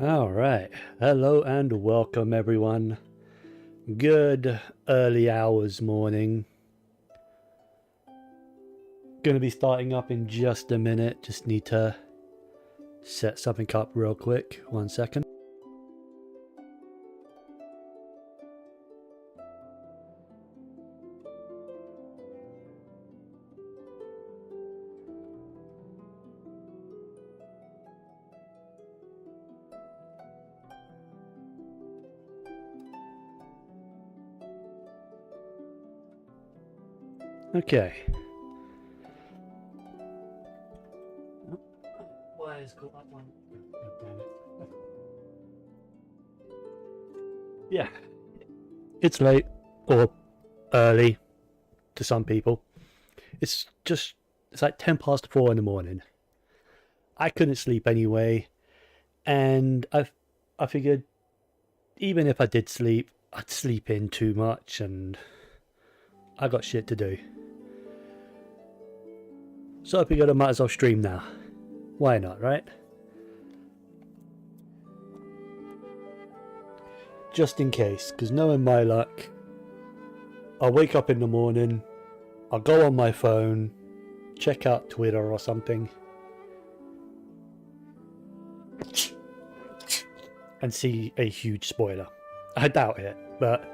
Alright, hello and welcome everyone. Good early hours morning. Gonna be starting up in just a minute, just need to set something up real quick, 1 second. Okay. Why is that one? Yeah. It's late, or early to some people. It's like 10 past 4 in the morning. I couldn't sleep anyway, and I figured even if I did sleep, I'd sleep in too much and I got shit to do. So I figured I might as well stream now. Why not, right? Just in case, because knowing my luck, I'll wake up in the morning, I'll go on my phone, check out Twitter or something, and see a huge spoiler. I doubt it, but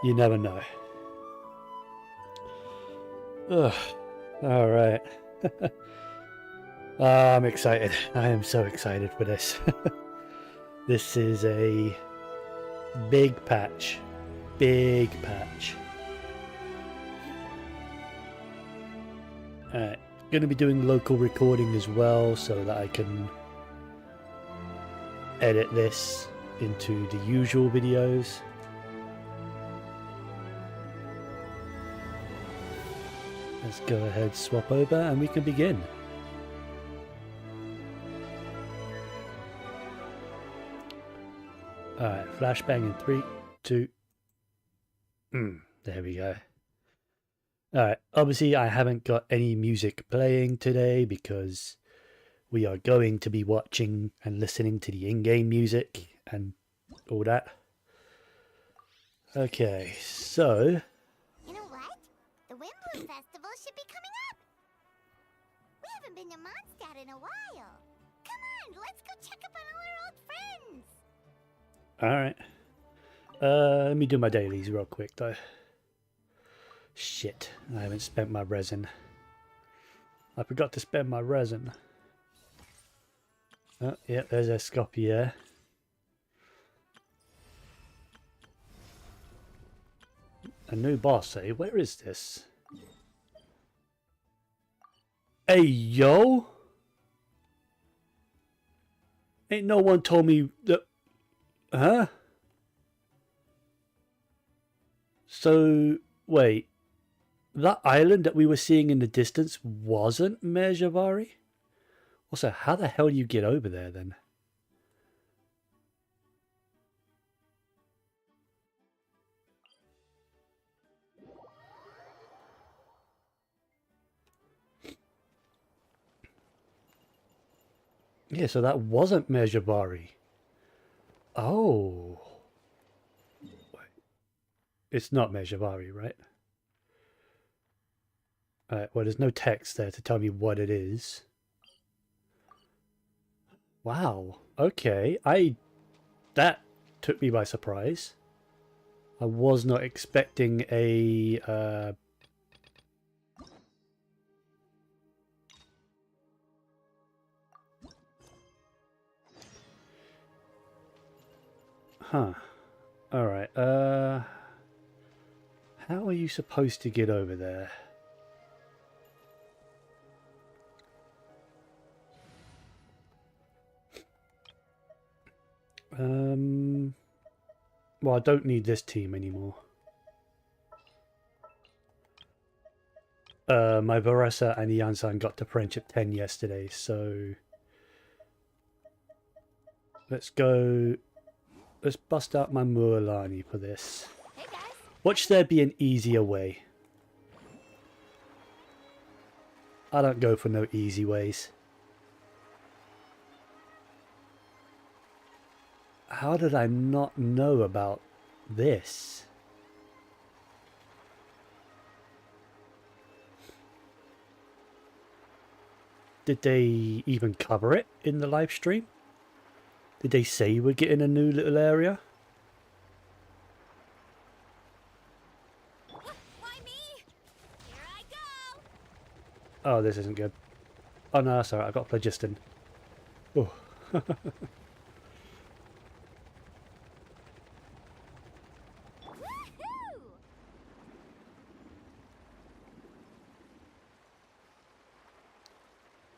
you never know. Ugh. Alright. I'm excited. I am so excited for this. This is a big patch. Big patch. Alright. Going to be doing local recording as well so that I can edit this into the usual videos. Let's go ahead, swap over, and we can begin. Alright, flashbang in 3, 2. There we go. Alright, obviously I haven't got any music playing today because we are going to be watching and listening to the in-game music and all that. Okay, so... You know what? The Wimbledon Festival should be coming up. We haven't been to Mondstadt in a while. Come on, let's go check up on all our old friends. Alright. Let me do my dailies real quick though. Shit, I haven't spent my resin. I forgot to spend my resin. Oh, yeah, there's a Scopier. A new boss, eh? Where is this? Hey, yo! Ain't no one told me that... Huh? So, wait. That island that we were seeing in the distance wasn't Merjavari? Also, how the hell do you get over there then? Yeah, so that wasn't Merjavari. Oh. Wait. It's not Merjavari, right? Well, there's no text there to tell me what it is. Wow. Okay. That took me by surprise. I was not expecting a Huh. Alright, how are you supposed to get over there? Well, I don't need this team anymore. My Varesa and Yansan got to friendship 10 yesterday, so... Let's bust out my Mualani for this. Hey guys. Watch there be an easier way. I don't go for no easy ways. How did I not know about this? Did they even cover it in the live stream? Did they say we're getting a new little area? Why me? Here I go. Oh, this isn't good. Oh no, that's alright, I got phlogiston. Oh. Woohoo!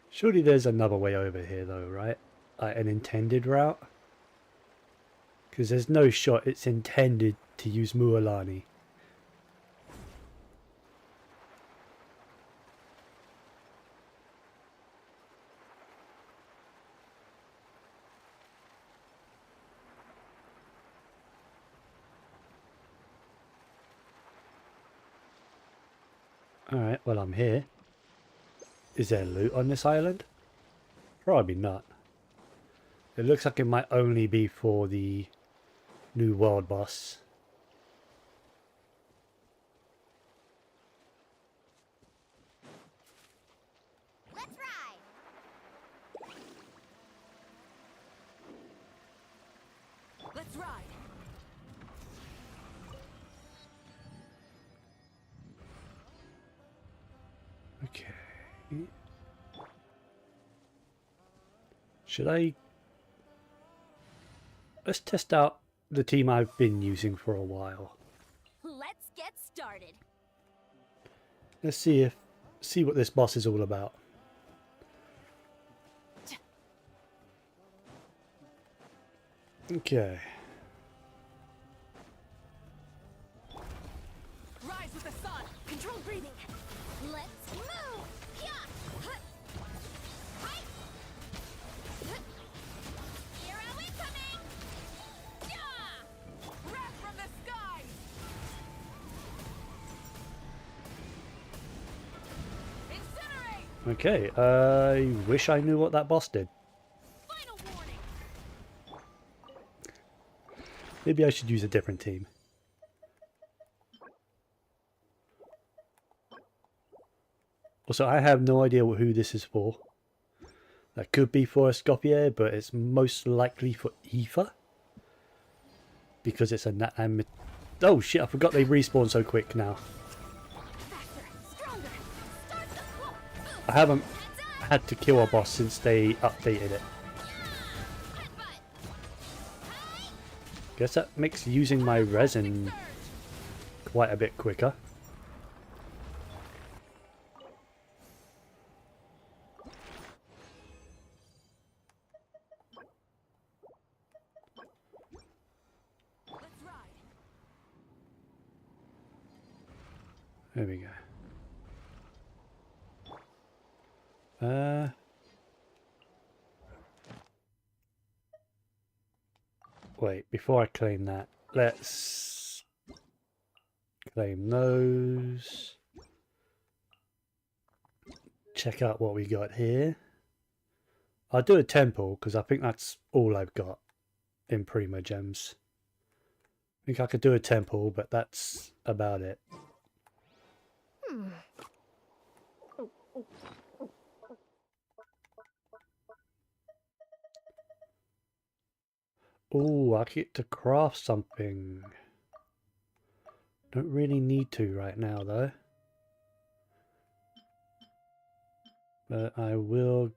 Surely there's another way over here though, right? Like an intended route? Because there's no shot it's intended to use Mualani. Alright, well I'm here. Is there loot on this island? Probably not. It looks like it might only be for the new world boss. Let's ride. Let's ride. Okay. Should I... Let's test out the team I've been using for a while. Let's get started. Let's see what this boss is all about. Okay. Rise with the sun. Control breathing. Let's move. Yeah. Hut. Hi. Hut. Hero incoming. Yeah. Wrath from the sky. Incinerate. Okay, I wish I knew what that boss did. Final warning. Maybe I should use a different team. Also, I have no idea who this is for. That could be for Escopier, but it's most likely for Aoife. Because it's a nat... Oh shit, I forgot they respawn so quick now. Faster. Stronger. Start the clock. I haven't had to kill a boss since they updated it. Guess that makes using my resin quite a bit quicker. Let's ride. There we go. Wait, before I claim that, let's claim those. Check out what we got here. I'll do a temple because I think that's all I've got in Prima Gems. I think I could do a temple, but that's about it. Oh, I get to craft something. Don't really need to right now, though. But I will...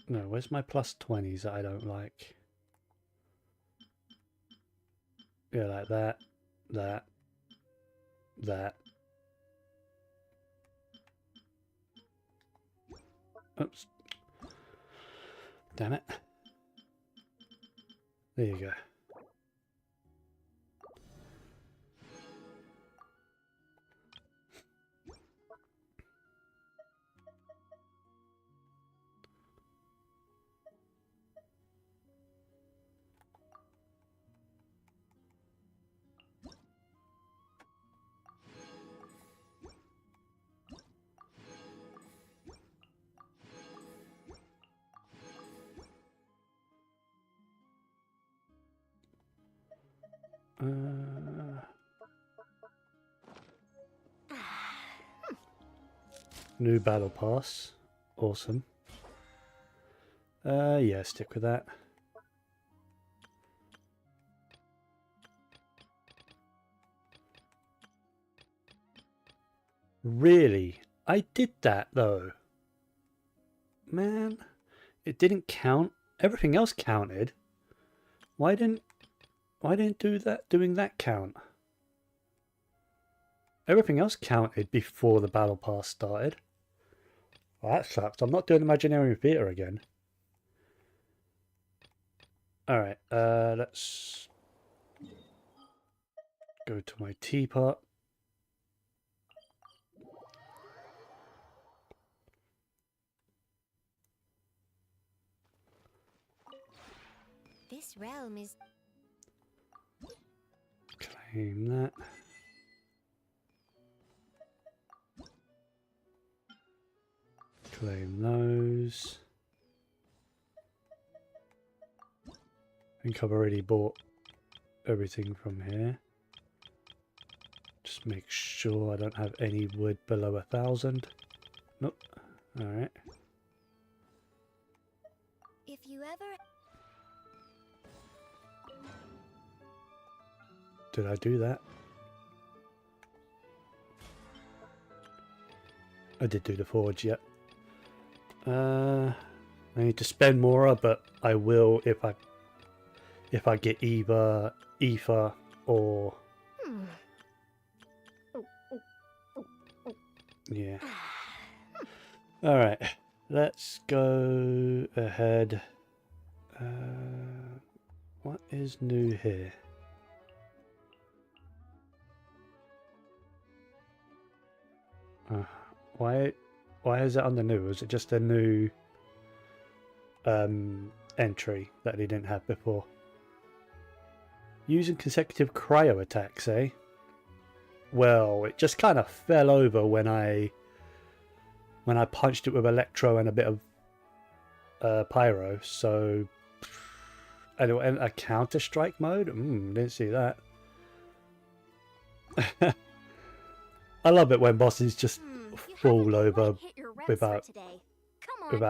No, where's my plus 20s that I don't like? Yeah, like that, that, that. Oops. Damn it. There you go. New battle pass. Awesome. Yeah, stick with that. Really? I did that though. Man, it didn't count. Everything else counted. Why didn't doing that count? Everything else counted before the battle pass started. Well, that sucks. I'm not doing Imaginary Theatre again. Alright, let's go to my teapot. This realm is... Claim that. Claim those. I think I've already bought everything from here. Just make sure I don't have any wood below 1,000. Nope. Alright. If you ever... Did I do that? I did do the forge, yet. I need to spend more, but I will if I get either ether or yeah. All right, let's go ahead. What is new here? Why is it under new? Is it just a new entry that they didn't have before? Using consecutive cryo attacks, eh? Well, it just kind of fell over when I punched it with electro and a bit of pyro. So, and a counter strike mode. Didn't see that. I love it when bosses just fall over without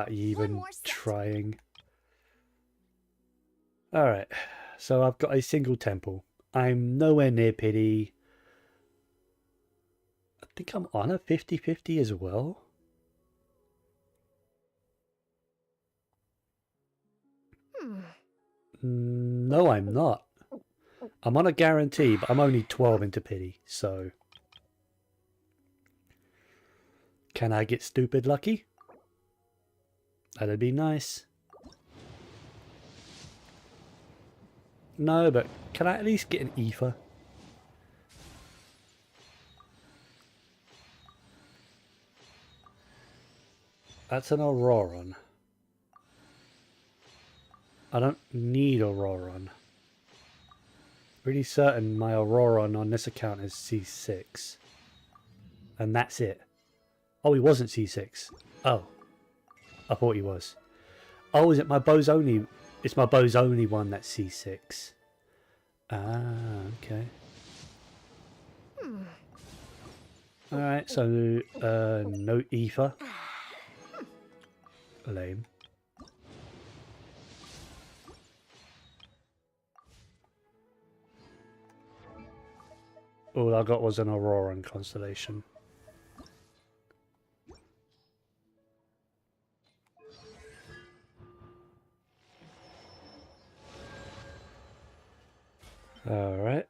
you even trying. Alright, so I've got a single temple. I'm nowhere near pity. I think I'm on a 50-50 as well. No, I'm not. I'm on a guarantee, but I'm only 12 into pity, so... Can I get stupid lucky? That'd be nice. No, but can I at least get an ether? That's an Auroron. I don't need Auroron. Pretty certain my Auroron on this account is C6. And that's it. Oh, he wasn't C6. Oh. I thought he was. Oh, is it my bow's only... It's my bow's only one that's C6. Ah, okay. Alright, so no ether. Lame. All I got was an Auroran constellation. Alright.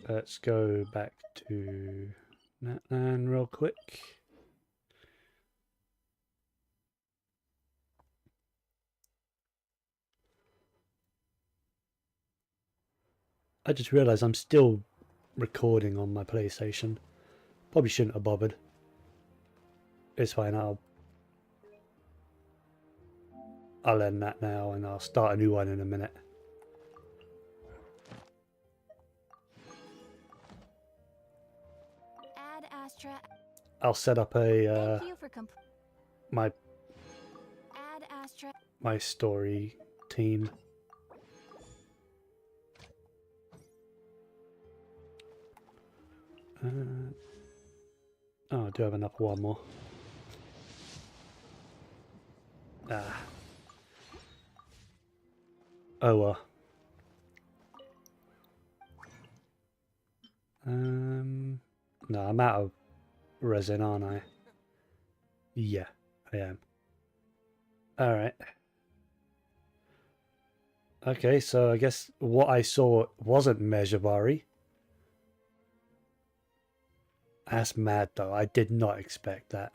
Let's go back to Natlan real quick. I just realised I'm still recording on my PlayStation. Probably shouldn't have bothered. It's fine, I'll end that now and I'll start a new one in a minute. Add Astra. I'll set up a Thank you for my Add Astra. my story team. Oh, do have enough for one more. Ah. Oh well. No, I'm out of resin, aren't I? Yeah, I am. Alright. Okay, so I guess what I saw wasn't Mejabari. That's mad though, I did not expect that.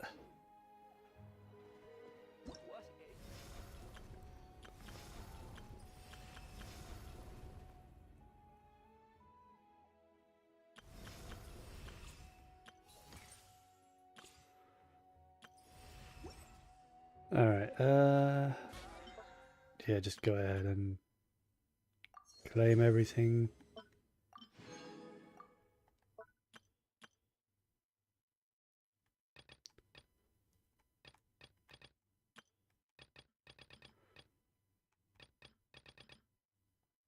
Alright, yeah, just go ahead and claim everything.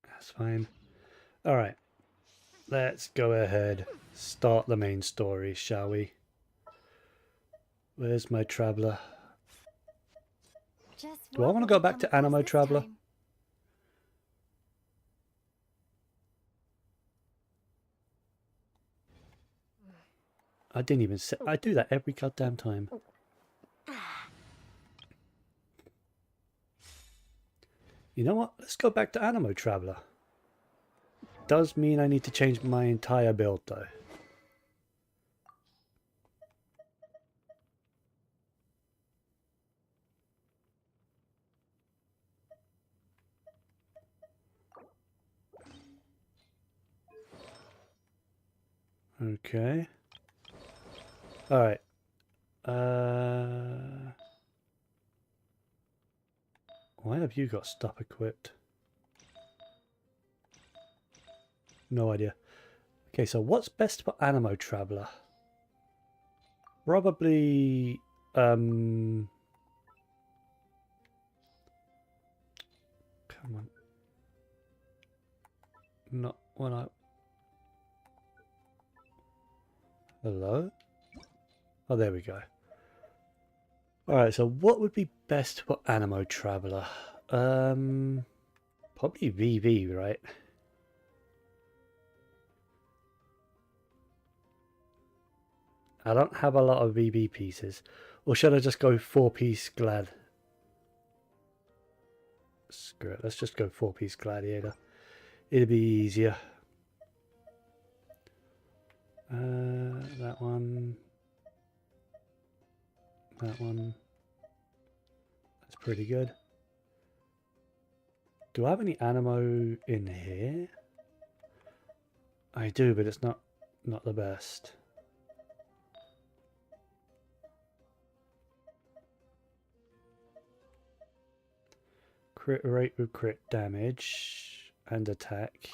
That's fine. Alright, let's go ahead, start the main story, shall we? Where's my traveller? Just Do I what want to will go we back come to across Animo this Traveller? time? I didn't even say. I do that every goddamn time. You know what? Let's go back to Animo Traveller. Does mean I need to change my entire build though. Okay. Alright. Why have you got stuff equipped? No idea. Okay, so what's best for Animo Traveller? Probably come on. Not when I Hello? Oh, there we go. Alright, so what would be best for Animo Traveller? Probably VV, right? I don't have a lot of VB pieces. Or should I just go 4-piece glad? Screw it, let's just go 4-piece gladiator. It'll be easier. That one. That one. That's pretty good. Do I have any Animo in here? I do, but it's not the best. Crit rate with crit damage and attack.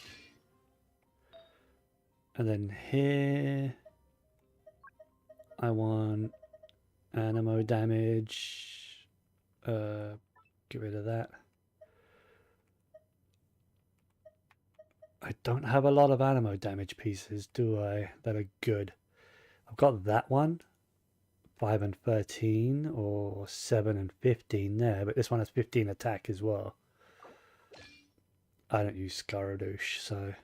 And then here I want Animo damage. Get rid of that. I don't have a lot of Animo damage pieces, do I? That are good. I've got that one. 5 and 13 or 7 and 15 there, but this one has 15 attack as well. I don't use Scaradouche, so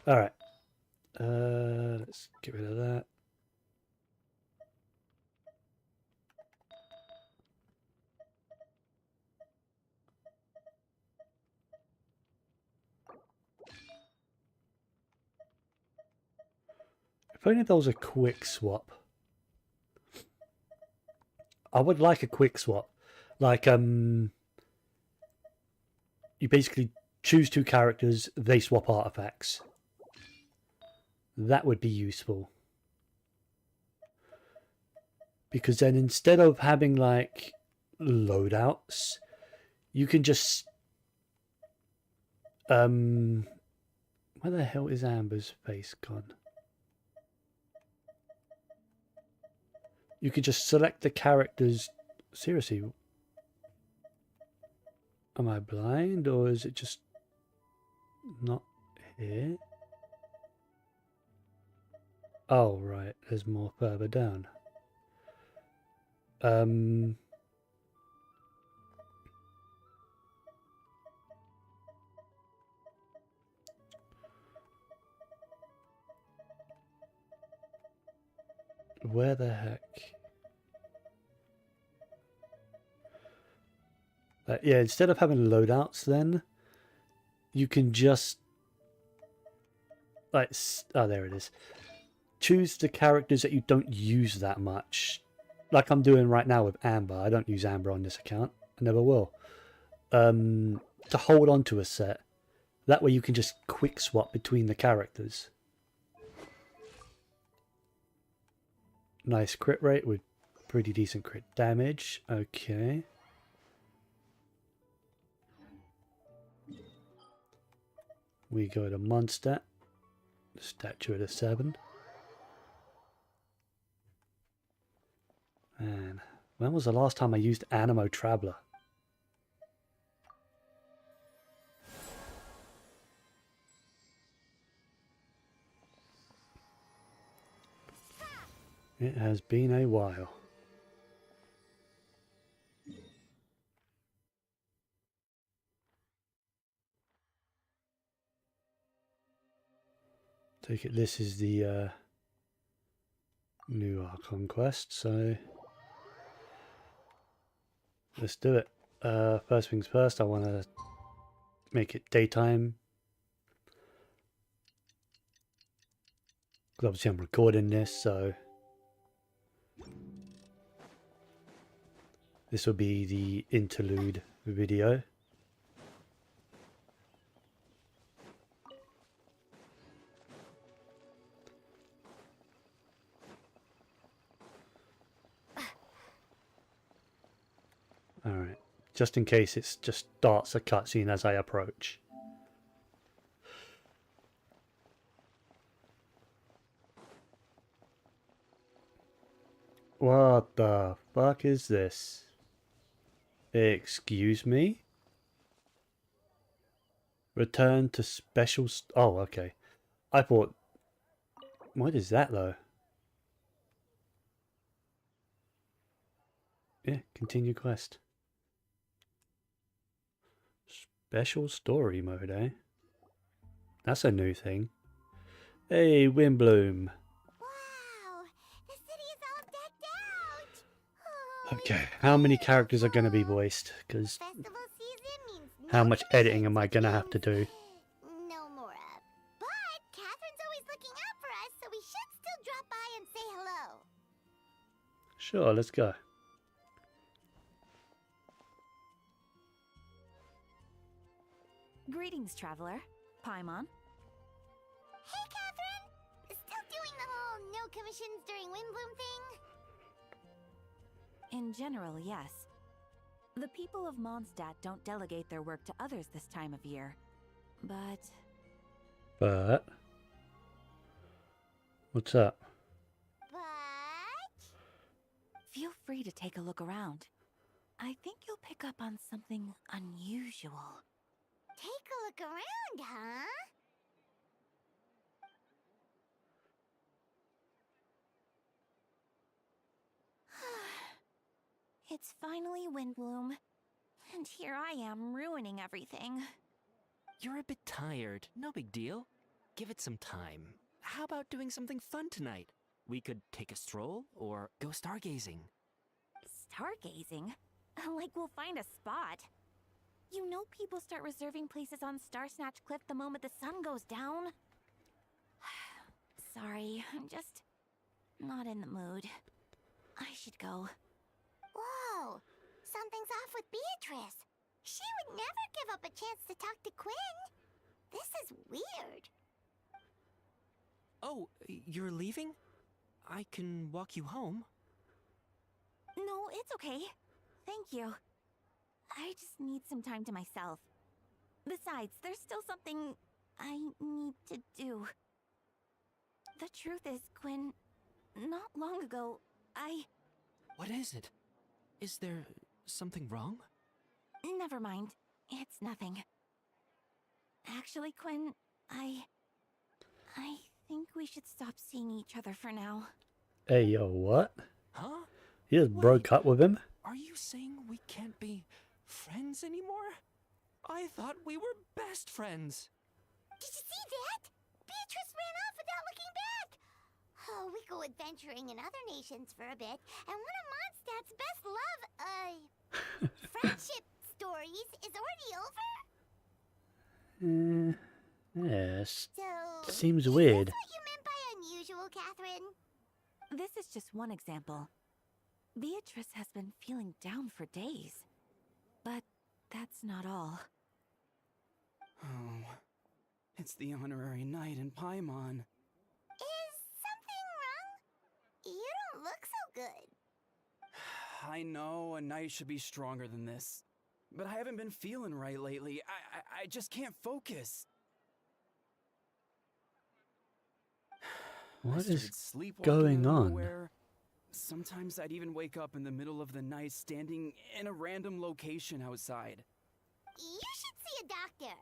alright. Let's get rid of that. If only there was a quick swap. I would like a quick swap. Like, you basically choose 2 characters, they swap artifacts. That would be useful. Because then instead of having, like, loadouts, you can just... where the hell is Amber's face gone? You could just select the characters. Seriously, am I blind or is it just not here? Oh, right, there's more further down. Um, where the heck? Yeah, instead of having loadouts, then you can just like, oh, there it is. Choose the characters that you don't use that much, like I'm doing right now with Amber. I don't use Amber on this account. I never will. To hold on to a set. That way you can just quick swap between the characters. Nice crit rate with pretty decent crit damage. Okay. We go to Mondstadt. Statue of the 7. Man, when was the last time I used Animo Traveler? It has been a while. Take it this is the new Archon quest, so let's do it. First things first, I want to make it daytime. Because obviously I'm recording this, so this will be the interlude video. Alright, just in case it just starts a cutscene as I approach. What the fuck is this? Excuse me? Return to special... Oh, okay. I thought... What is that, though? Yeah, continue quest. Special story mode, eh? That's a new thing. Hey, Windbloom. Wow, the city is all decked out. Oh, Okay, how many characters are going to be voiced? Because festival season means how no much editing am I commissions, going to have to do? no more up. But Catherine's always looking out for us, so we should still drop by and say hello. Sure, let's go. Greetings, traveler. Paimon. Hey, Catherine! Still doing the whole no commissions during Windbloom thing? In general, yes. The people of Mondstadt don't delegate their work to others this time of year. But... What's up? But... Feel free to take a look around. I think you'll pick up on something unusual. Take a look around, huh? It's finally Windbloom. And here I am ruining everything. You're a bit tired. No big deal. Give it some time. How about doing something fun tonight? We could take a stroll or go stargazing. Stargazing? Like we'll find a spot. You know people start reserving places on Starsnatch Cliff the moment the sun goes down? Sorry, I'm just not in the mood. I should go. Whoa! Something's off with Beatrice. She would never give up a chance to talk to Quinn. This is weird. Oh, you're leaving? I can walk you home. No, it's okay. Thank you. I just need some time to myself. Besides, there's still something I need to do. The truth is, Quinn, not long ago, What is it? Is there something wrong? Never mind. It's nothing. Actually, Quinn, I think we should stop seeing each other for now. Hey, yo, what? Huh? He just broke up with him. Are you saying we can't be friends anymore? I thought we were best friends. Did you see that? Beatrice ran off without looking back. Oh, we go adventuring in other nations for a bit, and one of Mondstadt's best friendship stories is already over? Yes. So, Seems is weird. this what you meant by unusual, Catherine? This is just one example. Beatrice has been feeling down for days. But that's not all. Oh, it's the honorary knight in Paimon. Is something wrong? You don't look so good. I know a knight should be stronger than this, but I haven't been feeling right lately. I just can't focus. What I is started sleepwalking going out of on? nowhere. Sometimes I'd even wake up in the middle of the night standing in a random location outside. You should see a doctor.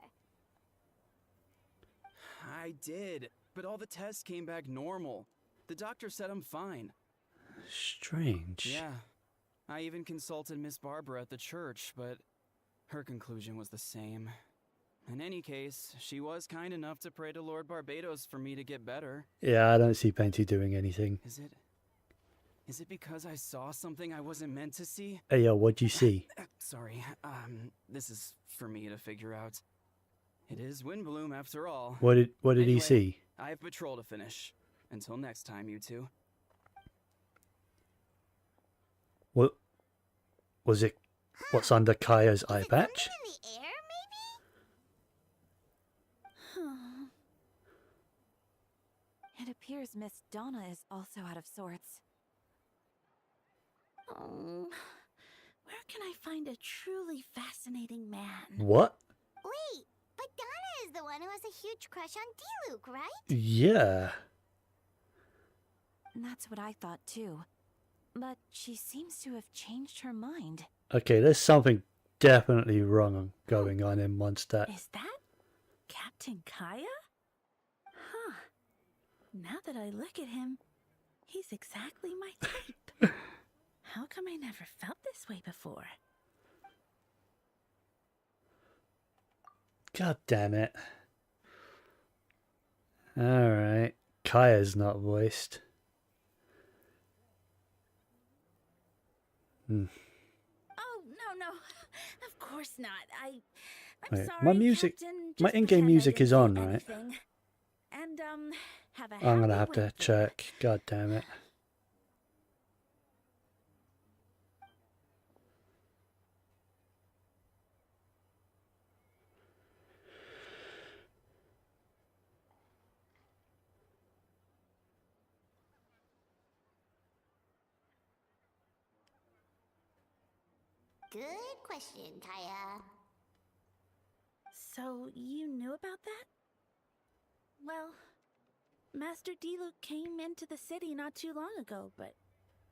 I did, but all the tests came back normal. The doctor said I'm fine. Strange. Yeah. I even consulted Miss Barbara at the church, but her conclusion was the same. In any case, she was kind enough to pray to Lord Barbados for me to get better. Yeah, I don't see Penty doing anything. Is it because I saw something I wasn't meant to see? Hey, yo, what'd you see? Sorry, this is for me to figure out. It is Windbloom after all. What did he Anyway, see? I have patrol to finish. Until next time, you two. What was it? What's under Kaya's eye Is it patch? something in the air, maybe? It appears Miss Donna is also out of sorts. Oh, where can I find a truly fascinating man? What? Wait, but Donna is the one who has a huge crush on D-Luke, right? Yeah. That's what I thought too. But she seems to have changed her mind. Okay, there's something definitely wrong going on in Mondstadt. Is that Captain Kaya? Huh. Now that I look at him, he's exactly my type. How come I never felt this way before? God damn it. Alright. Kaya's not voiced. Oh, no. Of course not. I'm Wait, sorry, my music- Captain. my Just in-game pretend I music didn't is do on, right? anything. And, have a I'm gonna happy have to winter. check. God damn it. Good question, Kaya. So, you knew about that? Well, Master D-Luke came into the city not too long ago, but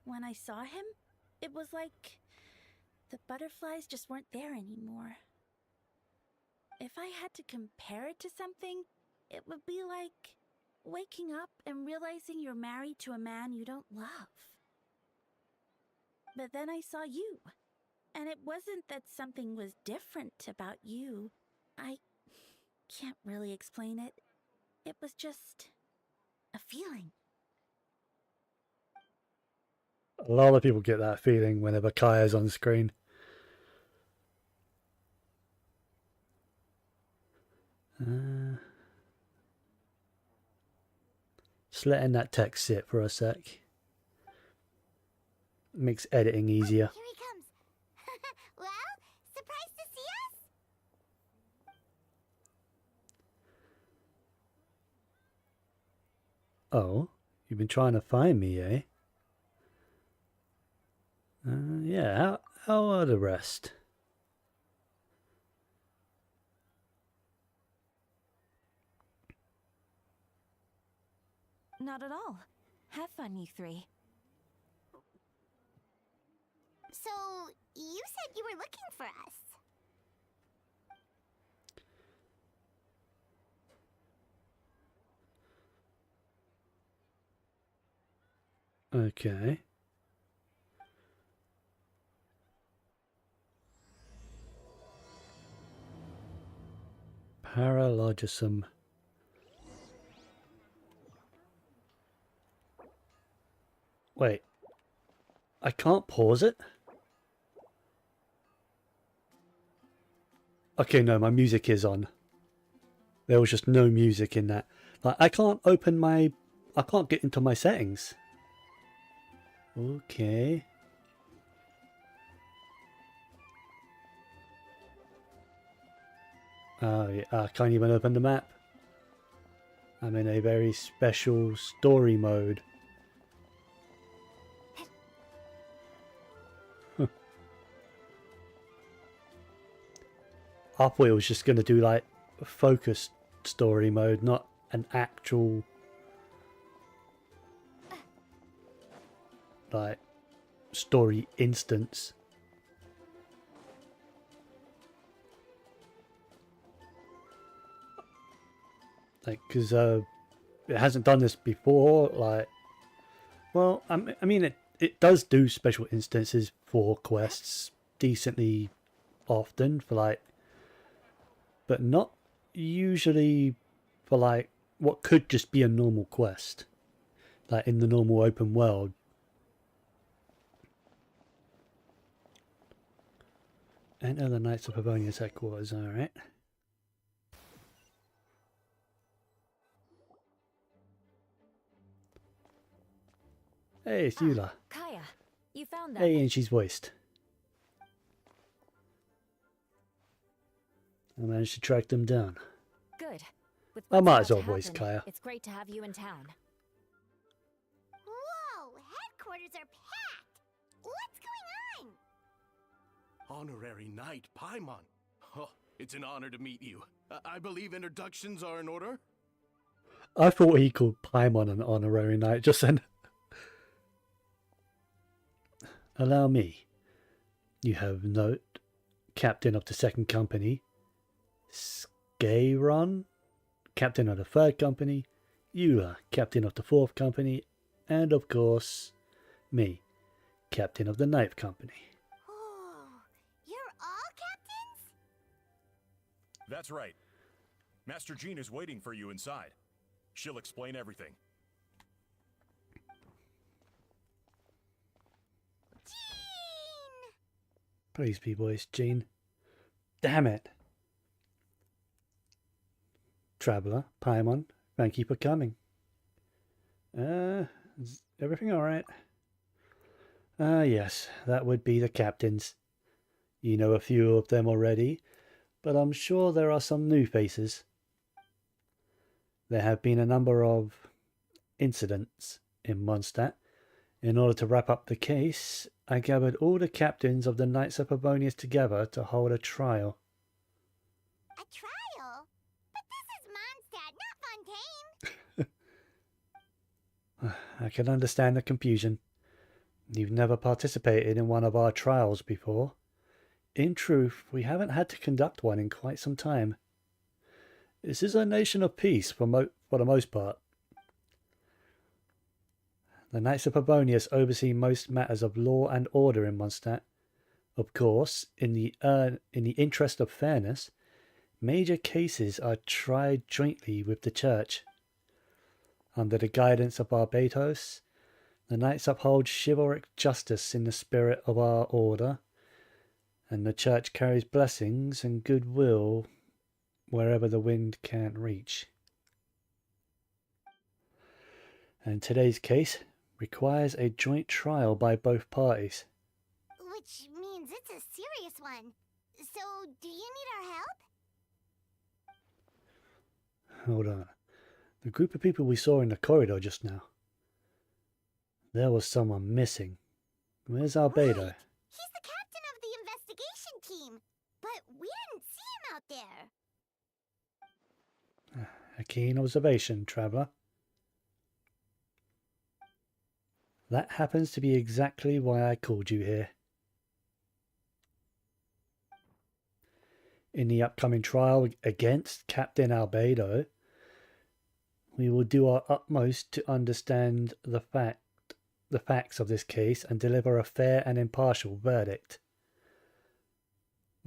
when I saw him, it was like the butterflies just weren't there anymore. If I had to compare it to something, it would be like waking up and realizing you're married to a man you don't love. But then I saw you, and it wasn't that something was different about you. I can't really explain it. It was just a feeling. A lot of people get that feeling whenever Kaya's on screen. Just letting that text sit for a sec. Makes editing easier. Here he comes. Well, surprised to see us? Oh, you've been trying to find me, eh? Yeah, how are the rest? Not at all. Have fun, you three. So, you said you were looking for us. Okay. Paralogism. Wait. I can't pause it? Okay, no, my music is on. There was just no music in that. Like, I can't open my... I can't get into my settings. Okay. Oh, yeah, I can't even open the map. I'm in a very special story mode. Huh. I thought it was just going to do like focused story mode, not an actual like story instance. Like, because it hasn't done this before. Like, well, I mean, it does do special instances for quests decently often for like, but not usually for like what could just be a normal quest, like in the normal open world. Enter the Knights of Pavonia's headquarters. All right. Hey, it's Eula. Kaya, you found them. Hey, and she's voiced. I managed to track them down. Good. With I what's might about as well to voice happen, Kaya. It's great to have you in town. Whoa, headquarters are packed. What's going on? Honorary Knight Paimon. Oh, it's an honor to meet you. I believe introductions are in order? I thought he called Paimon an honorary knight just then. Allow me. You have note, captain of the second company. Scaron, captain of the third company. Eula, captain of the fourth company. And of course, me, captain of the ninth company. Oh, you're all captains? That's right. Master Jean is waiting for you inside. She'll explain everything. Jean! Please be voiced, Jean. Damn it. Traveller, Paimon, thank you for coming. Is everything alright? Yes, that would be the captains. You know a few of them already, but I'm sure there are some new faces. There have been a number of incidents in Mondstadt. In order to wrap up the case, I gathered all the captains of the Knights of Pavonius together to hold a trial. A trial? But this is Mondstadt, not Fontaine. I can understand the confusion. You've never participated in one of our trials before. In truth, we haven't had to conduct one in quite some time. This is a nation of peace for the most part. The Knights of Pavonius oversee most matters of law and order in Mondstadt. Of course, in the interest of fairness, major cases are tried jointly with the Church. Under the guidance of Barbatos, the Knights uphold chivalric justice in the spirit of our order, and the Church carries blessings and goodwill wherever the wind can't reach. And today's case requires a joint trial by both parties. Which means it's a serious one. So, do you need our help? Hold on. The group of people we saw in the corridor just now. There was someone missing. Where's Albedo? Right. He's the captain of the investigation team. But we didn't see him out there. A keen observation, traveller. That happens to be exactly why I called you here. In the upcoming trial against Captain Albedo, we will do our utmost to understand the facts of this case and deliver a fair and impartial verdict.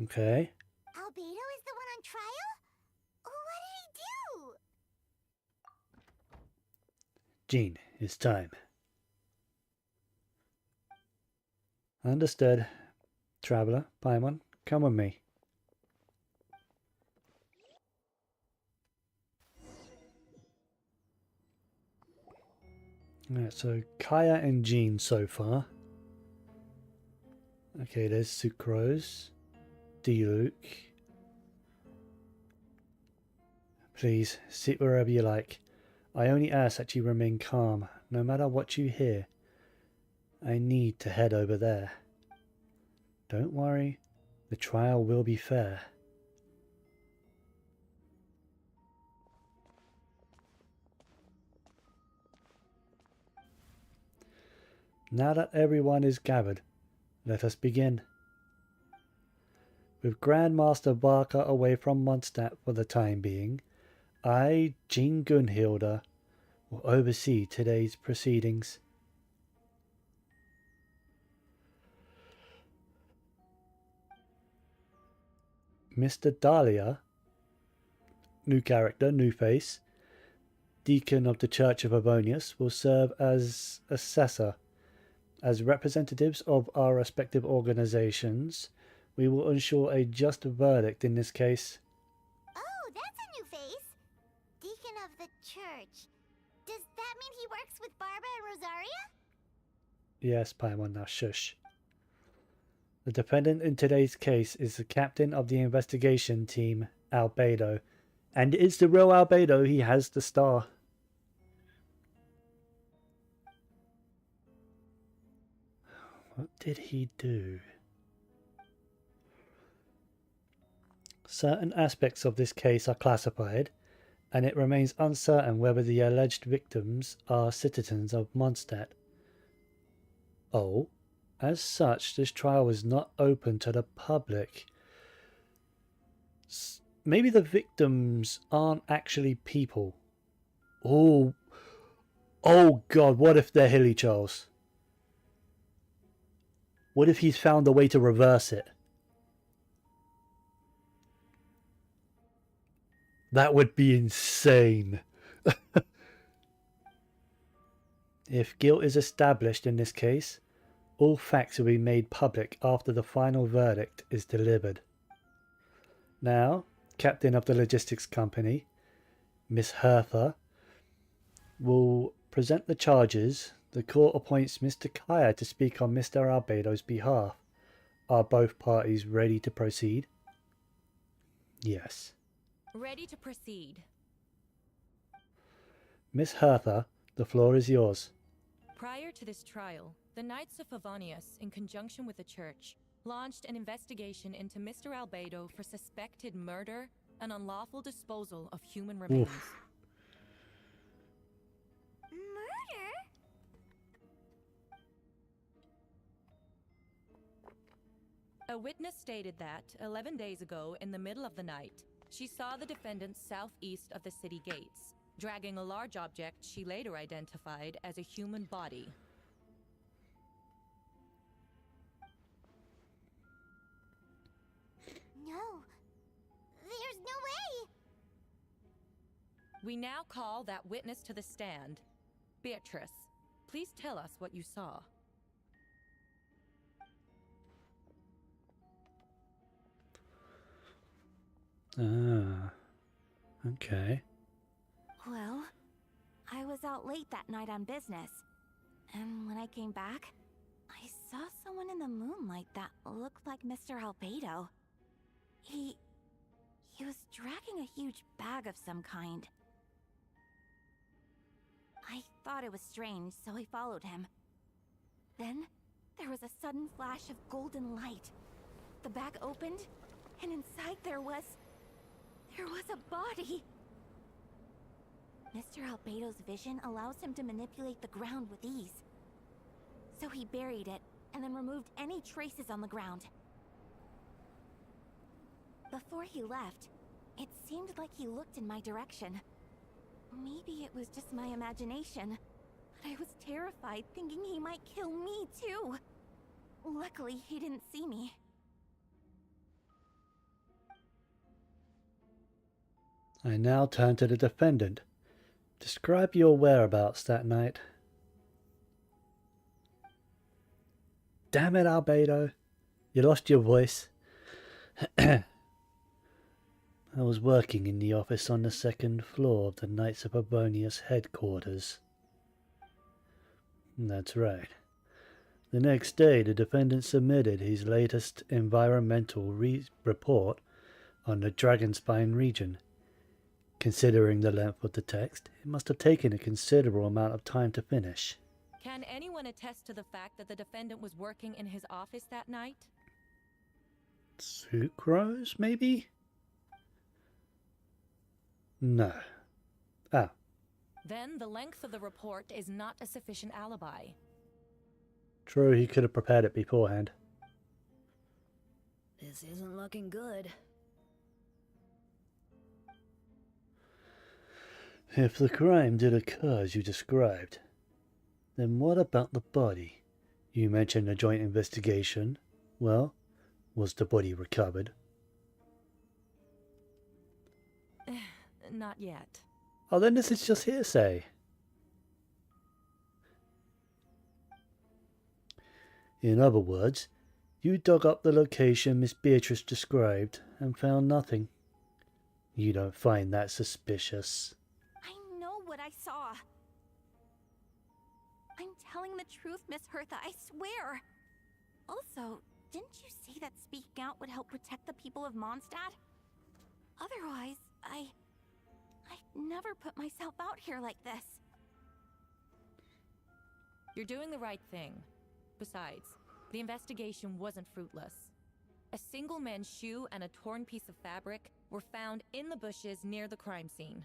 Okay? Albedo is the one on trial? Jean, it's time. Understood. Traveler, Paimon, come with me. Alright, so Kaya and Jean so far. Okay, there's Sucrose. Diluc. Please, sit wherever you like. I only ask that you remain calm, no matter what you hear. I need to head over there. Don't worry, the trial will be fair. Now that everyone is gathered, let us begin. With Grandmaster Barker away from Mondstadt for the time being, I, Jean Gunhilda, will oversee today's proceedings. Mr. Dahlia, new character, new face, Deacon of the Church of Avonius, will serve as assessor. As representatives of our respective organizations, we will ensure a just verdict in this case. Oh, that's a new face. Deacon of the church. Does that mean he works with Barba and Rosaria? Yes, Paimon, now shush. The defendant in today's case is the captain of the investigation team, Albedo. And it's the real Albedo, he has the star. What did he do? Certain aspects of this case are classified, and it remains uncertain whether the alleged victims are citizens of Mondstadt. Oh, as such, this trial is not open to the public. Maybe the victims aren't actually people. Oh God, what if they're Hilly Charles? What if he's found a way to reverse it? That would be insane. If guilt is established in this case, all facts will be made public after the final verdict is delivered. Now, Captain of the Logistics Company, Miss Hertha, will present the charges. The court appoints Mr. Kaya to speak on Mr. Albedo's behalf. Are both parties ready to proceed? Yes. Ready to proceed. Miss Hertha, the floor is yours. Prior to this trial, the Knights of Favonius, in conjunction with the Church, launched an investigation into Mr. Albedo for suspected murder and unlawful disposal of human remains. Murder? A witness stated that, 11 days ago, in the middle of the night, she saw the defendant southeast of the city gates, dragging a large object she later identified as a human body. No. There's no way! We now call that witness to the stand. Beatrice, please tell us what you saw. Ah, okay. Well, I was out late that night on business. And when I came back, I saw someone in the moonlight that looked like Mr. Albedo. He was dragging a huge bag of some kind. I thought it was strange, so I followed him. Then, there was a sudden flash of golden light. The bag opened, and inside there was a body! Mr. Albedo's vision allows him to manipulate the ground with ease. So he buried it, and then removed any traces on the ground. Before he left, it seemed like he looked in my direction. Maybe it was just my imagination, but I was terrified thinking he might kill me too. Luckily, he didn't see me. I now turn to the defendant. Describe your whereabouts that night. Damn it, Albedo. You lost your voice. I was working in the office on the second floor of the Knights of Abonius headquarters. That's right. The next day, the defendant submitted his latest environmental report on the Dragonspine region. Considering the length of the text, it must have taken a considerable amount of time to finish. Can anyone attest to the fact that the defendant was working in his office that night? Sucrose, maybe? No. Ah. Then the length of the report is not a sufficient alibi. True, he could have prepared it beforehand. This isn't looking good. If the crime did occur as you described, then what about the body? You mentioned a joint investigation. Well, was the body recovered? Not yet. Oh, then this is just hearsay. In other words, you dug up the location Miss Beatrice described and found nothing. You don't find that suspicious? I know what I saw. I'm telling the truth, Miss Hertha, I swear. Also, didn't you say that speaking out would help protect the people of Mondstadt? Otherwise, I'd never put myself out here like this. You're doing the right thing. Besides, the investigation wasn't fruitless. A single man's shoe and a torn piece of fabric were found in the bushes near the crime scene.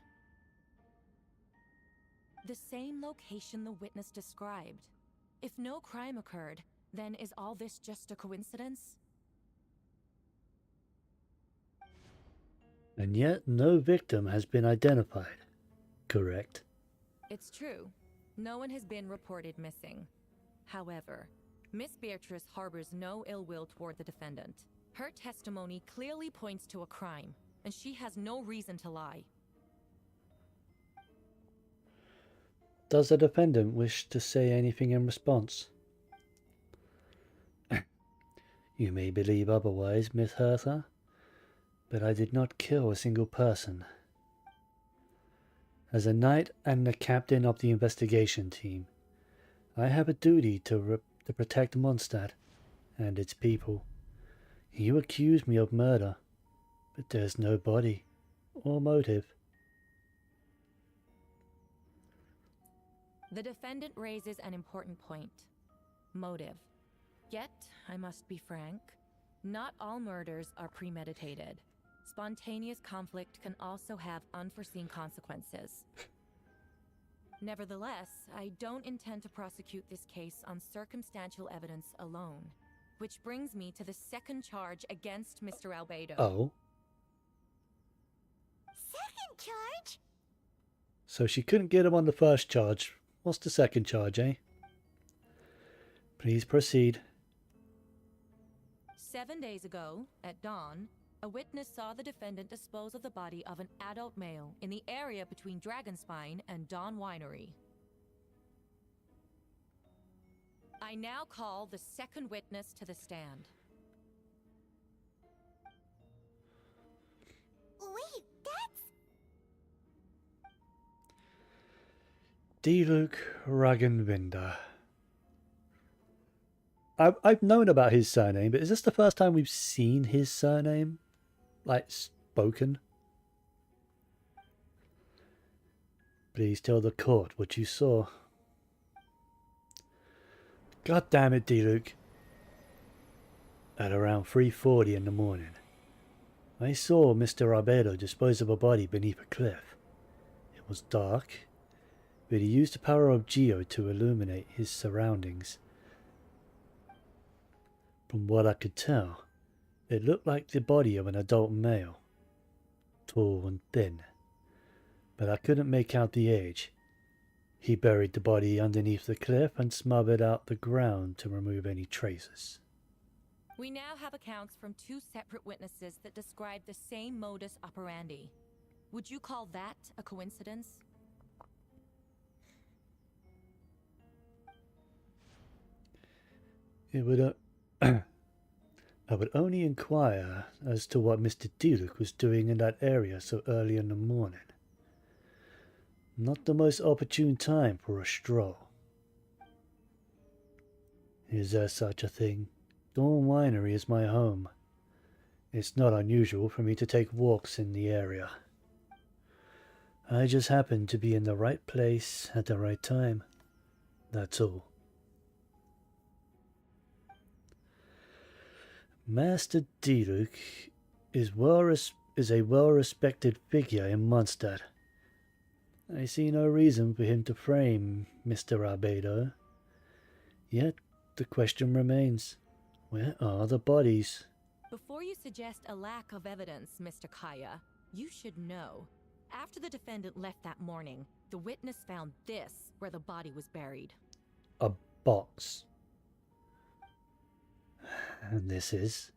The same location the witness described. If no crime occurred, then is all this just a coincidence? And yet no victim has been identified, correct? It's true. No one has been reported missing. However, Miss Beatrice harbors no ill will toward the defendant. Her testimony clearly points to a crime, and she has no reason to lie. Does the defendant wish to say anything in response? You may believe otherwise, Miss Hertha, but I did not kill a single person. As a knight and the captain of the investigation team, I have a duty to protect Mondstadt and its people. You accuse me of murder, but there's no body or motive. The defendant raises an important point. Motive. Yet, I must be frank, not all murders are premeditated. Spontaneous conflict can also have unforeseen consequences. Nevertheless, I don't intend to prosecute this case on circumstantial evidence alone. Which brings me to the second charge against Mr. Albedo. Oh? Second charge? So she couldn't get him on the first charge. What's the second charge, eh? Please proceed. 7 days ago, at dawn, a witness saw the defendant dispose of the body of an adult male in the area between Dragonspine and Dawn Winery. I now call the second witness to the stand. Wait, that's... Diluk Ragenvinda. I've known about his surname, but is this the first time we've seen his surname? Like, spoken? Please tell the court what you saw. God damn it, Diluk. At around 3:40 in the morning, I saw Mr. Arbedo dispose of a body beneath a cliff. It was dark, but he used the power of Geo to illuminate his surroundings. From what I could tell, it looked like the body of an adult male, tall and thin, but I couldn't make out the age. He buried the body underneath the cliff and smothered out the ground to remove any traces. We now have accounts from two separate witnesses that describe the same modus operandi. Would you call that a coincidence? It would. I would only inquire as to what Mr. Diluc was doing in that area so early in the morning. Not the most opportune time for a stroll. Is there such a thing? Dawn Winery is my home. It's not unusual for me to take walks in the area. I just happen to be in the right place at the right time. That's all. Master Diluc is a well-respected figure in Mondstadt. I see no reason for him to frame Mr. Arbedo. Yet the question remains, where are the bodies? Before you suggest a lack of evidence, Mr. Kaya, you should know. After the defendant left that morning, the witness found this where the body was buried. A box. And this is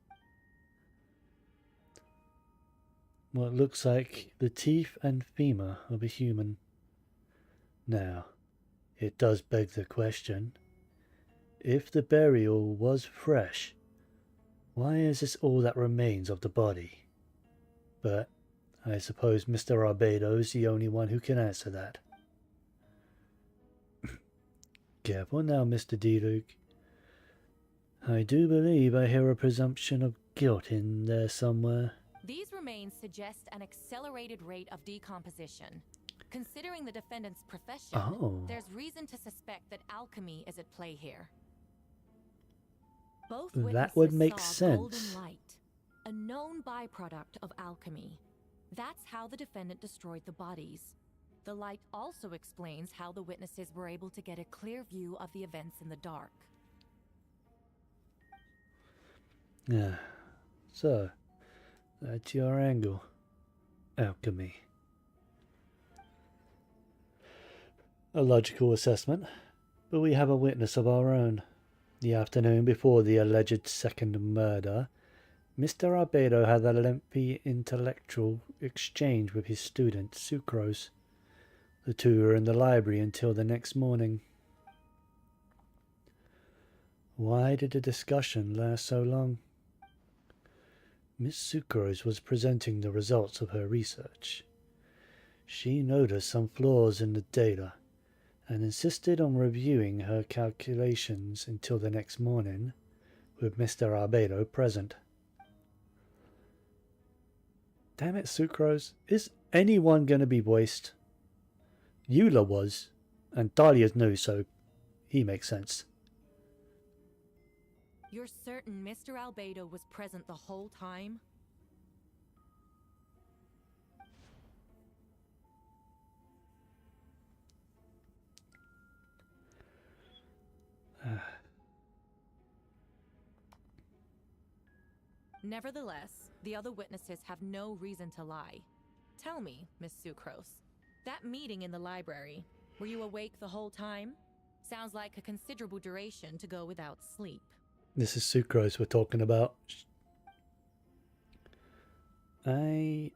what looks like the teeth and femur of a human. Now, it does beg the question, if the burial was fresh, why is this all that remains of the body? But I suppose Mr. Arbedo is the only one who can answer that. Careful now, Mr. Diluc. I do believe I hear a presumption of guilt in there somewhere. These remains suggest an accelerated rate of decomposition. Considering the defendant's profession, there's reason to suspect that alchemy is at play here. Both witnesses that would make saw sense. golden light, a known byproduct of alchemy. That's how the defendant destroyed the bodies. The light also explains how the witnesses were able to get a clear view of the events in the dark. Yeah, so that's your angle. Alchemy. A logical assessment, but we have a witness of our own. The afternoon before the alleged second murder, Mr. Arbedo had a lengthy intellectual exchange with his student, Sucrose. The two were in the library until the next morning. Why did the discussion last so long? Miss Sucrose was presenting the results of her research. She noticed some flaws in the data and insisted on reviewing her calculations until the next morning, with Mr. Arbedo present. Damn it, Sucrose. Is anyone going to be voiced? Eula was, and Dahlia's new, so he makes sense. You're certain Mr. Arbedo was present the whole time? Nevertheless, the other witnesses have no reason to lie. Tell me, Miss Sucrose, that meeting in the library, were you awake the whole time? Sounds like a considerable duration to go without sleep. This is Sucrose we're talking about. I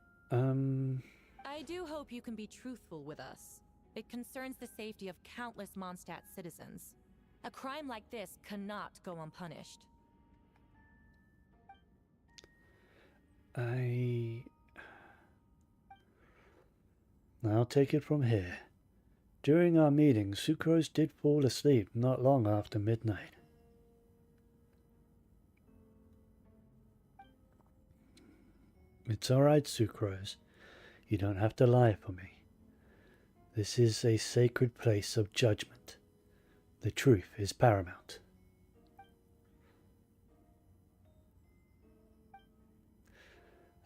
do hope you can be truthful with us. It concerns the safety of countless Mondstadt citizens. A crime like this cannot go unpunished. I'll take it from here. During our meeting, Sucrose did fall asleep not long after midnight. It's alright, Sucrose. You don't have to lie for me. This is a sacred place of judgment. The truth is paramount.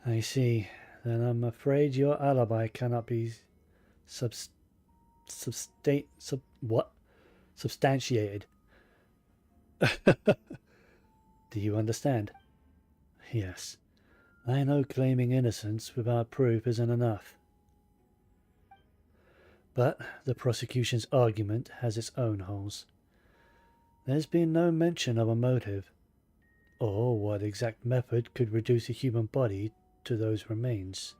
I see. Then I'm afraid your alibi cannot be substantiated. Do you understand? Yes. I know claiming innocence without proof isn't enough. But the prosecution's argument has its own holes. There's been no mention of a motive, or what exact method could reduce a human body to those remains.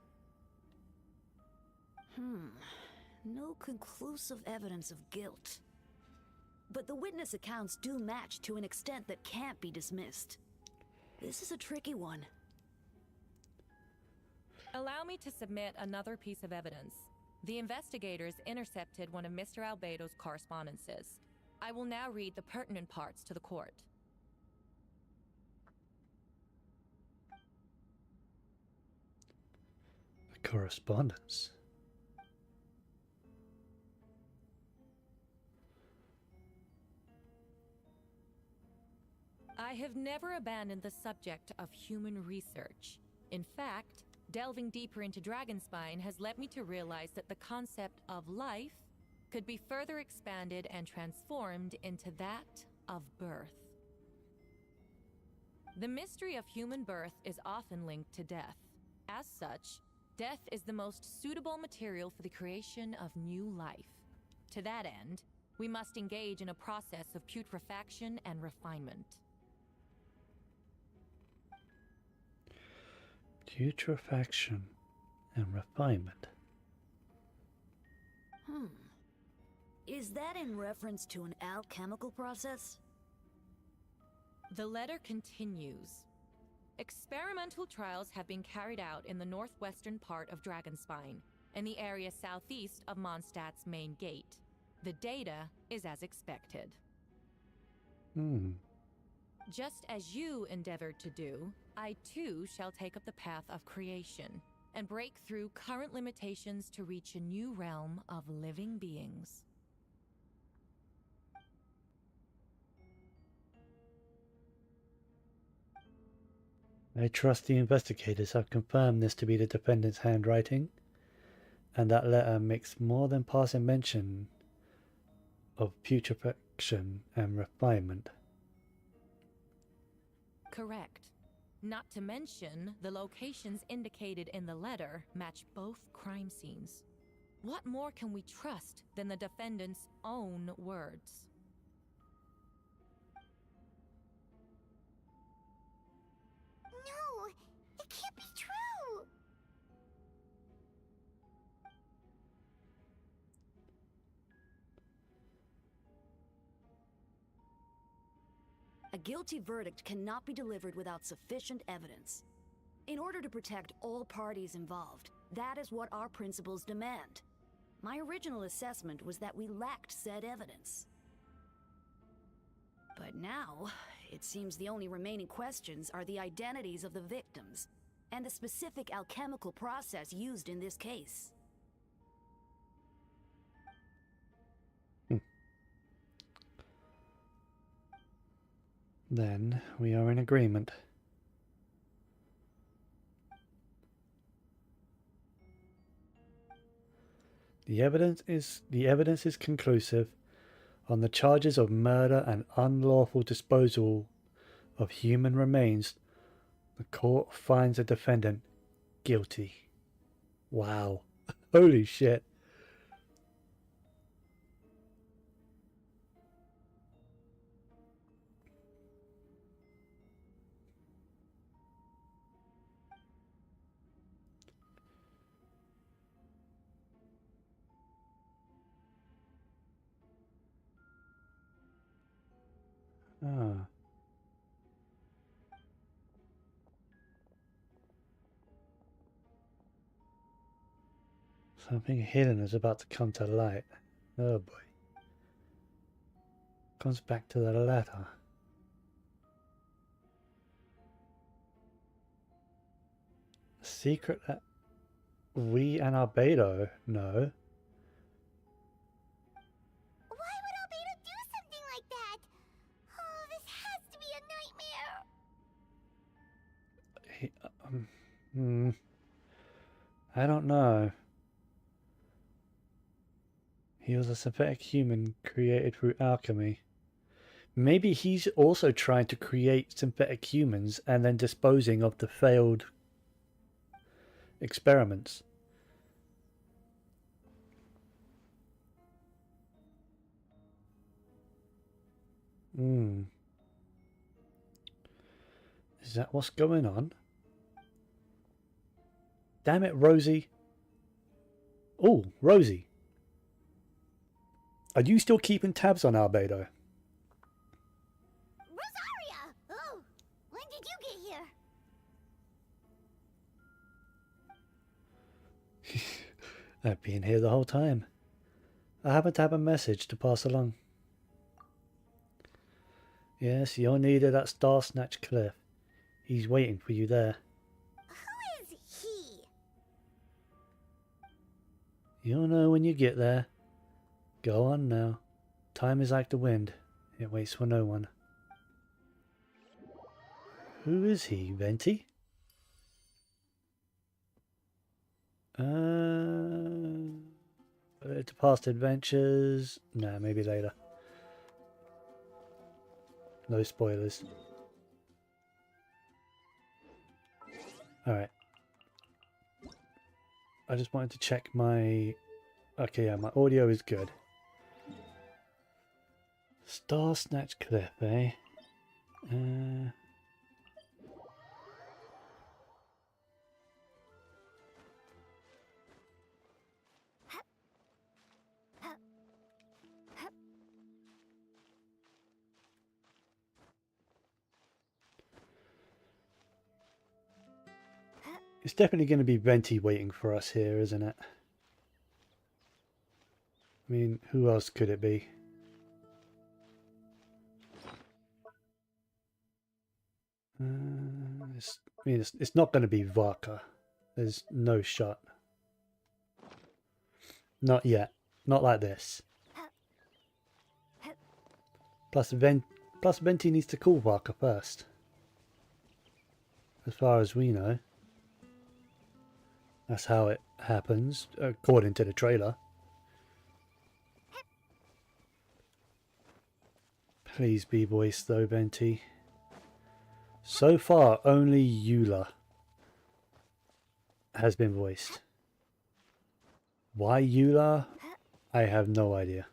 No conclusive evidence of guilt. but the witness accounts do match to an extent that can't be dismissed. This is a tricky one. Allow me to submit another piece of evidence. The investigators intercepted one of Mr. Albedo's correspondences. I will now read the pertinent parts to the court. The correspondence. I have never abandoned the subject of human research. In fact, delving deeper into Dragonspine has led me to realize that the concept of life could be further expanded and transformed into that of birth. The mystery of human birth is often linked to death. As such, death is the most suitable material for the creation of new life. To that end, we must engage in a process of putrefaction and refinement. Putrefaction and refinement. Is that in reference to an alchemical process? The letter continues. Experimental trials have been carried out in the northwestern part of Dragonspine, in the area southeast of Mondstadt's main gate. The data is as expected. Just as you endeavored to do, I too shall take up the path of creation and break through current limitations to reach a new realm of living beings. I trust the investigators have confirmed this to be the defendant's handwriting, and that letter makes more than passing mention of putrefaction and refinement. Correct. Not to mention, the locations indicated in the letter match both crime scenes. What more can we trust than the defendant's own words? No, it can't be true. A guilty verdict cannot be delivered without sufficient evidence. In order to protect all parties involved, that is what our principles demand. My original assessment was that we lacked said evidence. But now, it seems the only remaining questions are the identities of the victims, and the specific alchemical process used in this case. Then we are in agreement. The evidence is conclusive on the charges of murder and unlawful disposal of human remains. The court finds the defendant guilty. Wow. Holy shit. Ah. Something hidden is about to come to light. Oh boy. Comes back to the letter. A secret that we and Albedo know. Why would Albedo do something like that? Oh, this has to be a nightmare. I don't know. He was a synthetic human created through alchemy. Maybe he's also trying to create synthetic humans and then disposing of the failed experiments. Is that what's going on? Damn it, Rosie. Oh, Rosie. Are you still keeping tabs on Albedo? did you get here? I've been here the whole time. I happen to have a message to pass along. Yes, you're needed at Star Snatch Cliff. He's waiting for you there. Who is he? You'll know when you get there. Go on now. Time is like the wind. It waits for no one. Who is he, Venti? To past adventures? Nah, maybe later. No spoilers. Alright. I just wanted to check my... Okay, yeah, my audio is good. Star Snatch Cliff, eh? It's definitely going to be Venti waiting for us here, isn't it? I mean, who else could it be? It's not going to be Varka. There's no shot. Not yet. Not like this. Plus Venti needs to call Varka first. As far as we know. That's how it happens, according to the trailer. Please be voiced though, Venti. So far, only Eula has been voiced. Why Eula? I have no idea.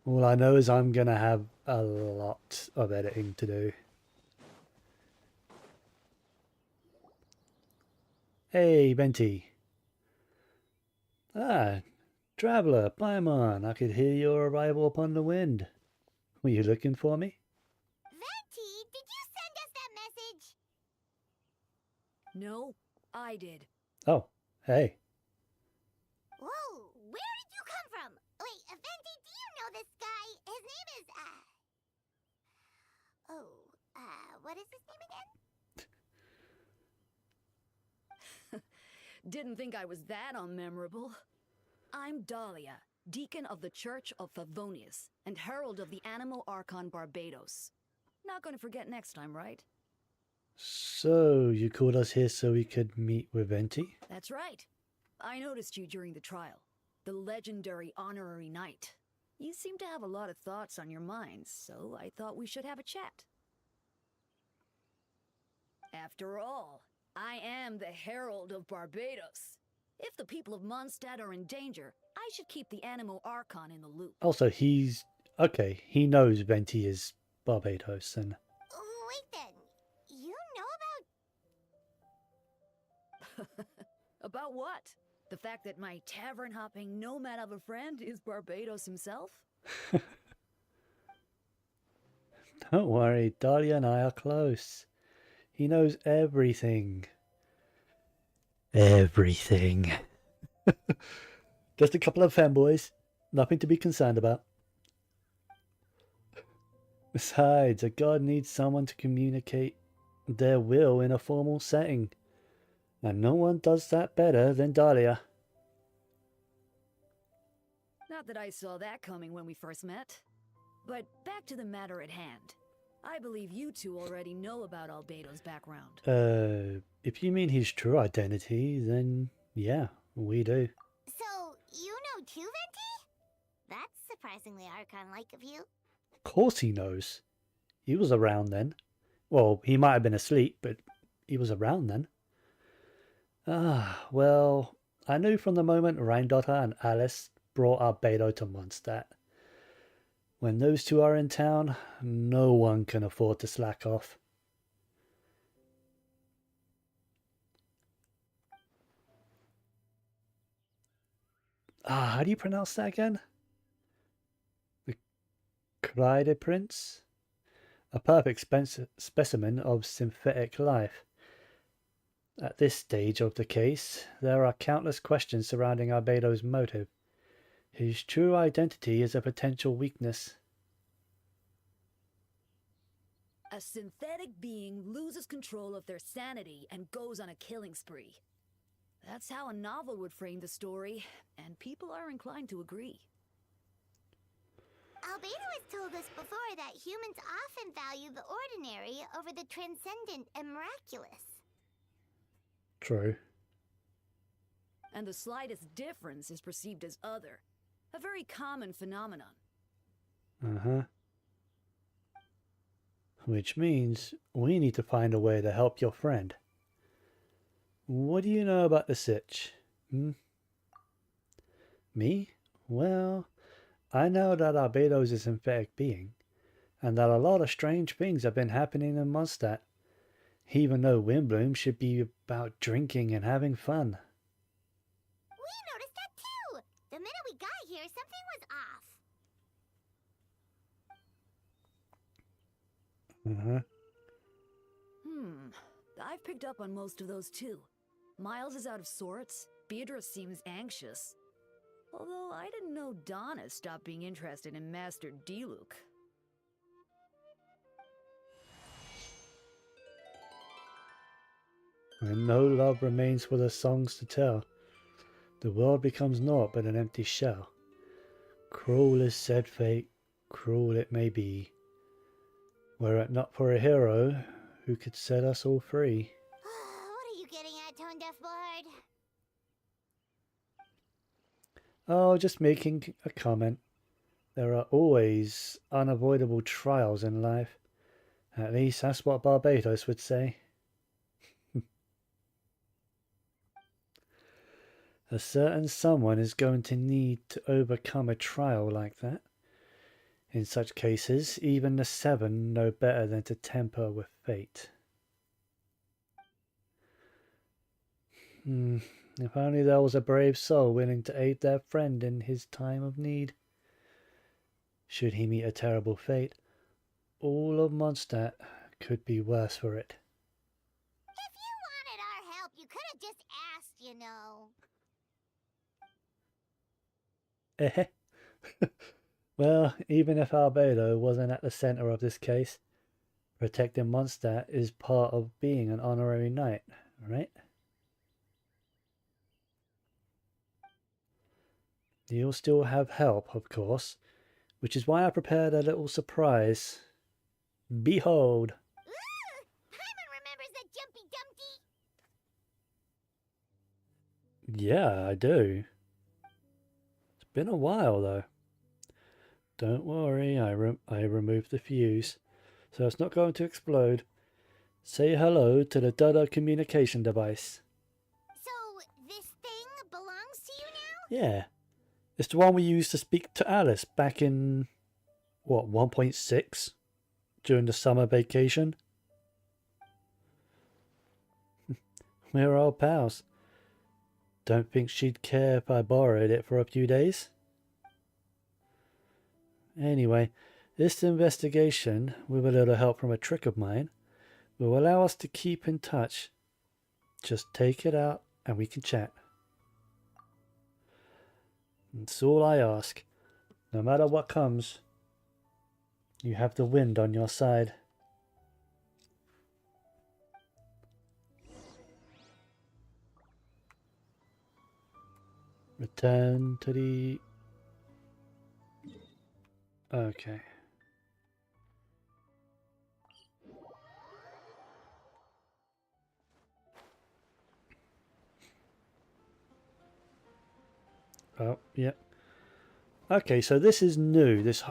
All I know is I'm gonna have a lot of editing to do. Hey, Venti. Ah, traveller, Paimon, I could hear your arrival upon the wind. Were you looking for me? Venti, did you send us that message? No, I did. Oh, hey. Whoa, where did you come from? Wait, Venti, do you know this guy? His name is, what is his name again? Didn't think I was that unmemorable. I'm Dahlia, Deacon of the Church of Favonius, and Herald of the Animal Archon Barbados. Not gonna forget next time, right? So, you called us here so we could meet with Venti? That's right. I noticed you during the trial. The legendary honorary knight. You seem to have a lot of thoughts on your minds, so I thought we should have a chat. After all, I am the Herald of Barbados. If the people of Mondstadt are in danger, I should keep the Animal Archon in the loop. Also, he's... Okay, he knows Venti is Barbados, and... Wait then, you know about... About what? The fact that my tavern-hopping nomad of a friend is Barbados himself? Don't worry, Dahlia and I are close. He knows everything. Everything. Just a couple of fanboys. Nothing to be concerned about. Besides, a god needs someone to communicate their will in a formal setting. And no one does that better than Dahlia. Not that I saw that coming when we first met. But back to the matter at hand. I believe you two already know about Albedo's background. If you mean his true identity, then yeah, we do. So, you know too, Venti? That's surprisingly Archon-like of you. Of course he knows. He was around then. Well, he might have been asleep, but he was around then. Ah, well, I knew from the moment Rheindotter and Alice brought Albedo to Mondstadt. When those two are in town, no one can afford to slack off. Ah, how do you pronounce that again? The Kreide Prince? A perfect specimen of synthetic life. At this stage of the case, there are countless questions surrounding Arbedo's motive. His true identity is a potential weakness. A synthetic being loses control of their sanity and goes on a killing spree. That's how a novel would frame the story, and people are inclined to agree. Albedo has told us before that humans often value the ordinary over the transcendent and miraculous. True. And the slightest difference is perceived as other. A very common phenomenon. Uh-huh. Which means we need to find a way to help your friend. What do you know about the sitch? Me? Well, I know that Arbedo's a synthetic being, and that a lot of strange things have been happening in Mondstadt, even though Windbloom should be about drinking and having fun. We noticed that too! The minute we got here, something was off. Uh-huh. I've picked up on most of those too. Miles is out of sorts. Beatrice seems anxious. Although I didn't know Donna stopped being interested in Master Diluc. When no love remains for the songs to tell, the world becomes naught but an empty shell. Cruel is said fate, cruel it may be, were it not for a hero who could set us all free. What are you getting at, Tone Deaf Bard? Oh, just making a comment. There are always unavoidable trials in life. At least that's what Barbados would say. A certain someone is going to need to overcome a trial like that. In such cases, even the Seven know better than to temper with fate. If only there was a brave soul willing to aid their friend in his time of need. Should he meet a terrible fate, all of Mondstadt could be worse for it. If you wanted our help, you could have just asked, you know. Well, even if Albedo wasn't at the centre of this case, protecting Mondstadt is part of being an honorary knight, right? You'll still have help, of course, which is why I prepared a little surprise. Behold! Ooh! Paimon remembers that Jumpy Dumpty! Yeah, I do. It's been a while, though. Don't worry, I removed the fuse, so it's not going to explode. Say hello to the Dada communication device. So, this thing belongs to you now? Yeah. It's the one we used to speak to Alice back in, what, 1.6? During the summer vacation? We're old pals. Don't think she'd care if I borrowed it for a few days? Anyway, this investigation, with a little help from a trick of mine, will allow us to keep in touch. Just take it out and we can chat. That's all I ask. No matter what comes, you have the wind on your side. Return to the... Okay. Oh, yeah. Okay, so this is new. This,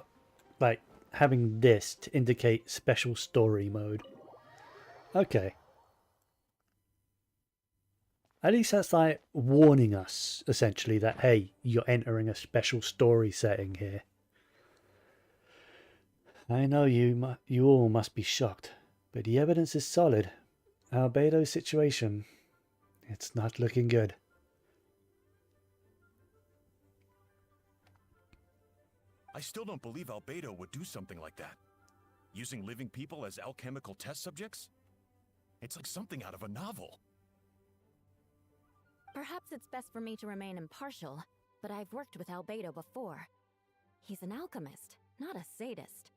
like, having this to indicate special story mode. Okay. At least that's like warning us, essentially, that, hey, you're entering a special story setting here. I know you all must be shocked, but the evidence is solid. Albedo's situation, it's not looking good. I still don't believe Albedo would do something like that. Using living people as alchemical test subjects? It's like something out of a novel. Perhaps it's best for me to remain impartial, but I've worked with Albedo before. He's an alchemist, not a sadist.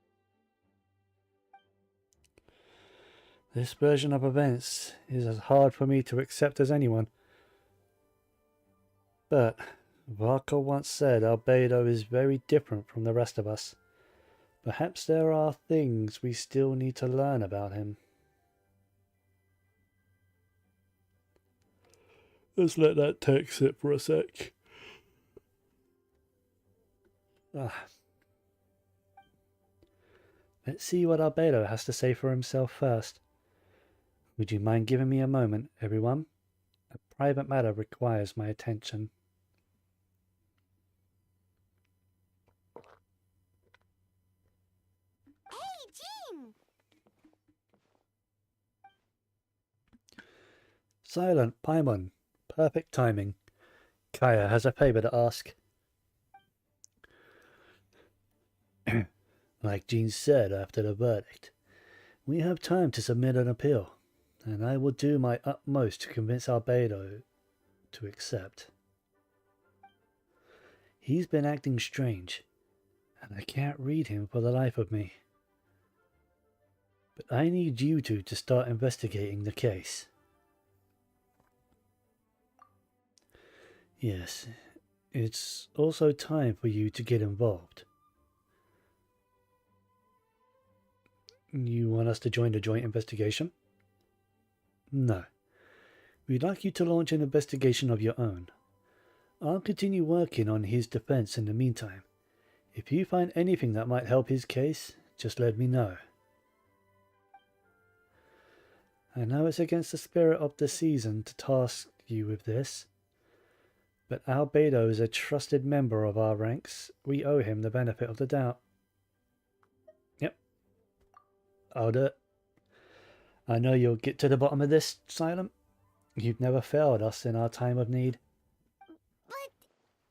This version of events is as hard for me to accept as anyone. But Varka once said Albedo is very different from the rest of us. Perhaps there are things we still need to learn about him. Let's let that text sit for a sec. Let's see what Albedo has to say for himself first. Would you mind giving me a moment, everyone? A private matter requires my attention. Hey, Jean! Silent, Paimon. Perfect timing. Kaya has a favor to ask. Like Jean said after the verdict, we have time to submit an appeal, and I will do my utmost to convince Albedo to accept. He's been acting strange, and I can't read him for the life of me. But I need you two to start investigating the case. Yes, it's also time for you to get involved. You want us to join the joint investigation? No. We'd like you to launch an investigation of your own. I'll continue working on his defense in the meantime. If you find anything that might help his case, just let me know. I know it's against the spirit of the season to task you with this, but Albedo is a trusted member of our ranks. We owe him the benefit of the doubt. Yep. I'll do it. I know you'll get to the bottom of this, Silent. You've never failed us in our time of need. But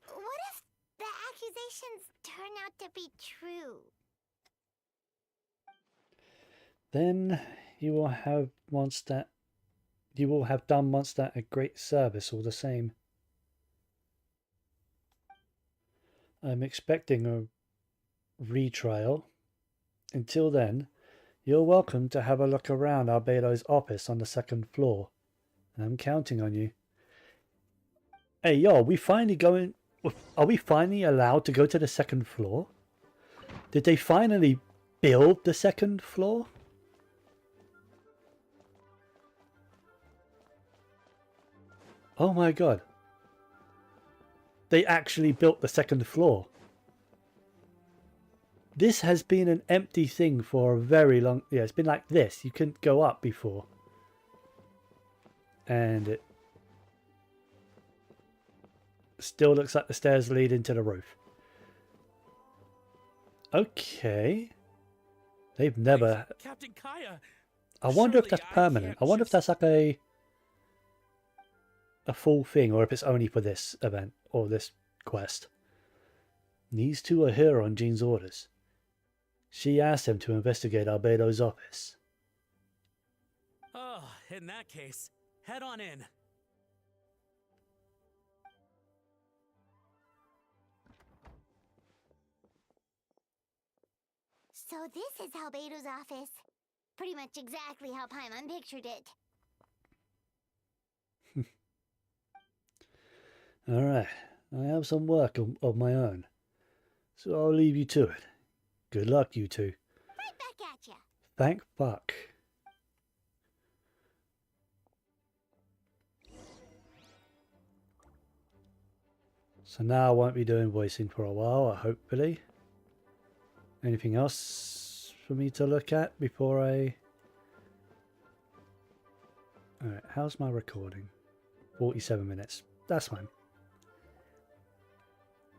what if the accusations turn out to be true? Then you will have Mondstadt. You will have done Mondstadt a great service all the same. I'm expecting a retrial. Until then, you're welcome to have a look around Albedo's office on the second floor. I'm counting on you. Hey, yo, are we finally allowed to go to the second floor? Did they finally build the second floor? Oh my god. They actually built the second floor. This has been an empty thing for a very long... Yeah, it's been like this. You couldn't go up before. And it still looks like the stairs lead into the roof. Okay. They've never... Captain Kaya! I wonder if Surely that's I permanent. can't I wonder if just- that's like a full thing, or if it's only for this event or this quest. These two are here on Jean's orders. She asked him to investigate Albedo's office. Oh, in that case, head on in. So this is Albedo's office. Pretty much exactly how Paimon pictured it. Alright, I have some work of my own, so I'll leave you to it. Good luck, you two. Right back at ya. Thank fuck. So now I won't be doing voicing for a while, hopefully. Anything else for me to look at before I... Alright, how's my recording? 47 minutes. That's fine.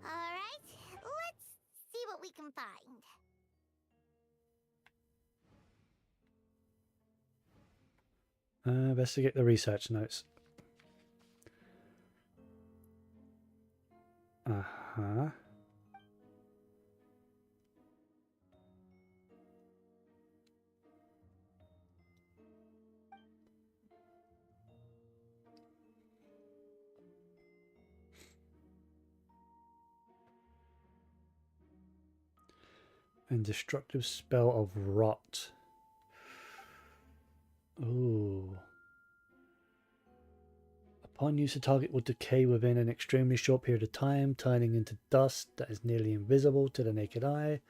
Alright, let's see what we can find. Investigate the research notes. Uh-huh. And destructive spell of rot. Ooh. Upon use, the target will decay within an extremely short period of time, turning into dust that is nearly invisible to the naked eye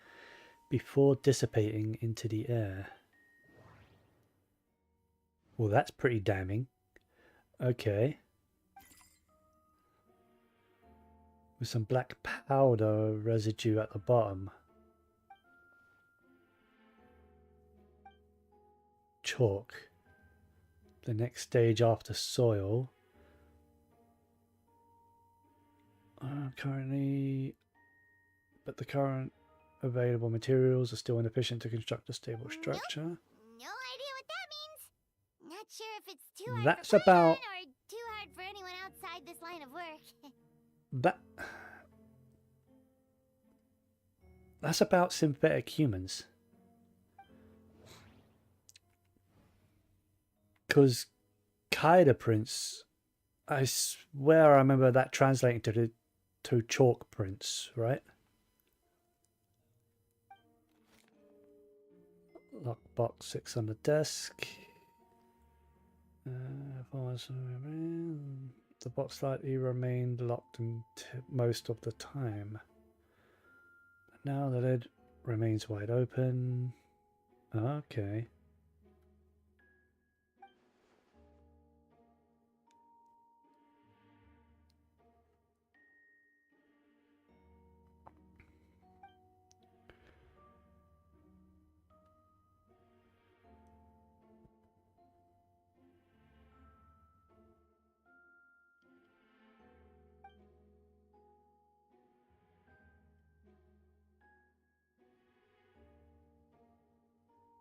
before dissipating into the air. Well, that's pretty damning. Okay. With some black powder residue at the bottom. Chalk. The next stage after soil. But the current available materials are still insufficient to construct a stable structure. Nope. No idea what that means. Not sure if it's too hard That's for about... or too hard for anyone outside this line of work. That's about synthetic humans. Because Kaida prints, I swear I remember that translating to chalk prints, right? Lockbox 6 on the desk. The box slightly remained locked most of the time. But now the lid remains wide open. Okay.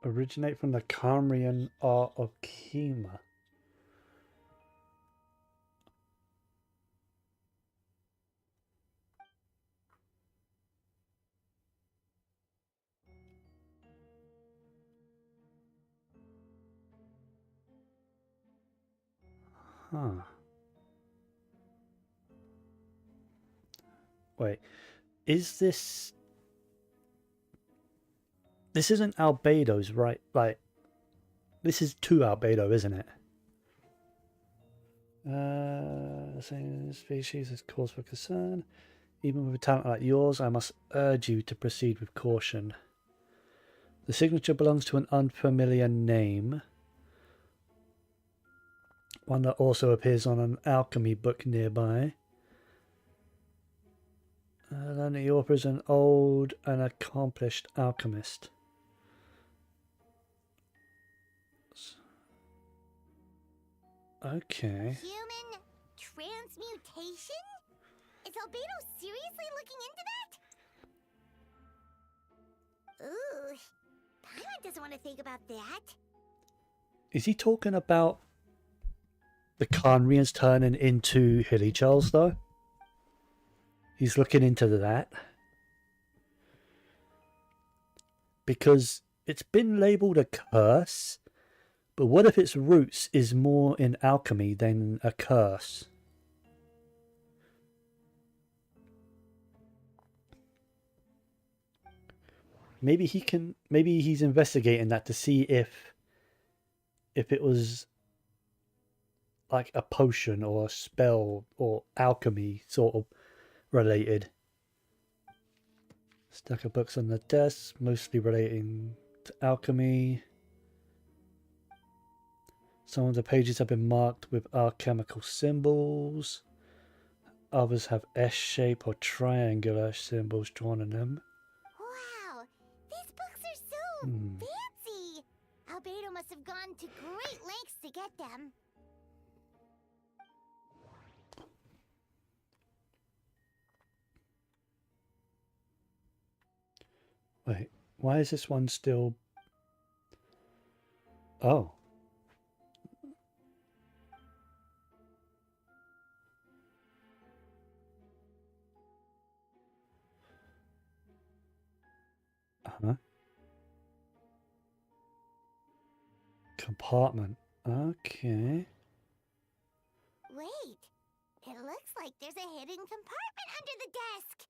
Originate from the Cambrian art of Kema. Huh. Wait, is this... This isn't albedo's, right? Like, this is 2 albedo, isn't it? Same species is cause for concern. Even with a talent like yours, I must urge you to proceed with caution. The signature belongs to an unfamiliar name. One that also appears on an alchemy book nearby. Learn that the author is an old and accomplished alchemist. Okay. Human transmutation? Is Albedo seriously looking into that? Ooh, Paimon doesn't want to think about that. Is he talking about the Khanrians turning into Hilly Charles, though? He's looking into that. Because it's been labelled a curse. But what if its roots is more in alchemy than a curse? Maybe he's investigating that to see if it was like a potion or a spell or alchemy sort of related. Stack of books on the desk, mostly relating to alchemy. Some of the pages have been marked with alchemical symbols. Others have S-shape or triangular symbols drawn in them. Wow, these books are so fancy. Albedo must have gone to great lengths to get them. Wait, why is this one still... Oh. Uh-huh. Compartment. Okay. Wait, it looks like there's a hidden compartment under the desk.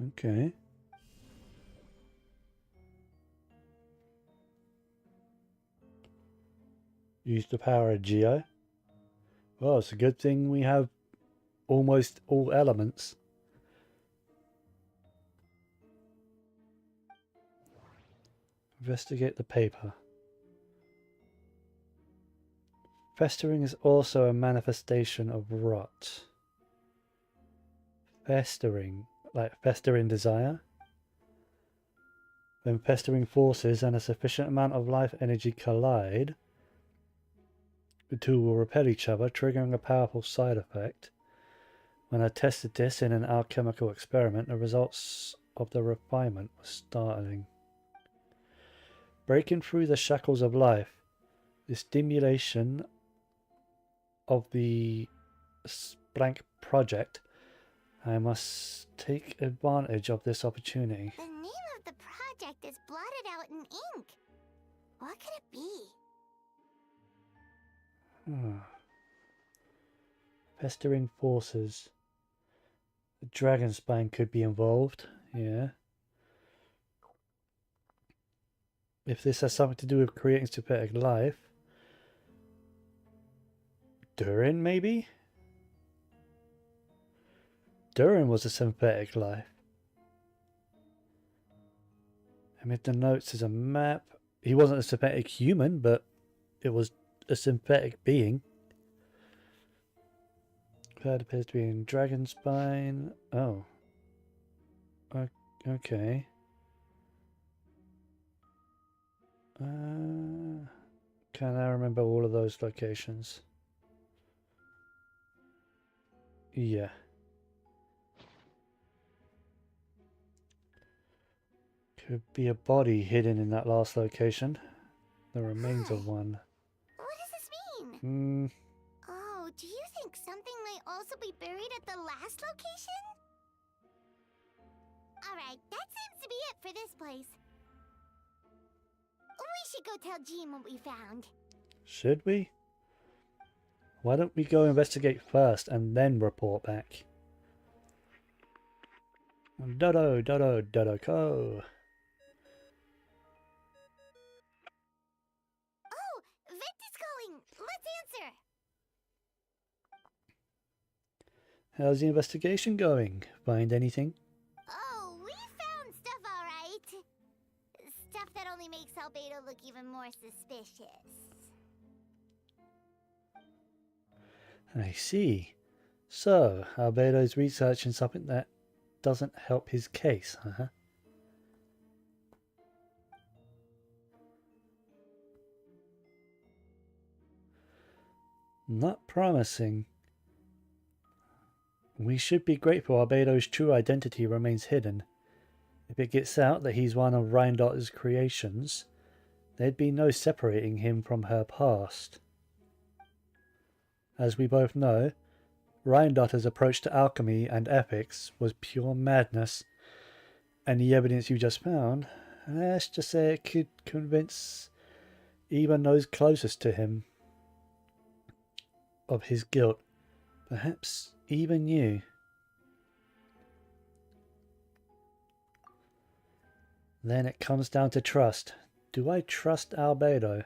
Okay. Use the power of Geo. Well, it's a good thing we have almost all elements. Investigate the paper. Festering is also a manifestation of rot. Festering, like festering desire. When festering forces and a sufficient amount of life energy collide, the two will repel each other, triggering a powerful side effect. When I tested this in an alchemical experiment, the results of the refinement were startling. Breaking through the shackles of life, the stimulation of the blank project, I must take advantage of this opportunity. The name of the project is blotted out in ink. What could it be? Festering forces. The dragon spine could be involved, yeah. If this has something to do with creating synthetic life. Durin, maybe? Durin was a synthetic life. Amid the notes is a map. He wasn't a synthetic human, but it was a synthetic being. Cloud appears to be in dragon spine. Oh. Okay. Can I remember all of those locations? Yeah. Could be a body hidden in that last location. The remains of one. What does this mean? Hmm. Oh, do you think something might also be buried at the last location? Alright, that seems to be it for this place. We should go tell Jean what we found. Should we? Why don't we go investigate first and then report back? Dodo, Dodo, Dodo, Co. Oh, Vent is calling. Let's answer. How's the investigation going? Find anything? Oh, we found stuff alright. Stuff that only makes Albedo look even more suspicious. I see. So, Albedo's researching something that doesn't help his case, huh? Not promising. We should be grateful Albedo's true identity remains hidden. If it gets out that he's one of Rheindott's creations, there'd be no separating him from her past. As we both know, Rheindott's approach to alchemy and ethics was pure madness, and the evidence you just found, let's just say it could convince even those closest to him of his guilt, perhaps even you. Then it comes down to trust. Do I trust Albedo?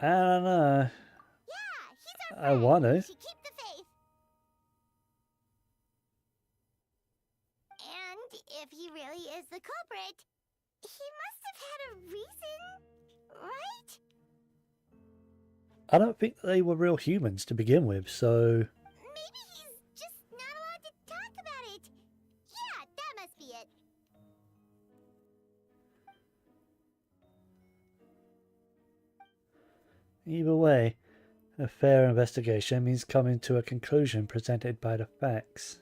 I don't know. Yeah, he's our I friend. want to. We should keep the faith. And if he really is the culprit, he must have had a reason, right? I don't think they were real humans to begin with, so... Maybe he's just not allowed to talk about it. Yeah, that must be it. Either way, a fair investigation means coming to a conclusion presented by the facts.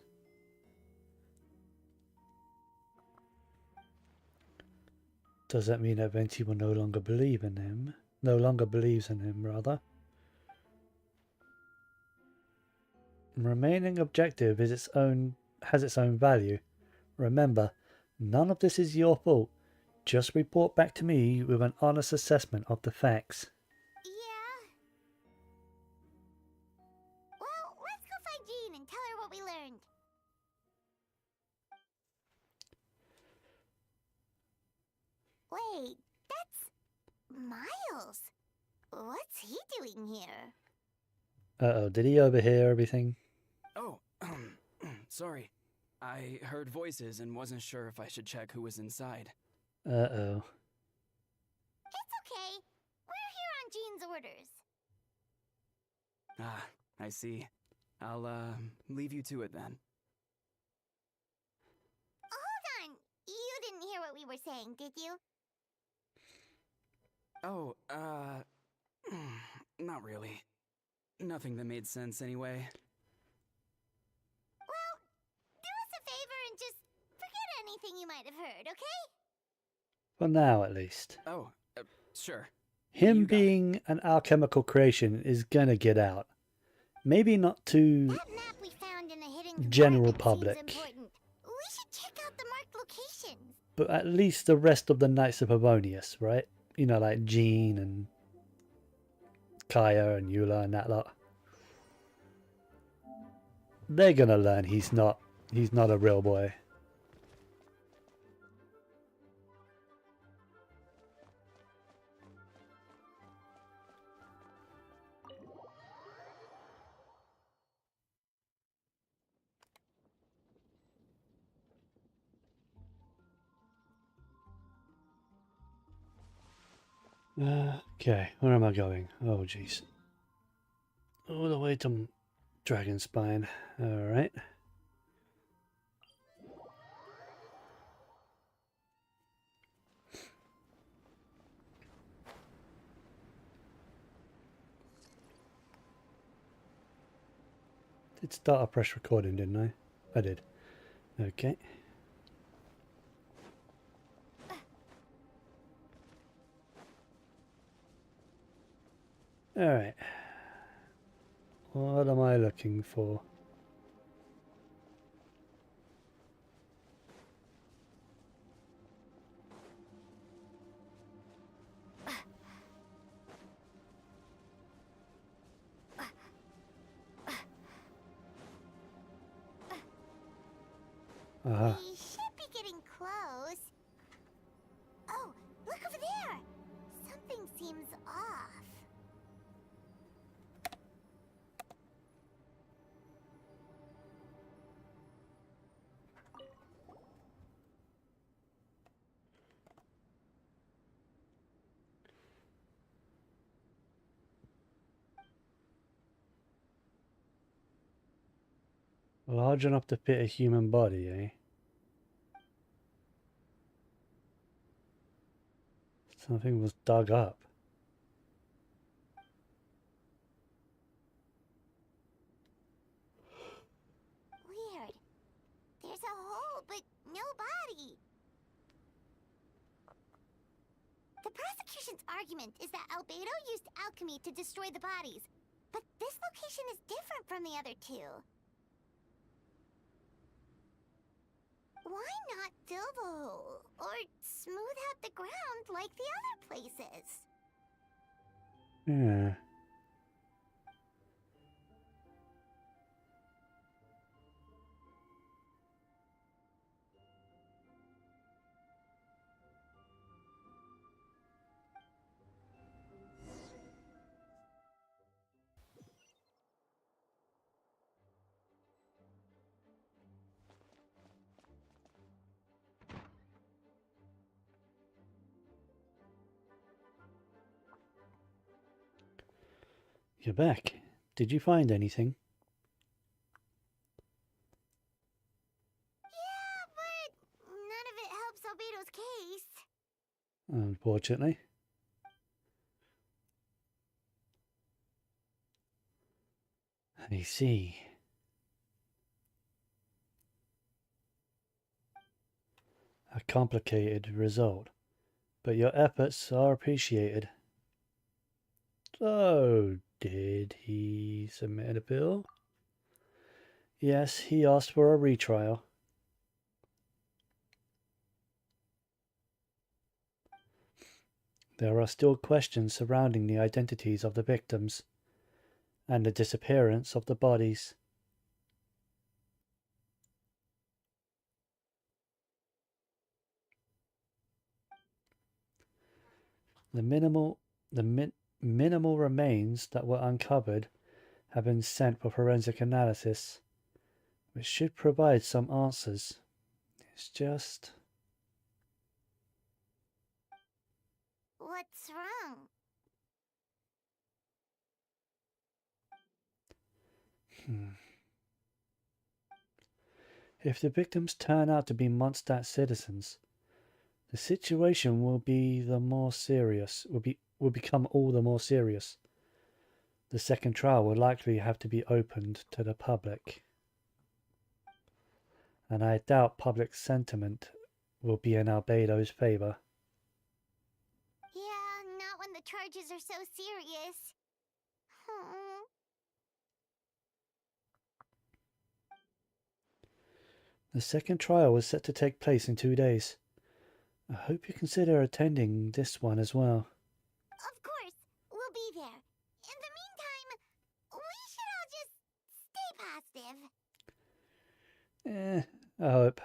Does that mean that Venti will no longer believe in him? No longer believes in him, rather. Remaining objective has its own value. Remember, none of this is your fault. Just report back to me with an honest assessment of the facts. Yeah. Well, let's go find Jean and tell her what we learned. Wait, that's Miles. What's he doing here? Uh-oh, did he overhear everything? Oh, sorry. I heard voices and wasn't sure if I should check who was inside. Uh-oh. It's okay. We're here on Jean's orders. Ah, I see. I'll, leave you to it then. Hold on. You didn't hear what we were saying, did you? Oh, not really. Nothing that made sense anyway. Well, do us a favor and just forget anything you might have heard, okay? For now, at least. Oh, sure. Him You got it. being an alchemical creation is gonna get out. Maybe not to That map we found in the hidden general compartment seems public, important. We should check out the marked locations. but at least the rest of the Knights of Pavonius, right? You know, like Jean and Kaya and Eula and that lot. They're gonna learn he's not a real boy. Okay, where am I going? Oh, jeez. All the way to Dragonspine. Alright. Did start a press recording, didn't I? I did. Okay. Alright. What am I looking for? Aha. We should be getting close. Oh, look over there! Something seems off. Large enough to fit a human body, eh? Something was dug up. Weird. There's a hole, but no body. The prosecution's argument is that Albedo used alchemy to destroy the bodies, but this location is different from the other two. Why not fill the hole, or smooth out the ground like the other places? Yeah. You're back. Did you find anything? Yeah, but none of it helps Albedo's case. Unfortunately. I see. A complicated result, but your efforts are appreciated. So, did he submit an appeal? Yes, he asked for a retrial. There are still questions surrounding the identities of the victims and the disappearance of the bodies. The minimal remains that were uncovered have been sent for forensic analysis, which should provide some answers. It's just... What's wrong? If the victims turn out to be Mondstadt citizens, the situation will become all the more serious. The second trial will likely have to be opened to the public. And I doubt public sentiment will be in Albedo's favor. Yeah, not when the charges are so serious. Oh. The second trial is set to take place in 2 days. I hope you consider attending this one as well. Of course, we'll be there. In the meantime, we should all just stay positive. I hope.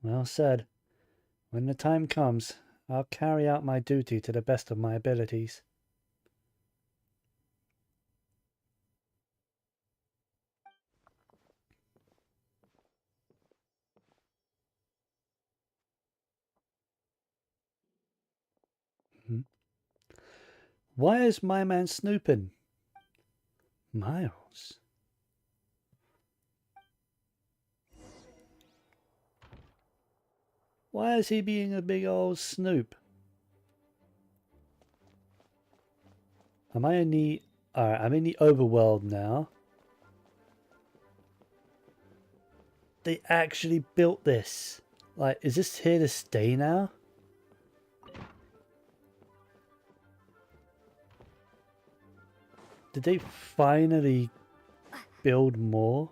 Well said. When the time comes, I'll carry out my duty to the best of my abilities. Why is my man snooping? Miles. Why is he being a big old snoop? Am I in the... Alright, I'm in the overworld now. They actually built this. Like, is this here to stay now? Did they finally build more?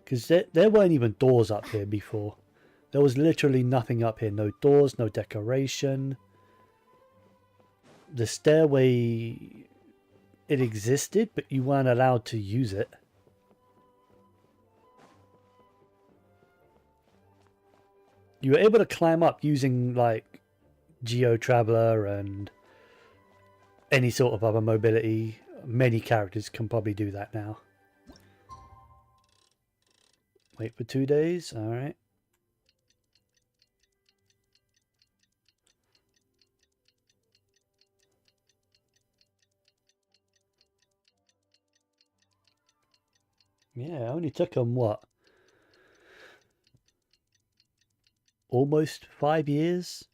Because there weren't even doors up here before. There was literally nothing up here. No doors, no decoration. The stairway, it existed, but you weren't allowed to use it. You were able to climb up using, like, Geo-Traveler and any sort of other mobility. Many characters can probably do that now. Wait for 2 days. Alright. Yeah, it only took them, what? Almost 5 years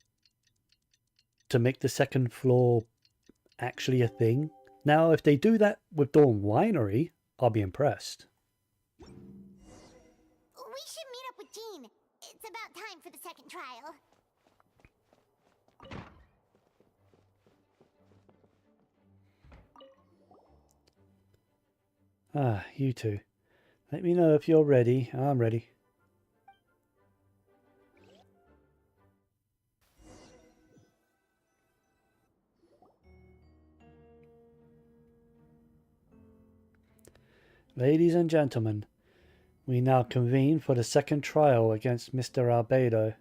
to make the second floor actually a thing. Now, if they do that with Dawn Winery, I'll be impressed. We should meet up with Jean. It's about time for the second trial. Ah, you two. Let me know if you're ready. I'm ready. Ladies and gentlemen, we now convene for the second trial against Mr. Albedo.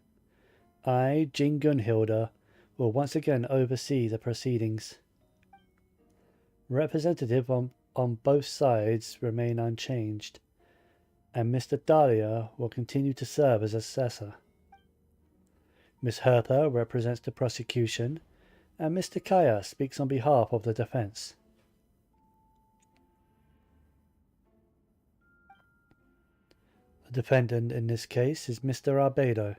I, Jean Gunhilda, will once again oversee the proceedings. Representative on both sides remain unchanged, and Mr. Dahlia will continue to serve as assessor. Miss Hertha represents the prosecution, and Mr. Kaya speaks on behalf of the defense. The defendant in this case is Mr. Albedo,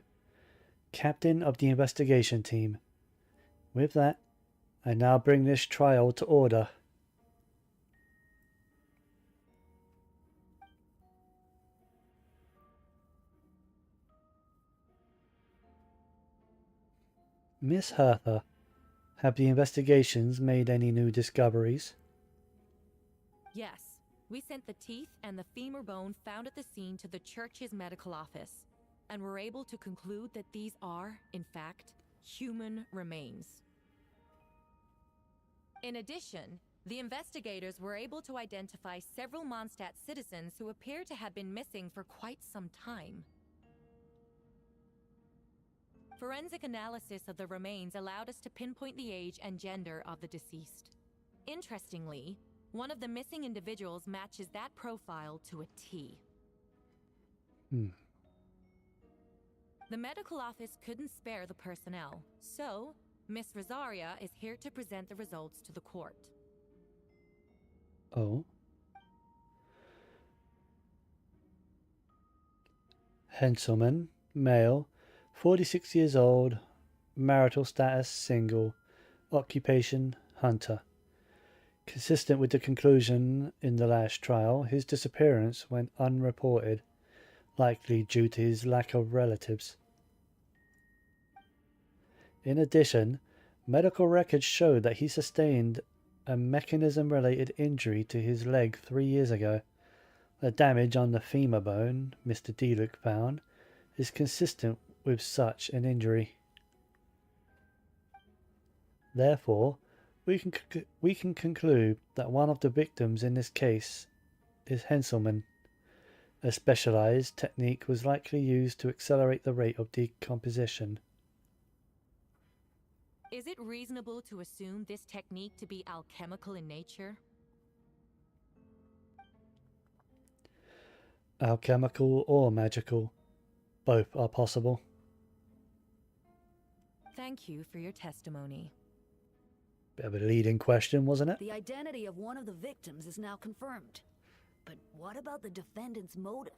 captain of the investigation team. With that, I now bring this trial to order. Miss Hertha, have the investigations made any new discoveries? Yes. We sent the teeth and the femur bone found at the scene to the church's medical office, and were able to conclude that these are, in fact, human remains. In addition, the investigators were able to identify several Mondstadt citizens who appear to have been missing for quite some time. Forensic analysis of the remains allowed us to pinpoint the age and gender of the deceased. Interestingly, one of the missing individuals matches that profile to a T. The medical office couldn't spare the personnel, so Miss Rosaria is here to present the results to the court. Oh. Henselman, male, 46 years old, marital status single, occupation hunter. Consistent with the conclusion in the last trial, his disappearance went unreported, likely due to his lack of relatives. In addition, medical records show that he sustained a mechanism-related injury to his leg 3 years ago. The damage on the femur bone Mr. Deluc found is consistent with such an injury. Therefore, we can conclude that one of the victims in this case is Henselman. A specialized technique was likely used to accelerate the rate of decomposition. Is it reasonable to assume this technique to be alchemical in nature? Alchemical or magical, both are possible. Thank you for your testimony. Bit of a leading question, wasn't it? The identity of one of the victims is now confirmed. But what about the defendant's motive?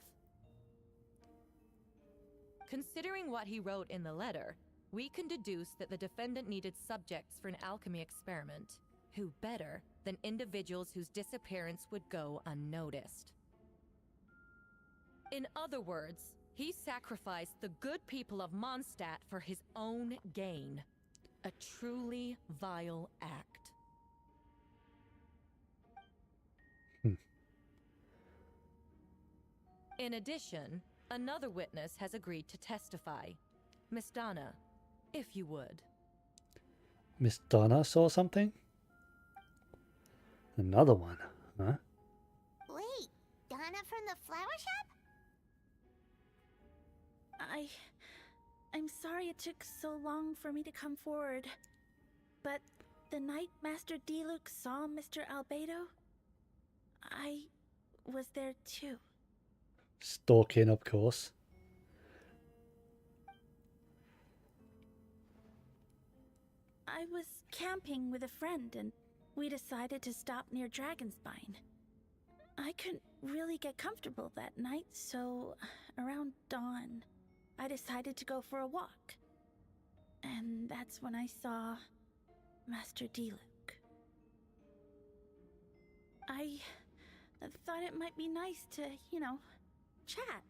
Considering what he wrote in the letter, we can deduce that the defendant needed subjects for an alchemy experiment. Who better than individuals whose disappearance would go unnoticed? In other words, he sacrificed the good people of Mondstadt for his own gain. A truly vile act. In addition, another witness has agreed to testify. Miss Donna, if you would. Miss Donna saw something? Another one, huh? Wait, Donna from the flower shop? I'm sorry it took so long for me to come forward. But the night Master Deluc saw Mr. Albedo, I was there too. Stalking, of course. I was camping with a friend and we decided to stop near Dragonspine. I couldn't really get comfortable that night, so around dawn, I decided to go for a walk. And that's when I saw Master Deluc. I thought it might be nice to, chat.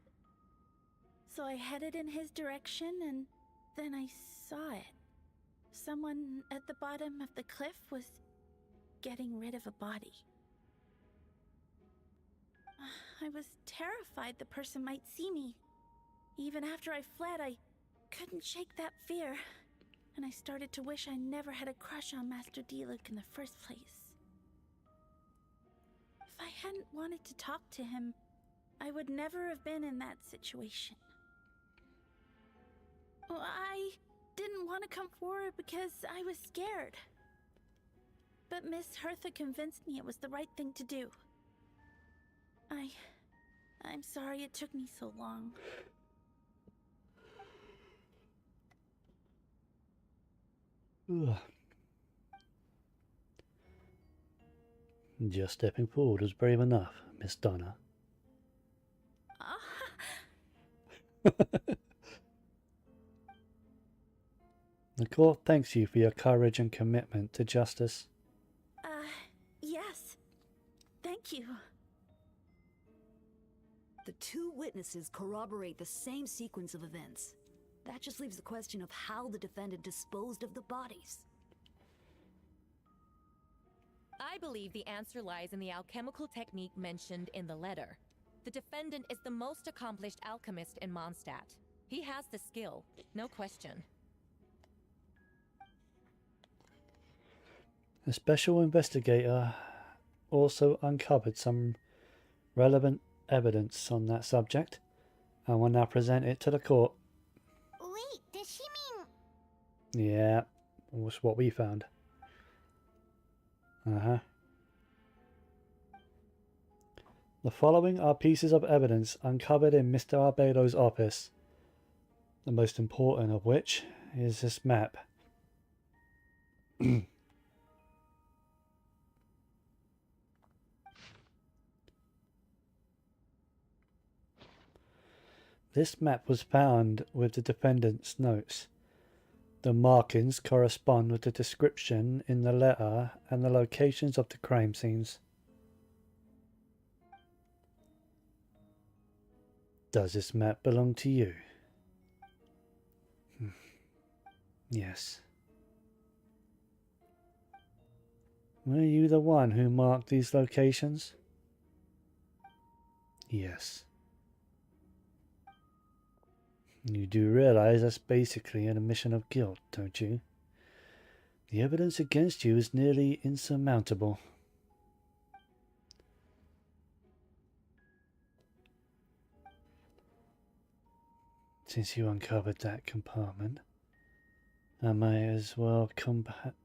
So I headed in his direction and then I saw it. Someone at the bottom of the cliff was getting rid of a body. I was terrified the person might see me. Even after I fled, I couldn't shake that fear, and I started to wish I never had a crush on Master Deluc in the first place. If I hadn't wanted to talk to him, I would never have been in that situation. I didn't want to come forward because I was scared. But Miss Hertha convinced me it was the right thing to do. I'm sorry it took me so long. Ugh. Just stepping forward was brave enough, Miss Donna. The court thanks you for your courage and commitment to justice. Yes. Thank you. The two witnesses corroborate the same sequence of events. That just leaves the question of how the defendant disposed of the bodies. I believe the answer lies in the alchemical technique mentioned in the letter. The defendant is the most accomplished alchemist in Mondstadt. He has the skill, no question. The special investigator also uncovered some relevant evidence on that subject and will now present it to the court. Wait, does she mean Yeah, was what we found. Uh-huh. The following are pieces of evidence uncovered in Mr. Arbedo's office, the most important of which is this map. This map was found with the defendant's notes. The markings correspond with the description in the letter and the locations of the crime scenes. Does this map belong to you? Yes. Were you the one who marked these locations? Yes. You do realize that's basically an admission of guilt, don't you? The evidence against you is nearly insurmountable. Since you uncovered that compartment, I might as well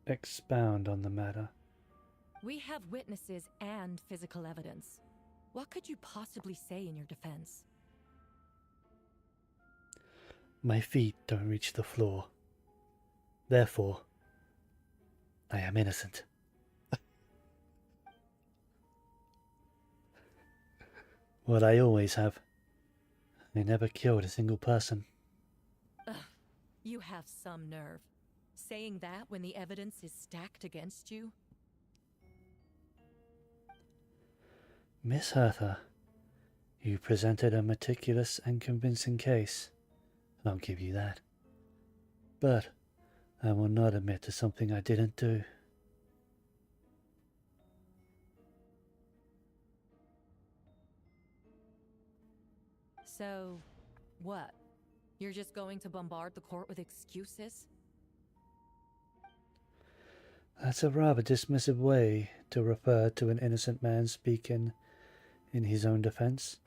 expound on the matter. We have witnesses and physical evidence. What could you possibly say in your defense? My feet don't reach the floor. Therefore, I am innocent. What I always have. I never killed a single person. Ugh, you have some nerve. Saying that when the evidence is stacked against you? Miss Hertha, you presented a meticulous and convincing case. I'll give you that. But I will not admit to something I didn't do. So, what? You're just going to bombard the court with excuses? That's a rather dismissive way to refer to an innocent man speaking in his own defense.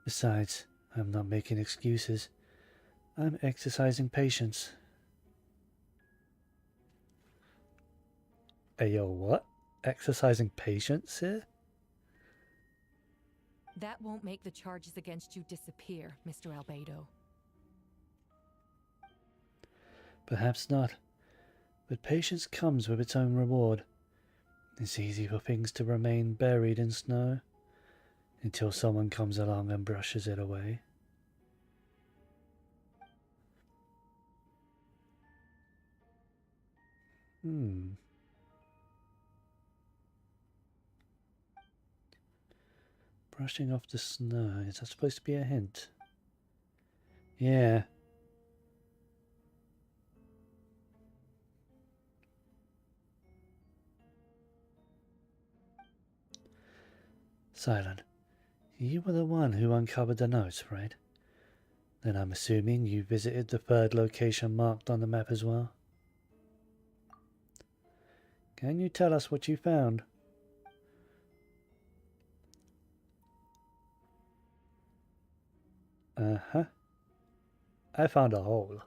Besides, I'm not making excuses. I'm exercising patience. Ayo, what? Exercising patience here? That won't make the charges against you disappear, Mr. Albedo. Perhaps not. But patience comes with its own reward. It's easy for things to remain buried in snow until someone comes along and brushes it away. Brushing off the snow. Is that supposed to be a hint? Yeah. Silent. You were the one who uncovered the notes, right? Then I'm assuming you visited the third location marked on the map as well. Can you tell us what you found? Uh-huh. I found a hole.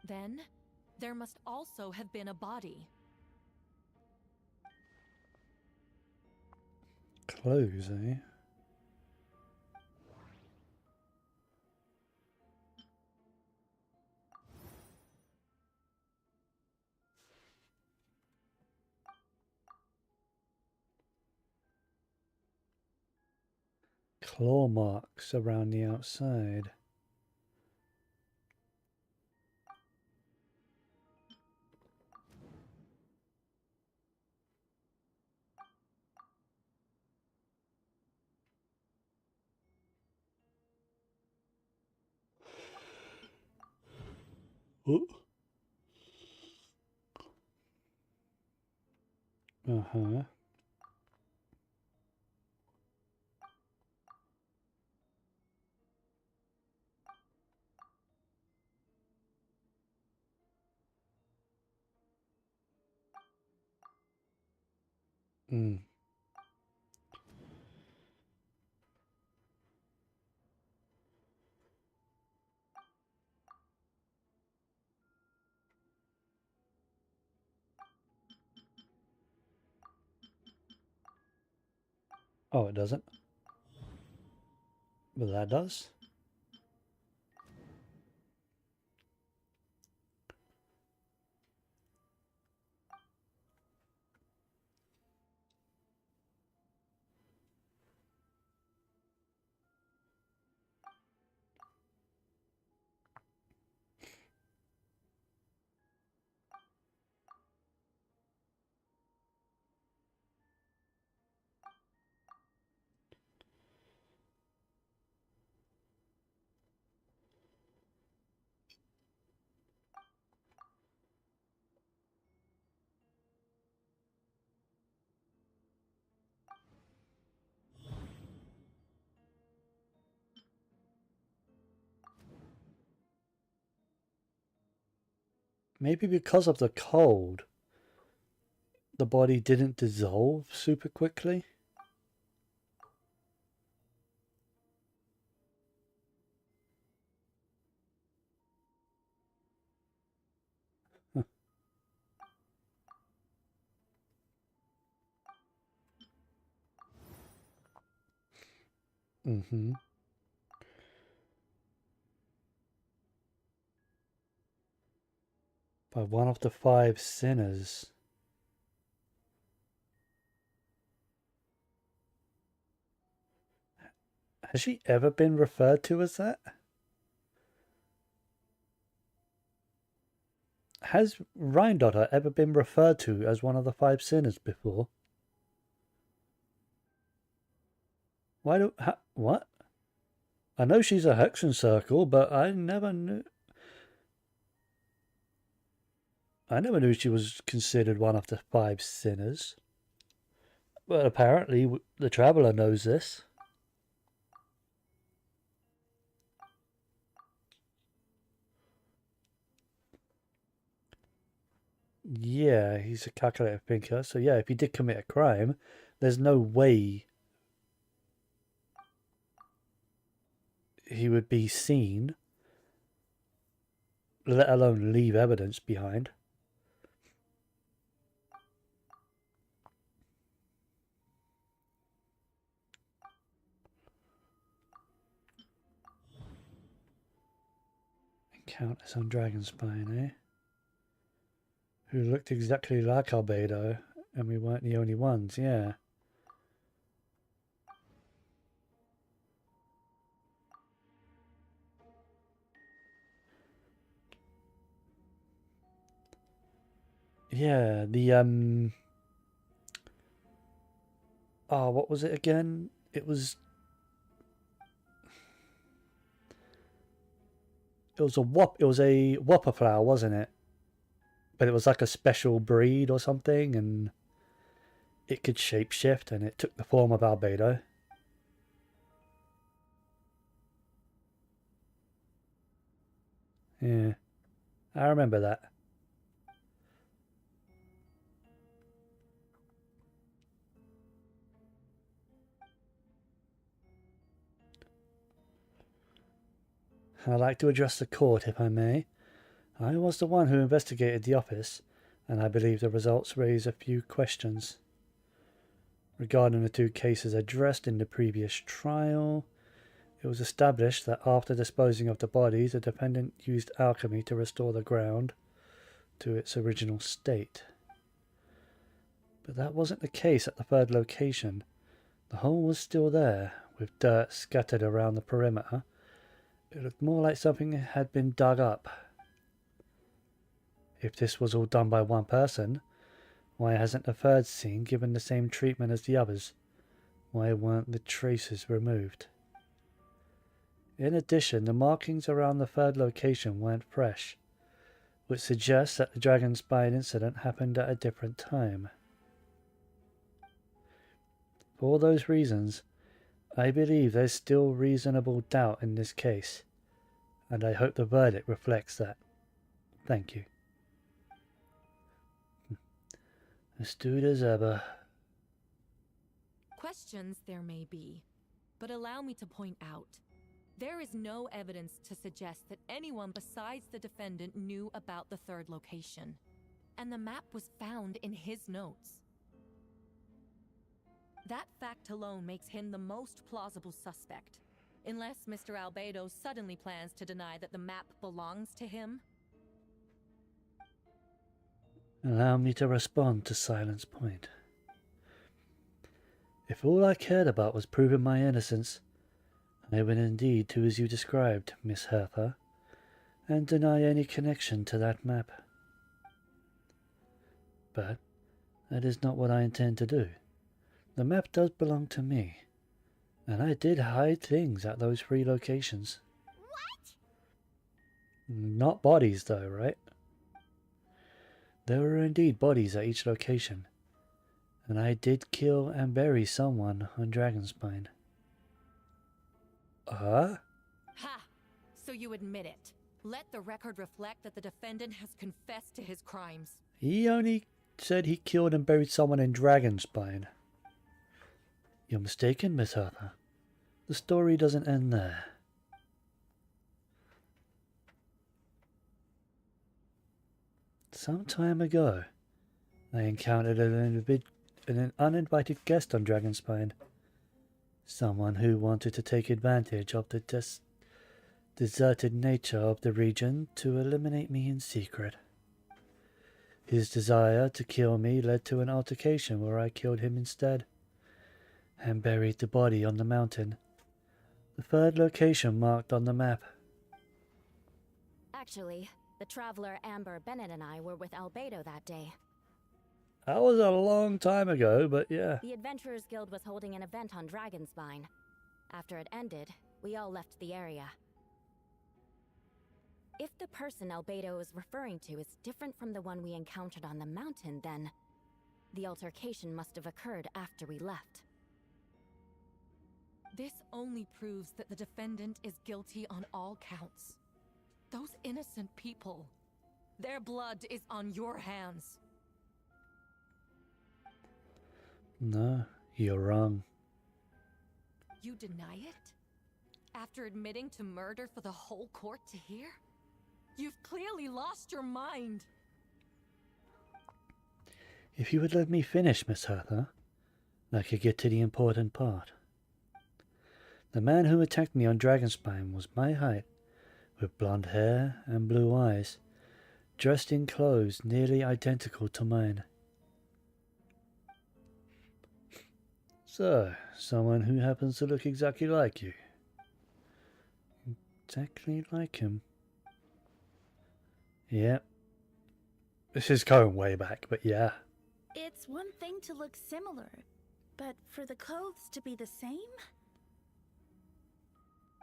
Then, there must also have been a body. Clothes, eh? Claw marks around the outside. Oh. Uh-huh. Hmm. Oh, it doesn't. But that does. Maybe because of the cold, the body didn't dissolve super quickly. Mm-hmm. By one of the 5 sinners. Has she ever been referred to as that? Has Rheindotter ever been referred to as one of the 5 sinners before? Why do... what? I know she's a Hexen Circle, but I never knew she was considered one of the 5 sinners. But apparently the Traveller knows this. Yeah, he's a calculated thinker. So yeah, if he did commit a crime, there's no way he would be seen, let alone leave evidence behind. Encounters on Dragonspine, eh? Who looked exactly like Albedo, and we weren't the only ones, yeah. Yeah, the oh, what was it again? It was a whopper flower, wasn't it? But it was like a special breed or something, and it could shapeshift, and it took the form of Albedo. Yeah, I remember that. I'd like to address the court, if I may. I was the one who investigated the office, and I believe the results raise a few questions. Regarding the 2 cases addressed in the previous trial, it was established that after disposing of the bodies, the defendant used alchemy to restore the ground to its original state. But that wasn't the case at the 3rd location. The hole was still there, with dirt scattered around the perimeter. It looked more like something had been dug up. If this was all done by one person, why hasn't the 3rd scene given the same treatment as the others? Why weren't the traces removed? In addition, the markings around the 3rd location weren't fresh, which suggests that the Dragonspine incident happened at a different time. For all those reasons, I believe there's still reasonable doubt in this case, and I hope the verdict reflects that. Thank you. Astute as ever. Questions there may be, but allow me to point out. There is no evidence to suggest that anyone besides the defendant knew about the third location, and the map was found in his notes. That fact alone makes him the most plausible suspect, unless Mr. Albedo suddenly plans to deny that the map belongs to him. Allow me to respond to Silence Point. If all I cared about was proving my innocence, I would indeed do as you described, Miss Hertha, and deny any connection to that map. But that is not what I intend to do. The map does belong to me, and I did hide things at those 3 locations. What? Not bodies though, right? There were indeed bodies at each location, and I did kill and bury someone on Dragonspine. Ha! So you admit it. Let the record reflect that the defendant has confessed to his crimes. He only said he killed and buried someone in Dragonspine. You're mistaken, Miss Hertha. The story doesn't end there. Some time ago, I encountered an uninvited guest on Dragonspine. Someone who wanted to take advantage of the deserted nature of the region to eliminate me in secret. His desire to kill me led to an altercation where I killed him instead, and buried the body on the mountain, the 3rd location marked on the map. Actually, the traveler Amber Bennett and I were with Albedo that day. That was a long time ago, but yeah. The Adventurers Guild was holding an event on Dragonspine. After it ended, we all left the area. If the person Albedo is referring to is different from the one we encountered on the mountain, then the altercation must have occurred after we left. This only proves that the defendant is guilty on all counts. Those innocent people, their blood is on your hands. No, you're wrong. You deny it? After admitting to murder for the whole court to hear? You've clearly lost your mind. If you would let me finish, Miss Hertha, I could get to the important part. The man who attacked me on Dragonspine was my height, with blonde hair and blue eyes, dressed in clothes nearly identical to mine. So, someone who happens to look exactly like you. Exactly like him. Yep. This is going way back, but yeah. It's one thing to look similar, but for the clothes to be the same?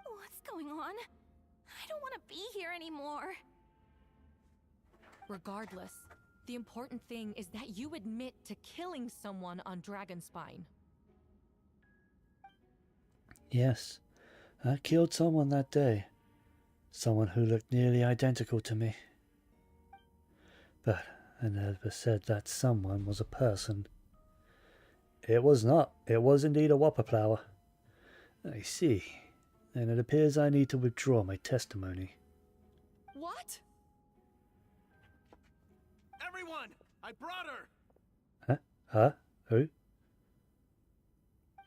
What's going on? I don't want to be here anymore. Regardless, the important thing is that you admit to killing someone on Dragonspine. Yes, I killed someone that day. Someone who looked nearly identical to me. But I never said that someone was a person. It was not. It was indeed a whopper flower. I see. Then it appears I need to withdraw my testimony. What? Everyone! I brought her! Huh? Huh? Who?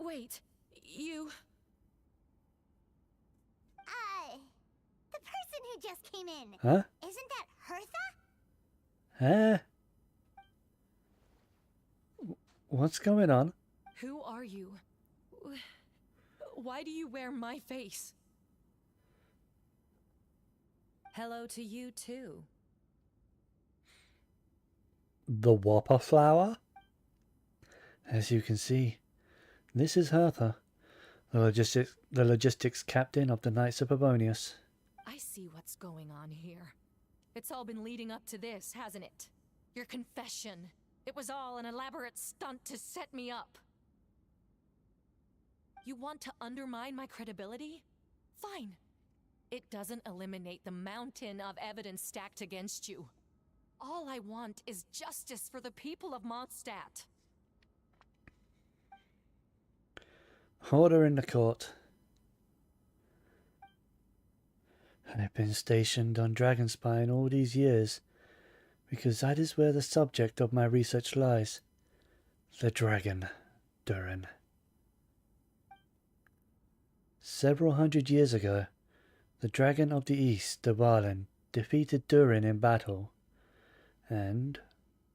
Wait, you... The person who just came in. Huh? Isn't that Hertha? Huh? What's going on? Who are you? Why do you wear my face? Hello to you too. The whopper flower? As you can see, this is Hertha, the logistics captain of the Knights of Pavonius. I see what's going on here. It's all been leading up to this, hasn't it? Your confession. It was all an elaborate stunt to set me up. You want to undermine my credibility? Fine. It doesn't eliminate the mountain of evidence stacked against you. All I want is justice for the people of Mondstadt. Order in the court. I've been stationed on Dragonspine all these years, because that is where the subject of my research lies. The dragon, Durin. Several hundred years ago, the dragon of the east, Dvalin, defeated Durin in battle, and,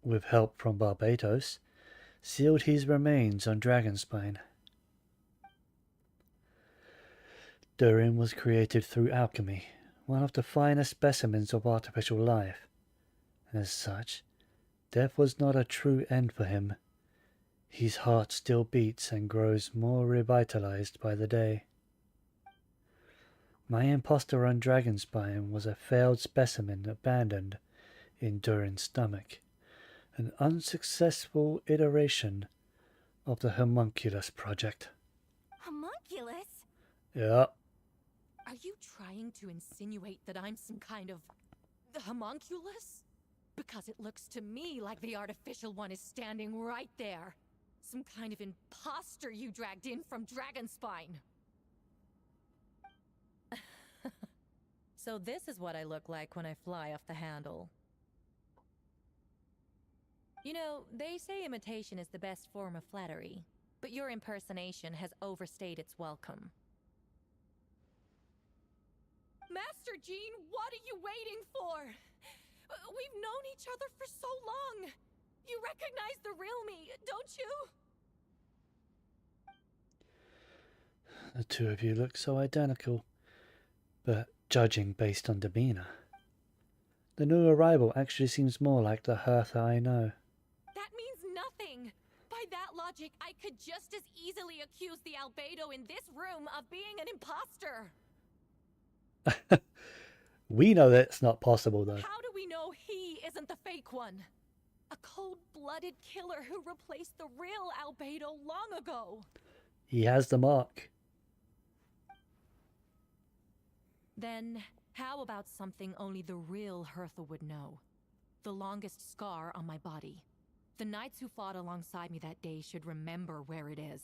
with help from Barbatos, sealed his remains on Dragonspine. Durin was created through alchemy, one of the finest specimens of artificial life. As such, death was not a true end for him. His heart still beats and grows more revitalized by the day. My imposter on Dragonspine was a failed specimen abandoned in Durin's stomach, an unsuccessful iteration of the Homunculus project. Homunculus? Yeah. Are you trying to insinuate that I'm some kind of homunculus? Because it looks to me like the artificial one is standing right there. Some kind of imposter you dragged in from Dragonspine. So this is what I look like when I fly off the handle. You know, they say imitation is the best form of flattery, but your impersonation has overstayed its welcome. Master Jean, what are you waiting for? We've known each other for so long. You recognize the real me, don't you? The two of you look so identical, but judging based on demeanor, the new arrival actually seems more like the Hertha I know. That means nothing. By that logic, I could just as easily accuse the albedo in this room of being an imposter. We know that's not possible, though. How do we know he isn't the fake one? A cold-blooded killer who replaced the real albedo long ago. He has the mark. Then, how about something only the real Hertha would know? The longest scar on my body. The knights who fought alongside me that day should remember where it is.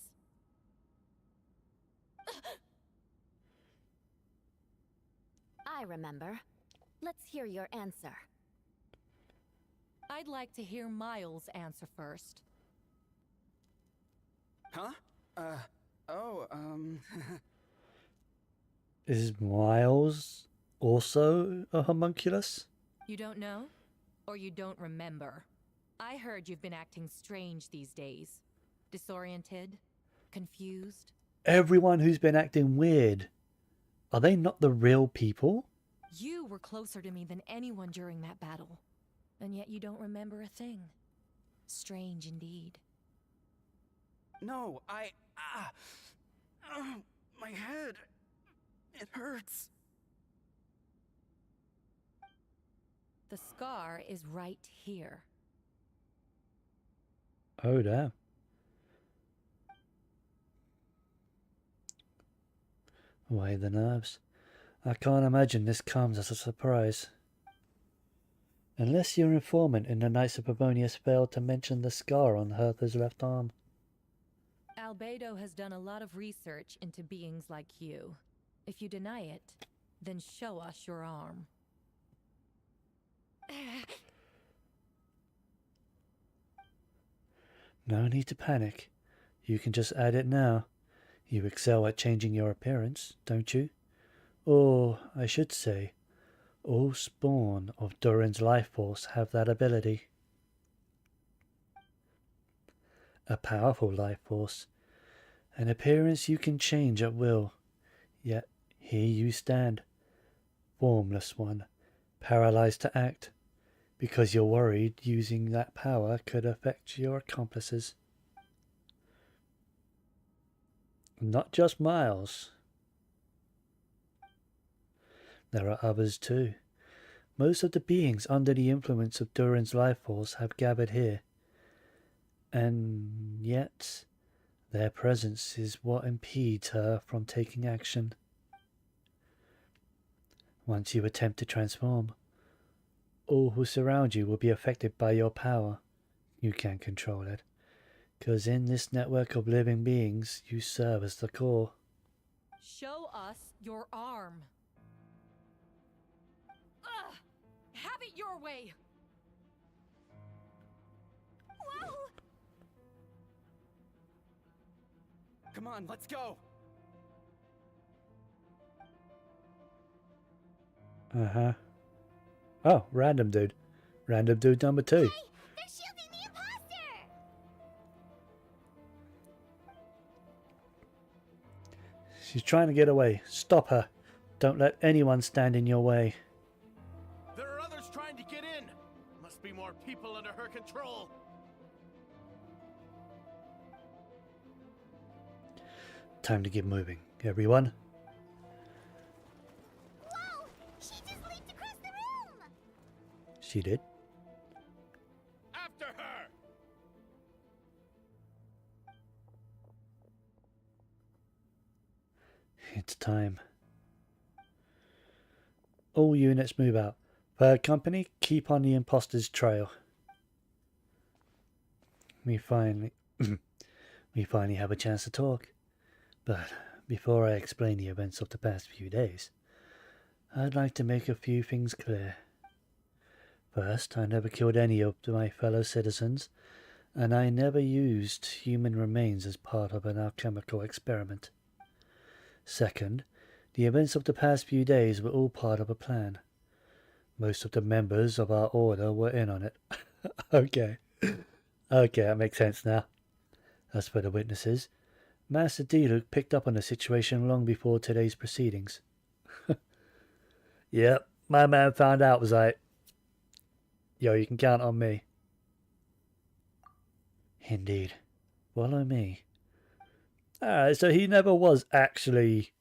I remember. Let's hear your answer. I'd like to hear Miles' answer first. Huh? Is Miles also a homunculus? You don't know? Or you don't remember? I heard you've been acting strange these days. Disoriented? Confused? Everyone who's been acting weird. Are they not the real people? You were closer to me than anyone during that battle. And yet you don't remember a thing. Strange indeed. No, my head. It hurts. The scar is right here. Oh, damn. Why the nerves? I can't imagine this comes as a surprise. Unless your informant in the Knights of Pavonius failed to mention the scar on Hertha's left arm. Albedo has done a lot of research into beings like you. If you deny it, then show us your arm. No need to panic. You can just add it now. You excel at changing your appearance, don't you? Or, I should say, all spawn of Durin's life force have that ability. A powerful life force. An appearance you can change at will. Yet here you stand, formless one, paralyzed to act, because you're worried using that power could affect your accomplices. Not just Miles. There are others too. Most of the beings under the influence of Durin's life force have gathered here. And yet, their presence is what impedes her from taking action. Once you attempt to transform, all who surround you will be affected by your power. You can't control it. Because in this network of living beings, you serve as the core. Show us your arm. Ugh! Have it your way! Whoa! Come on, let's go! Uh-huh. Oh, random dude. Random dude number 2. Hey, they're shielding the imposter! She's trying to get away. Stop her. Don't let anyone stand in your way. There are others trying to get in. Must be more people under her control. Time to get moving, everyone. Whoa! She just leaped across the room! She did. After her! It's time. All units move out. Third company, keep on the imposter's trail. We finally have a chance to talk. But before I explain the events of the past few days, I'd like to make a few things clear. First, I never killed any of my fellow citizens, and I never used human remains as part of an alchemical experiment. Second, the events of the past few days were all part of a plan. Most of the members of our order were in on it. Okay, that makes sense now. As for the witnesses, Master Diluc picked up on the situation long before today's proceedings. Yep, my man found out, was like, yo, you can count on me. Indeed. Follow me. Alright, so he never was actually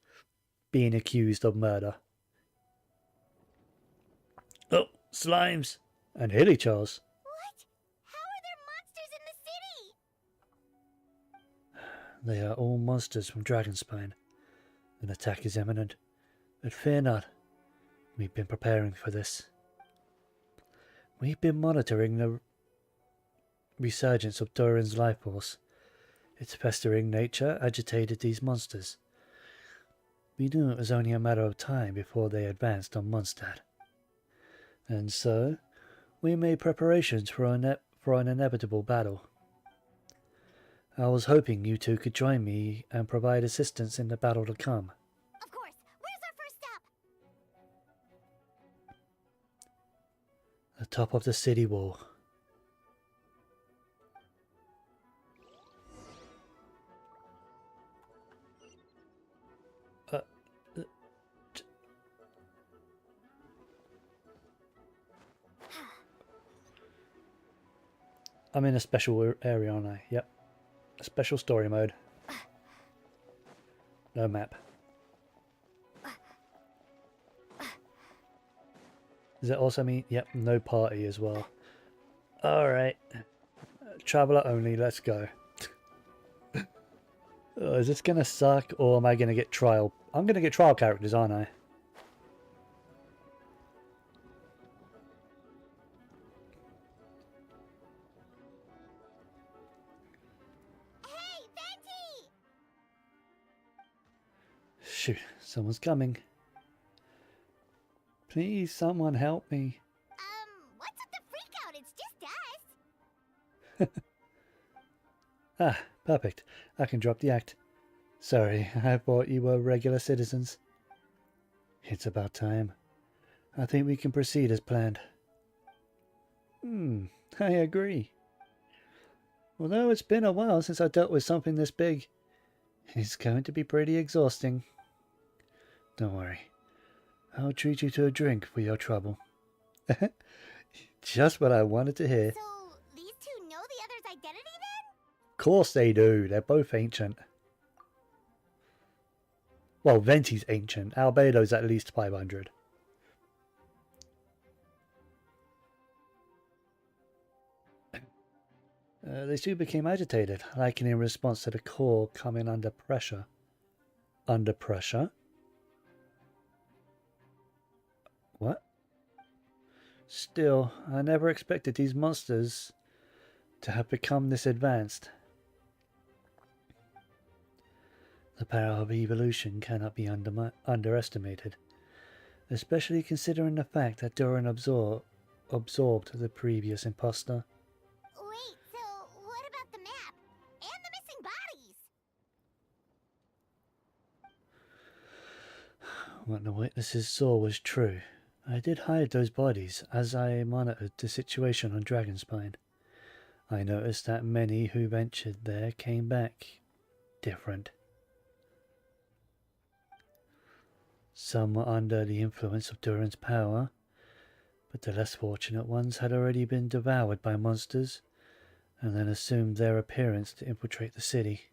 being accused of murder. Oh, slimes. And hilly Charles. What? How are there monsters in the city? They are all monsters from Dragonspine. An attack is imminent. But fear not. We've been preparing for this. We've been monitoring the resurgence of Durin's life force. Its festering nature agitated these monsters. We knew it was only a matter of time before they advanced on Mondstadt. And so, we made preparations for an inevitable battle. I was hoping you two could join me and provide assistance in the battle to come. Of course. Where's our first stop? The top of the city wall. I'm in a special area, aren't I? Yep. A special story mode. No map. Does it also mean, yep, no party as well. Alright. Traveller only, let's go. Oh, is this gonna suck, or am I gonna get trial? I'm gonna get trial characters, aren't I? Hey, Venti! Shoot, someone's coming. Please, someone help me. What's with the freak out? It's just us. Ah, perfect. I can drop the act. Sorry, I thought you were regular citizens. It's about time. I think we can proceed as planned. I agree. Although it's been a while since I dealt with something this big, it's going to be pretty exhausting. Don't worry. I'll treat you to a drink for your trouble. Just what I wanted to hear. So, these two know the other's identity then? Of course they do. They're both ancient. Well, Venti's ancient. Albedo's at least 500. They two became agitated, likely in response to the core coming under pressure. Under pressure? What? Still, I never expected these monsters to have become this advanced. The power of evolution cannot be underestimated, especially considering the fact that Durin absorbed the previous imposter. Wait, so what about the map? And the missing bodies? What the witnesses saw was true. I did hide those bodies as I monitored the situation on Dragonspine. I noticed that many who ventured there came back different. Some were under the influence of Durin's power, but the less fortunate ones had already been devoured by monsters and then assumed their appearance to infiltrate the city.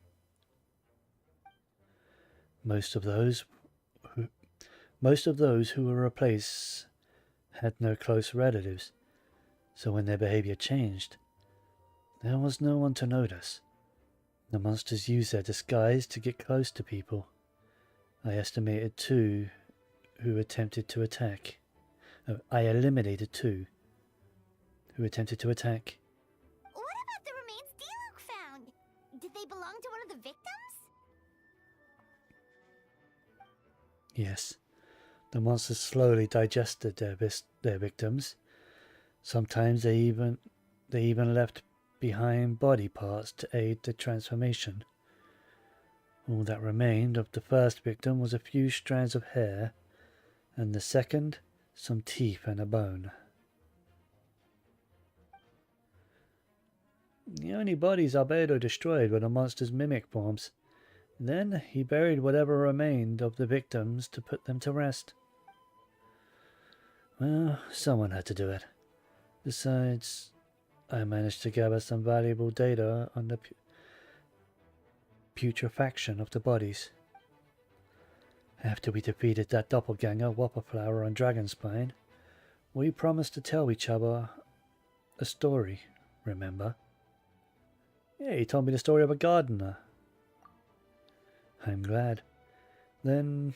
Most of those who were replaced had no close relatives, so when their behavior changed, there was no one to notice. The monsters used their disguise to get close to people. I estimated 2 who attempted to attack. I eliminated 2 who attempted to attack. What about the remains Diluc found? Did they belong to one of the victims? Yes, the monsters slowly digested their victims. Sometimes they even left behind body parts to aid the transformation. All that remained of the first victim was a few strands of hair, and the second, some teeth and a bone. The only bodies Albedo destroyed were the monster's mimic forms. Then he buried whatever remained of the victims to put them to rest. Well, someone had to do it. Besides, I managed to gather some valuable data on the putrefaction of the bodies. After we defeated that doppelganger Whopperflower on Dragonspine, we promised to tell each other a story, remember? Yeah, he told me the story of a gardener. I'm glad. Then,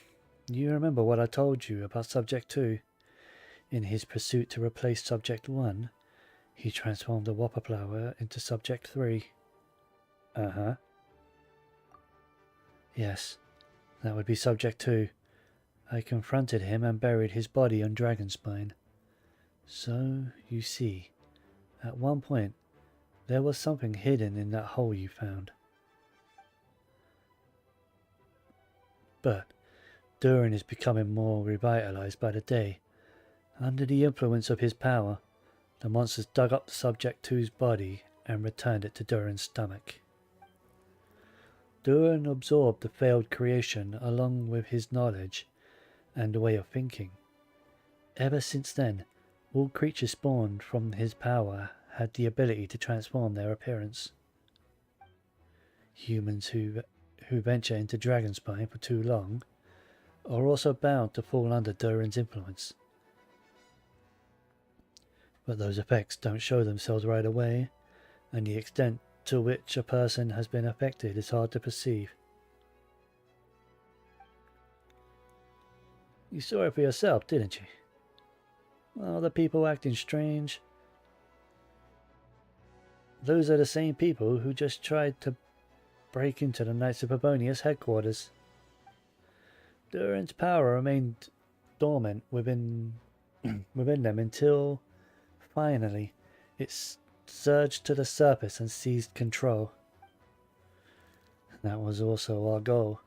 you remember what I told you about Subject 2? In his pursuit to replace Subject 1, he transformed the Whopperflower into Subject 3. Uh-huh. Yes, that would be Subject 2. I confronted him and buried his body on Dragonspine. So, you see, at one point, there was something hidden in that hole you found. But Durin is becoming more revitalized by the day. Under the influence of his power, the monsters dug up the Subject 2's body and returned it to Durin's stomach. Durin absorbed the failed creation along with his knowledge and way of thinking. Ever since then, all creatures spawned from his power had the ability to transform their appearance. Humans who venture into Dragonspine for too long are also bound to fall under Durin's influence. But those effects don't show themselves right away, and the extent to which a person has been affected is hard to perceive. You saw it for yourself, didn't you? All the people acting strange. Those are the same people who just tried to break into the Knights of Pavonius headquarters. Durin's power remained dormant within them until, finally, it surged to the surface and seized control. That was also our goal.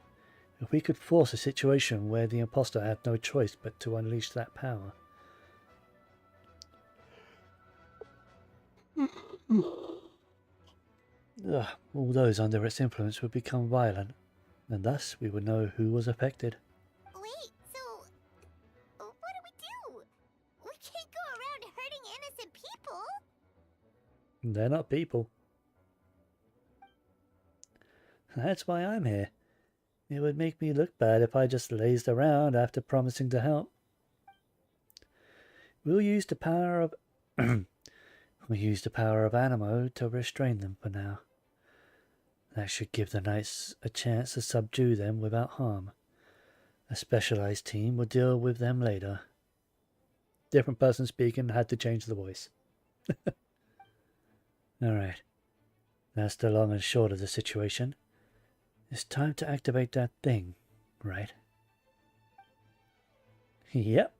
If we could force a situation where the imposter had no choice but to unleash that power. All those under its influence would become violent, and thus we would know who was affected. Wait, so what do? We can't go around hurting innocent people. They're not people. That's why I'm here. It would make me look bad if I just lazed around after promising to help. We'll use the power of Animo to restrain them for now. That should give the knights a chance to subdue them without harm. A specialized team will deal with them later. Different person speaking, had to change the voice. Alright. That's the long and short of the situation. It's time to activate that thing, right? Yep.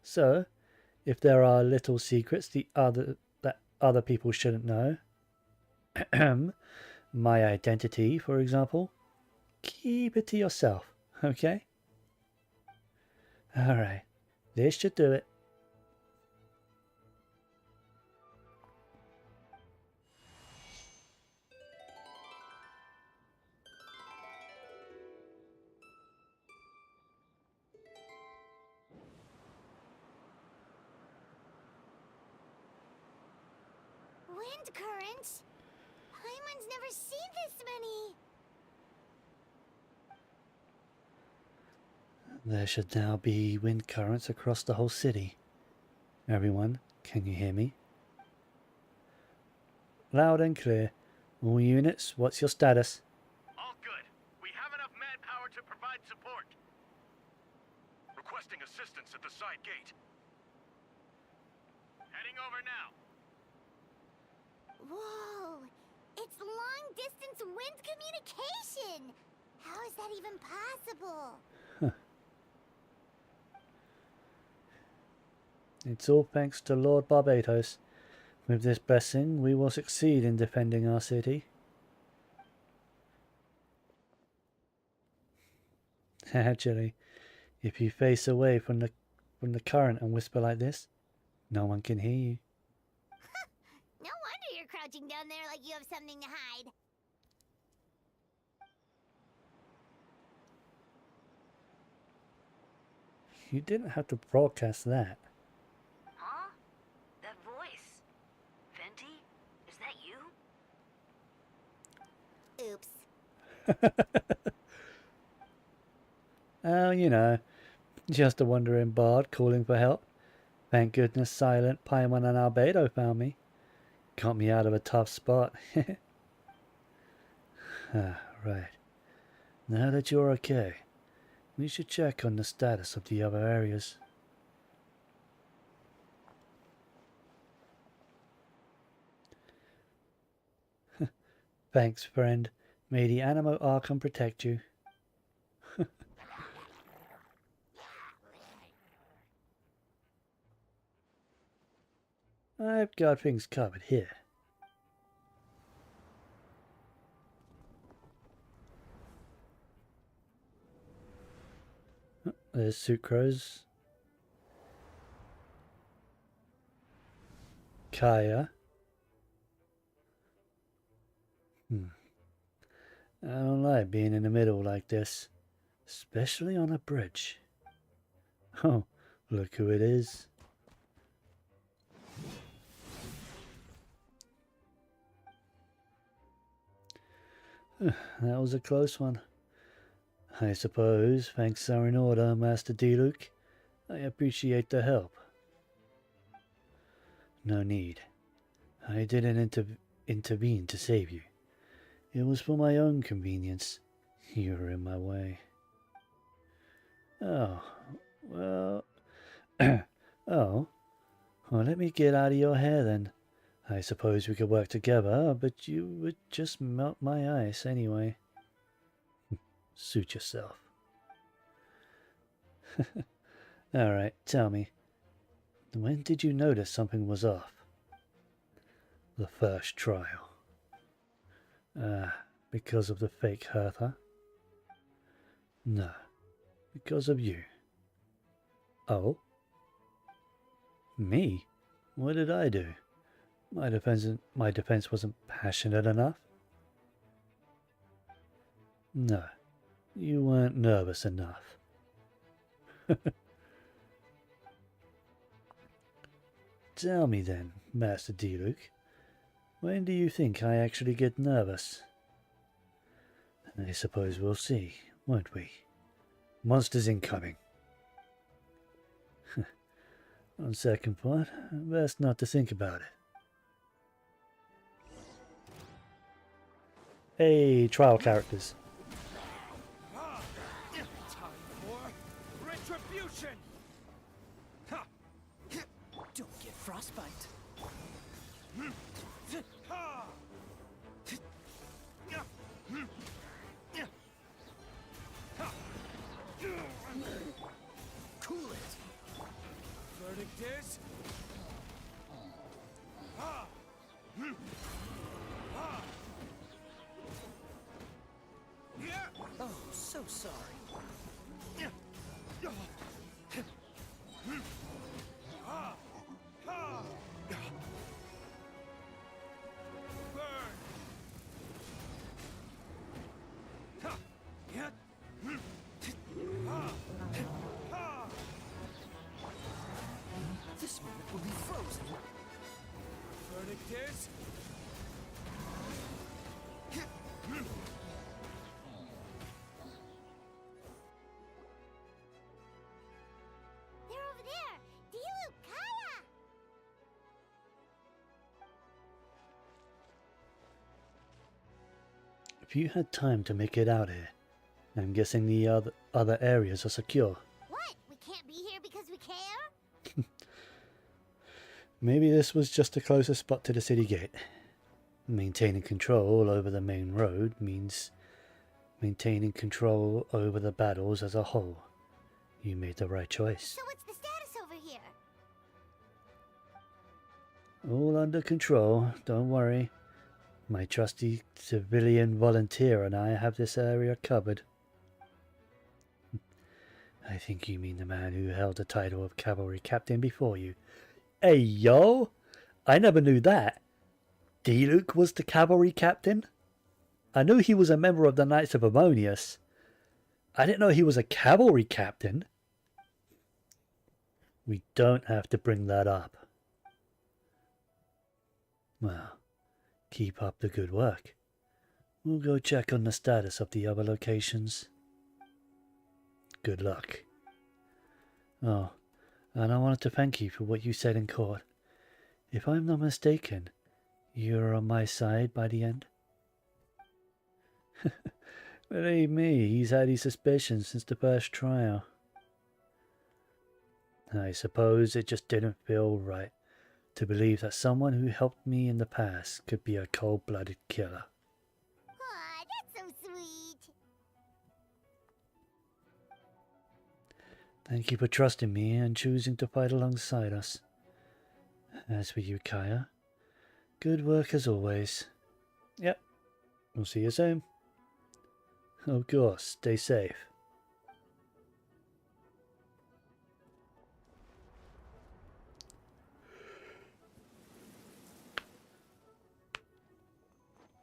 So, if there are little secrets that other people shouldn't know, my identity, for example, keep it to yourself, okay? Alright, this should do it. Wind currents? Paimon's never seen this many. There should now be wind currents across the whole city. Everyone, can you hear me? Loud and clear. All units, what's your status? All good. We have enough manpower to provide support. Requesting assistance at the side gate. Heading over now. Whoa! It's long-distance wind communication! How is that even possible? It's all thanks to Lord Barbados. With this blessing, we will succeed in defending our city. Actually, if you face away from the current and whisper like this, no one can hear you. No wonder you're crouching down there like you have something to hide. You didn't have to broadcast that. Huh? That voice. Venti? Is that you? Oops. Oh, you know, just a wandering bard calling for help. Thank goodness Silent, Paimon and Albedo found me. Got me out of a tough spot. Right. Now that you're okay, we should check on the status of the other areas. Thanks, friend. May the Animo Archon protect you. I've got things covered here. There's Sucrose. Kaya. I don't like being in the middle like this, especially on a bridge. Oh, look who it is. That was a close one. I suppose, thanks are in order, Master Diluc. I appreciate the help. No need. I didn't intervene to save you. It was for my own convenience. You were in my way. Oh, well... oh, well, let me get out of your hair then. I suppose we could work together, but you would just melt my ice anyway. Suit yourself. Alright, tell me. When did you notice something was off? The first trial. Because of the fake Hertha? No, because of you. Oh? Me? What did I do? My defense wasn't passionate enough? No, you weren't nervous enough. Tell me then, Master Diluc, when do you think I actually get nervous? I suppose we'll see, won't we? Monsters incoming. On second thought, best not to think about it. Hey, trial characters. Time for retribution! Don't get frostbite. Cool it. Verdict is... Oh, so sorry. This moment will be frozen. Verdict is... They're over there! Dilu, Kaya! If you had time to make it out here, I'm guessing the other areas are secure. What? We can't be here because we care? Maybe this was just the closest spot to the city gate. Maintaining control over the main road means maintaining control over the battles as a whole. You made the right choice. So what's the status over here? All under control, don't worry. My trusty civilian volunteer and I have this area covered. I think you mean the man who held the title of cavalry captain before you. Hey yo! I never knew that. Diluc was the cavalry captain? I knew he was a member of the Knights of Ammonius. I didn't know he was a cavalry captain. We don't have to bring that up. Well, keep up the good work. We'll go check on the status of the other locations. Good luck. Oh, and I wanted to thank you for what you said in court. If I'm not mistaken, you're on my side by the end. Believe me, he's had his suspicions since the first trial. I suppose it just didn't feel right to believe that someone who helped me in the past could be a cold-blooded killer. Aw, that's so sweet. Thank you for trusting me and choosing to fight alongside us. As for you, Kaya, good work as always. Yep, we'll see you soon. Of course, stay safe.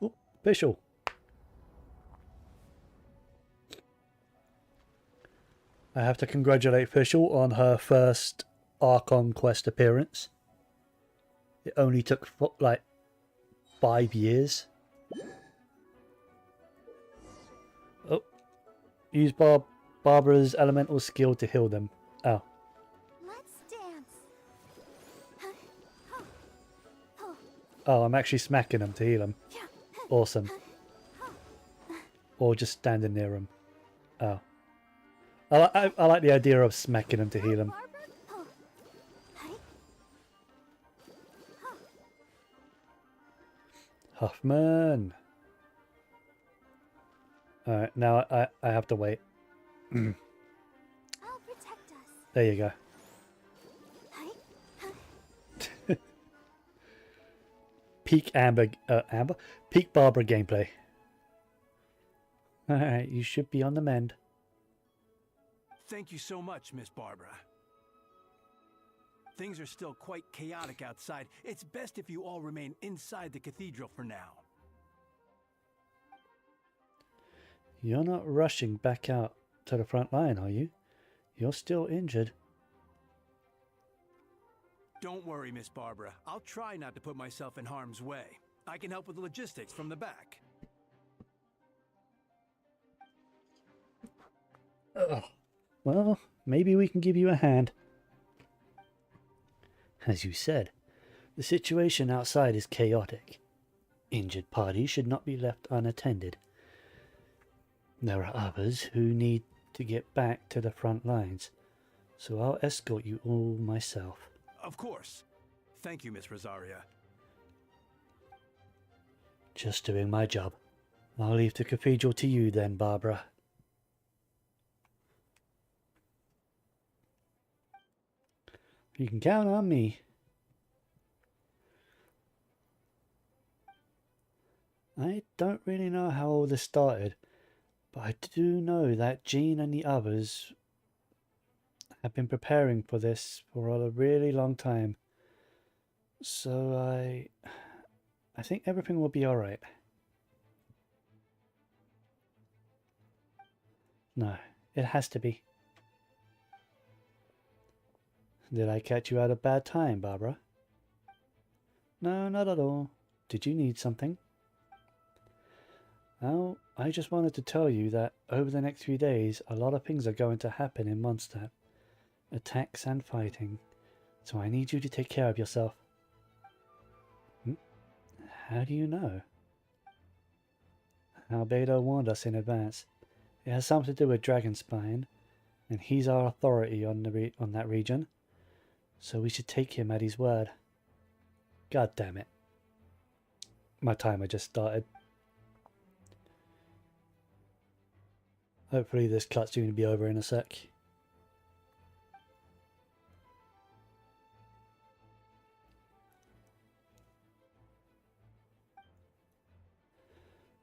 Oh, official. I have to congratulate Fischl on her first Archon quest appearance. It only took like 5 years. Oh, use Barbara's elemental skill to heal them. Oh. Let's dance. Oh, I'm actually smacking them to heal them. Awesome. Or just standing near them. Oh. I like the idea of smacking them to heal them. Huffman. Alright, now I have to wait. I'll protect us. There you go. Peak Peak Barbara gameplay. Alright, you should be on the mend. Thank you so much, Miss Barbara. Things are still quite chaotic outside. It's best if you all remain inside the cathedral for now. You're not rushing back out to the front line, are you? You're still injured. Don't worry, Miss Barbara. I'll try not to put myself in harm's way. I can help with the logistics from the back. Ugh. Well, maybe we can give you a hand. As you said, the situation outside is chaotic. Injured parties should not be left unattended. There are others who need to get back to the front lines, so I'll escort you all myself. Of course. Thank you, Miss Rosaria. Just doing my job. I'll leave the cathedral to you then, Barbara. You can count on me. I don't really know how all this started, but I do know that Jean and the others have been preparing for this for a really long time. So I think everything will be alright. No, it has to be. Did I catch you at a bad time, Barbara? No, not at all. Did you need something? Well, I just wanted to tell you that over the next few days, a lot of things are going to happen in Mondstadt. Attacks and fighting. So I need you to take care of yourself. How do you know? Albedo warned us in advance. It has something to do with Dragonspine, and he's our authority on that region. So we should take him at his word. God damn it. My timer just started. Hopefully this cutscene will be over in a sec.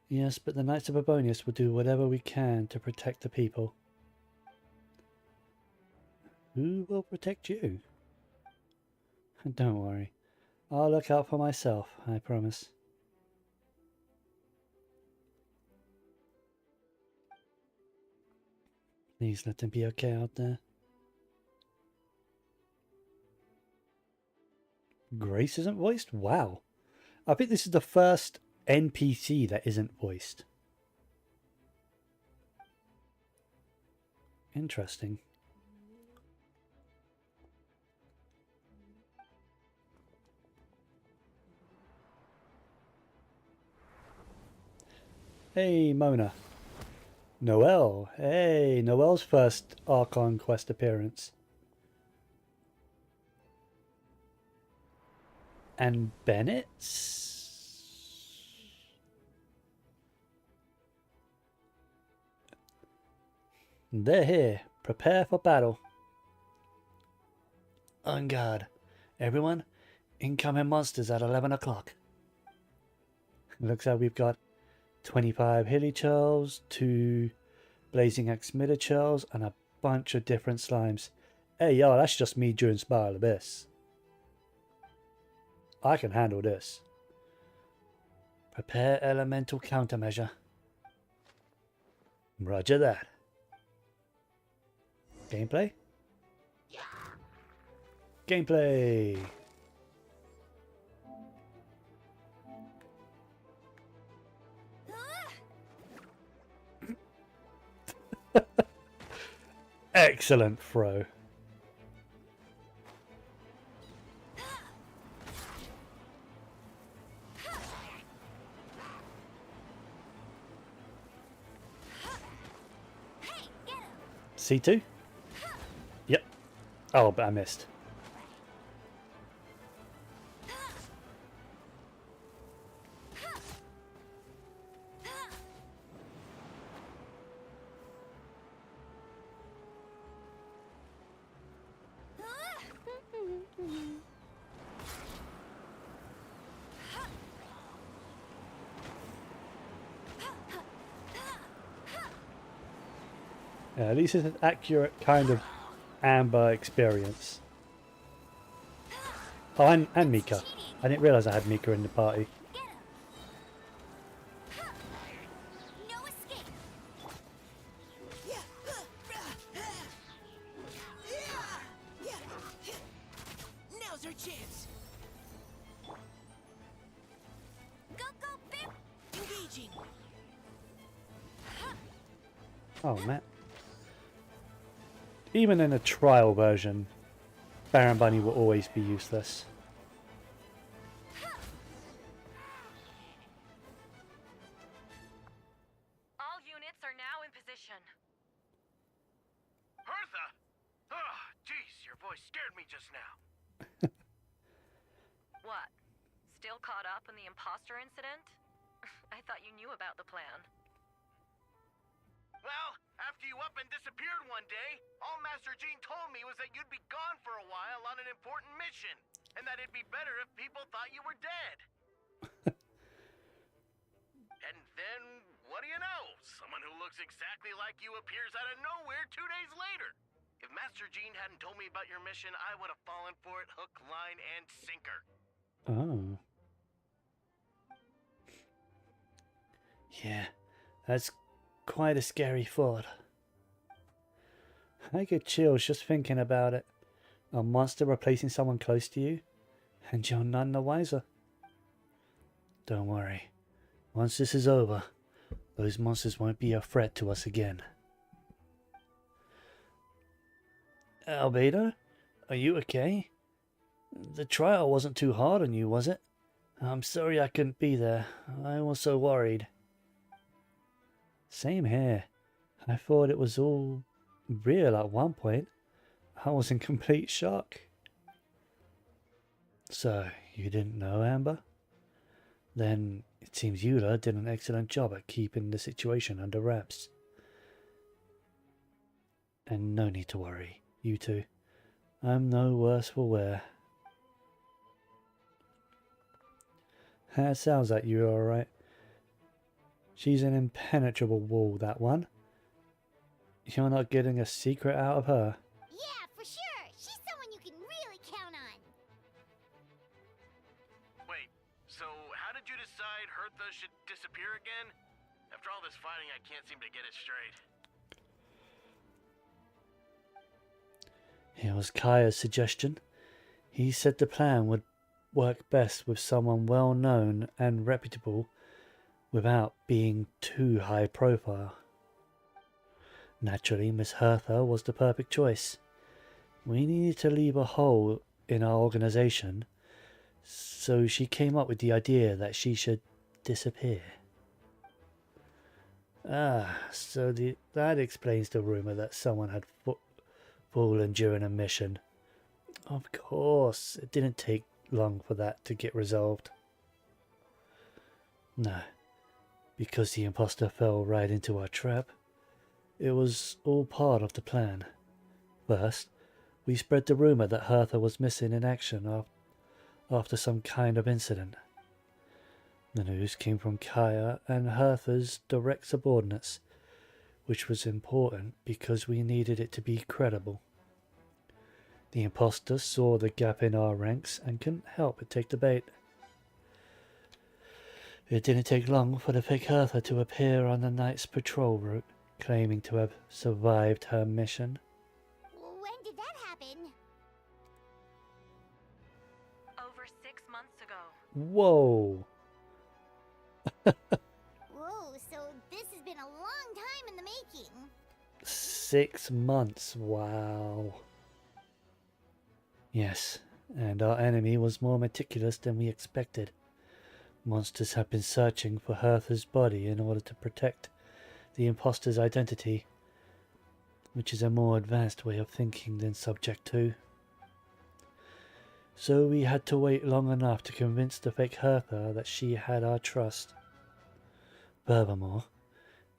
Yes, but the Knights of Abonius will do whatever we can to protect the people. Who will protect you? Don't worry. I'll look out for myself, I promise. Please let them be okay out there. Grace isn't voiced? Wow. I think this is the first NPC that isn't voiced. Interesting. Hey, Mona. Noelle. Hey, Noelle's first Archon quest appearance. And Bennett's? They're here. Prepare for battle. On guard. Everyone, incoming monsters at 11 o'clock. Looks like we've got 25 hilly churls, 2 blazing axe middle churls, and a bunch of different slimes. Hey, yo, that's just me during Spiral Abyss. I can handle this. Prepare elemental countermeasure. Roger that. Gameplay? Gameplay! Excellent throw. C2? Yep. Oh, but I missed. Yeah, at least it's an accurate kind of Amber experience. Oh, and Mika. I didn't realise I had Mika in the party. Now's our chance. Go, Bip! Engaging. Oh, man. Even in a trial version, Baron Bunny will always be useless. All units are now in position. Hertha! Oh, jeez, your voice scared me just now. What? Still caught up in the imposter incident? I thought you knew about the plan. Well, After you up and disappeared one day, all Master Jean told me was that you'd be gone for a while on an important mission, and that it'd be better if people thought you were dead. And then, what do you know? Someone who looks exactly like you appears out of nowhere 2 days later. If Master Jean hadn't told me about your mission, I would have fallen for it hook, line, and sinker. Oh. Yeah, that's quite a scary thought. I get chills just thinking about it. A monster replacing someone close to you, and you're none the wiser. Don't worry. Once this is over, those monsters won't be a threat to us again. Albedo, are you okay? The trial wasn't too hard on you, was it? I'm sorry I couldn't be there. I was so worried. Same here. I thought it was all real at one point. I was in complete shock. So, you didn't know, Amber? Then it seems Eula did an excellent job at keeping the situation under wraps. And no need to worry, you two. I'm no worse for wear. That sounds like you're alright. She's an impenetrable wall, that one. You're not getting a secret out of her. Yeah, for sure. She's someone you can really count on. Wait, so how did you decide Hertha should disappear again? After all this fighting, I can't seem to get it straight. It was Kaya's suggestion. He said the plan would work best with someone well known and reputable without being too high profile. Naturally, Miss Hertha was the perfect choice. We needed to leave a hole in our organization, so she came up with the idea that she should disappear. So that explains the rumor that someone had fallen during a mission. Of course, it didn't take long for that to get resolved. No, because the imposter fell right into our trap. It was all part of the plan. First, we spread the rumor that Hertha was missing in action after some kind of incident. The news came from Kaya and Hertha's direct subordinates, which was important because we needed it to be credible. The imposter saw the gap in our ranks and couldn't help but take the bait. It didn't take long for the fake Hertha to appear on the night's patrol route, claiming to have survived her mission. When did that happen? Over 6 months ago. Whoa! Whoa, so this has been a long time in the making. 6 months, wow. Yes, and our enemy was more meticulous than we expected. Monsters have been searching for Hertha's body in order to protect the imposter's identity, which is a more advanced way of thinking than Subject 2. So we had to wait long enough to convince the fake Hertha that she had our trust. Furthermore,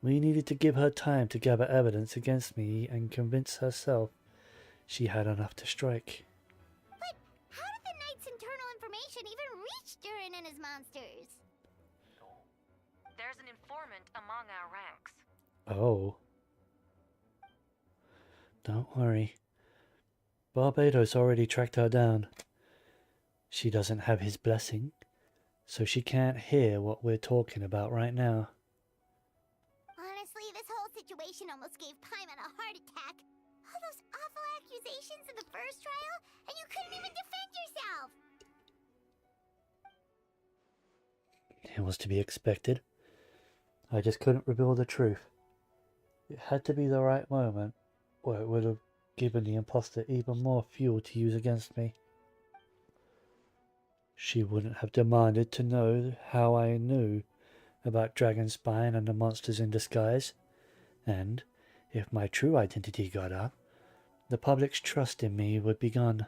we needed to give her time to gather evidence against me and convince herself she had enough to strike. But how did the Knight's internal information even reach Durin and his monsters? There's an informant among our ranks. Oh. Don't worry. Barbados already tracked her down. She doesn't have his blessing, so she can't hear what we're talking about right now. Honestly, this whole situation almost gave Paimon a heart attack. All those awful accusations in the first trial, and you couldn't even defend yourself! It was to be expected. I just couldn't reveal the truth. It had to be the right moment, or it would have given the imposter even more fuel to use against me. She wouldn't have demanded to know how I knew about Dragonspine and the monsters in disguise, and if my true identity got up, the public's trust in me would be gone.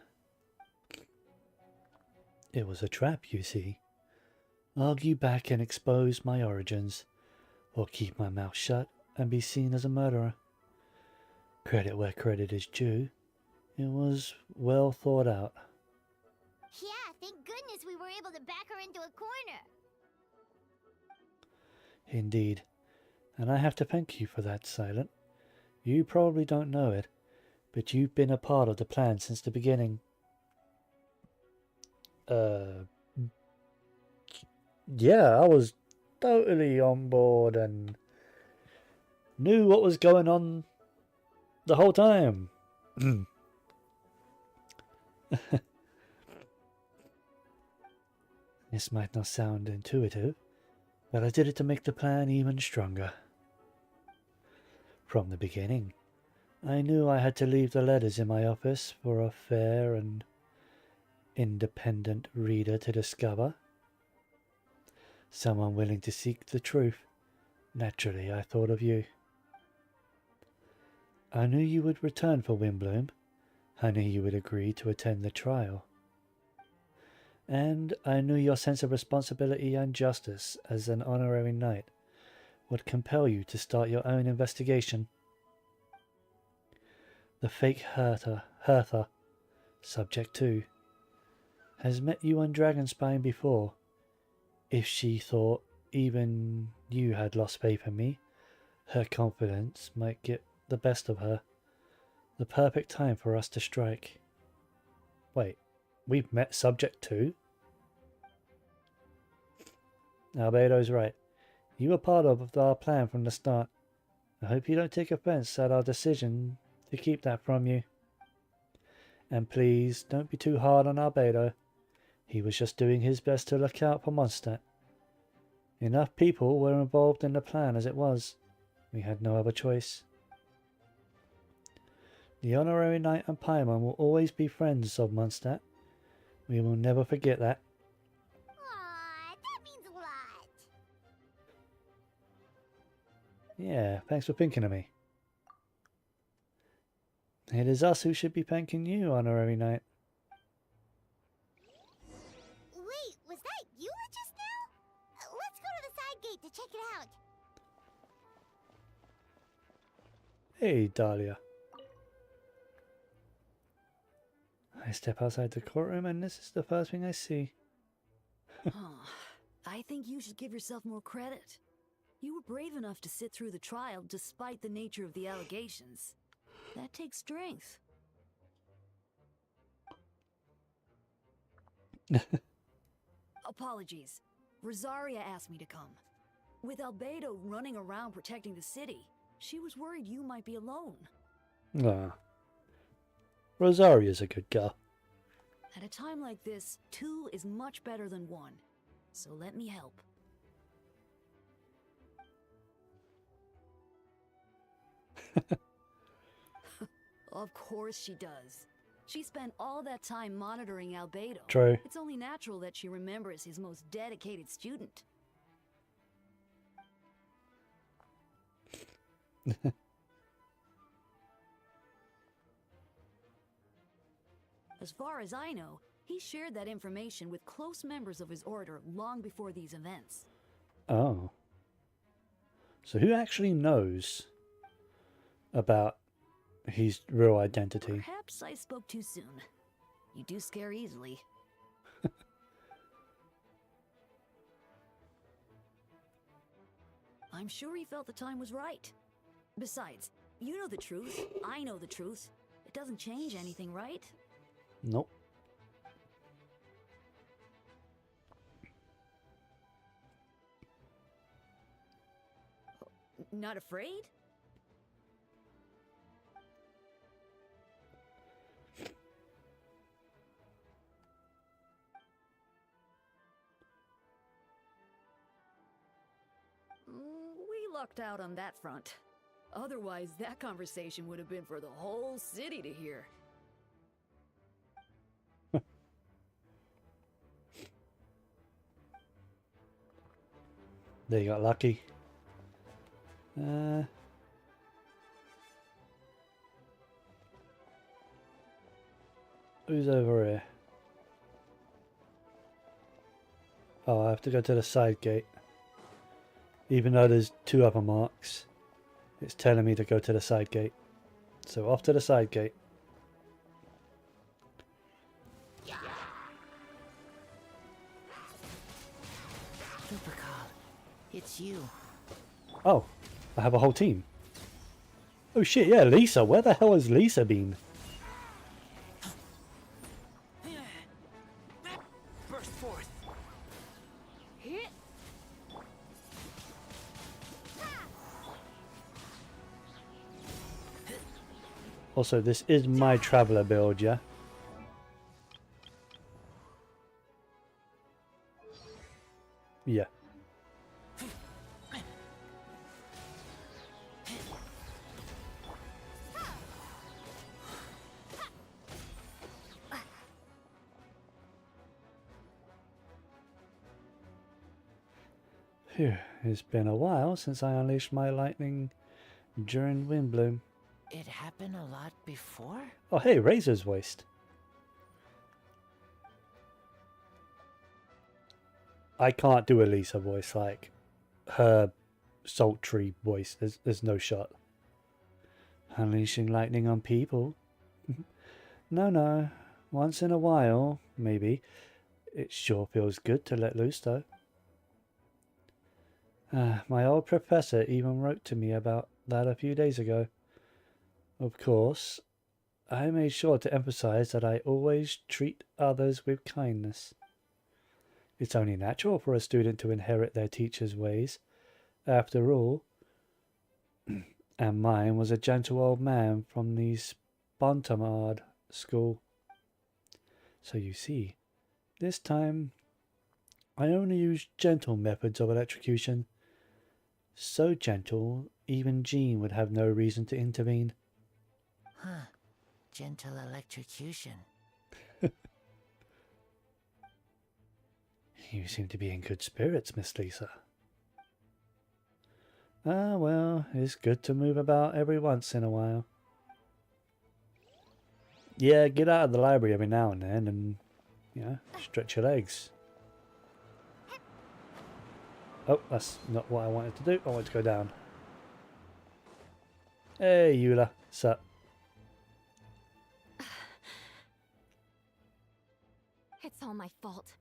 It was a trap, you see. Argue back and expose my origins, or keep my mouth shut and be seen as a murderer. Credit where credit is due. It was well thought out. Yeah, thank goodness we were able to back her into a corner. Indeed. And I have to thank you for that, Silent. You probably don't know it, but you've been a part of the plan since the beginning. Yeah, I was totally on board and knew what was going on the whole time. This might not sound intuitive, but I did it to make the plan even stronger. From the beginning, I knew I had to leave the letters in my office for a fair and independent reader to discover. Someone willing to seek the truth. Naturally, I thought of you. I knew you would return for Windbloom. I knew you would agree to attend the trial. And I knew your sense of responsibility and justice as an honorary knight would compel you to start your own investigation. The fake Hertha, Subject 2, has met you on Dragonspine before. If she thought even you had lost faith in me, her confidence might get the best of her. The perfect time for us to strike. Wait, we've met Subject 2? Albedo's right. You were part of our plan from the start. I hope you don't take offense at our decision to keep that from you. And please, don't be too hard on Albedo. He was just doing his best to look out for Mondstadt. Enough people were involved in the plan as it was. We had no other choice. The Honorary Knight and Paimon will always be friends of Mondstadt. We will never forget that. Aw, that means a lot. Yeah, thanks for thinking of me. It is us who should be thanking you, Honorary Knight. Wait, was that you just now? Let's go to the side gate to check it out. Hey, Dahlia. I step outside the courtroom and this is the first thing I see. I think you should give yourself more credit. You were brave enough to sit through the trial despite the nature of the allegations. That takes strength. Apologies. Rosaria asked me to come. With Albedo running around protecting the city, she was worried you might be alone. Ah. Rosaria's a good girl. At a time like this, 2 is much better than 1. So let me help. Of course she does. She spent all that time monitoring Albedo. True. It's only natural that she remembers his most dedicated student. As far as I know, he shared that information with close members of his order long before these events. Oh. So who actually knows about his real identity? Perhaps I spoke too soon. You do scare easily. I'm sure he felt the time was right. Besides, you know the truth. I know the truth. It doesn't change anything, right? Nope. Not afraid? We lucked out on that front. Otherwise, that conversation would have been for the whole city to hear. They got lucky. Who's over here? Oh, I have to go to the side gate. Even though there's 2 other marks, it's telling me to go to the side gate. So off to the side gate. Supercall, it's you. Oh, I have a whole team. Oh shit, yeah, Lisa. Where the hell has Lisa been? Burst forth. Also, this is my traveler build, yeah? Yeah. Phew, it's been a while since I unleashed my lightning during Windbloom. It happened a lot before? Oh hey, Razor's Waste. I can't do a Lisa voice like her sultry voice. There's no shot. Unleashing lightning on people? No. Once in a while, maybe. It sure feels good to let loose though. My old professor even wrote to me about that a few days ago. Of course, I made sure to emphasize that I always treat others with kindness. It's only natural for a student to inherit their teacher's ways. After all, and mine was a gentle old man from the Spontamard school. So you see, this time I only used gentle methods of electrocution. So gentle, even Jean would have no reason to intervene. Huh. Gentle electrocution. You seem to be in good spirits, Miss Lisa. Ah, well, it's good to move about every once in a while. Yeah, get out of the library every now and then and, you know, stretch your legs. Oh, that's not what I wanted to do. I wanted to go down. Hey, Eula. Sup? It's all my fault.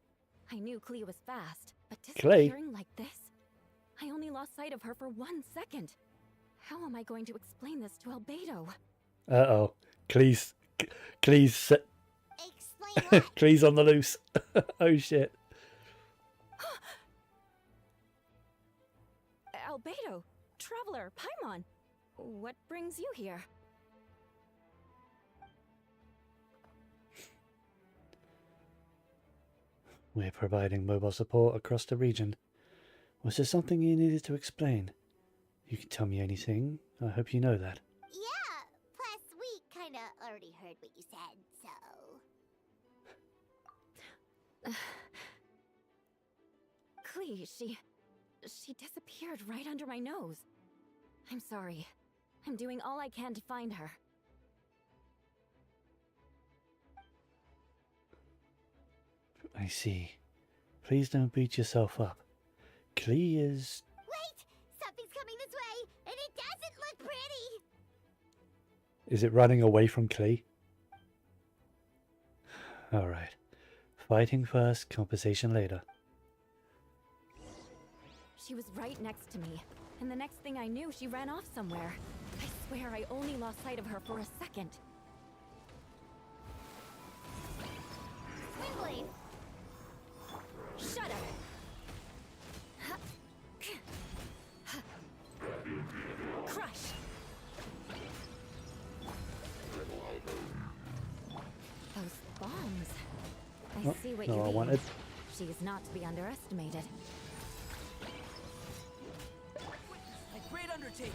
I knew Klee was fast, but Clay? disappearing like this? I only lost sight of her for 1 second. How am I going to explain this to Albedo? Uh-oh. Clee's Explain what? Clee's on the loose. Oh, shit. Albedo, Traveler, Paimon, what brings you here? We're providing mobile support across the region. Was there something you needed to explain? You can tell me anything. I hope you know that. Yeah, plus we kinda already heard what you said, so... Klee, she disappeared right under my nose. I'm sorry. I'm doing all I can to find her. I see. Please don't beat yourself up. Klee is... Wait! Something's coming this way, and it doesn't look pretty! Is it running away from Klee? Alright. Fighting first, conversation later. She was right next to me, and the next thing I knew, she ran off somewhere. I swear I only lost sight of her for a second. Windblade! Shut up! Crush! Those bombs. I see what you I mean. wanted. She is not to be underestimated. A great undertaking.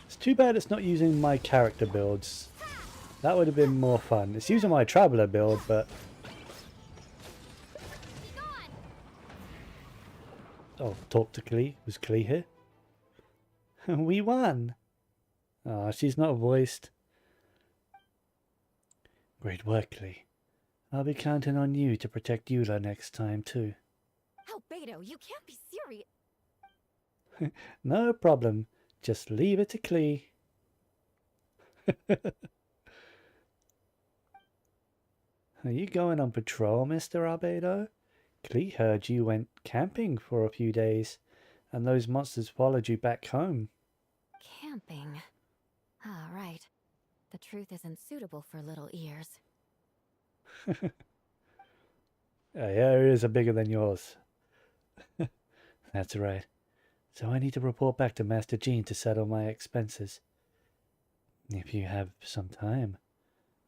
It's too bad it's not using my character builds. That would have been more fun. It's using my traveler build, but... Oh, talk to Klee. Was Klee here? We won! Ah, she's not voiced. Great work, Klee. I'll be counting on you to protect Eula next time, too. Albedo, you can't be serious. No problem. Just leave it to Klee. Are you going on patrol, Mr. Arbedo? Clee heard you went camping for a few days, and those monsters followed you back home. Camping. Ah, right. The truth isn't suitable for little ears. Your ears are bigger than yours. That's right. So I need to report back to Master Jean to settle my expenses. If you have some time.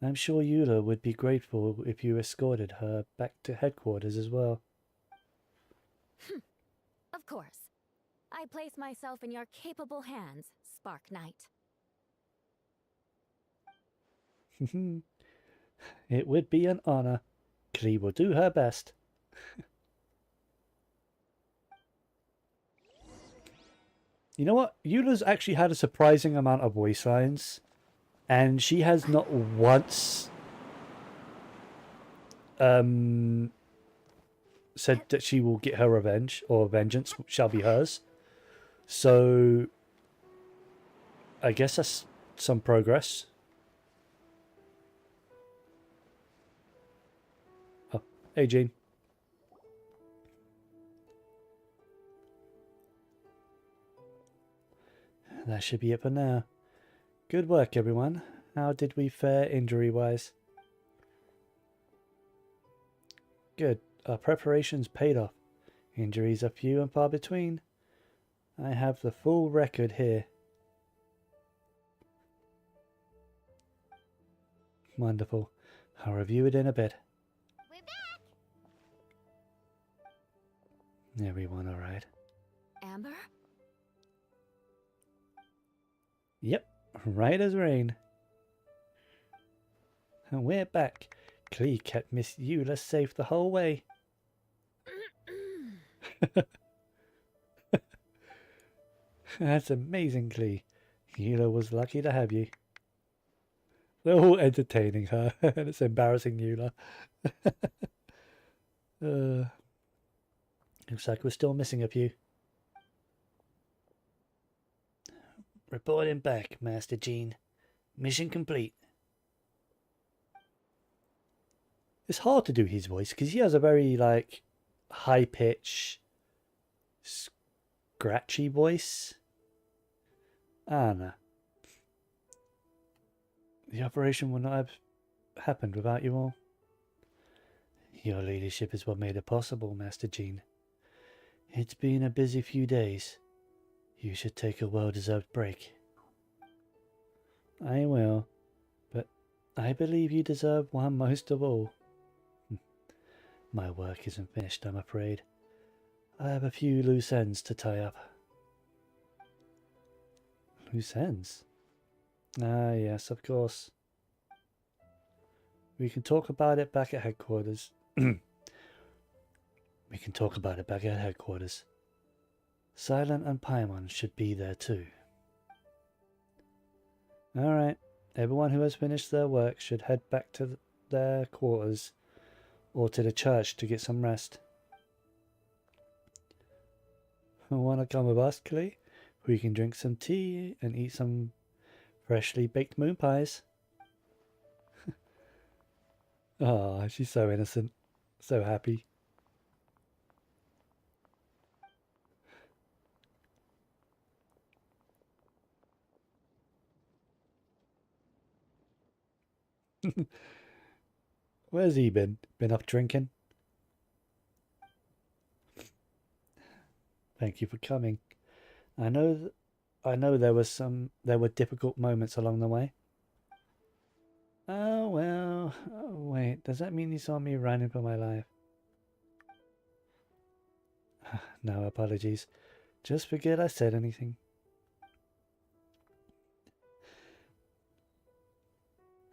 I'm sure Eula would be grateful if you escorted her back to headquarters as well. Of course. I place myself in your capable hands, Spark Knight. It would be an honor. Clee will do her best. You know what? Eula's actually had a surprising amount of voice lines. And she has not once said that she will get her revenge, or vengeance shall be hers. So I guess that's some progress. Oh, hey Jean. That should be it for now. Good work, everyone. How did we fare injury-wise? Good. Our preparations paid off. Injuries are few and far between. I have the full record here. Wonderful. I'll review it in a bit. We're back! Everyone alright? Amber? Yep. Right as rain. And we're back. Clee kept Miss Eula safe the whole way. That's amazing, Clee. Eula was lucky to have you. They're all entertaining her, and it's embarrassing Eula. Looks like we're still missing a few. Reporting back, Master Jean. Mission complete. It's hard to do his voice because he has a very, like, high-pitch, scratchy voice. I don't know. The operation would not have happened without you all. Your leadership is what made it possible, Master Jean. It's been a busy few days. You should take a well-deserved break. I will, but I believe you deserve one most of all. My work isn't finished, I'm afraid. I have a few loose ends to tie up. Loose ends? Ah, yes, of course. We can talk about it back at headquarters. Silent and Paimon should be there too. Alright, everyone who has finished their work should head back to their quarters or to the church to get some rest. Want to come with us, Clee? We can drink some tea and eat some freshly baked moon pies. Ah, she's so innocent, so happy. Where's he been? Been off drinking? Thank you for coming. I know there were difficult moments along the way. Oh well. Oh, wait, does that mean you saw me running for my life? No apologies. Just forget I said anything.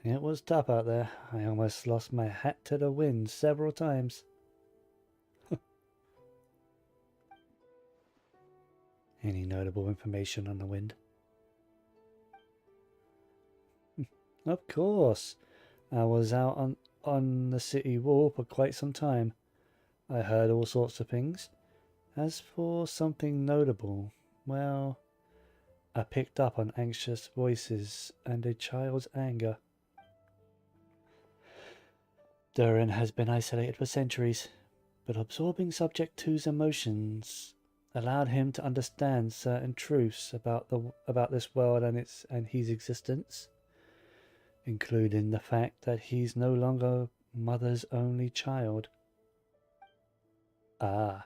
It was tough out there. I almost lost my hat to the wind several times. Any notable information on the wind? Of course. I was out on the city wall for quite some time. I heard all sorts of things. As for something notable, well, I picked up on anxious voices and a child's anger. Durin has been isolated for centuries, but absorbing Subject 2's emotions allowed him to understand certain truths about this world and his existence, including the fact that he's no longer Mother's only child. Or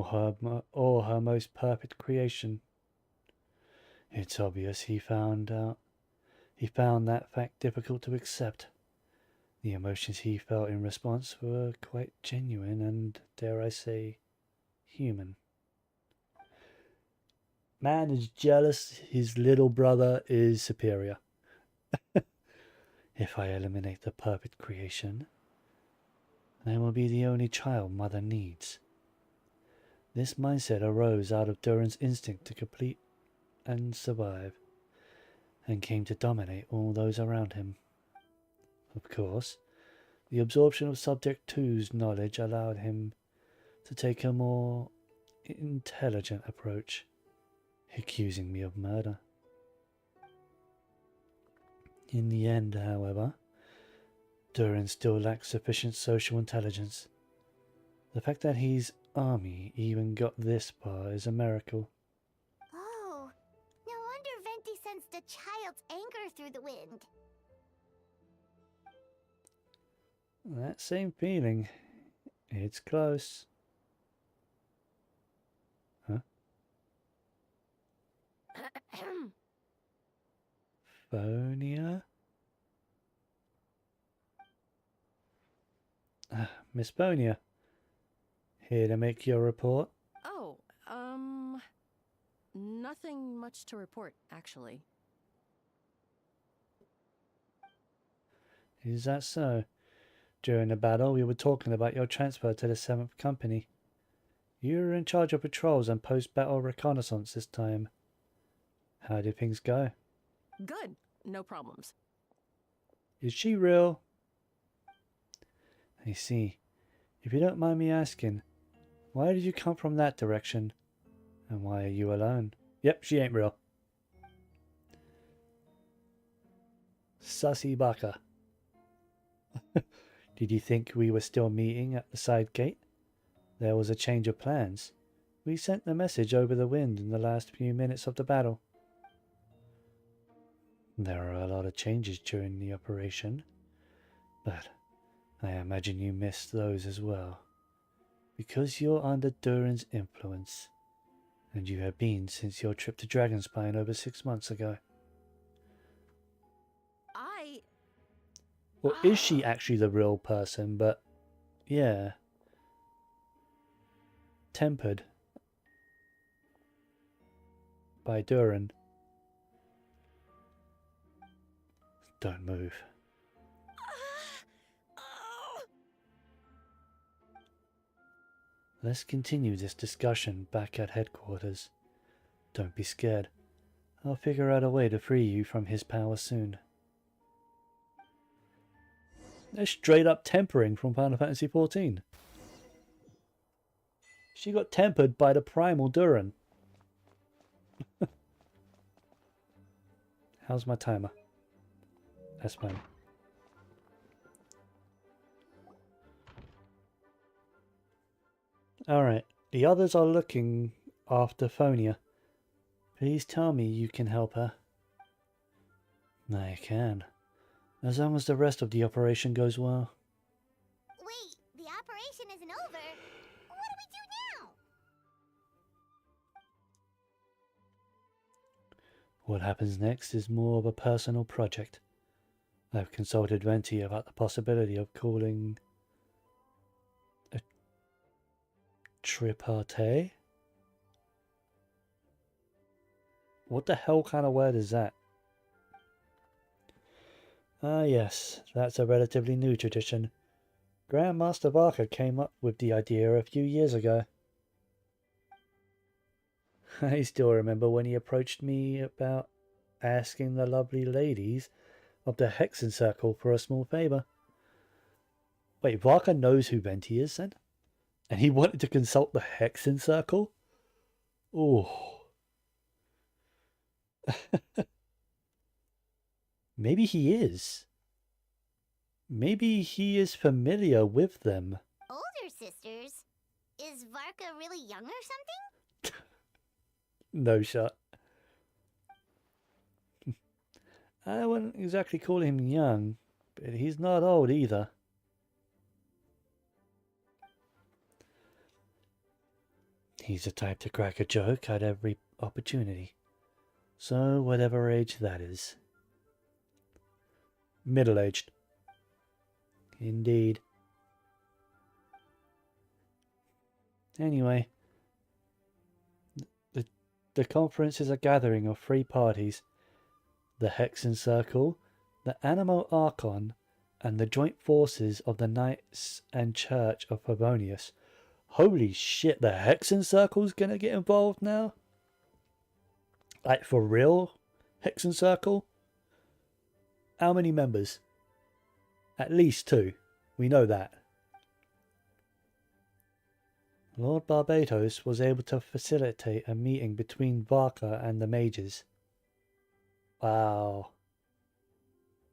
her most perfect creation. It's obvious he found that fact difficult to accept. The emotions he felt in response were quite genuine and, dare I say, human. Man is jealous his little brother is superior. If I eliminate the perfect creation, I will be the only child Mother needs. This mindset arose out of Durin's instinct to complete and survive, and came to dominate all those around him. Of course, the absorption of Subject 2's knowledge allowed him to take a more intelligent approach, accusing me of murder. In the end, however, Durin still lacks sufficient social intelligence. The fact that his army even got this far is a miracle. Oh, no wonder Venti sensed a child's anger through the wind. That same feeling. It's close. Huh? Phonia? Miss Phonia. Here to make your report? Oh, nothing much to report, actually. Is that so? During the battle, we were talking about your transfer to the 7th Company. You were in charge of patrols and post-battle reconnaissance this time. How did things go? Good. No problems. Is she real? I see. If you don't mind me asking, why did you come from that direction? And why are you alone? Yep, she ain't real. Sussy Baka. Did you think we were still meeting at the side gate? There was a change of plans. We sent the message over the wind in the last few minutes of the battle. There are a lot of changes during the operation, but I imagine you missed those as well. Because you're under Durin's influence, and you have been since your trip to Dragonspine over 6 months ago. Or is she actually the real person, but yeah. Tempered by Durin. Don't move. Let's continue this discussion back at headquarters. Don't be scared. I'll figure out a way to free you from his power soon. They're straight up tempering from Final Fantasy XIV. She got tempered by the primal Durin. How's my timer? That's fine. Alright, the others are looking after Phonia. Please tell me you can help her. I can. As long as the rest of the operation goes well. Wait, the operation isn't over. What do we do now? What happens next is more of a personal project. I've consulted Venti about the possibility of calling a tripartite? What the hell kind of word is that? Ah yes, that's a relatively new tradition. Grandmaster Varka came up with the idea a few years ago. I still remember when he approached me about asking the lovely ladies of the Hexen Circle for a small favour. Wait, Varka knows who Venti is then? And he wanted to consult the Hexen Circle? Oh. Maybe he is. Maybe he is familiar with them. Older sisters? Is Varka really young or something? No shot. I wouldn't exactly call him young, but he's not old either. He's the type to crack a joke at every opportunity. So, whatever age that is. Middle-aged. Indeed. Anyway, the conference is a gathering of 3 parties. The Hexen Circle, the Animo Archon, and the joint forces of the Knights and Church of Favonius. Holy shit, the Hexen Circle's gonna get involved now? Like, for real? Hexen Circle? How many members? At least 2. We know that. Lord Barbatos was able to facilitate a meeting between Varka and the mages. Wow.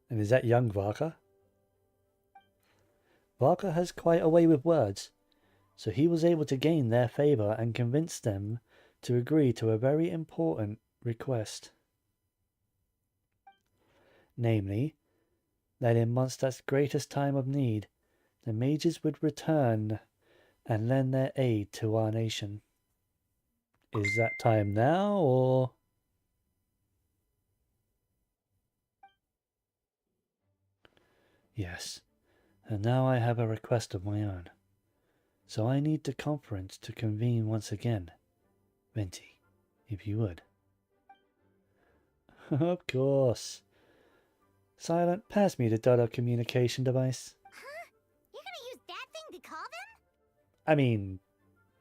And is that young Varka? Varka has quite a way with words, so he was able to gain their favour and convince them to agree to a very important request. Namely, that in Mondstadt's greatest time of need, the mages would return and lend their aid to our nation. Is that time now, or...? Yes, and now I have a request of my own. So I need the conference to convene once again. Venti, if you would. Of course. Silent, pass me the Dodo communication device. Huh? You're gonna use that thing to call them? I mean,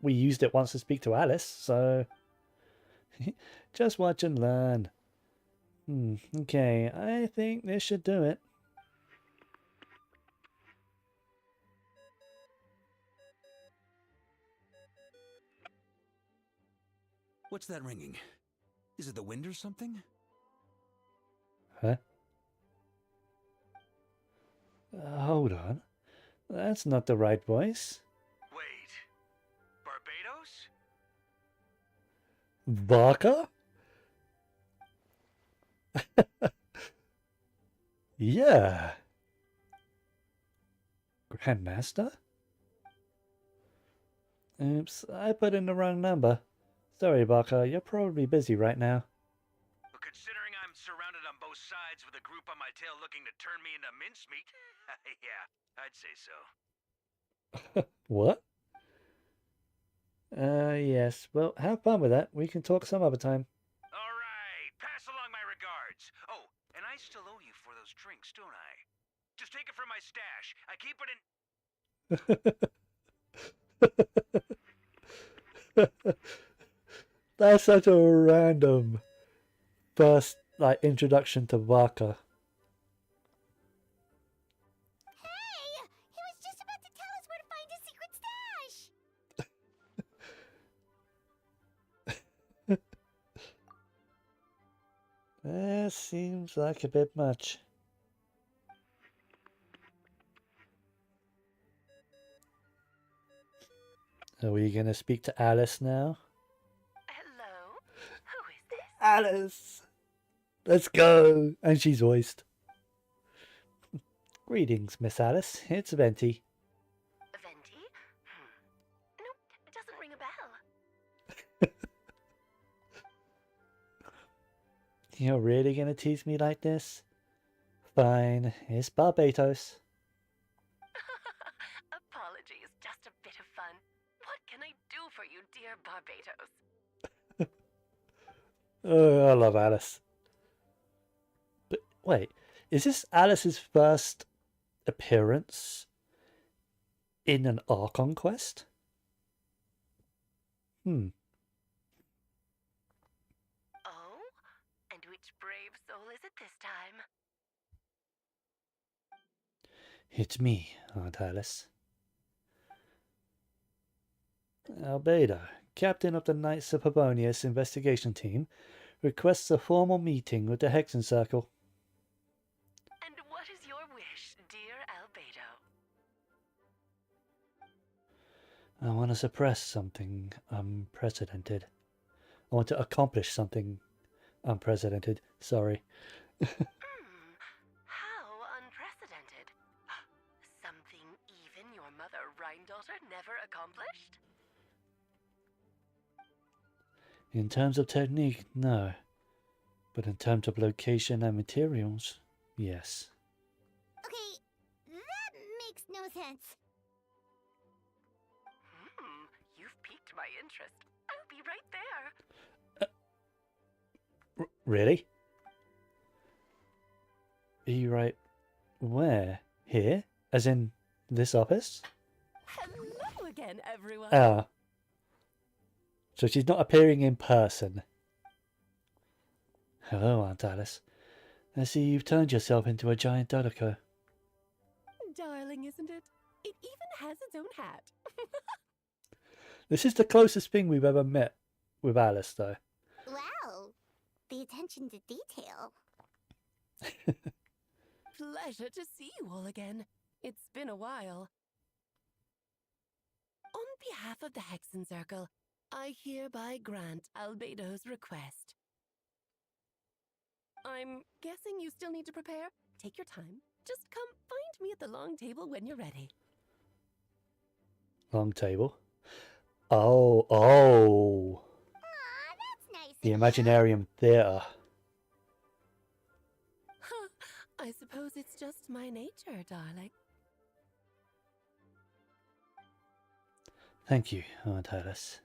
we used it once to speak to Alice, so... Just watch and learn. Okay, I think this should do it. What's that ringing? Is it the wind or something? Huh? Hold on. That's not the right voice. Wait. Barbados? Varka? Yeah. Grandmaster? Oops, I put in the wrong number. Sorry, Varka, you're probably busy right now. But considering I'm surrounded on both sides with a group on my tail looking to turn me into mincemeat, yeah, I'd say so. What? Yes. Well, have fun with that. We can talk some other time. All right, pass along my regards. Oh, and I still owe you for those drinks, don't I? Just take it from my stash. I keep it in... That's such a random first, introduction to Varka. Hey! He was just about to tell us where to find his secret stash! That seems like a bit much. Are we gonna speak to Alice now? Hello? Who is this? Alice! Let's go! And she's voiced. Greetings, Miss Alice. It's Venti. Venti? Nope, it doesn't ring a bell. You're really gonna tease me like this? Fine, it's Barbatos. Apologies, just a bit of fun. What can I do for you, dear Barbatos? Oh, I love Alice. But wait, is this Alice's first appearance in an Archon quest? Oh? And which brave soul is it this time? It's me, Aunt Alice. Albedo, captain of the Knights of Favonius investigation team, requests a formal meeting with the Hexen Circle. And what is your wish, dear Albedo? I want to suppress something unprecedented. I want to accomplish something unprecedented. Sorry. How unprecedented. Something even your mother Rhine-daughter never accomplished? In terms of technique, no. But in terms of location and materials, yes. Okay, that makes no sense. You've piqued my interest. I'll be right there. Really? Are you right? Where? Here? As in this office? Hello again, everyone. Ah. So she's not appearing in person. Hello, Aunt Alice. I see you've turned yourself into a giant dolicho. Darling, isn't it? It even has its own hat. This is the closest thing we've ever met with Alice, though. Wow, the attention to detail. Pleasure to see you all again. It's been a while. On behalf of the Hexen Circle, I hereby grant Albedo's request. I'm guessing you still need to prepare? Take your time. Just come find me at the long table when you're ready. Long table. Oh. Aw, that's nice. The Imaginarium Theatre. I suppose it's just my nature, darling. Thank you, Aunt Alice.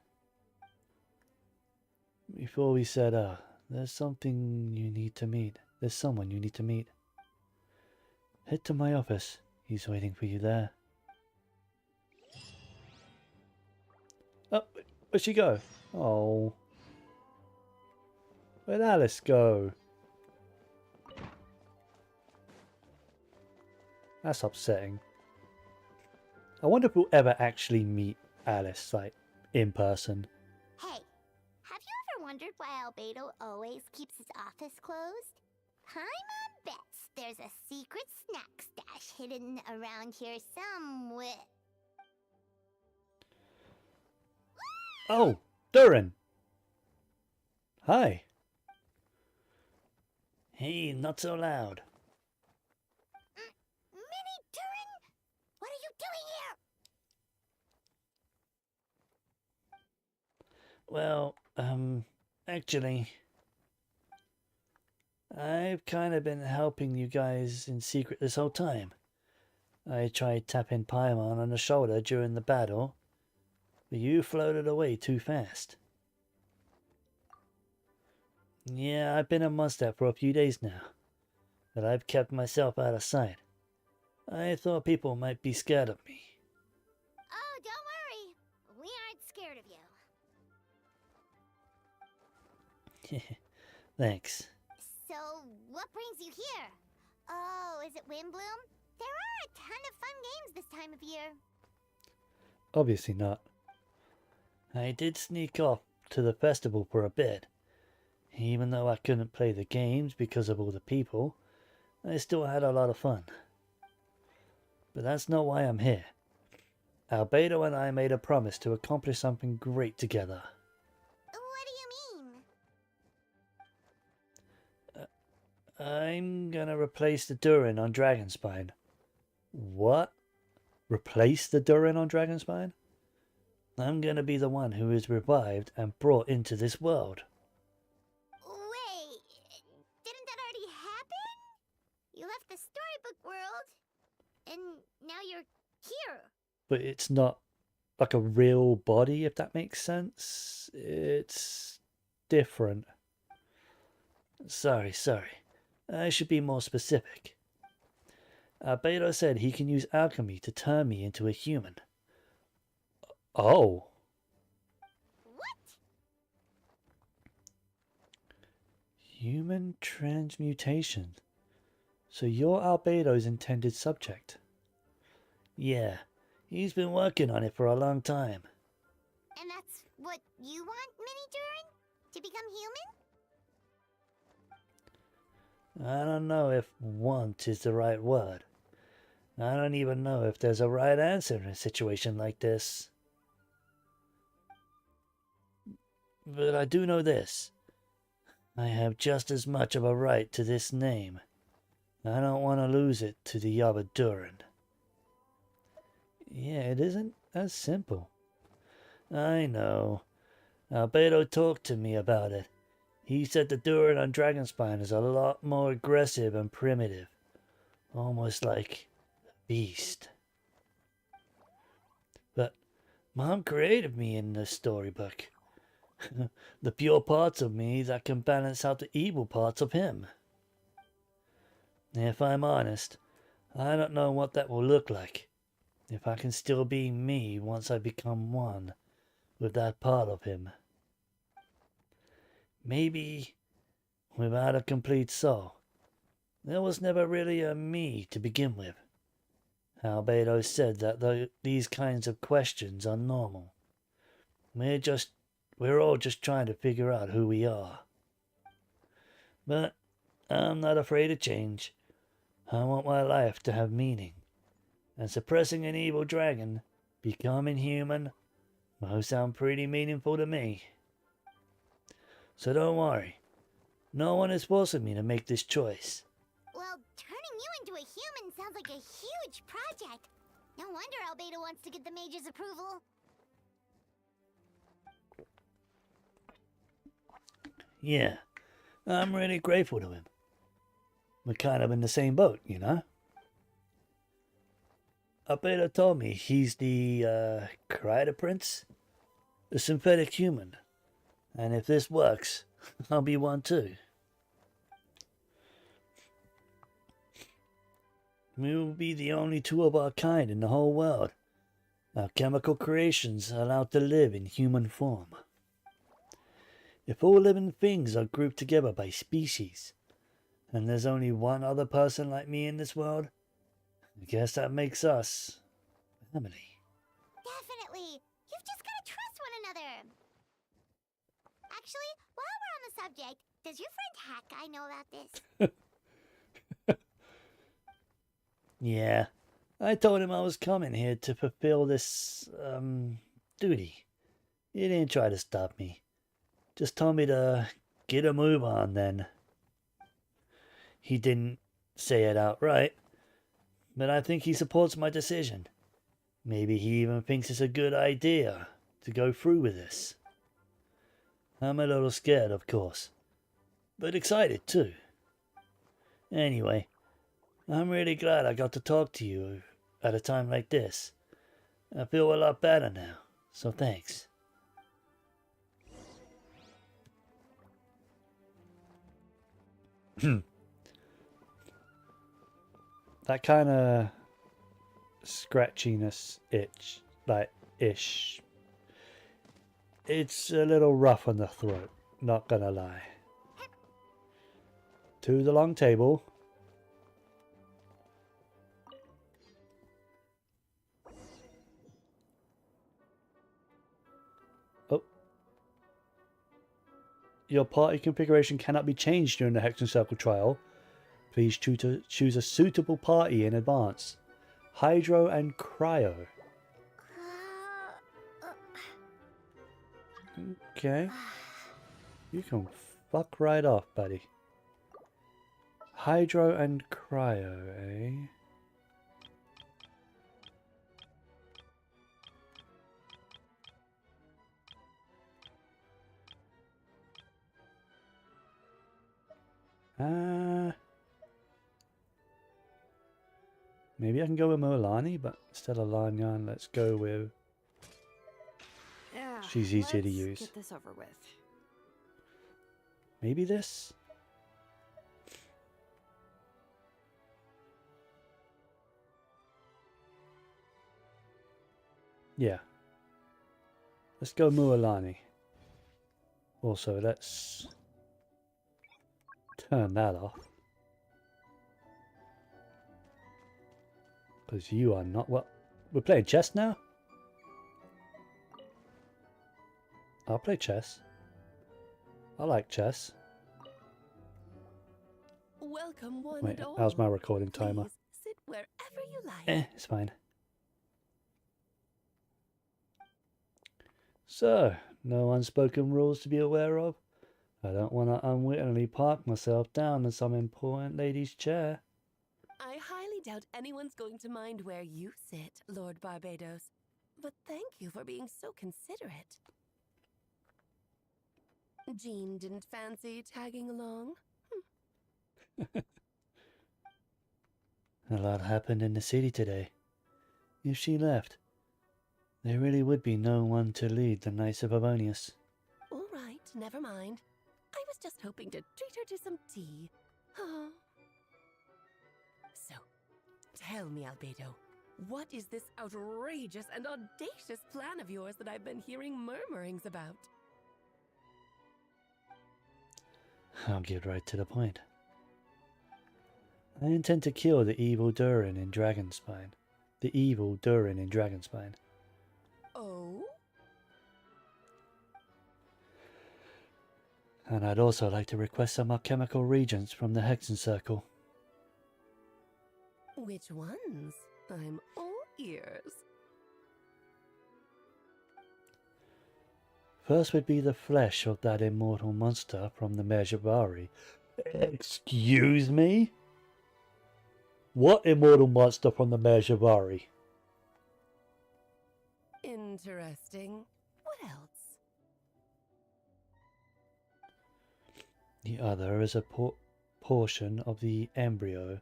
Before we set out, there's someone you need to meet. Head to my office. He's waiting for you there. Oh, where'd she go? Oh. Where'd Alice go? That's upsetting. I wonder if we'll ever actually meet Alice, like, in person. Hey, have you ever wondered why Albedo always keeps his office closed? Paimon bets there's a secret snack stash hidden around here somewhere. Oh, Durin! Hi. Hey, not so loud. Mini Durin? What are you doing here? Well, actually, I've kind of been helping you guys in secret this whole time. I tried tapping Paimon on the shoulder during the battle, but you floated away too fast. Yeah, I've been in Mondstadt for a few days now, but I've kept myself out of sight. I thought people might be scared of me. Oh, don't worry. We aren't scared of you. Thanks. So, what brings you here? Oh, is it Windbloom? There are a ton of fun games this time of year. Obviously not. I did sneak off to the festival for a bit. Even though I couldn't play the games because of all the people, I still had a lot of fun. But that's not why I'm here. Albedo and I made a promise to accomplish something great together. What do you mean? I'm gonna replace the Durin on Dragonspine. What? Replace the Durin on Dragonspine? I'm gonna be the one who is revived and brought into this world. Wait, didn't that already happen? You left the storybook world, and now you're here. But it's not like a real body, if that makes sense. It's different. Sorry. I should be more specific. Albedo said he can use alchemy to turn me into a human. Oh. What? Human transmutation. So you're Albedo's intended subject. Yeah, he's been working on it for a long time. And that's what you want, Mini Durin? To become human? I don't know if want is the right word. I don't even know if there's a right answer in a situation like this. But I do know this. I have just as much of a right to this name. I don't want to lose it to the other Durin. Yeah, it isn't as simple. I know. Albedo talked to me about it. He said the Durin on Dragonspine is a lot more aggressive and primitive. Almost like a beast. But Mom created me in the storybook. The pure parts of me that can balance out the evil parts of him. If I'm honest, I don't know what that will look like. If I can still be me once I become one with that part of him. Maybe without a complete soul. There was never really a me to begin with. Albedo said that these kinds of questions are normal. We're all just trying to figure out who we are. But I'm not afraid of change. I want my life to have meaning. And suppressing an evil dragon, becoming human, will sound pretty meaningful to me. So don't worry. No one is forcing me to make this choice. Well, turning you into a human sounds like a huge project. No wonder Albedo wants to get the mage's approval. Yeah, I'm really grateful to him. We're kind of in the same boat, you know? Albedo told me he's the, Crider Prince? The synthetic human. And if this works, I'll be one too. We will be the only two of our kind in the whole world. Our chemical creations are allowed to live in human form. If all living things are grouped together by species, and there's only one other person like me in this world, I guess that makes us family. Definitely. You've just gotta trust one another. Actually, while we're on the subject, does your friend Hawkeye know about this? Yeah, I told him I was coming here to fulfill this, duty. He didn't try to stop me. Just told me to get a move on then. He didn't say it outright, but I think he supports my decision. Maybe he even thinks it's a good idea to go through with this. I'm a little scared, of course, but excited too. Anyway, I'm really glad I got to talk to you at a time like this. I feel a lot better now, so thanks. That kind of scratchiness itch, ish. It's a little rough on the throat, not gonna lie. To the long table. Oh. Your party configuration cannot be changed during the Hexen Circle trial. Please choose a suitable party in advance. Hydro and Cryo. Okay. You can fuck right off, buddy. Hydro and Cryo, eh? Maybe I can go with Mualani, but instead of Lanyan, let's go with... Yeah, she's easier to use. Get this over with. Maybe this? Yeah. Let's go Mualani. Also, let's turn that off. Because you are not... What? We're playing chess now? I'll play chess. I like chess. Welcome, one Wait, and all. how's my recording timer? Please sit wherever you like. It's fine. So, no unspoken rules to be aware of? I don't want to unwittingly park myself down in some important lady's chair. I highly doubt anyone's going to mind where you sit, Lord Barbados. But thank you for being so considerate. Jean didn't fancy tagging along? A lot happened in the city today. If she left, there really would be no one to lead the Knights of Avonius. All right, never mind. I was just hoping to treat her to some tea. Oh. So, tell me, Albedo, what is this outrageous and audacious plan of yours that I've been hearing murmurings about? I'll get right to the point. I intend to kill the evil Durin in Dragonspine. The evil Durin in Dragonspine. Oh? And I'd also like to request some alchemical regents from the Hexen Circle. Which ones? I'm all ears. First would be the flesh of that immortal monster from the Mejabari. Excuse me? What immortal monster from the Mejabari? Interesting. What else? The other is a portion of the embryo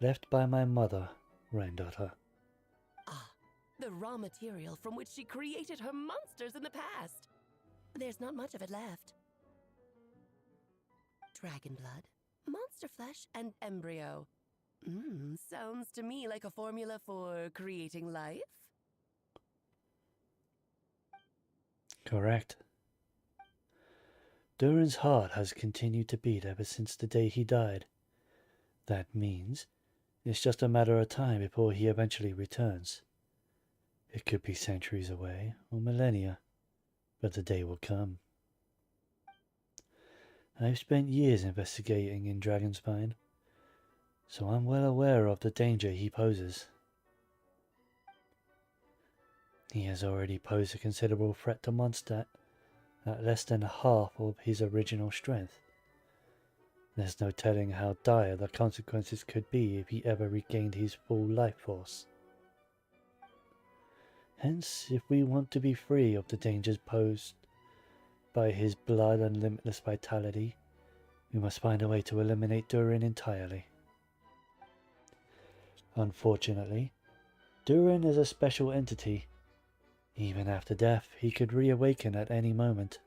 left by my mother, granddaughter. Ah, the raw material from which she created her monsters in the past. There's not much of it left. Dragon blood, monster flesh, and embryo. Sounds to me like a formula for creating life. Correct. Durin's heart has continued to beat ever since the day he died. That means it's just a matter of time before he eventually returns. It could be centuries away or millennia, but the day will come. I've spent years investigating in Dragonspine, so I'm well aware of the danger he poses. He has already posed a considerable threat to Mondstadt at less than half of his original strength. There's no telling how dire the consequences could be if he ever regained his full life force. Hence, if we want to be free of the dangers posed by his blood and limitless vitality, we must find a way to eliminate Durin entirely. Unfortunately, Durin is a special entity. Even after death, he could reawaken at any moment.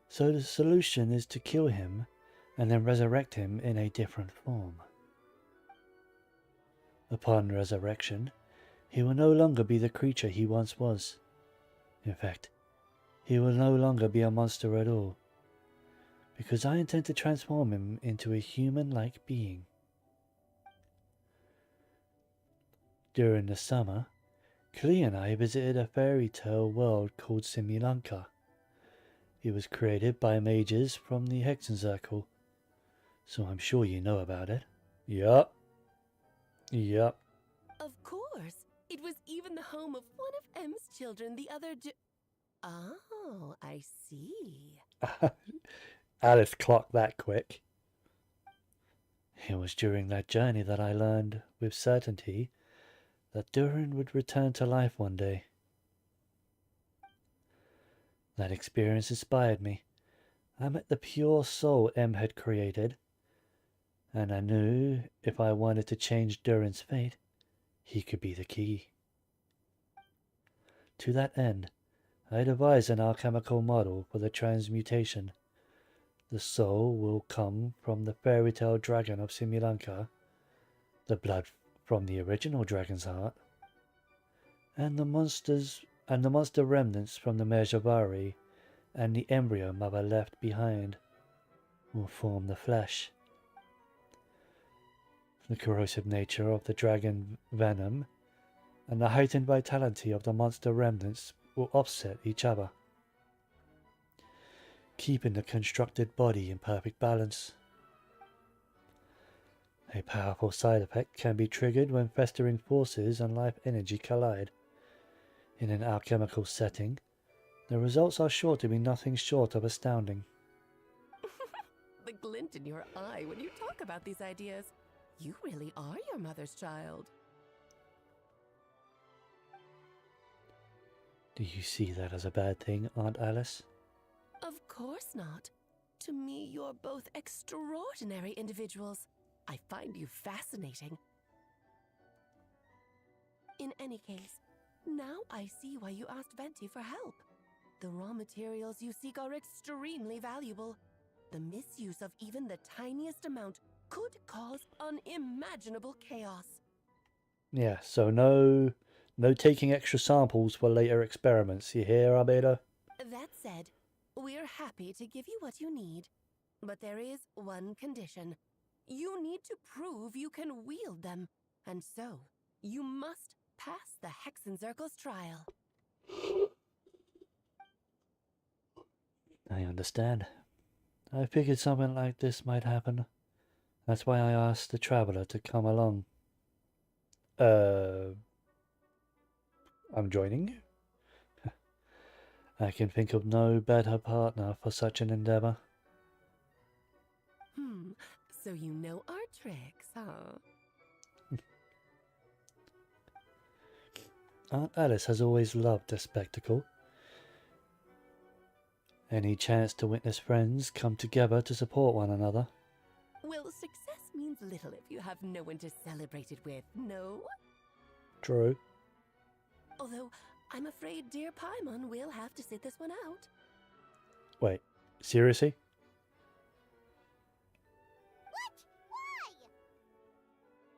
So the solution is to kill him and then resurrect him in a different form. Upon resurrection, he will no longer be the creature he once was. In fact, he will no longer be a monster at all, because I intend to transform him into a human-like being. During the summer, Klee and I visited a fairy tale world called Simulanka. It was created by mages from the Hexen Circle, so I'm sure you know about it. Yup. Of course. It was even the home of one of M's children the other day. Oh, I see. Alice clocked that quick. It was during that journey that I learned with certainty that Durin would return to life one day. That experience inspired me. I met the pure soul M had created, and I knew if I wanted to change Durin's fate, he could be the key. To that end, I devised an alchemical model for the transmutation. The soul will come from the fairy tale dragon of Simulanka, the blood from the original dragon's heart, and the monster remnants from the Mejabari and the embryo mother left behind will form the flesh. The corrosive nature of the dragon venom and the heightened vitality of the monster remnants will offset each other. keeping the constructed body in perfect balance. A powerful side effect can be triggered when festering forces and life energy collide. In an alchemical setting, the results are sure to be nothing short of astounding. The glint in your eye when you talk about these ideas. You really are your mother's child. Do you see that as a bad thing, Aunt Alice? Of course not. To me, you're both extraordinary individuals. I find you fascinating. In any case, now I see why you asked Venti for help. The raw materials you seek are extremely valuable. The misuse of even the tiniest amount could cause unimaginable chaos. Yeah, so no taking extra samples for later experiments. You hear, Albedo? That said, we're happy to give you what you need. But there is one condition. You need to prove you can wield them. And so, you must pass the Hexenzirkel's trial. I understand. I figured something like this might happen. That's why I asked the traveler to come along. I'm joining you? I can think of no better partner for such an endeavor. So you know our tricks, huh? Aunt Alice has always loved a spectacle. Any chance to witness friends come together to support one another? Well, success means little if you have no one to celebrate it with, no? True. Although, I'm afraid dear Paimon will have to sit this one out. Wait, seriously?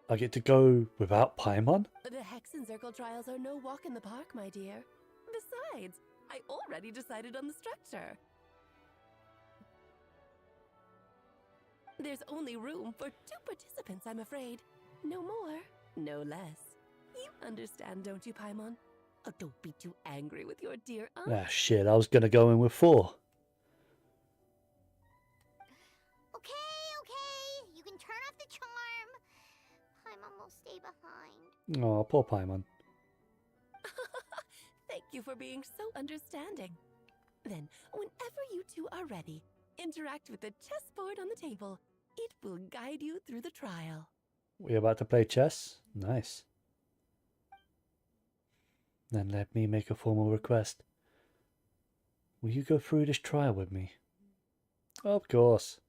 I get to go without Paimon? The Hexenzirkel trials are no walk in the park, my dear. Besides, I already decided on the structure. There's only room for 2 participants, I'm afraid. No more, no less. You understand, don't you, Paimon? Oh, don't be too angry with your dear aunt. Ah, shit, I was gonna go in with 4. Okay, you can turn off the charm. Paimon will stay behind. Oh, poor Paimon. Thank you for being so understanding. Then, whenever you two are ready, interact with the chessboard on the table. It will guide you through the trial. We're about to play chess? Nice. Then let me make a formal request. Will you go through this trial with me? Of course.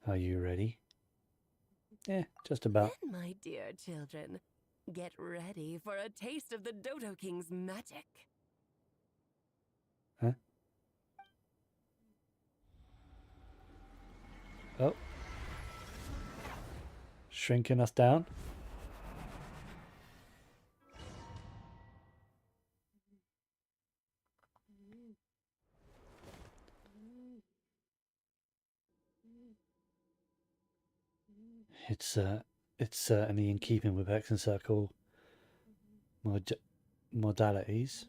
Are you ready? Just about. Then, my dear children, get ready for a taste of the Dodo King's magic. Huh? Oh. Shrinking us down? It's certainly in keeping with Hexenzirkel modalities.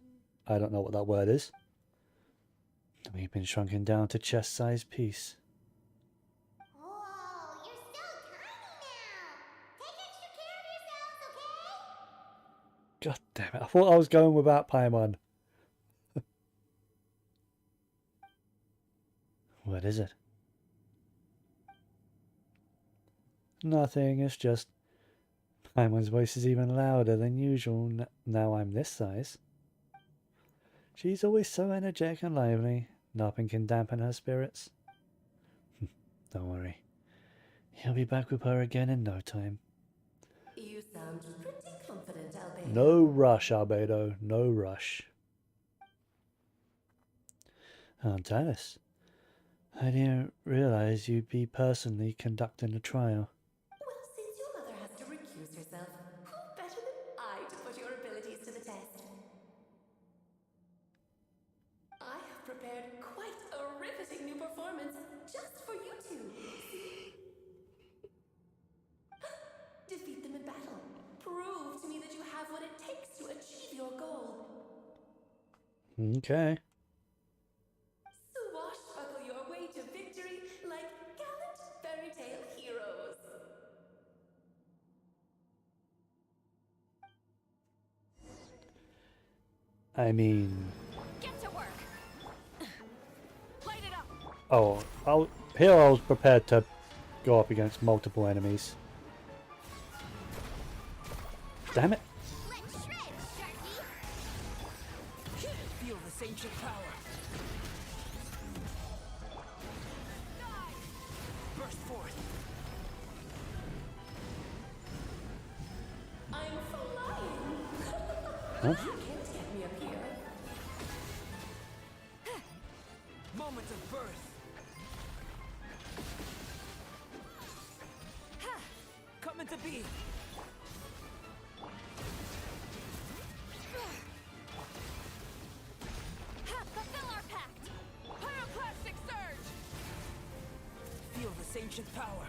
I don't know what that word is. We've been shrunken down to chest-sized piece. Whoa, you're so tiny now. Take extra care of yourselves, okay? God damn it, I thought I was going without Paimon. What is it? Nothing, it's just Paimon's voice is even louder than usual now I'm this size. She's always so energetic and lively, nothing can dampen her spirits. Don't worry, he'll be back with her again in no time. You sound pretty confident, Albedo. No rush, Albedo, no rush. Aunt Alice, I didn't realize you'd be personally conducting the trial. Well, since your mother has to recuse herself, who better than I to put your abilities to the test? I have prepared quite a riveting new performance just for you two. See? Defeat them in battle. Prove to me that you have what it takes to achieve your goal. Okay. Swashbuckle your I mean... Get to work. Light it up. Oh, here I was prepared to go up against multiple enemies. Damn it. Let's shred, Sharky. Feel this ancient power. Burst forth. I'm flying. Huh? You can't get me up here. Moment of birth. Coming to be. Fulfill our pact. Pyroclastic surge. Feel this ancient power.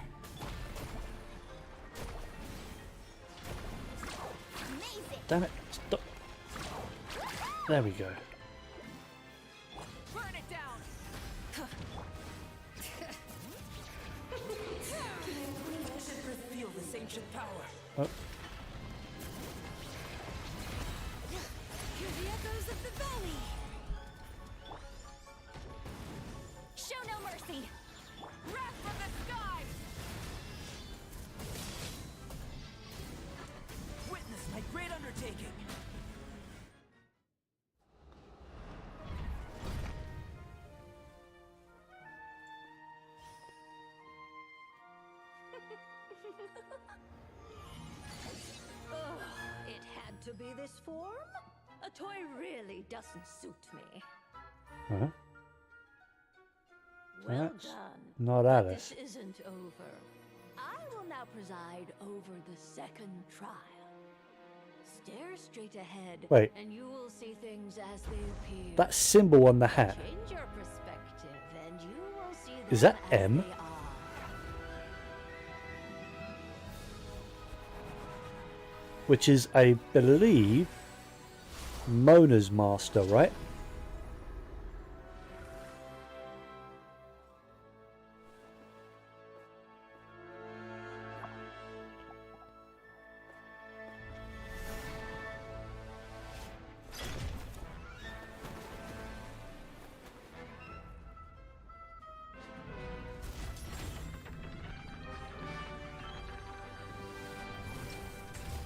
Amazing. Damn it. Stop. There we go. Burn it down. Feel this ancient power. Oh, Hear the echoes of the valley. Show no mercy. Wrath from the sky. Witness my great undertaking. It had to be this form? A toy really doesn't suit me. huh? Well That's done. not But Alice. this isn't over. I will now preside over the second trial. Stare straight ahead, Wait. and you will see things as they appear. That symbol on the hat. Change your perspective, and you will see them Is that as M? they are. Which is, I believe, Mona's master, right?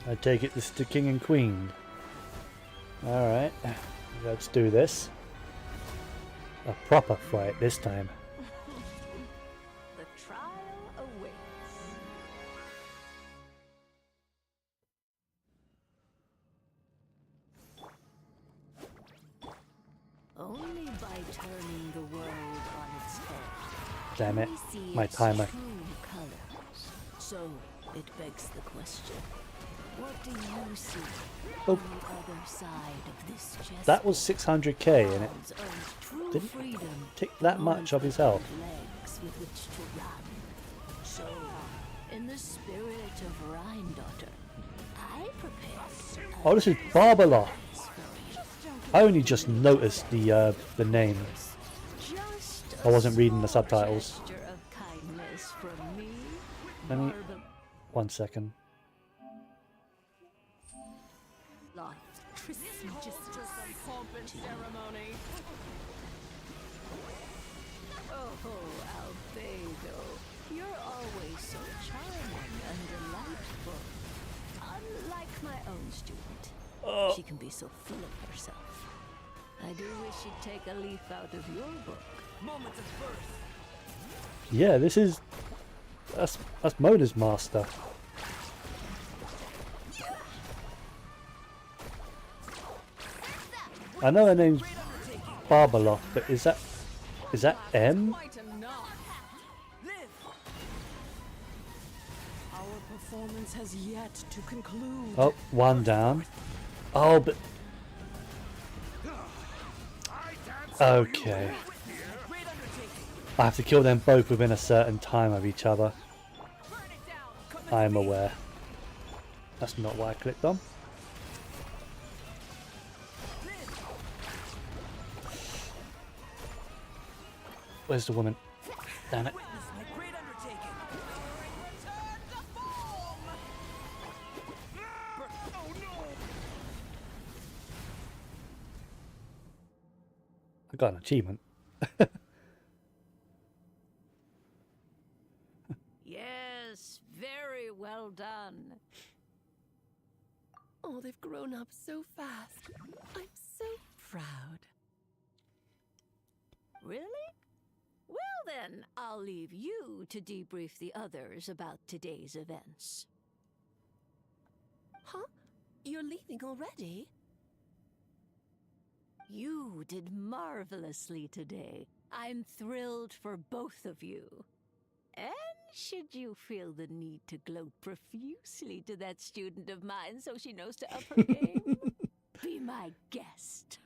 I take it this is the king and queen. Alright, let's do this. A proper fight this time. The trial awaits. Only by turning the world on its head. Damn it, can we see my its timer. true colors. So it begs the question: what do you see Oh. on the other side of this chest? That was 600k and it Earns true didn't freedom, take that much of his health. legs with which to run. So, in the spirit of Rhine-daughter, I prepare. Oh, this is Barbara. I only just noticed the name. I wasn't reading the subtitles. Gesture of kindness from me, Let me... Barb- 1 second. Light. ceremony. Oh, Albedo, you're always so charming and delightful. Unlike my own student, she can be so full of herself. I do wish she'd take a leaf out of your book. Moment of birth. Yeah, this is... That's Mona's master. I know her name's Barbara, but is that M? Quite enough. Live. Our performance has yet to conclude. Oh, one down. Oh, but... Okay. I have to kill them both within a certain time of each other. I am aware. That's not what I clicked on. Where's the woman? Damn it. I got an achievement. Yes, very well done. Oh, they've grown up so fast. I'm so proud. Really? Well then, I'll leave you to debrief the others about today's events. Huh? You're leaving already? You did marvelously today. I'm thrilled for both of you. And should you feel the need to gloat profusely to that student of mine so she knows to up her game, be my guest.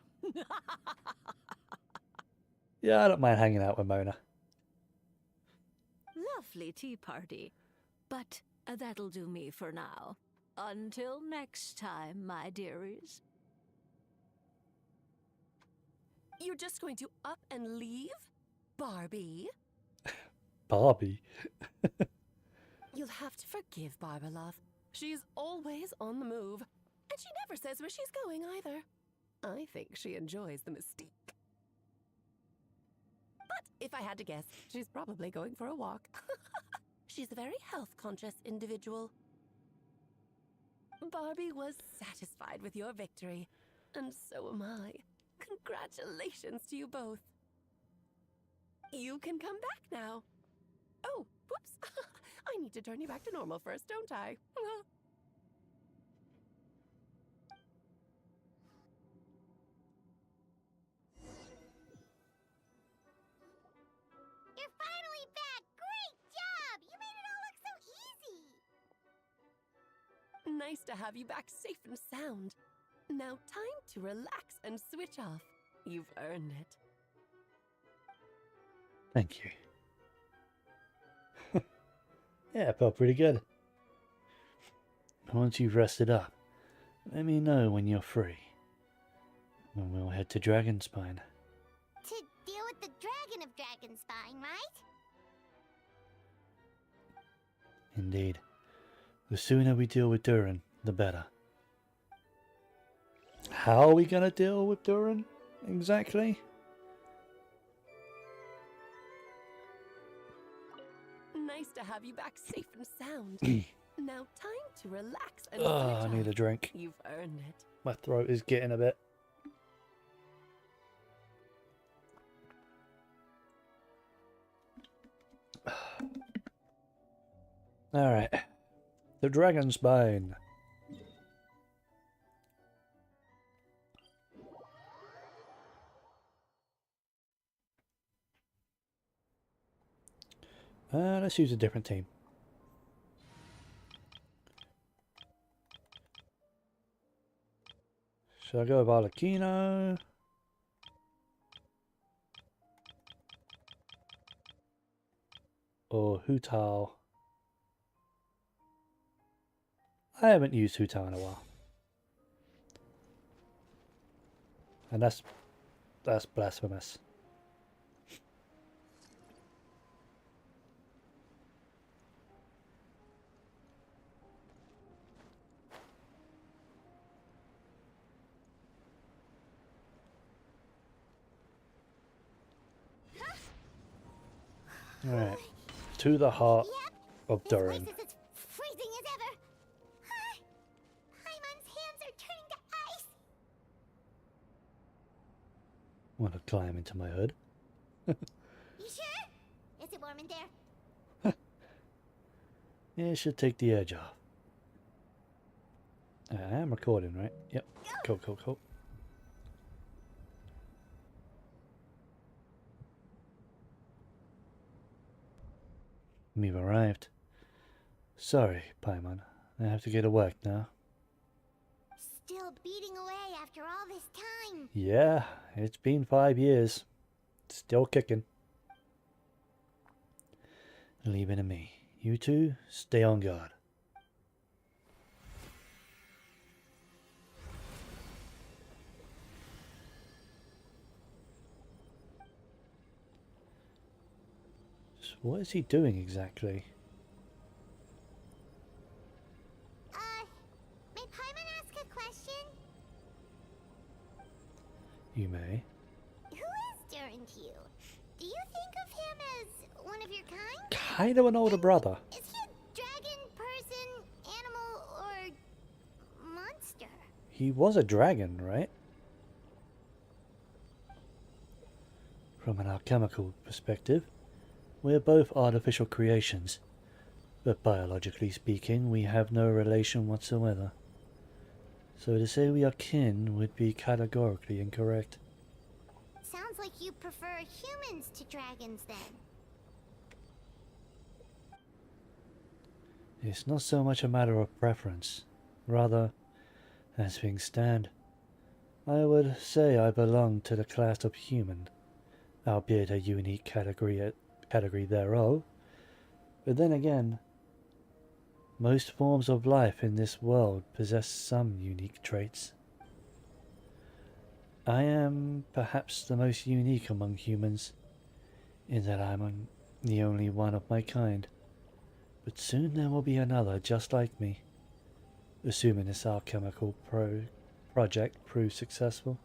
Yeah, I don't mind hanging out with Mona. Lovely tea party. But that'll do me for now. Until next time, my dearies. You're just going to up and leave? Barbie? Barbie. You'll have to forgive Barbalov. She's always on the move. And she never says where she's going either. I think she enjoys the mystique. But if I had to guess, she's probably going for a walk. She's a very health-conscious individual. Barbie was satisfied with your victory, and so am I. Congratulations to you both. You can come back now. Oh, whoops. I need to turn you back to normal first, don't I? You're finally back! Great job! You made it all look so easy! Nice to have you back safe and sound. Now time to relax and switch off. You've earned it. Thank you. Yeah, it felt pretty good. Once you've rested up, let me know when you're free. And we'll head to Dragonspine. To deal with the Dragon of Dragonspine, right? Indeed. The sooner we deal with Durin, the better. How are we going to deal with Durin exactly? Nice to have you back safe and sound. Now time to relax and Oh, switch I need a off. drink. You've earned it. My throat is getting a bit. Alright. The Dragonspine. Let's use a different team. Should I go with Arlecchino? Or Hutao? I haven't used Hutao in a while. And that's blasphemous. Alright. To the heart of Durin. This place is as freezing as ever. Huh? Paimon's hands are turning to ice. Want to climb into my hood? You sure? Is it warm in there? Yeah, it should take the edge off. I am recording, right? Yep. Cool. We've arrived. Sorry, Paimon. I have to get to work now. Still beating away after all this time. Yeah, it's been 5 years. Still kicking. Leave it to me. You two, stay on guard. So what is he doing exactly? May Paimon ask a question? You may. Who is to you. Do you think of him as one of your kind? Kind of an older brother. Is he a dragon, person, animal, or monster? He was a dragon, right? From an alchemical perspective, we're both artificial creations, but biologically speaking, we have no relation whatsoever. So to say we are kin would be categorically incorrect. Sounds like you prefer humans to dragons then. It's not so much a matter of preference. Rather, as things stand, I would say I belong to the class of human, albeit a unique category thereof. But then again, most forms of life in this world possess some unique traits. I am perhaps the most unique among humans, in that I'm the only one of my kind. But soon there will be another just like me, assuming this alchemical project proves successful.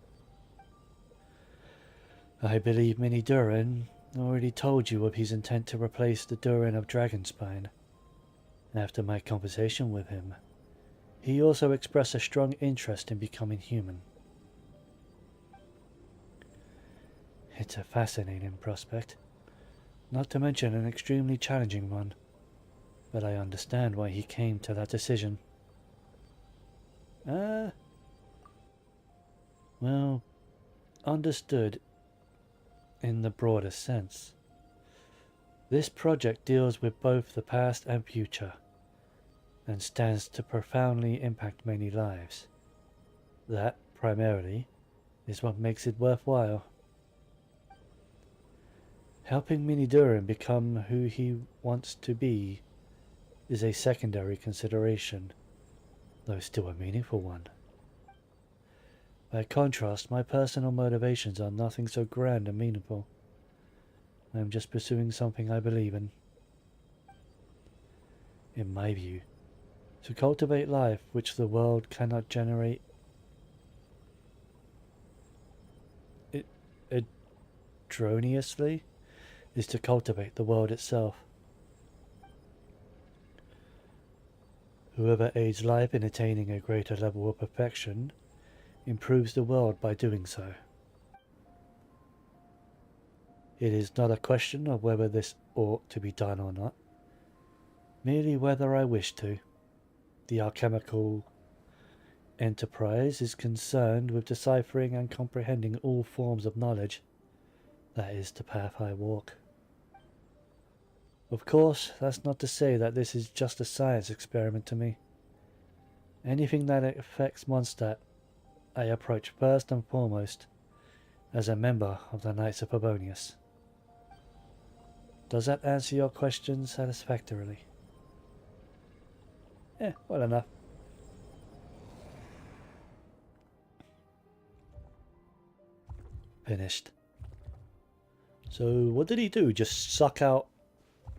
I believe Mini Durin already told you of his intent to replace the Durin of Dragonspine. After my conversation with him, he also expressed a strong interest in becoming human. It's a fascinating prospect, not to mention an extremely challenging one, but I understand why he came to that decision. Well, understood in the broadest sense. This project deals with both the past and future, and stands to profoundly impact many lives. That, primarily, is what makes it worthwhile. Helping Mini Durin become who he wants to be is a secondary consideration, though still a meaningful one. By contrast, my personal motivations are nothing so grand and meaningful. I am just pursuing something I believe in. In my view, to cultivate life which the world cannot generate erroneously is to cultivate the world itself. Whoever aids life in attaining a greater level of perfection improves the world by doing so. It is not a question of whether this ought to be done or not, merely whether I wish to. The alchemical enterprise is concerned with deciphering and comprehending all forms of knowledge. That is the path I walk. Of course, that's not to say that this is just a science experiment to me. Anything that affects Mondstadt, I approach first and foremost as a member of the Knights of Favonius. Does that answer your question satisfactorily? Well enough. Finished. So, what did he do? Just suck out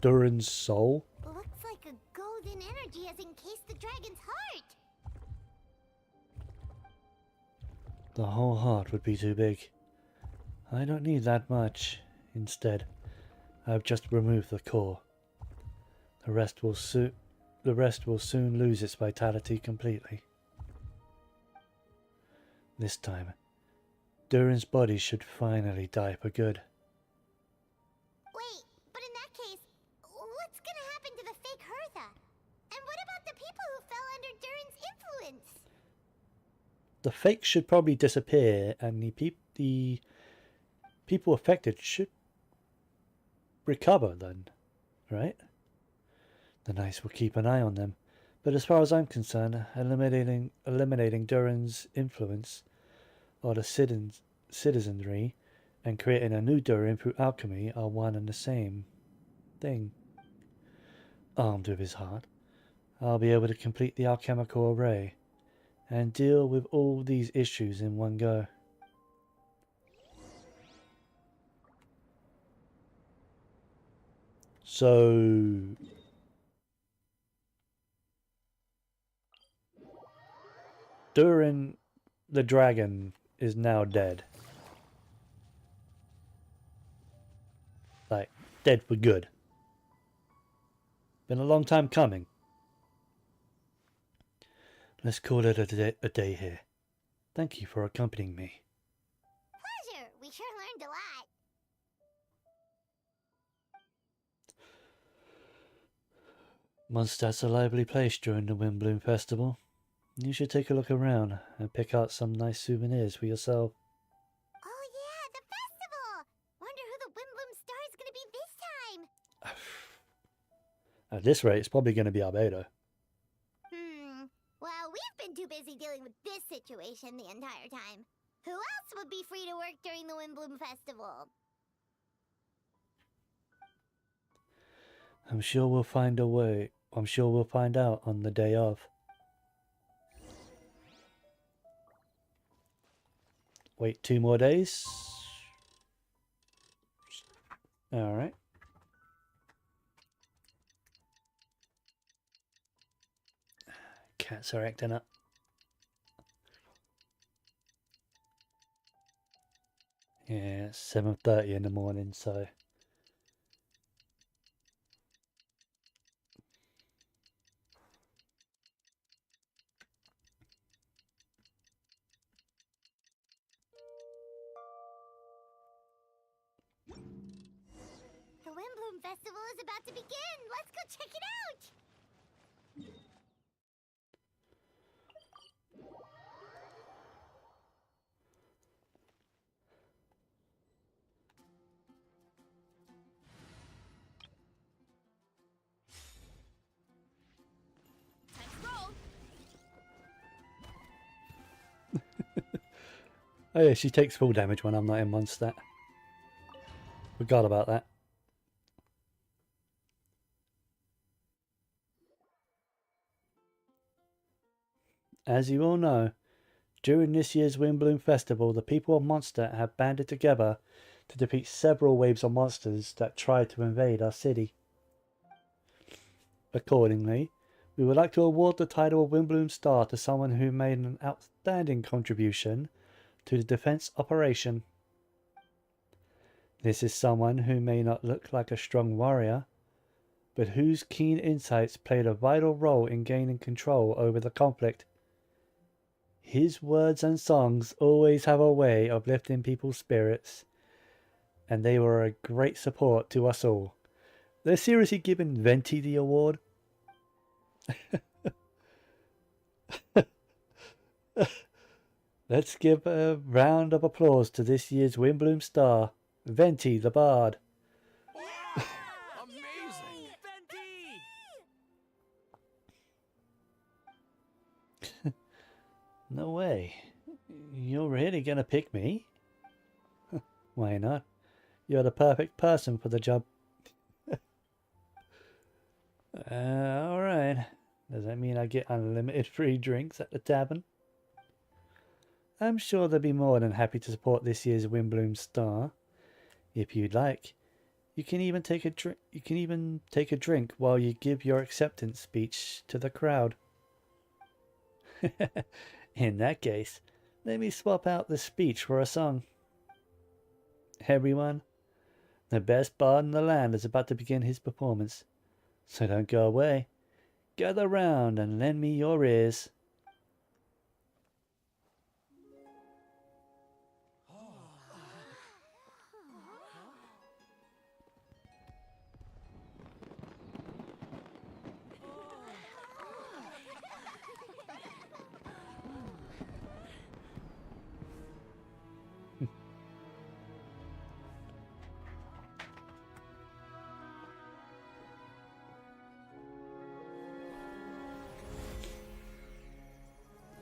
Durin's soul? Looks like a golden energy has encased the dragon's heart. The whole heart would be too big. I don't need that much. Instead, I've just removed the core. The rest will soon lose its vitality completely. This time, Durin's body should finally die for good. Wait, but in that case, what's gonna happen to the fake Hertha? And what about the people who fell under Durin's influence? The fake should probably disappear, and the people affected should recover then, right? The Knights will keep an eye on them, but as far as I'm concerned, eliminating Durin's influence on the citizenry and creating a new Durin through alchemy are one and the same thing. Armed with his heart, I'll be able to complete the alchemical array and deal with all these issues in one go. So Durin the dragon is now dead. Like, dead for good. Been a long time coming. Let's call it a day here. Thank you for accompanying me. Pleasure. We sure learned a lot. Mondstadt's a lively place during the Windbloom Festival. You should take a look around and pick out some nice souvenirs for yourself. Oh yeah, the festival! Wonder who the Windbloom Star is gonna be this time. At this rate, it's probably going to be Albedo. Well, we've been too busy dealing with this situation the entire time. Who else would be free to work during the Windbloom Festival? I'm sure we'll find a way. I'm sure we'll find out on the day of. Wait 2 more days. Alright. Cats are acting up. Yeah, it's 7:30 in the morning, so... The Windbloom Festival is about to begin! Let's go check it out! Oh yeah, she takes full damage when I'm not in Mondstadt. Forgot about that. As you all know, during this year's Windbloom Festival, the people of Mondstadt have banded together to defeat several waves of monsters that tried to invade our city. Accordingly, we would like to award the title of Windbloom Star to someone who made an outstanding contribution to the defense operation. This is someone who may not look like a strong warrior, but whose keen insights played a vital role in gaining control over the conflict. His words and songs always have a way of lifting people's spirits, and they were a great support to us all. They're seriously giving Venti the award? Let's give a round of applause to this year's Windbloom Star, Venti the Bard. Amazing! No way. You're really gonna pick me? Why not? You're the perfect person for the job. Alright. Does that mean I get unlimited free drinks at the tavern? I'm sure they'll be more than happy to support this year's Windbloom Star. If you'd like, you can even take a drink while you give your acceptance speech to the crowd. In that case, let me swap out the speech for a song. Everyone, the best bard in the land is about to begin his performance, so don't go away. Gather round and lend me your ears.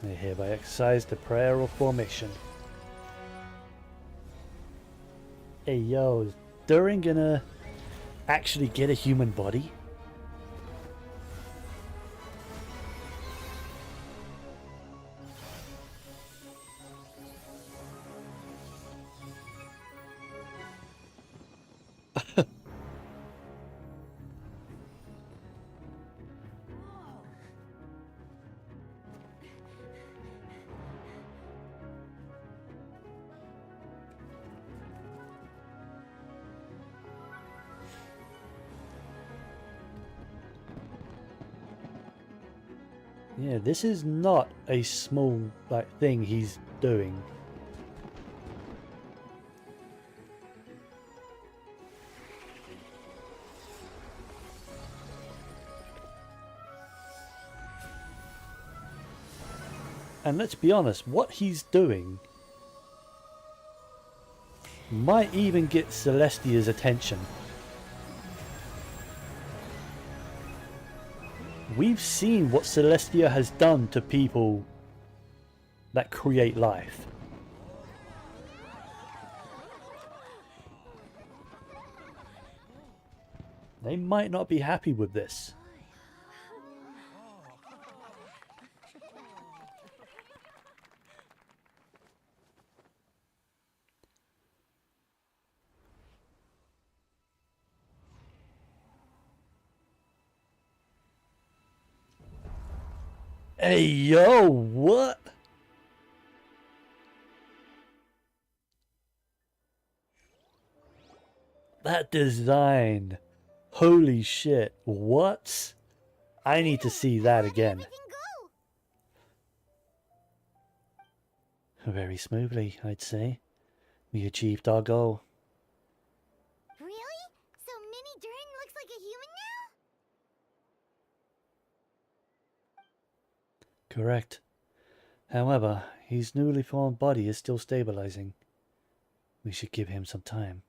I hereby exercise the prayer of formation. Hey yo, is Durin gonna actually get a human body? Yeah, this is not a small thing he's doing. And let's be honest, what he's doing might even get Celestia's attention. We've seen what Celestia has done to people that create life. They might not be happy with this. Hey, yo, what? That design. Holy shit. What? I need to see that again. Very smoothly, I'd say. We achieved our goal. Really? So Mini Durin looks like a human now? Correct. However, his newly formed body is still stabilizing. We should give him some time.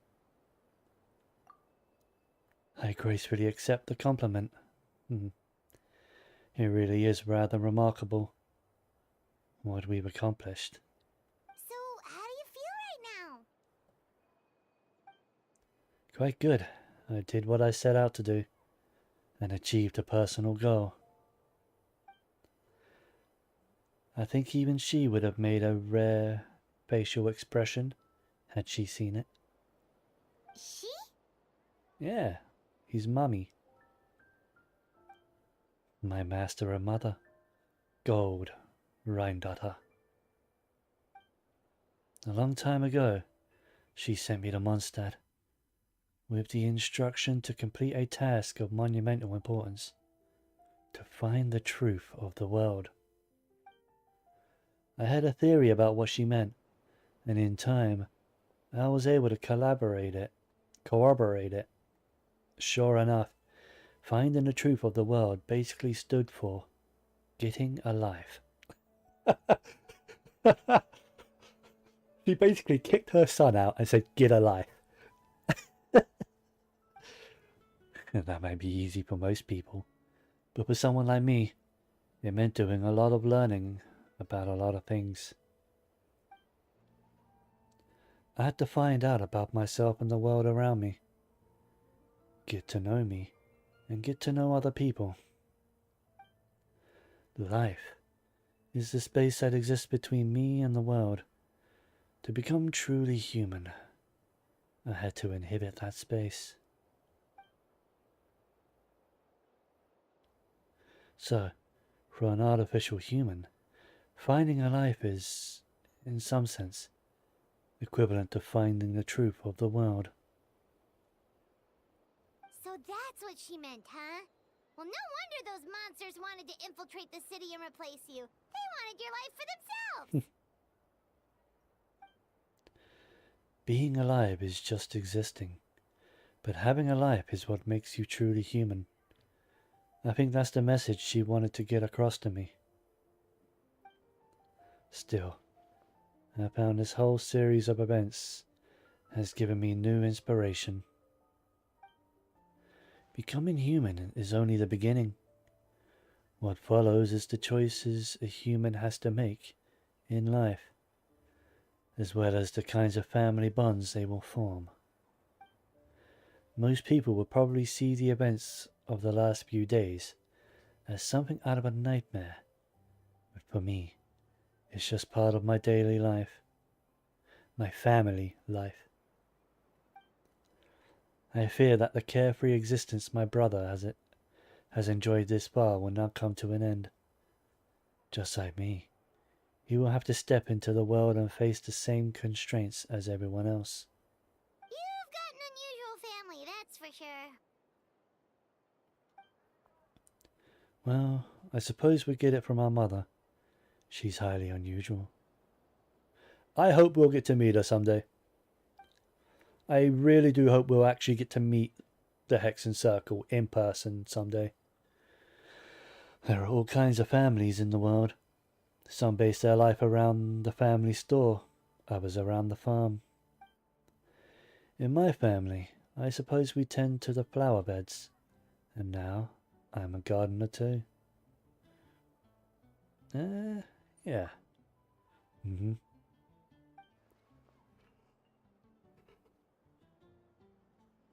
I gracefully accept the compliment. It really is rather remarkable what we've accomplished. So, how do you feel right now? Quite good. I did what I set out to do and achieved a personal goal. I think even she would have made a rare facial expression had she seen it. She? Yeah, his mummy. My master and mother, Gold Rheindotter. A long time ago, she sent me to Mondstadt with the instruction to complete a task of monumental importance, to find the truth of the world. I had a theory about what she meant, and in time, I was able to corroborate it. Sure enough, finding the truth of the world basically stood for getting a life. She basically kicked her son out and said, get a life. That might be easy for most people, but for someone like me, it meant doing a lot of learning about a lot of things. I had to find out about myself and the world around me. Get to know me, and get to know other people. Life is the space that exists between me and the world. To become truly human, I had to inhabit that space. So, for an artificial human, finding a life is, in some sense, equivalent to finding the truth of the world. So that's what she meant, huh? Well, no wonder those monsters wanted to infiltrate the city and replace you. They wanted your life for themselves! Being alive is just existing, but having a life is what makes you truly human. I think that's the message she wanted to get across to me. Still, I found this whole series of events has given me new inspiration. Becoming human is only the beginning. What follows is the choices a human has to make in life, as well as the kinds of family bonds they will form. Most people will probably see the events of the last few days as something out of a nightmare, but for me, it's just part of my daily life, my family life. I fear that the carefree existence my brother has enjoyed this far will now come to an end. Just like me, he will have to step into the world and face the same constraints as everyone else. You've got an unusual family, that's for sure. Well, I suppose we get it from our mother. She's highly unusual. I hope we'll get to meet her someday. I really do hope we'll actually get to meet the Hexen Circle in person someday. There are all kinds of families in the world. Some base their life around the family store, others around the farm. In my family, I suppose we tend to the flower beds, and now I'm a gardener too. Yeah.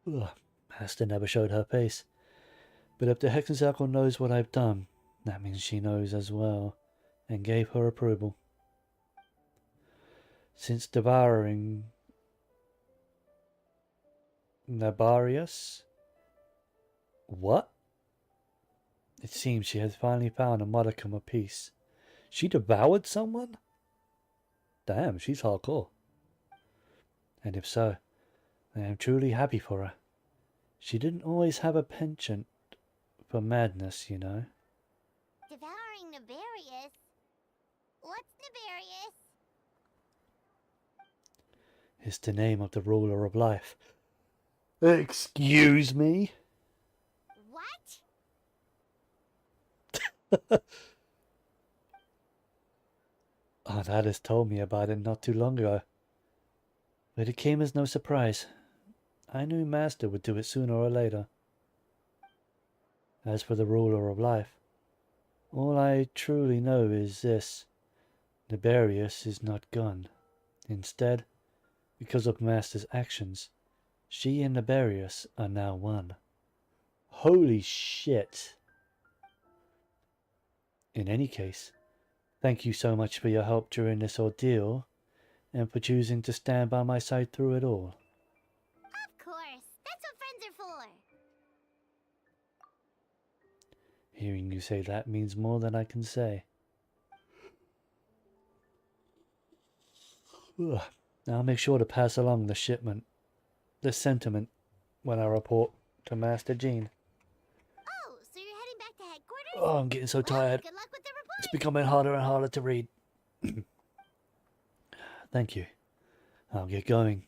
Ugh, Master never showed her face. But if the Hexen Circle knows what I've done, that means she knows as well, and gave her approval. Since devouring Nabarius? What? It seems she has finally found a modicum of peace. She devoured someone? Damn, she's hardcore. And if so, I am truly happy for her. She didn't always have a penchant for madness, you know. Devouring Nabarius? What's Nabarius? It's the name of the ruler of life. Excuse me? What? Aunt Alice told me about it not too long ago. But it came as no surprise. I knew Master would do it sooner or later. As for the ruler of life, all I truly know is this. Nabarius is not gone. Instead, because of Master's actions, she and Nabarius are now one. Holy shit. In any case, thank you so much for your help during this ordeal, and for choosing to stand by my side through it all. Of course, that's what friends are for. Hearing you say that means more than I can say. Ugh. I'll make sure to pass along the sentiment, when I report to Master Jean. Oh, so you're heading back to headquarters? Oh, I'm getting so tired. Good luck with the report. It's becoming harder and harder to read. Thank you. I'll get going.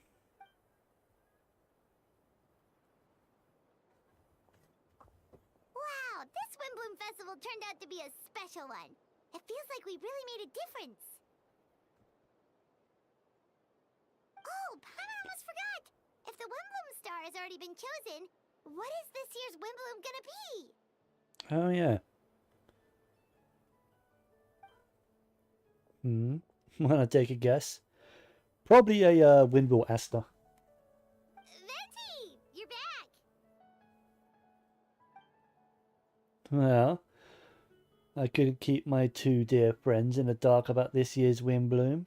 Wow, this Windbloom Festival turned out to be a special one. It feels like we really made a difference. Oh, I almost forgot. If the Windbloom star has already been chosen, what is this year's Windbloom gonna be? Oh, yeah. Wanna take a guess? Probably a Windmill Asta. Venti, you're back. Well, I couldn't keep my two dear friends in the dark about this year's Windbloom.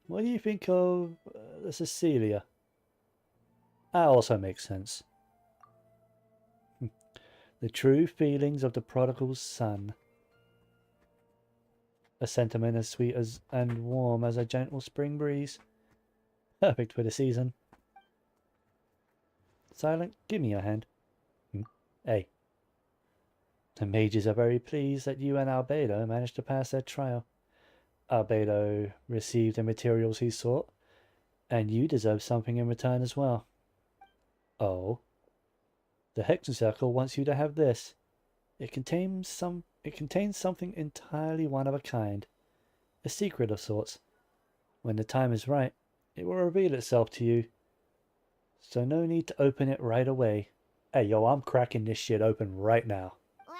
What do you think of the Cecilia? That also makes sense. The true feelings of the prodigal son. A sentiment as sweet as and warm as a gentle spring breeze. Perfect for the season. Silent, give me your hand. Hey. The mages are very pleased that you and Albedo managed to pass their trial. Albedo received the materials he sought, and you deserve something in return as well. Oh. The Hexen Circle wants you to have this. It contains something entirely one of a kind. A secret of sorts. When the time is right, it will reveal itself to you. So no need to open it right away. Hey, yo, I'm cracking this shit open right now. Wow,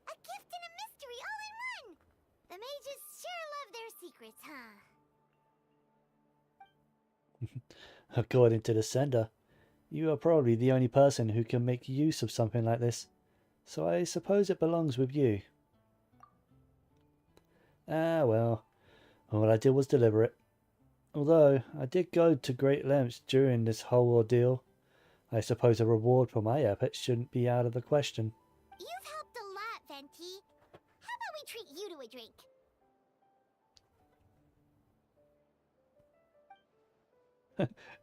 a gift and a mystery all in one. The mages sure love their secrets, huh? According to the sender, you are probably the only person who can make use of something like this. So I suppose it belongs with you. Ah, well, all I did was deliver it. Although I did go to great lengths during this whole ordeal, I suppose a reward for my efforts shouldn't be out of the question. You've helped a lot, Venti. How about we treat you to a drink?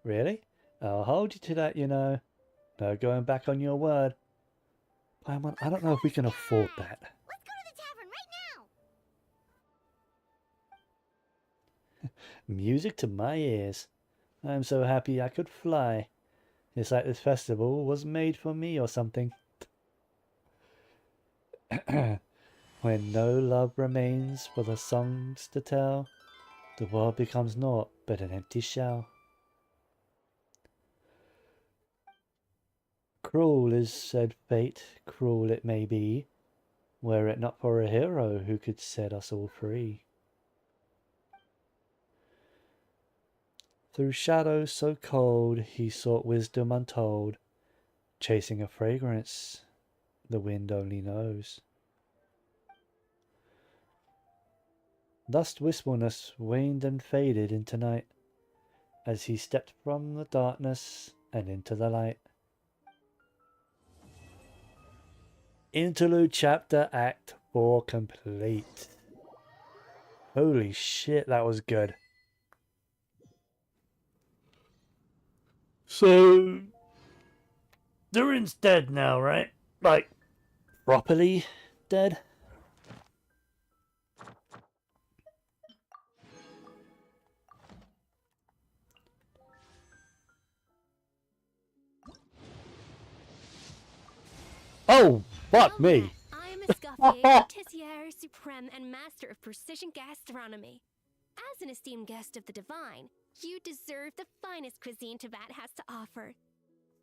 Really? I'll hold you to that, you know. No going back on your word. Paimon, I don't know if we can afford that. Let's go to Music to my ears. I'm so happy I could fly. It's like this festival was made for me or something. When no love remains for the songs to tell, the world becomes naught but an empty shell. Cruel is said fate, cruel it may be, were it not for a hero who could set us all free. Through shadows so cold he sought wisdom untold, chasing a fragrance the wind only knows. Thus wistfulness waned and faded into night, as he stepped from the darkness and into the light. Interlude chapter act 4 complete. Holy shit, that was good. So, Durin's dead now, right? Like, properly dead? Oh, fuck me. I'm Escoffier, Patissier Supreme and Master of Precision Gastronomy. As an esteemed guest of the Divine, you deserve the finest cuisine Teyvat has to offer.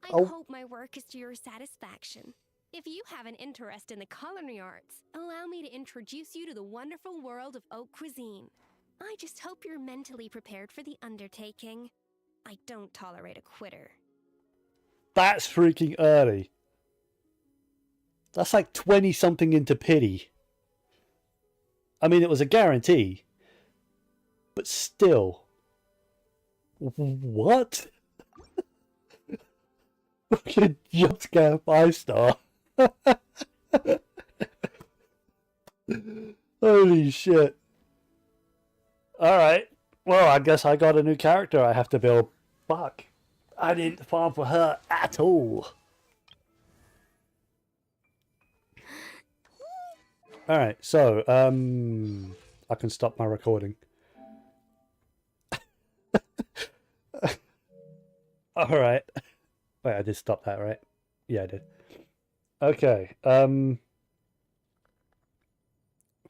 I hope my work is to your satisfaction. If you have an interest in the culinary arts, allow me to introduce you to the wonderful world of haute cuisine. I just hope you're mentally prepared for the undertaking. I don't tolerate a quitter. That's freaking early. That's like 20 something into pity. I mean, it was a guarantee. But still. What? Fucking jump scare 5-star. Holy shit. Alright. Well, I guess I got a new character I have to build. Fuck. I didn't farm for her at all. Alright, so, I can stop my recording. Alright. Wait, I did stop that, right? Yeah, I did. Okay,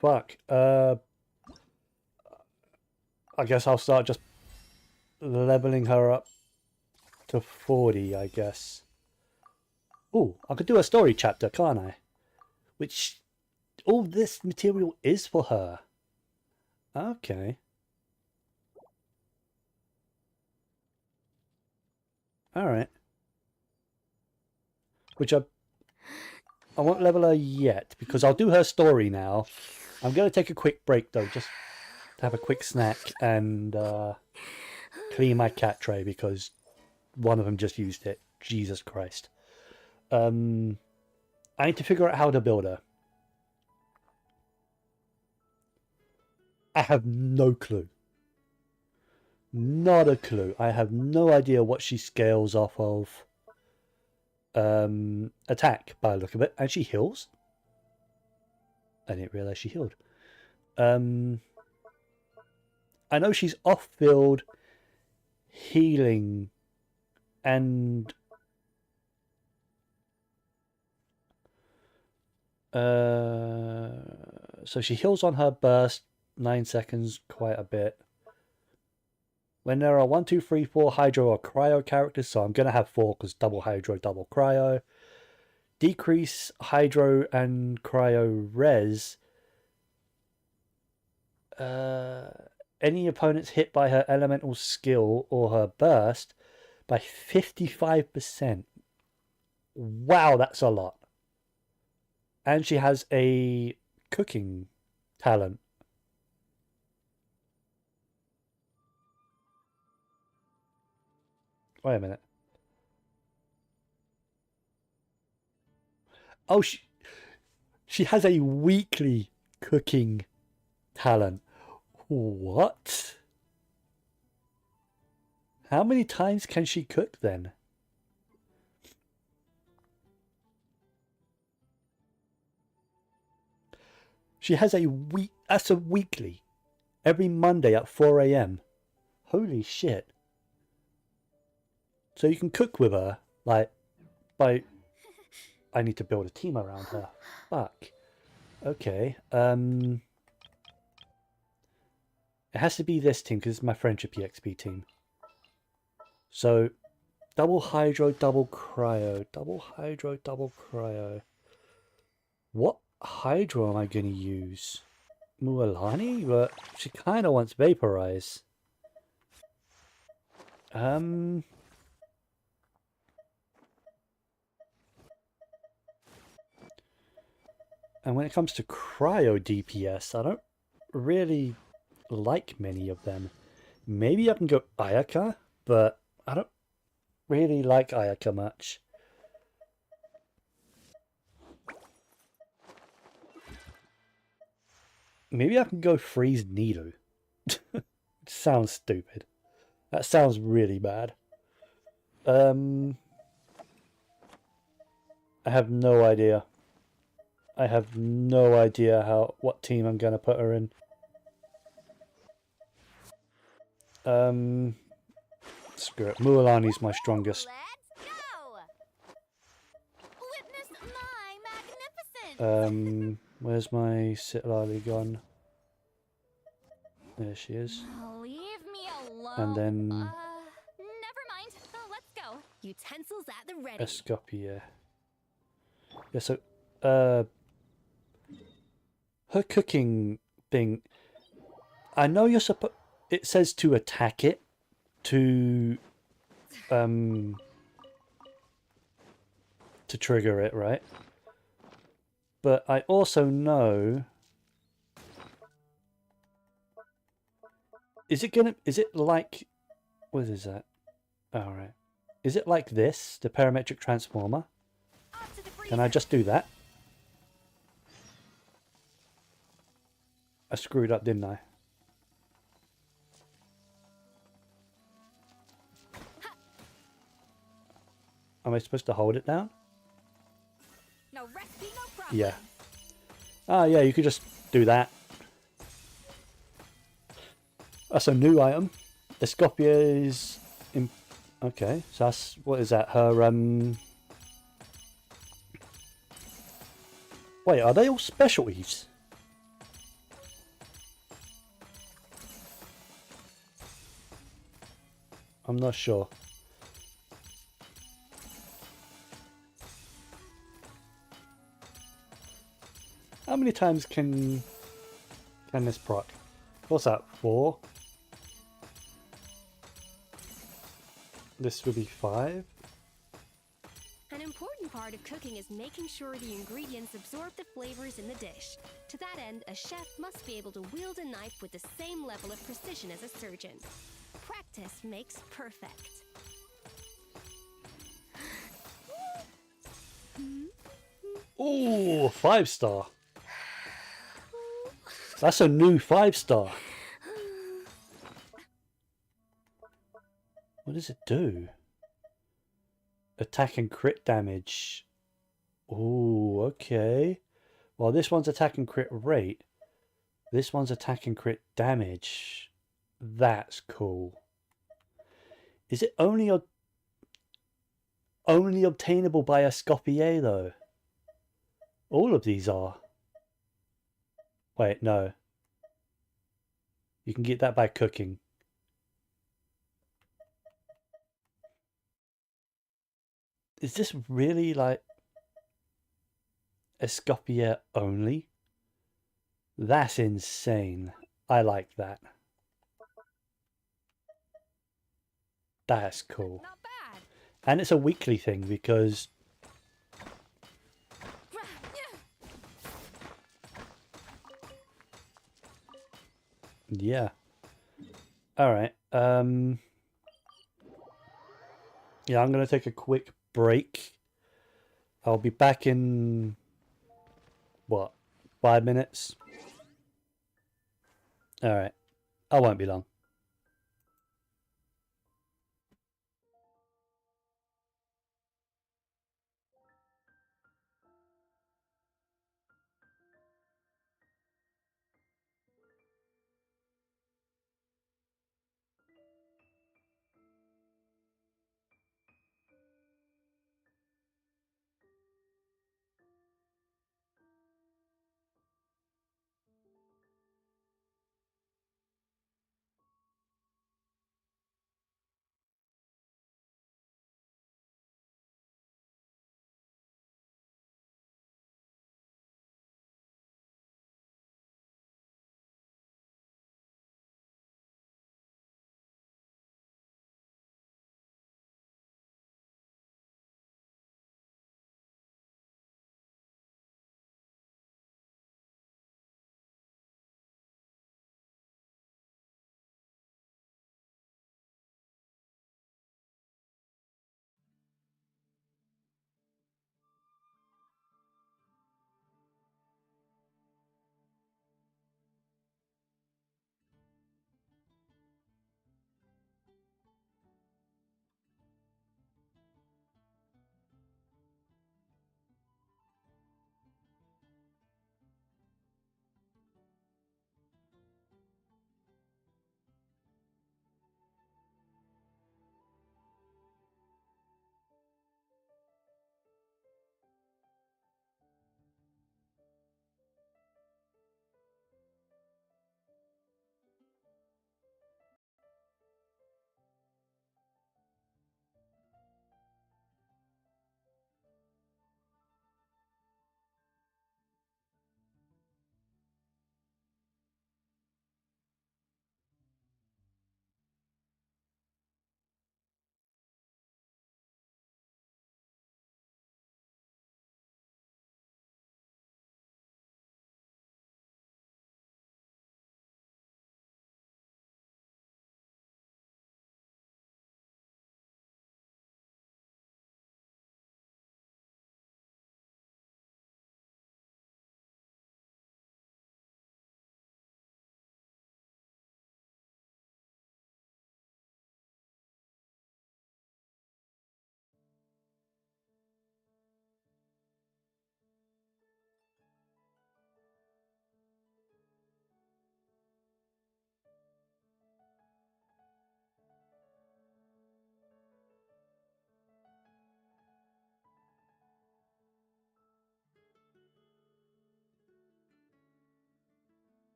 fuck, I guess I'll start just leveling her up to 40, I guess. Ooh, I could do a story chapter, can't I? Which, all this material is for her. Okay. Alright. Which I won't level her yet, because I'll do her story now. I'm going to take a quick break, though, just to have a quick snack and clean my cat tray, because one of them just used it. Jesus Christ. I need to figure out how to build her. I have no clue. Not a clue. I have no idea what she scales off of. Attack by the look of it. And she heals. I didn't realise she healed. I know she's off-field healing and so she heals on her burst 9 seconds, quite a bit. When there are 1, 2, 3, 4 hydro or cryo characters, so I'm going to have 4 because double hydro, double cryo. Decrease hydro and cryo res. Any opponents hit by her elemental skill or her burst by 55%. Wow, that's a lot. And she has a cooking talent. Wait a minute. Oh, she has a weekly cooking talent. What? How many times can she cook then? She has a week. That's a weekly. Every Monday at 4 AM. Holy shit. So you can cook with her, like, by... I need to build a team around her. Fuck. Okay, It has to be this team, because it's my Friendship EXP team. So, double hydro, double cryo. Double hydro, double cryo. What hydro am I going to use? Mualani? But she kind of wants vaporize. And when it comes to cryo DPS, I don't really like many of them. Maybe I can go Ayaka, but I don't really like Ayaka much. Maybe I can go freeze Nido. Sounds stupid. That sounds really bad. I have no idea. I have no idea what team I'm gonna put her in. Screw it. Mualani's my strongest. Let's go! Witness my magnificence! Where's my Sitlali gone? There she is. Leave me alone. And then Never mind. Let's go. Utensils at the ready. Escopia. Yeah, so her cooking thing, I know you're supposed, it says to attack it to trigger it, right? But I also know, is it like, what is that? All right. Is it like this, the parametric transformer? Can I just do that? I screwed up, didn't I? Am I supposed to hold it down? No recipe, no problem. Yeah. Ah, yeah, you could just do that. That's a new item. Escopia is... Okay, so that's... What is that? Her, Wait, are they all specialties? I'm not sure. How many times can this proc? What's that? 4? This would be 5. An important part of cooking is making sure the ingredients absorb the flavors in the dish. To that end, a chef must be able to wield a knife with the same level of precision as a surgeon. Practice makes perfect. Ooh, 5-star. That's a new 5-star. What does it do? Attack and crit damage. Ooh, okay. Well, this one's attack and crit rate. This one's attack and crit damage. That's cool. Is it only obtainable by a Scopier though? All of these are. Wait, no. You can get that by cooking. Is this really like Escopia only? That's insane. I like that. That's cool. Not bad. And it's a weekly thing because yeah. Alright. Yeah, I'm gonna take a quick break. I'll be back in what, 5 minutes? Alright. I won't be long.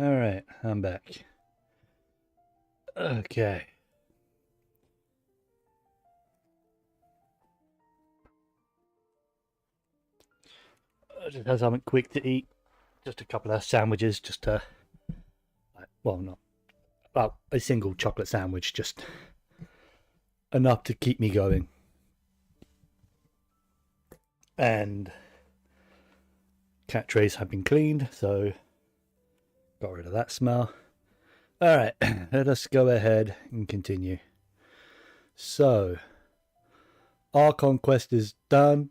Alright, I'm back. Okay. I just had something quick to eat. Just a couple of sandwiches, just to... Well, not... Well, a single chocolate sandwich, just enough to keep me going. And cat trays have been cleaned, so got rid of that smell. Alright, let us go ahead and continue. So, Archon quest is done.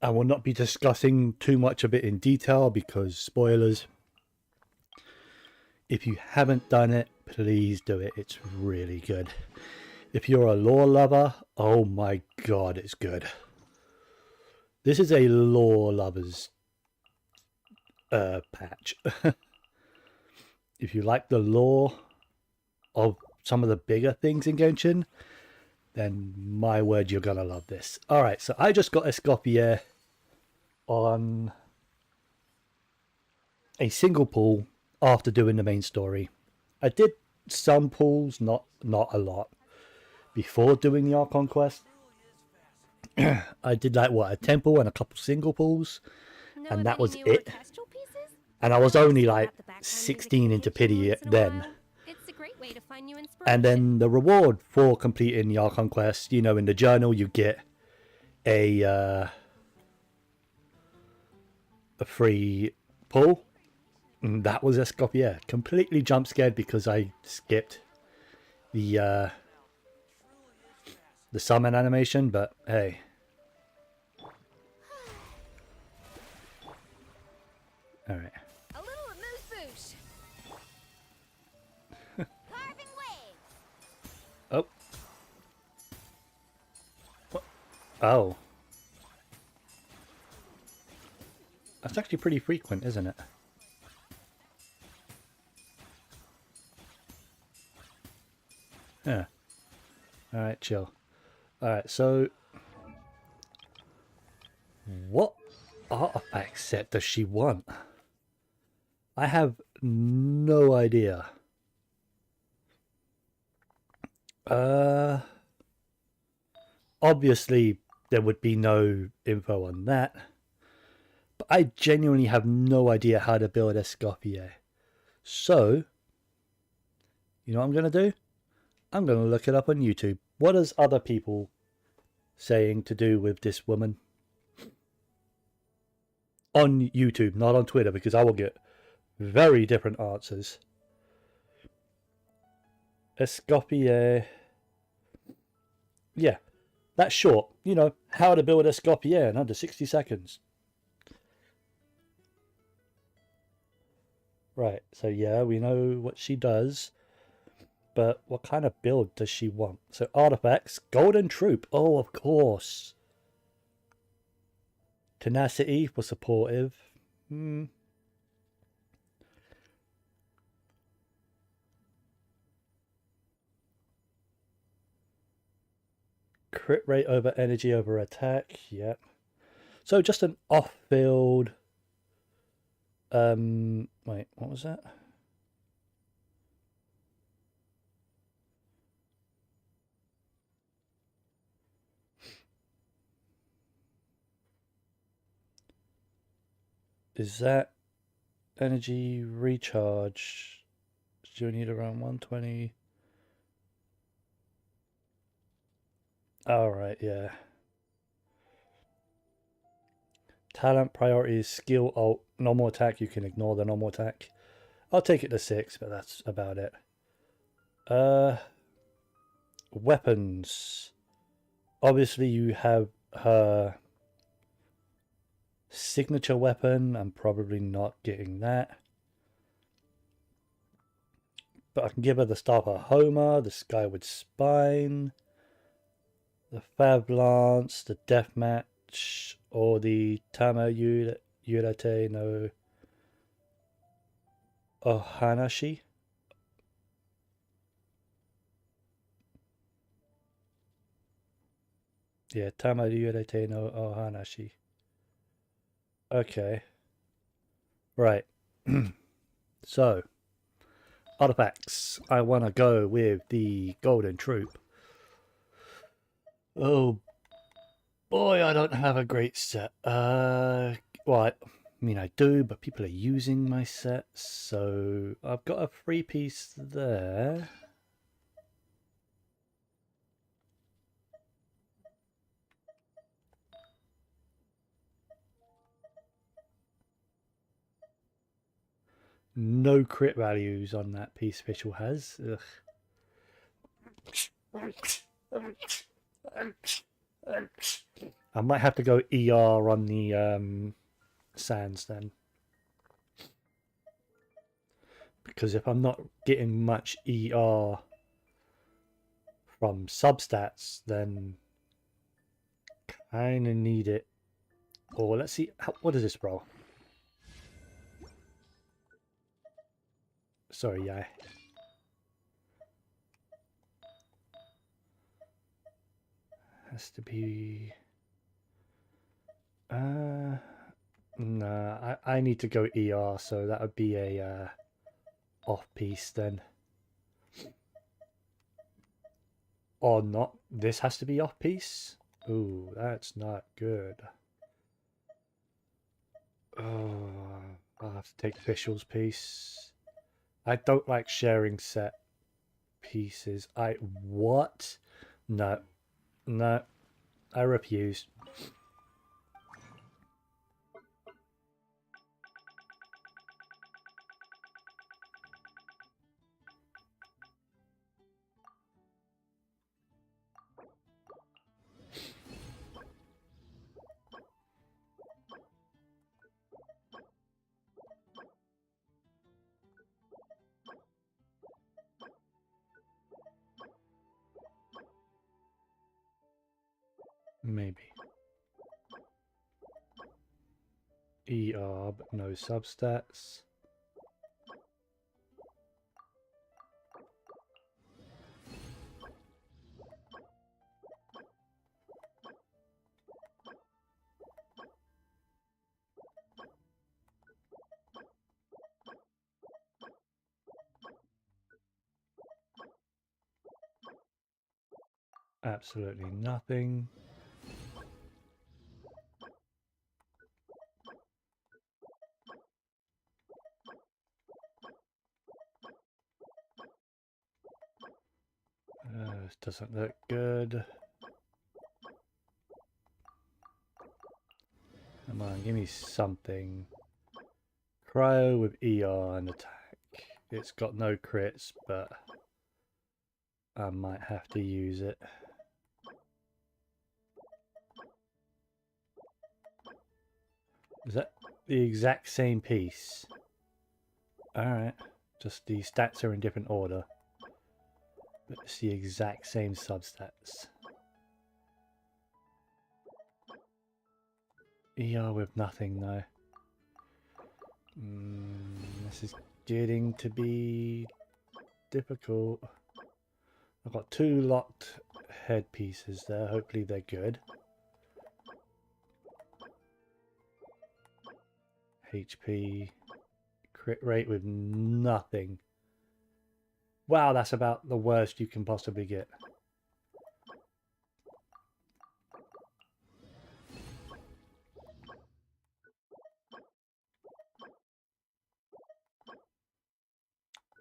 I will not be discussing too much of it in detail because spoilers. If you haven't done it, please do it. It's really good. If you're a lore lover, oh my god, it's good. This is a lore lover's patch. If you like the lore of some of the bigger things in Genshin, then my word, you're gonna love this. Alright, so I just got Escoffier on a single pull after doing the main story. I did some pulls, not a lot, before doing the Archon quest. I did like, what, a temple and a couple single pulls, and that was it. And I was only like 16 into pity then. It's a great way to find new inspiration. And then the reward for completing the Archon quest, you know, in the journal you get a free pull. And that was Escoffier. Completely jump scared because I skipped the summon animation, but hey. Alright. A little amuse-bouche. Carving waves. Oh. What? Oh. That's actually pretty frequent, isn't it? Yeah. Alright, chill. Alright, so... what artifact set does she want? I have no idea. Obviously, there would be no info on that. But I genuinely have no idea how to build Escoffier. So, you know what I'm going to do? I'm going to look it up on YouTube. What is other people saying to do with this woman? On YouTube, not on Twitter, because I will get very different answers. Escoffier. Yeah, that's short. You know, how to build Escoffier in under 60 seconds. Right, so yeah, we know what she does. But what kind of build does she want? So artifacts, Golden Troop. Oh, of course. Tenacity for supportive. Crit rate over energy over attack. Yep. So just an off-field... wait, what was that? Is that energy recharge? Do you need around 120? Alright, yeah. Talent priorities, skill, alt, normal attack. You can ignore the normal attack. I'll take it to 6, but that's about it. Weapons. Obviously, you have her signature weapon. I'm probably not getting that. But I can give her the Staff of Homer, the Skyward Spine, the Fab Lance, the Death Match, or the Tama Yurate no Ohanashi. Yeah, Tama Yurate no Ohanashi. Okay. Right. So, artifacts. I want to go with the Golden Troop. Oh boy, I don't have a great set. Well, I mean I do, but people are using my sets, so I've got a 3-piece there. No crit values on that piece Fischl has. Ugh. I might have to go ER on the sands then. Because if I'm not getting much ER from substats, then kinda need it. Or let's see, what does this roll? Sorry, yeah. Has to be... nah, I need to go ER, so that would be a off-piece then. Or not, this has to be off-piece? Ooh, that's not good. Oh, I'll have to take Fischl's piece. I don't like sharing set pieces. What? No. No. I refuse. Maybe. ER, but no substats. Absolutely nothing. This doesn't look good. Come on, give me something. Cryo with ER and attack. It's got no crits, but I might have to use it. Is that the exact same piece? Alright, just the stats are in different order. But it's the exact same substats. ER with nothing though. This is getting to be difficult. I've got 2 locked headpieces there. Hopefully they're good. HP. Crit rate with nothing. Wow, that's about the worst you can possibly get.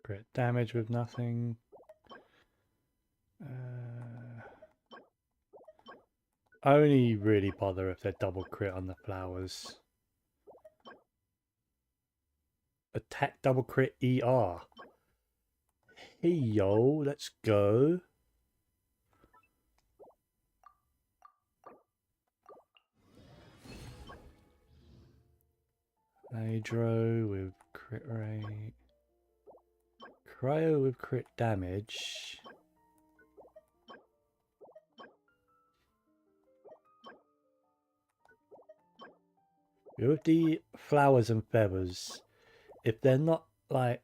Crit damage with nothing. I only really bother if they're double crit on the flowers. Attack double crit ER. Hey yo, let's go. Hydro with crit rate. Cryo with crit damage. With the flowers and feathers, if they're not like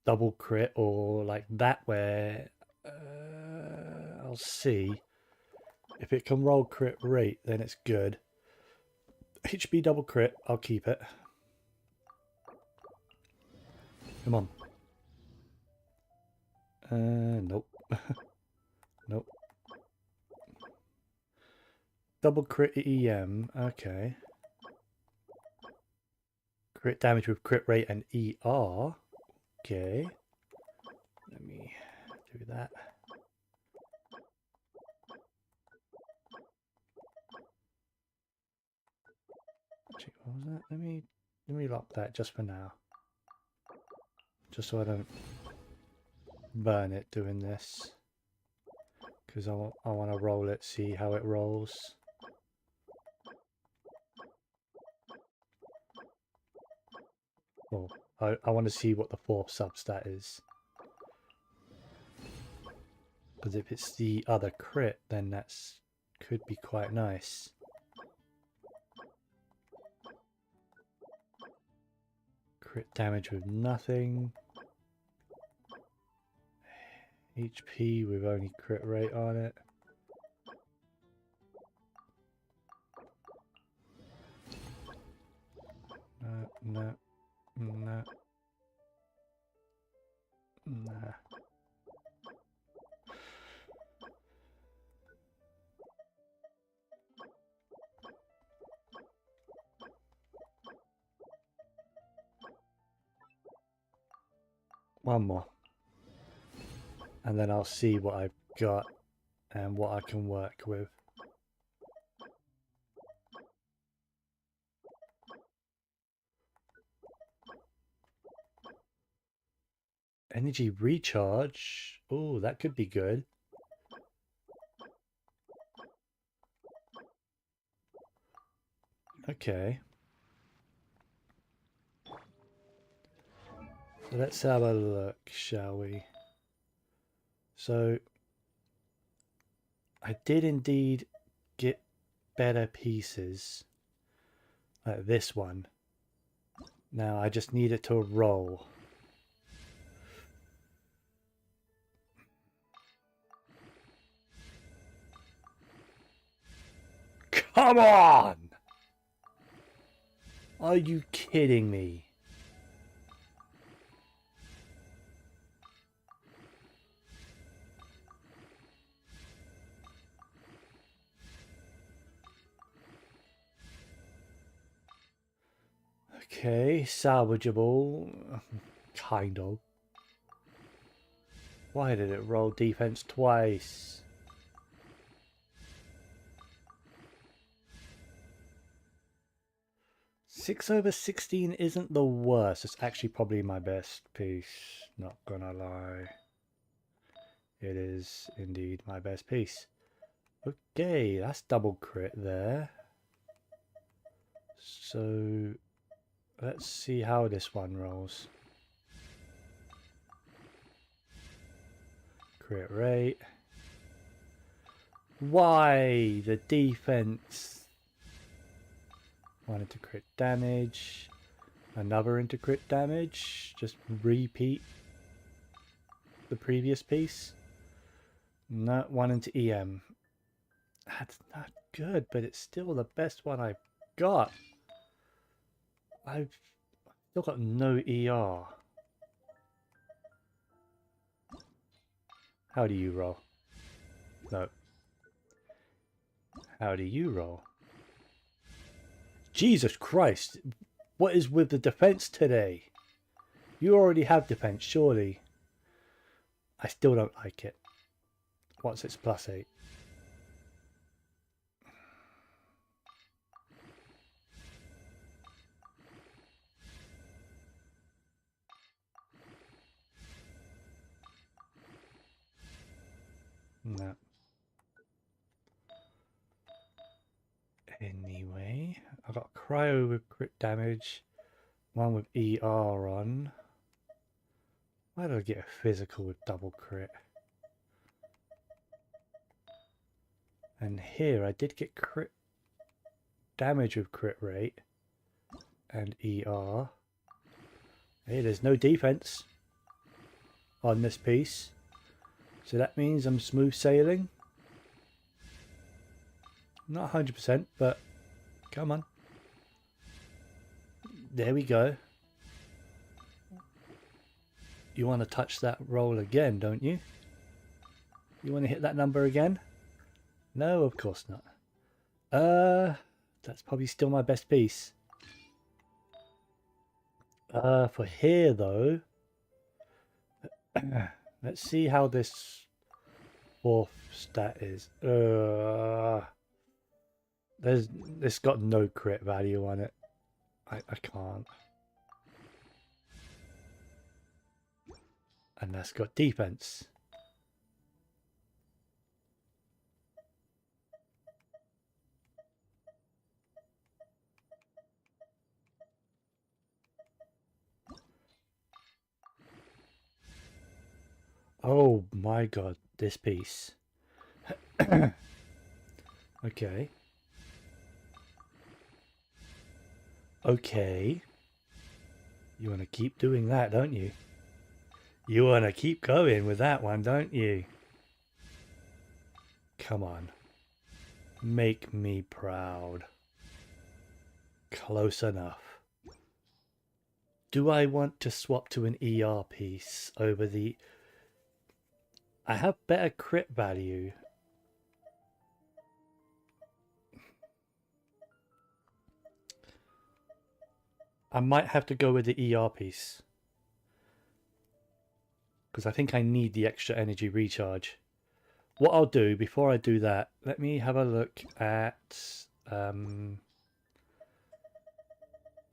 double crit or like that where I'll see. If it can roll crit rate, then it's good. HP double crit, I'll keep it. Come on. Nope. Nope. Double crit EM. Okay. Crit damage with crit rate and ER. Okay. Let me do that. Actually, what was that? Let me lock that just for now. Just so I don't burn it doing this. Because I want to roll it, see how it rolls. Well, I want to see what the fourth substat is. Because if it's the other crit, then that's could be quite nice. Crit damage with nothing. HP with only crit rate on it. No. No. Nah. One more. And then I'll see what I've got and what I can work with. Energy recharge. Oh, that could be good. Okay. So let's have a look, shall we? So I did indeed get better pieces. Like this one. Now I just need it to roll. Come on! Are you kidding me? Okay, salvageable. Kind of. Why did it roll defense twice? Six over 16 isn't the worst. It's actually probably my best piece. Not gonna lie. It is indeed my best piece. Okay, that's double crit there. So let's see how this one rolls. Crit rate. Why the defense? One into crit damage. Another into crit damage. Just repeat the previous piece. No, one into EM. That's not good, but it's still the best one I've got. I've still got no ER. How do you roll? No. How do you roll? Jesus Christ! What is with the defense today? You already have defense, surely. I still don't like it. What's its +8? No. Anyway, I got cryo with crit damage, one with ER on. Why did I get a physical with double crit? And here I did get crit damage with crit rate and ER. Hey, there's no defense on this piece. So that means I'm smooth sailing. Not 100%, but come on. There we go. You want to touch that roll again, don't you? You want to hit that number again? No, of course not. That's probably still my best piece. For here though, let's see how this fourth stat is. It's got no crit value on it. I can't. And that's got defense. Oh my god, this piece. Okay. Okay. You want to keep doing that, don't you? You want to keep going with that one, don't you? Come on. Make me proud. Close enough. Do I want to swap to an ER piece over the... I have better crit value. I might have to go with the ER piece. Because I think I need the extra energy recharge. What I'll do, before I do that, let me have a look at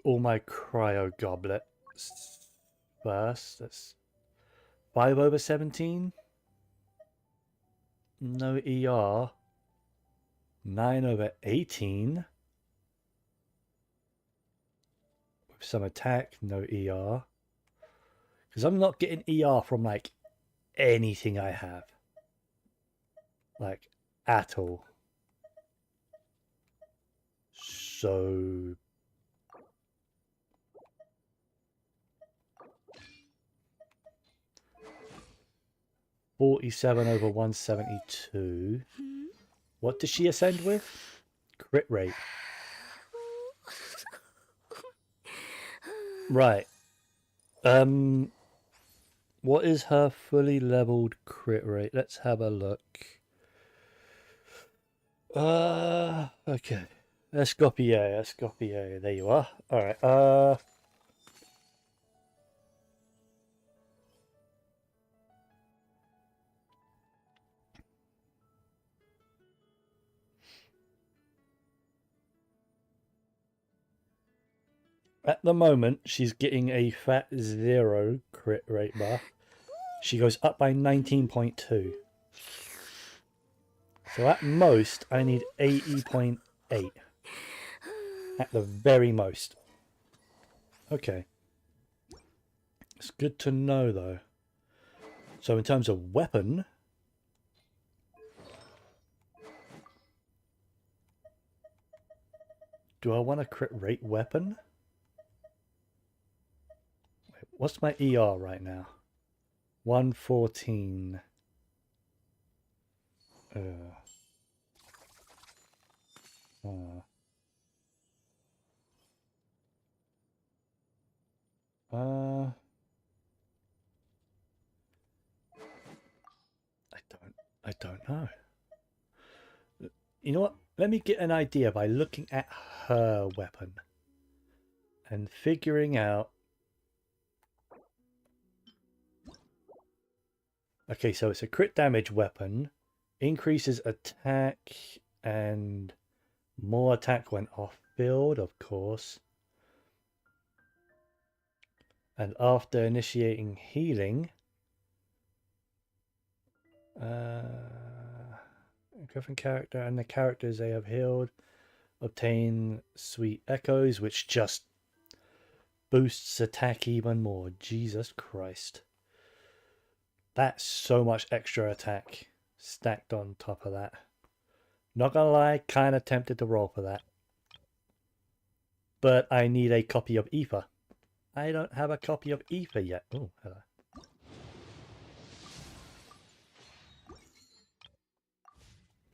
all my cryo goblets first. That's 5/17. No ER. 9/18. With some attack, no ER. Because I'm not getting ER from like anything I have. Like at all. So 47/172. What does she ascend with? Crit rate. Right. What is her fully leveled crit rate? Let's have a look. Okay. Escopier. There you are. Alright, at the moment, she's getting a fat 0 crit rate buff. She goes up by 19.2. So at most, I need 80.8. At the very most. Okay. It's good to know, though. So in terms of weapon... do I want a crit rate weapon? Wait, what's my ER right now? 114. I don't know. You know what? Let me get an idea by looking at her weapon and figuring out. Okay, so it's a crit damage weapon, increases attack and more attack when off field, of course. And after initiating healing, Griffin character and the characters they have healed obtain sweet echoes, which just boosts attack even more. Jesus Christ. That's so much extra attack stacked on top of that. Not gonna lie, kind of tempted to roll for that. But I need a copy of Aether. I don't have a copy of Aether yet. Oh, hello.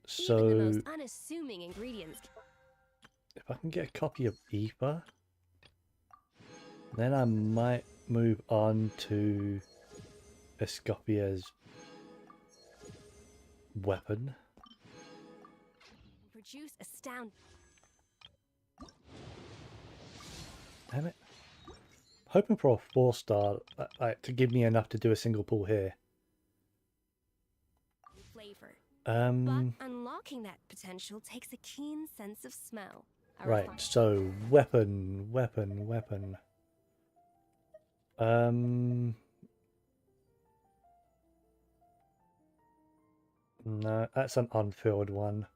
So, Even the most unassuming ingredients. if I can get a copy of Aether, then I might move on to Escopia's weapon. Produce astound. Damn it. Hoping for a 4-star to give me enough to do a single pull here. Flavor. Um. But unlocking that potential takes a keen sense of smell. Right, so weapon. No, that's an unfilled one.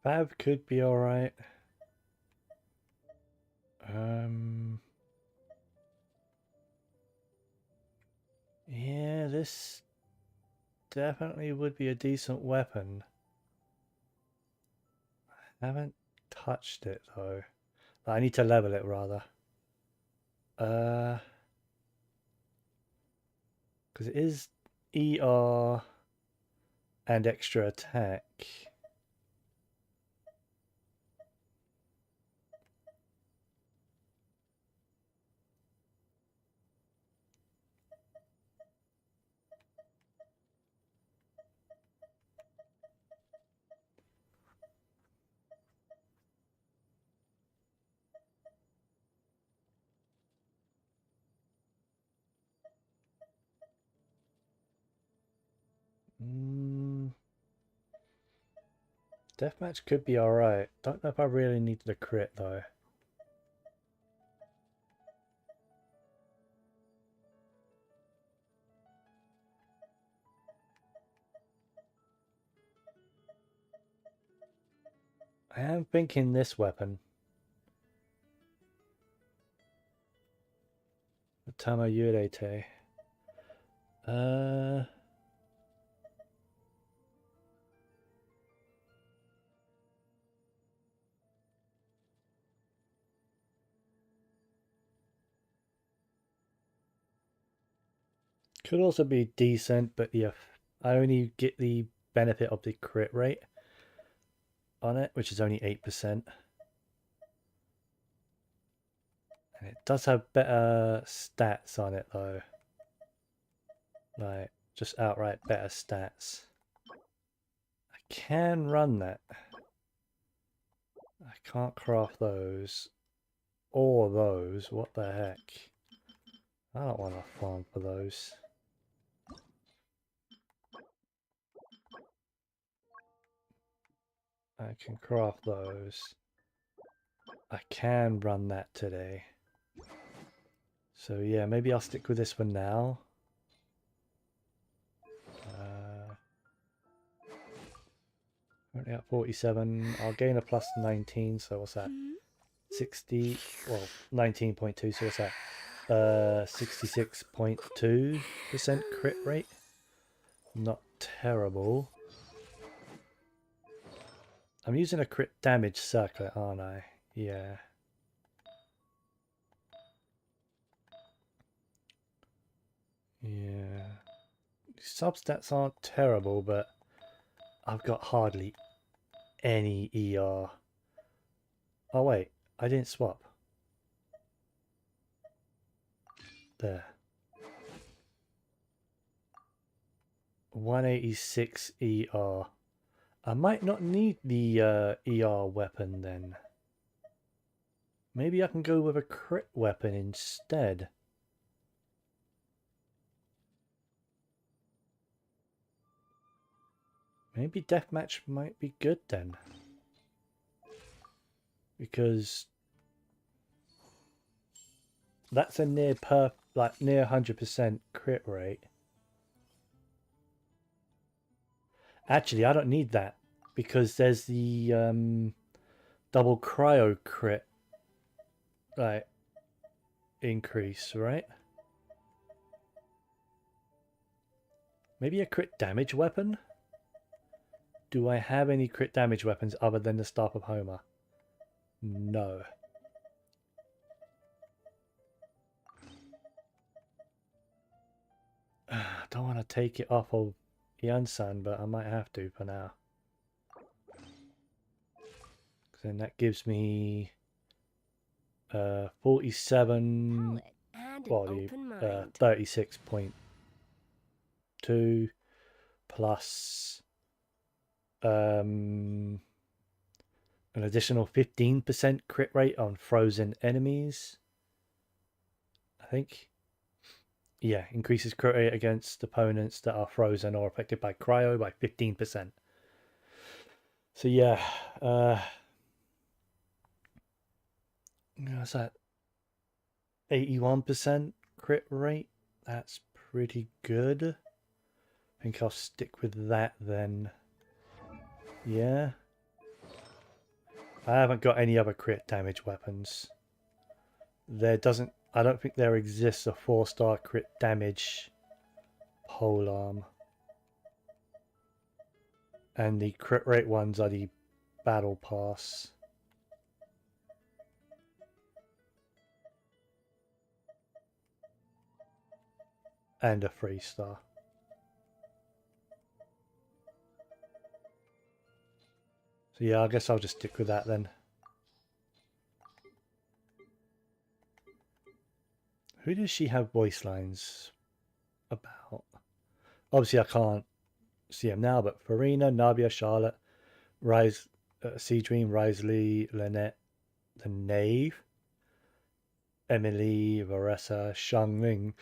Fab could be alright. Yeah, this definitely would be a decent weapon. I haven't touched it though. I need to level it rather. Because it is ER and extra attack. Deathmatch could be alright. Don't know if I really needed a crit though. I am thinking this weapon. The Tamayurete. Could also be decent, but yeah, I only get the benefit of the crit rate on it, which is only 8%. And it does have better stats on it though. Like, just outright better stats. I can run that. I can't craft those. Or those. What the heck? I don't want to farm for those. I can craft those. I can run that today. So yeah, maybe I'll stick with this for now. Currently at 47. I'll gain a plus 19, so what's that? 60, well, 19.2, so what's that? 66.2% crit rate. Not terrible. I'm using a crit damage circlet, aren't I? Yeah. Yeah. Substats aren't terrible, but I've got hardly any ER. Oh wait, I didn't swap. There. 186 ER. I might not need the ER weapon then. Maybe I can go with a crit weapon instead. Maybe deathmatch might be good then. Because that's a near 100% crit rate. Actually, I don't need that because there's the double cryo crit increase, right? Maybe a crit damage weapon? Do I have any crit damage weapons other than the Staff of Homer? No. I don't want to take it off of Yansan, but I might have to for now. Then that gives me 47 body, 36.2 plus an additional 15% crit rate on frozen enemies. I think. Yeah, increases crit rate against opponents that are frozen or affected by cryo by 15%. So yeah, what's that? 81% crit rate. That's pretty good. I think I'll stick with that then. Yeah. I haven't got any other crit damage weapons. I don't think there exists a 4-star crit damage polearm. And the crit rate ones are the battle pass. And a 3-star. So yeah, I guess I'll just stick with that then. Who does she have voice lines about? Obviously I can't see them now, but Farina, Nabia, Charlotte, Sea Dream, Risley, Lynette, the Knave, Emily, Varessa, Shangling.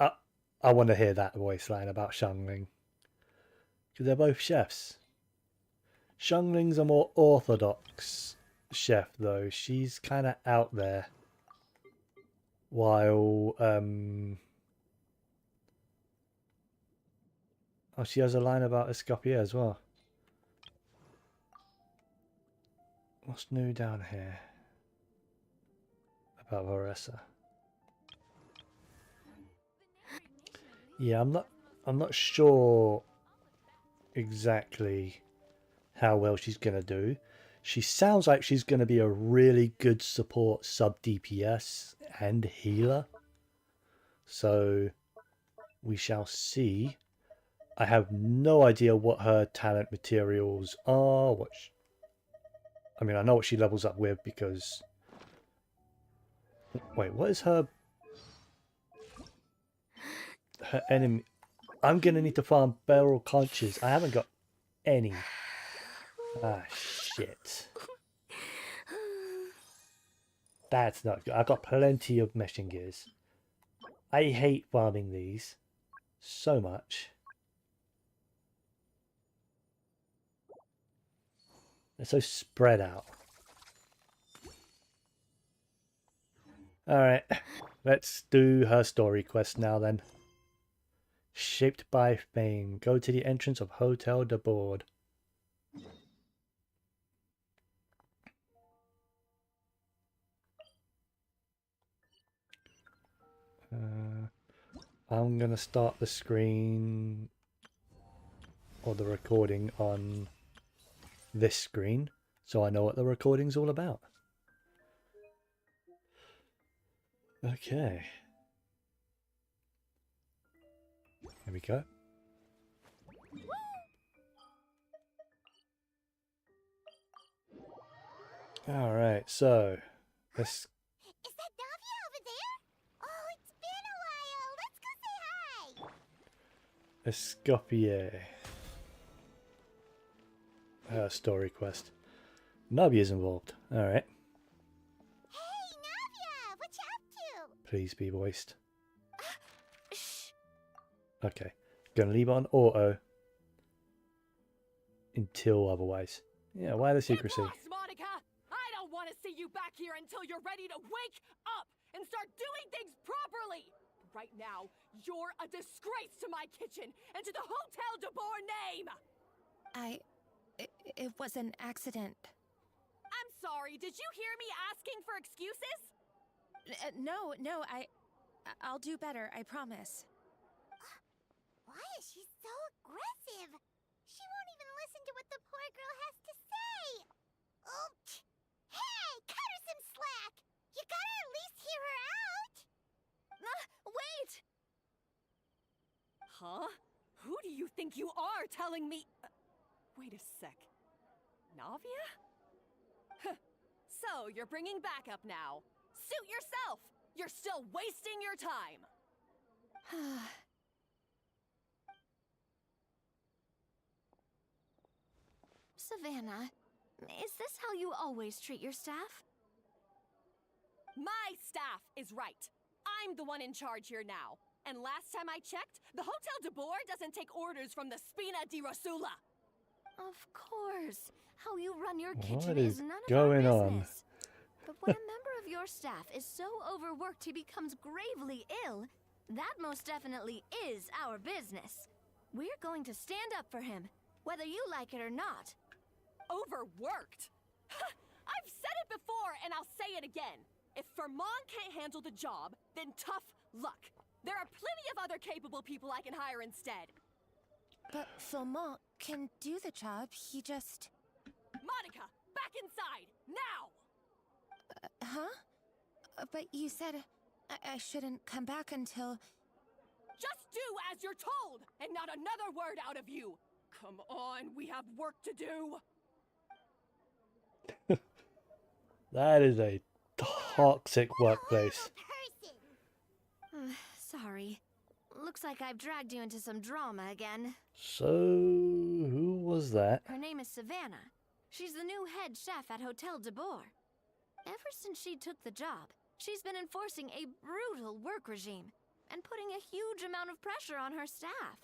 I want to hear that voice line about Shangling. Because they're both chefs. Shangling's a more orthodox chef though. She's kind of out there. While oh, she has a line about Escopier as well. What's new down here about Varessa? Yeah, I'm not sure exactly how well she's gonna do. She sounds like she's gonna be a really good support sub DPS and healer. So we shall see. I have no idea what her talent materials are. I mean, I know what she levels up with because... Wait, what is her enemy? I'm going to need to farm barrel conches. I haven't got any. Ah, shit. That's not good. I've got plenty of meshing gears. I hate farming these so much. They're so spread out. Alright, let's do her story quest now then. Shaped by Fame. Go to the entrance of Hotel de Board. I'm gonna start the screen or the recording on this screen so I know what the recording's all about. Okay. There we go. Alright, so let's... Is that Navia over there? Oh, it's been a while. Let's go say hi. Escopier. Story quest. Nabia's involved. Alright. Hey, Navia, what you up to? Please be voiced. Okay. Gonna leave it on auto until otherwise. Yeah, why the secrecy? Monica! I don't want to see you back here until you're ready to wake up and start doing things properly! Right now, you're a disgrace to my kitchen and to the Hotel de Boer name! It was an accident. I'm sorry, did you hear me asking for excuses? No, I'll do better, I promise. Why is she so aggressive? She won't even listen to what the poor girl has to say. Oh, hey, cut her some slack. You gotta at least hear her out. Wait! Huh? Who do you think think you are telling me... wait a sec. Navia? Huh. So, you're bringing backup now. Suit yourself! You're still wasting your time! Savannah, is this how you always treat your staff? My staff is right. I'm the one in charge here now. And last time I checked, the Hotel de Boer doesn't take orders from the Spina di Rosula. Of course. How you run your What kitchen is is none of going our on? business. But when a member of your staff is so overworked he becomes gravely ill, that most definitely is our business. We're going to stand up for him, whether you like it or not. Overworked? I've said it before and I'll say it again. If Fermon can't handle the job, then tough luck. There are plenty of other capable people I can hire instead. But Fermon can do the job, he just... Monica, back inside, now! Huh? But you said I shouldn't come back until... Just do as you're told, and not another word out of you! Come on, we have work to do! That is a toxic workplace. Sorry. Looks like I've dragged you into some drama again. So, who was that? Her name is Savannah. She's the new head chef at Hotel de Boer. Ever since she took the job, she's been enforcing a brutal work regime and putting a huge amount of pressure on her staff.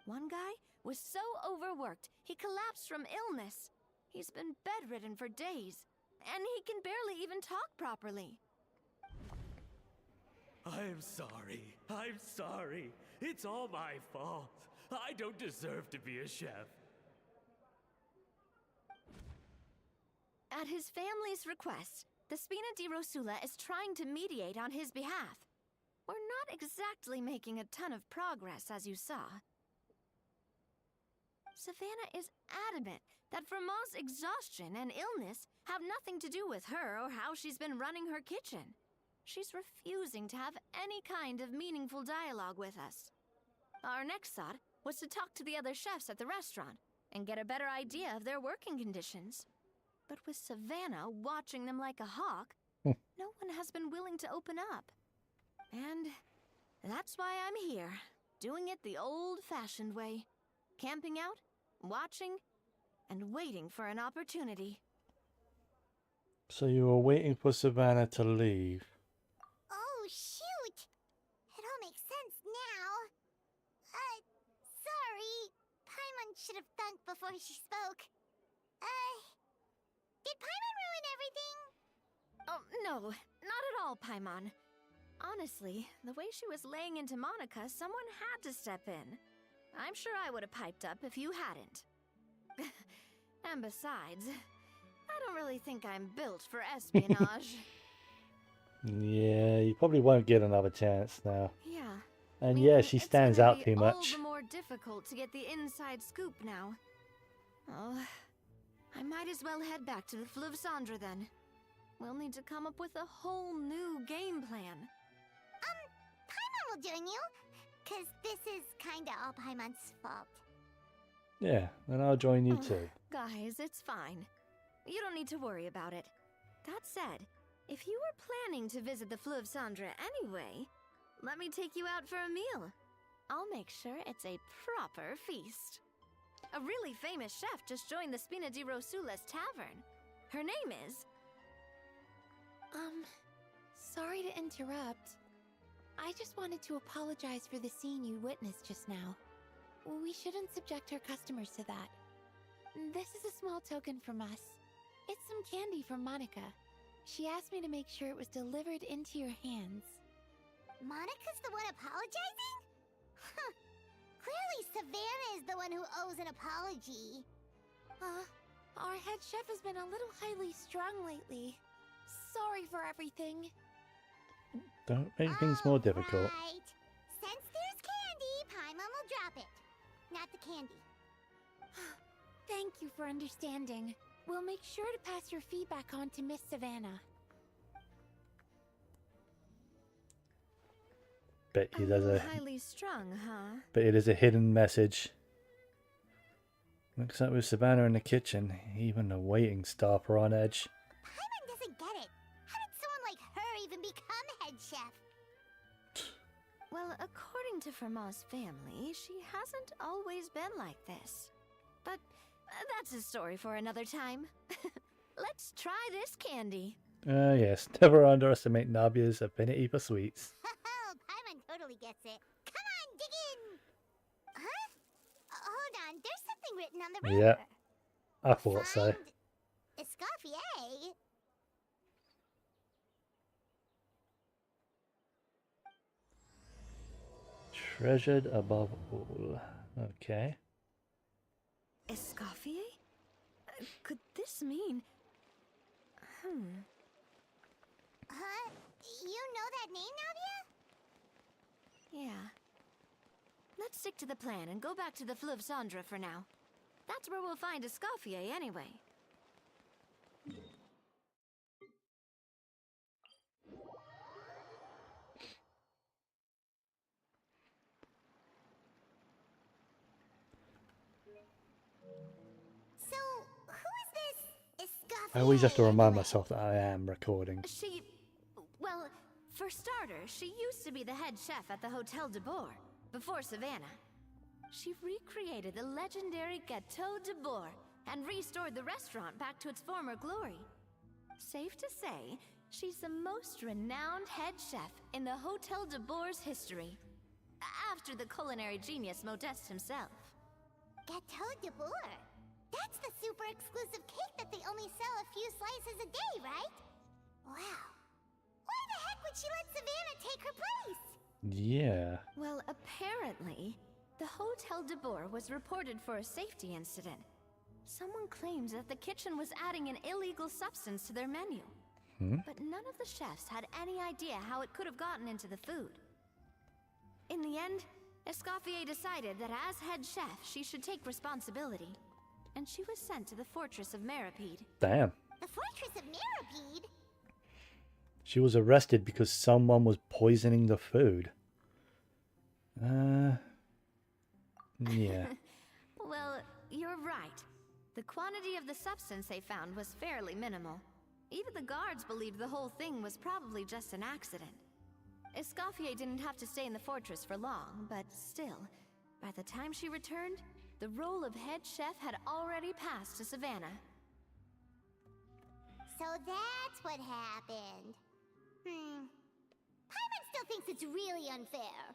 One guy was so overworked, he collapsed from illness. He's been bedridden for days, and he can barely even talk properly. I'm sorry. I'm sorry. It's all my fault. I don't deserve to be a chef. At his family's request, the Spina di Rosula is trying to mediate on his behalf. We're not exactly making a ton of progress, as you saw. Savannah is adamant that Fermant's exhaustion and illness have nothing to do with her or how she's been running her kitchen. She's refusing to have any kind of meaningful dialogue with us. Our next thought was to talk to the other chefs at the restaurant and get a better idea of their working conditions. But with Savannah watching them like a hawk, no one has been willing to open up. And that's why I'm here, doing it the old-fashioned way. Camping out, watching, and waiting for an opportunity. So you were waiting for Savannah to leave. Oh, shoot! It all makes sense now. Sorry. Paimon should have thunk before she spoke. Did Paimon ruin everything? Oh, no, not at all, Paimon. Honestly, the way she was laying into Monica, someone had to step in. I'm sure I would have piped up if you hadn't. And besides, I don't really think I'm built for espionage. Yeah, you probably won't get another chance now. Yeah. And yeah, she stands out too much. All the more difficult to get the inside scoop now. Oh, I might as well head back to the Fleuve Cendre then. We'll need to come up with a whole new game plan. Paimon will join you, 'cause this is kinda all Paimon's fault. Yeah, and I'll join you too. Guys, it's fine. You don't need to worry about it. That said, if you were planning to visit the Fleuve Cendre anyway, let me take you out for a meal. I'll make sure it's a proper feast. A really famous chef just joined the Spina di Rosula's tavern. Her name is... Sorry to interrupt. I just wanted to apologize for the scene you witnessed just now. We shouldn't subject our customers to that. This is a small token from us. It's some candy from Monica. She asked me to make sure it was delivered into your hands. Monica's the one apologizing? Huh. Clearly Savannah is the one who owes an apology. Our head chef has been a little highly strung lately. Sorry for everything. Don't make things more difficult. Right. Since there's candy, Paimon will drop it. Not the candy. Thank you for understanding. We'll make sure to pass your feedback on to Miss Savannah. Bet you there's a highly strung, huh? bet it is a hidden message. Looks like with Savannah in the kitchen, even the waiting staff are on edge. Paimon doesn't get it. How did someone like her even become head chef? Well, according to Fermat's family, she hasn't always been like this. But that's a story for another time. Let's try this candy. Yes, never underestimate Nabia's affinity for sweets. Oh, Paimon totally gets it. Come on, dig in! Huh? Hold on, there's something written on the wrapper. Yeah, I thought so. Escoffier? Treasured above all. Okay. Escoffier? Could this mean... Huh? You know that name, Navia? Yeah. Let's stick to the plan and go back to the Fleuve Cendre for now. That's where we'll find Escoffier anyway. So, who is this Escoffier? I always have to remind myself that I am recording. Well, for starters, she used to be the head chef at the Hotel de Bourg, before Savannah. She recreated the legendary Gâteau de Bourg and restored the restaurant back to its former glory. Safe to say, she's the most renowned head chef in the Hotel de Bourg's history, after the culinary genius Modeste himself. Gâteau de Bourg? That's the super exclusive cake that they only sell a few slices a day, right? Wow. Why the heck would she let Savannah take her place? Yeah. Well, apparently, the Hotel de Bourg was reported for a safety incident. Someone claims that the kitchen was adding an illegal substance to their menu. But none of the chefs had any idea how it could have gotten into the food. In the end, Escoffier decided that as head chef, she should take responsibility. And she was sent to the fortress of Meripede. Damn. The fortress of Meripede? She was arrested because someone was poisoning the food. Yeah. Well, you're right. The quantity of the substance they found was fairly minimal. Even the guards believed the whole thing was probably just an accident. Escoffier didn't have to stay in the fortress for long, but still, by the time she returned, the role of head chef had already passed to Savannah. So that's what happened. Paimon still thinks it's really unfair.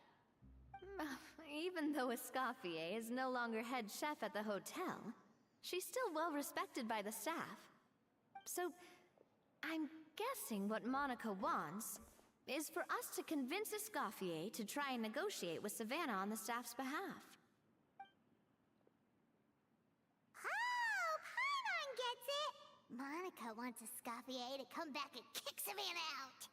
Even though Escoffier is no longer head chef at the hotel, she's still well respected by the staff. So, I'm guessing what Monica wants is for us to convince Escoffier to try and negotiate with Savannah on the staff's behalf. Oh, Paimon gets it! Monica wants Escoffier to come back and kick Savannah out.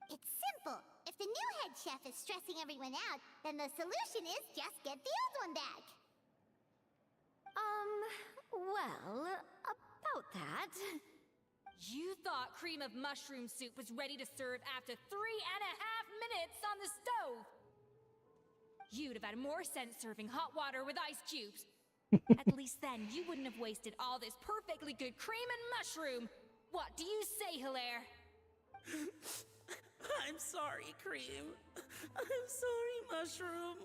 It's simple. If the new head chef is stressing everyone out, then the solution is just get the old one back. Well, about that... You thought cream of mushroom soup was ready to serve after 3.5 minutes on the stove! You'd have had more sense serving hot water with ice cubes. At least then you wouldn't have wasted all this perfectly good cream and mushroom. What do you say, Hilaire? I'm sorry, Cream. I'm sorry, Mushroom.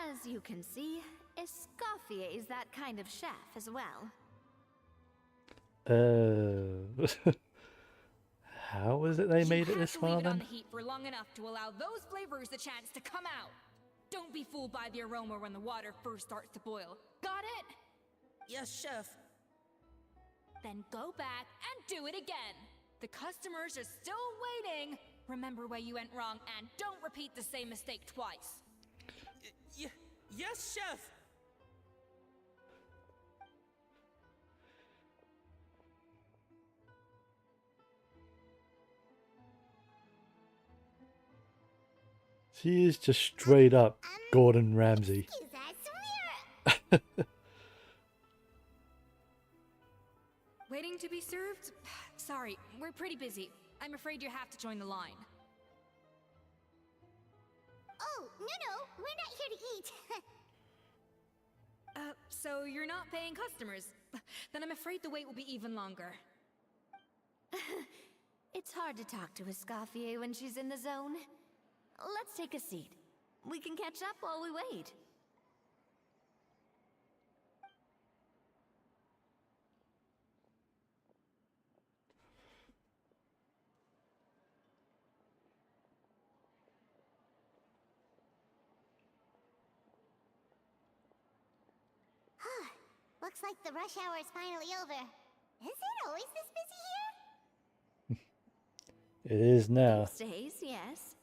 As you can see, Escoffier is that kind of chef as well. How is it they made it this far Leave it on then? the heat for long enough to allow those flavors the chance to come out. Don't be fooled by the aroma when the water first starts to boil. Got it? Yes, Chef. Then go back and do it again. The customers are still waiting. Remember where you went wrong and don't repeat the same mistake twice. Yes, Chef. She is just straight up Gordon Ramsay. Waiting to be served? Sorry, we're pretty busy. I'm afraid you have to join the line. Oh, no, we're not here to eat. So you're not paying customers? Then I'm afraid the wait will be even longer. It's hard to talk to Escoffier when she's in the zone. Let's take a seat. We can catch up while we wait. Looks like the rush hour is finally over. Is it always this busy here? It is now. These days, yes.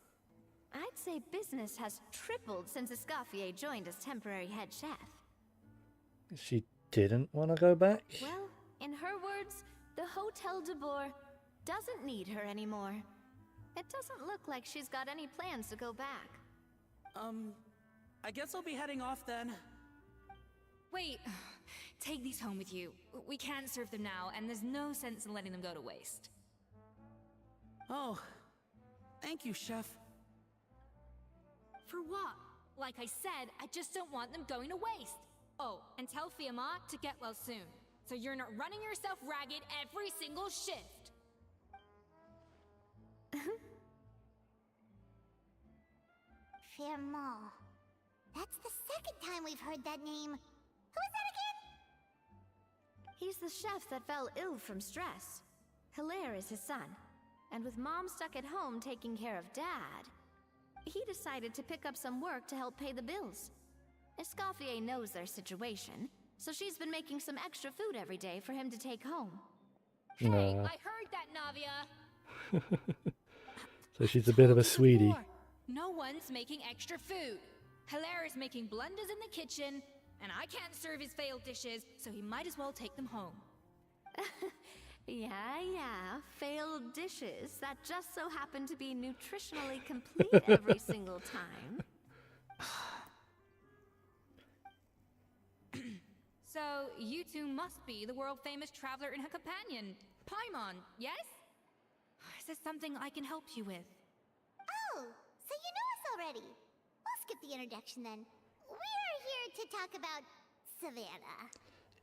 I'd say business has tripled since Escoffier joined as temporary head chef. She didn't want to go back? Well, in her words, the Hotel de Boer doesn't need her anymore. It doesn't look like she's got any plans to go back. I guess I'll be heading off then. Wait, take these home with you. We can't serve them now, and there's no sense in letting them go to waste. Oh, thank you, Chef. For what? Like I said, I just don't want them going to waste. Oh, and tell Fiamma to get well soon, so you're not running yourself ragged every single shift. Fiamma. That's the second time we've heard that name. Who is that again? He's the chef that fell ill from stress. Hilaire is his son. And with Mom stuck at home taking care of Dad, he decided to pick up some work to help pay the bills. Escoffier knows their situation, so she's been making some extra food every day for him to take home. Hey, No. I heard that, Navia. So she's a bit of a sweetie. No one's making extra food. Hilaire is making blunders in the kitchen, and I can't serve his failed dishes, so he might as well take them home. Yeah, failed dishes that just so happen to be nutritionally complete every single time. So, you two must be the world-famous traveler and her companion, Paimon, yes? Is there something I can help you with? Oh, so you know us already. We'll skip the introduction then. We're here to talk about Savannah.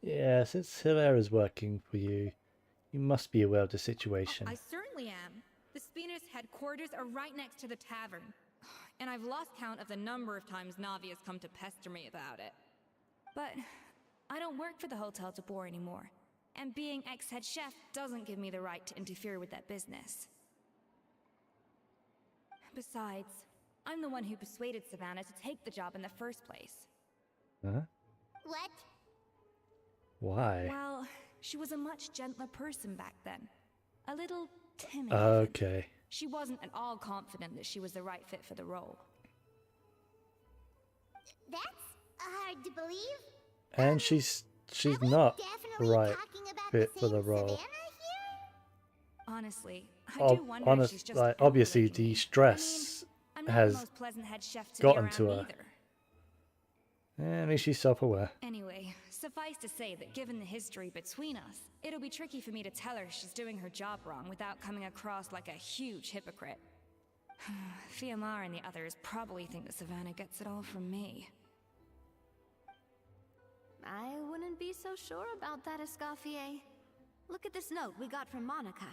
Yeah, since Hilaire is working for you, you must be aware of the situation. I certainly am. The Spina's headquarters are right next to the tavern. And I've lost count of the number of times Navi has come to pester me about it. But I don't work for the Hotel de Boer anymore. And being ex-head chef doesn't give me the right to interfere with that business. Besides, I'm the one who persuaded Savannah to take the job in the first place. Huh? What? Why? Well, she was a much gentler person back then. A little timid. Okay. She wasn't at all confident that she was the right fit for the role. That's hard to believe. And she's not the right fit for the role. Honestly, I do wonder if she's just Like, obviously the stress I'm not the has most pleasant head chef to gotten be to around her. either. At least she's self-aware. Anyway, suffice to say that given the history between us, it'll be tricky for me to tell her she's doing her job wrong without coming across like a huge hypocrite. Fiamma and the others probably think that Savannah gets it all from me. I wouldn't be so sure about that, Escoffier. Look at this note we got from Monica.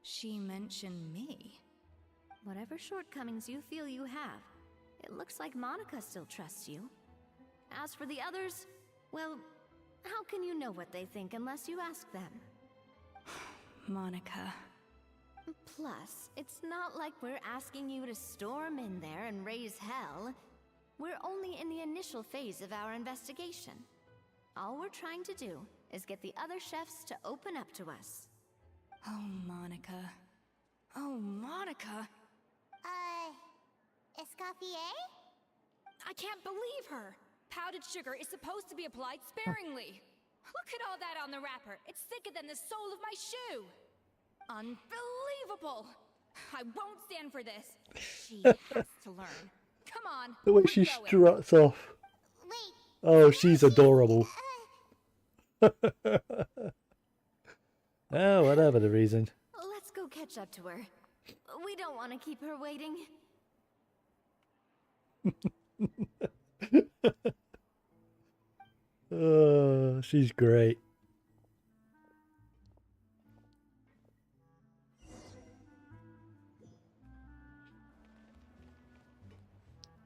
She mentioned me. Whatever shortcomings you feel you have, it looks like Monica still trusts you. As for the others, well, how can you know what they think unless you ask them? Monica. Plus, it's not like we're asking you to storm in there and raise hell. We're only in the initial phase of our investigation. All we're trying to do is get the other chefs to open up to us. Oh, Monica. Oh, Monica. Escoffier? I can't believe her! Powdered sugar is supposed to be applied sparingly. Look at all that on the wrapper. It's thicker than the sole of my shoe. Unbelievable! I won't stand for this. She has to learn. Come on. The way we're she going. struts off. Wait. Oh, she's adorable. Oh, whatever the reason. Let's go catch up to her. We don't want to keep her waiting. She's great.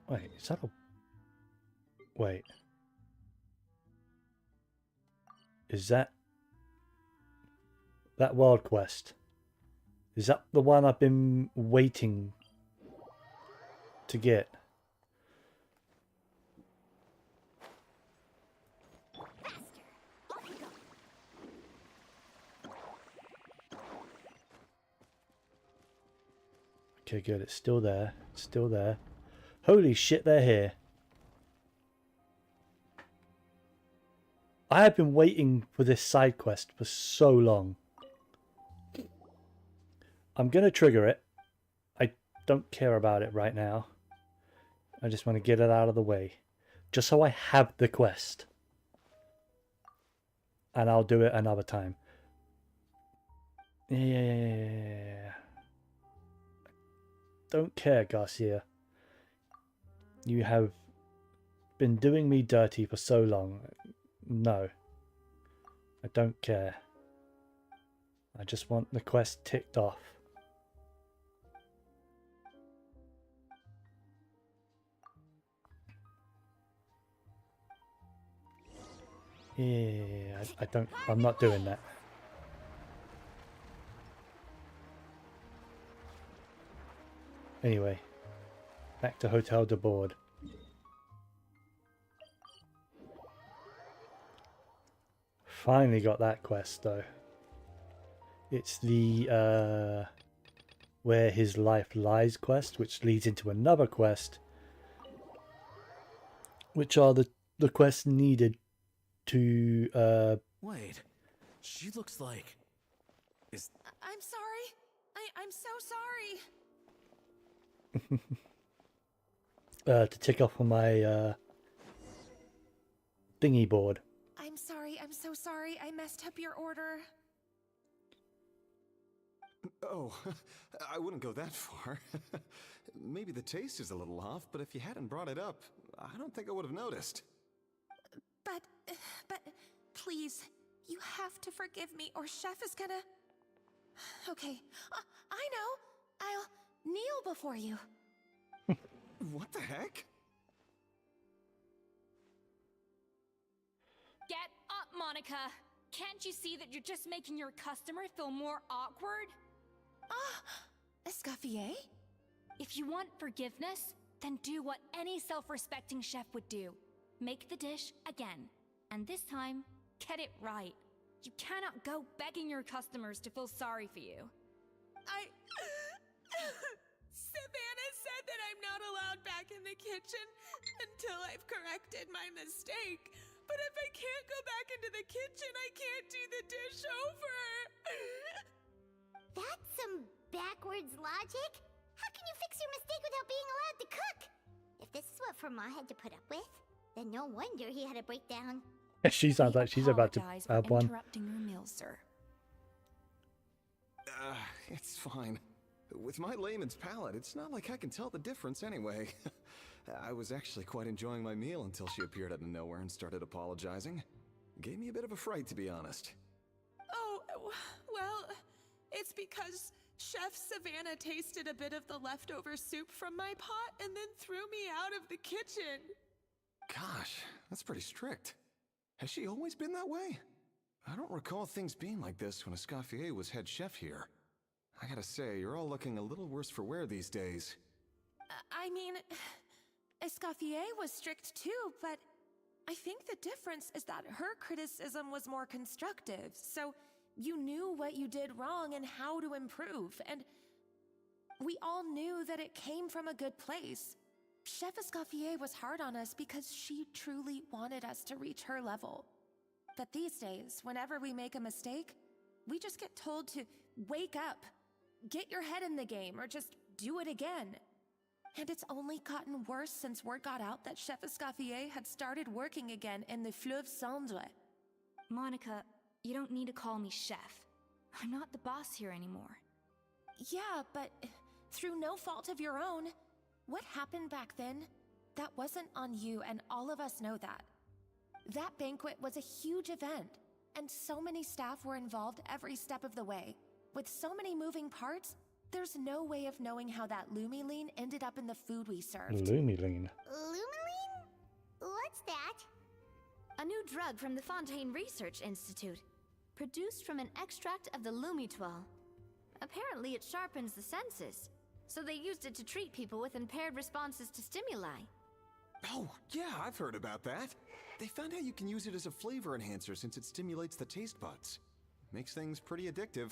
Wait, is that a... Wait. Is that world quest? Is that the one I've been waiting to get? Okay, good. It's still there. It's still there. Holy shit, they're here. I have been waiting for this side quest for so long. I'm going to trigger it. I don't care about it right now. I just want to get it out of the way. Just so I have the quest. And I'll do it another time. Yeah. Don't care, Garcia. You have been doing me dirty for so long. No. I don't care. I just want the quest ticked off. Yeah, I'm not doing that. Anyway, back to Hotel de Board. Finally got that quest though. It's the Where His Life Lies quest, which leads into another quest, which are the quests needed to Wait, she looks like... I'm sorry. I'm so sorry. to tick off on my thingy board. I'm sorry. I'm so sorry. I messed up your order. Oh, I wouldn't go that far. Maybe the taste is a little off, but if you hadn't brought it up, I don't think I would have noticed. But, please, you have to forgive me or Chef is gonna... Okay, I know. I'll kneel before you. What the heck? Get up, Monica! Can't you see that you're just making your customer feel more awkward? Escoffier? If you want forgiveness, then do what any self-respecting chef would do. Make the dish again. And this time, get it right. You cannot go begging your customers to feel sorry for you. Savannah said that I'm not allowed back in the kitchen until I've corrected my mistake. But if I can't go back into the kitchen, I can't do the dish over. That's some backwards logic. How can you fix your mistake without being allowed to cook? If this is what Fermat had to put up with, then no wonder he had a breakdown. She sounds like she's about to have one. Interrupting your meal, sir. It's fine. With my layman's palate, it's not like I can tell the difference anyway. I was actually quite enjoying my meal until she appeared out of nowhere and started apologizing. Gave me a bit of a fright, to be honest. Oh, well, it's because Chef Savannah tasted a bit of the leftover soup from my pot and then threw me out of the kitchen. Gosh, that's pretty strict. Has she always been that way? I don't recall things being like this when Escoffier was head chef here. I gotta say, you're all looking a little worse for wear these days. I mean, Escoffier was strict too, but I think the difference is that her criticism was more constructive, so you knew what you did wrong and how to improve, and we all knew that it came from a good place. Chef Escoffier was hard on us because she truly wanted us to reach her level. But these days, whenever we make a mistake, we just get told to wake up, get your head in the game, or just do it again. And it's only gotten worse since word got out that Chef Escoffier had started working again in the Fleuve Cendre. Monica, you don't need to call me chef. I'm not the boss here anymore. Yeah, but through no fault of your own, what happened back then that wasn't on you, and all of us know that. That banquet was a huge event, and so many staff were involved every step of the way. With so many moving parts, there's no way of knowing how that Lumiline ended up in the food we served. Lumiline. Lumiline? What's that? A new drug from the Fontaine Research Institute, produced from an extract of the Lumitwell. Apparently it sharpens the senses, so they used it to treat people with impaired responses to stimuli. Oh, yeah, I've heard about that. They found out you can use it as a flavor enhancer since it stimulates the taste buds. Makes things pretty addictive.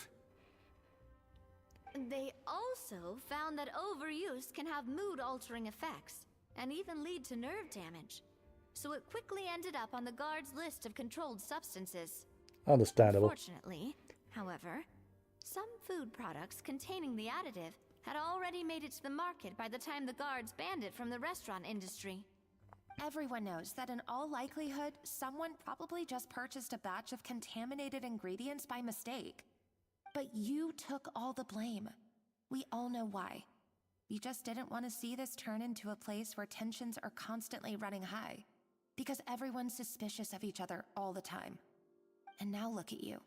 They also found that overuse can have mood-altering effects, and even lead to nerve damage. So it quickly ended up on the guard's list of controlled substances. Understandable. Unfortunately, however, some food products containing the additive had already made it to the market by the time the guards banned it from the restaurant industry. Everyone knows that in all likelihood, someone probably just purchased a batch of contaminated ingredients by mistake. But you took all the blame. We all know why. You just didn't want to see this turn into a place where tensions are constantly running high. Because everyone's suspicious of each other all the time. And now look at you.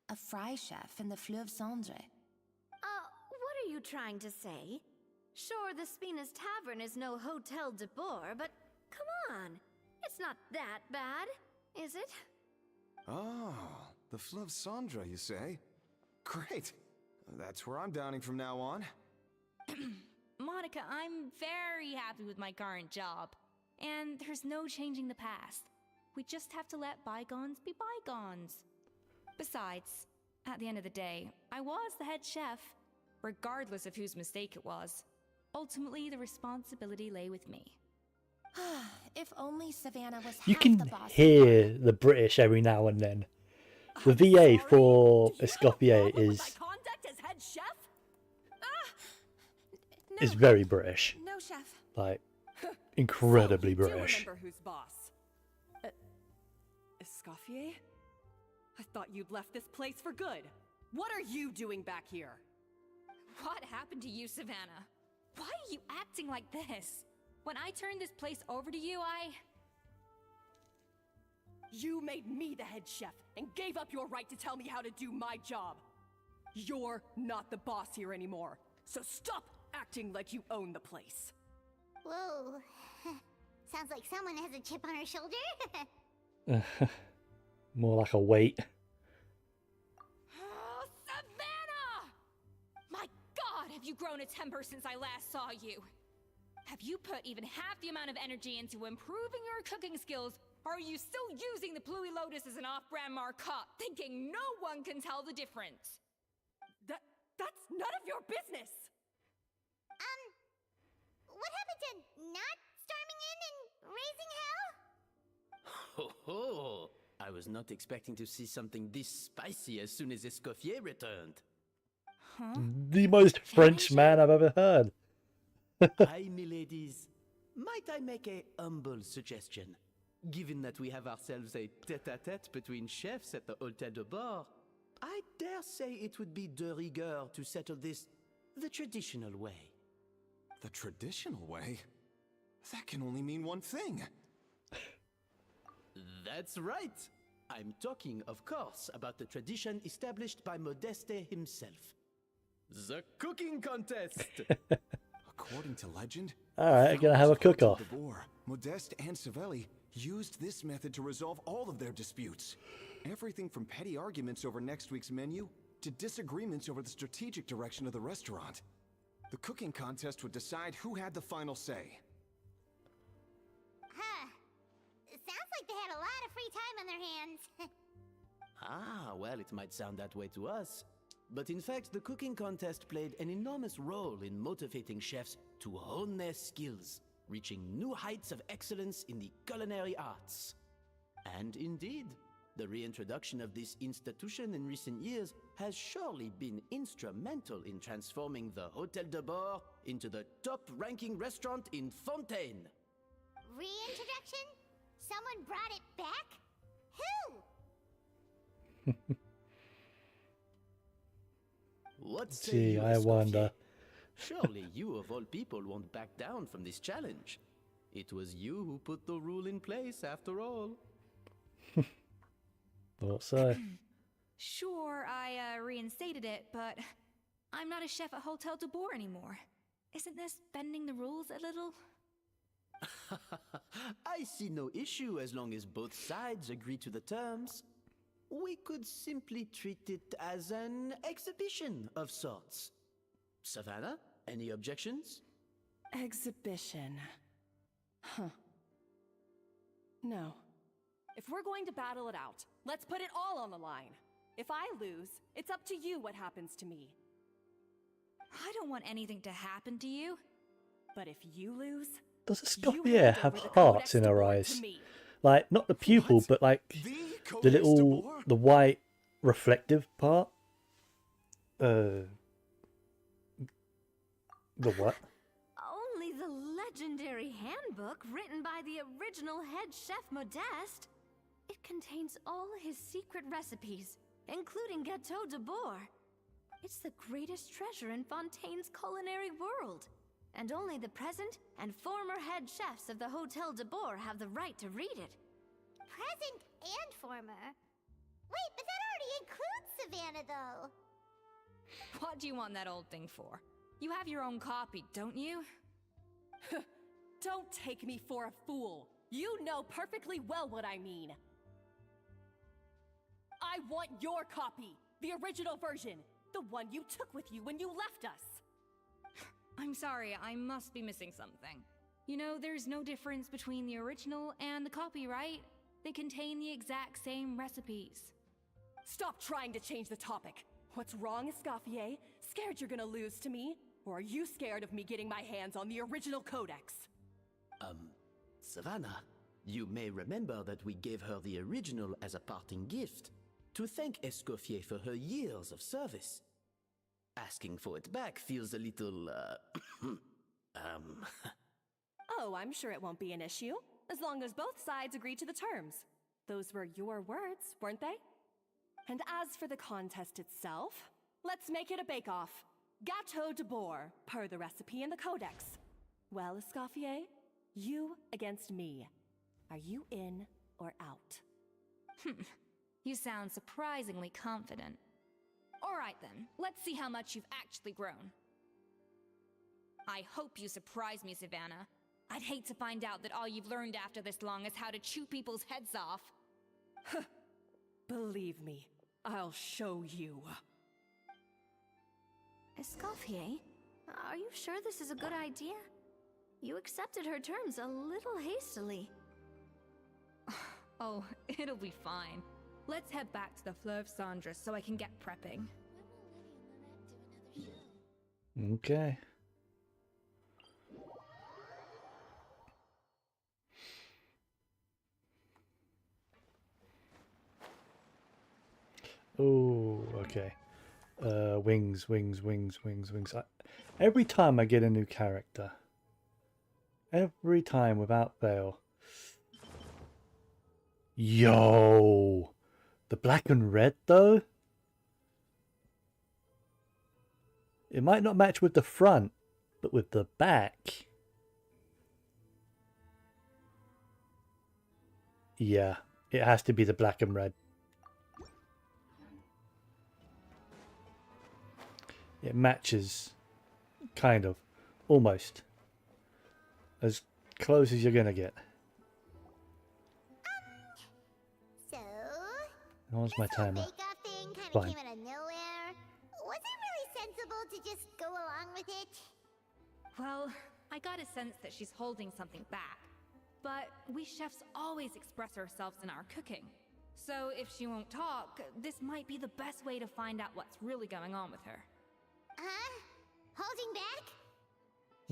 A fry chef in the Fleuve Cendre. What are you trying to say? Sure, the Spina's Tavern is no Hotel de Boer, but come on. It's not that bad, is it? Oh, the Fleuve Cendre, you say? Great. That's where I'm dining from now on. Monica, I'm very happy with my current job. And there's no changing the past. We just have to let bygones be bygones. Besides, at the end of the day, I was the head chef, regardless of whose mistake it was. Ultimately, the responsibility lay with me. If only Savannah was You half can the boss. hear the British every now and then. The VA for Escoffier Conduct as head chef? is very British. No, chef. Like, incredibly Do British. remember who's boss? Escoffier? I thought you'd left this place for good. What are you doing back here? What happened to you, Savannah? Why are you acting like this? When I turned this place over to you, You made me the head chef and gave up your right to tell me how to do my job. You're not the boss here anymore, so stop acting like you own the place. Whoa. Sounds like someone has a chip on her shoulder. More like a weight. Oh, Savannah! My God, have you grown a temper since I last saw you? Have you put even half the amount of energy into improving your cooking skills, or are you still using the Pluie Lotus as an off-brand marcotte, thinking no one can tell the difference? That's none of your business! What happened to not storming in and raising hell? Ho ho! I was not expecting to see something this spicy as soon as Escoffier returned. The most French man I've ever heard. Hi, miladies. Might I make a humble suggestion? Given that we have ourselves a tête-à-tête between chefs at the Hôtel de Bord, I dare say it would be de rigueur to settle this the traditional way. The traditional way? That can only mean one thing. That's right. I'm talking, of course, about the tradition established by Modeste himself. The cooking contest! According to legend, Alright, gonna have a cook-off. Modeste and Savelli used this method to resolve all of their disputes. Everything from petty arguments over next week's menu to disagreements over the strategic direction of the restaurant. The cooking contest would decide who had the final say. It sounds like they had a lot of free time on their hands. Ah, well, it might sound that way to us. But in fact, the cooking contest played an enormous role in motivating chefs to hone their skills, reaching new heights of excellence in the culinary arts. And indeed, the reintroduction of this institution in recent years has surely been instrumental in transforming the Hôtel de Bord into the top-ranking restaurant in Fontaine. Reintroduction? Someone brought it back? Who? What say Gee, you, I Escoffier? wonder. Surely you of all people won't back down from this challenge. It was you who put the rule in place, after all. Thought so. Sure, I reinstated it, but I'm not a chef at Hotel de Boer anymore. Isn't this bending the rules a little? I see no issue as long as both sides agree to the terms. We could simply treat it as an exhibition of sorts. Savannah, any objections? Exhibition. Huh. No. If we're going to battle it out, let's put it all on the line. If I lose, it's up to you what happens to me. I don't want anything to happen to you. But if you lose, Does a Scofier have hearts in her eyes? Like, not the pupil, but like the white reflective part? The what? Only the legendary handbook written by the original head chef Modeste. It contains all his secret recipes, including Gâteau de Boer. It's the greatest treasure in Fontaine's culinary world. And only the present and former head chefs of the Hotel de Boer have the right to read it. Present and former? Wait, but that already includes Savannah, though. What do you want that old thing for? You have your own copy, don't you? Don't take me for a fool. You know perfectly well what I mean. I want your copy, the original version, the one you took with you when you left us. I'm sorry, I must be missing something. You know, there's no difference between the original and the copy, right? They contain the exact same recipes. Stop trying to change the topic. What's wrong, Escoffier? Scared you're gonna lose to me? Or are you scared of me getting my hands on the original codex? Savannah, you may remember that we gave her the original as a parting gift, to thank Escoffier for her years of service. Asking for it back feels a little, Oh, I'm sure it won't be an issue, as long as both sides agree to the terms. Those were your words, weren't they? And as for the contest itself, let's make it a bake-off. Gâteau de Boer, per the recipe in the codex. Well, Escoffier, you against me. Are you in or out? You sound surprisingly confident. All right then, let's see how much you've actually grown. I hope you surprise me, Savannah. I'd hate to find out that all you've learned after this long is how to chew people's heads off. Believe me, I'll show you. Escoffier, are you sure this is a good idea? You accepted her terms a little hastily. Oh, it'll be fine. Let's head back to the Fleuve Cendres so I can get prepping. Okay. Oh, okay. Wings. Every time I get a new character. Every time, without fail. Yo! The black and red, though? It might not match with the front, but with the back. Yeah, it has to be the black and red. It matches, kind of, almost. As close as you're gonna get. So, How's my timer? bake-off thing kind of Fine. came out of nowhere. Was it really sensible to just go along with it? Well, I got a sense that she's holding something back. But we chefs always express ourselves in our cooking. So if she won't talk, this might be the best way to find out what's really going on with her. Huh? Holding back?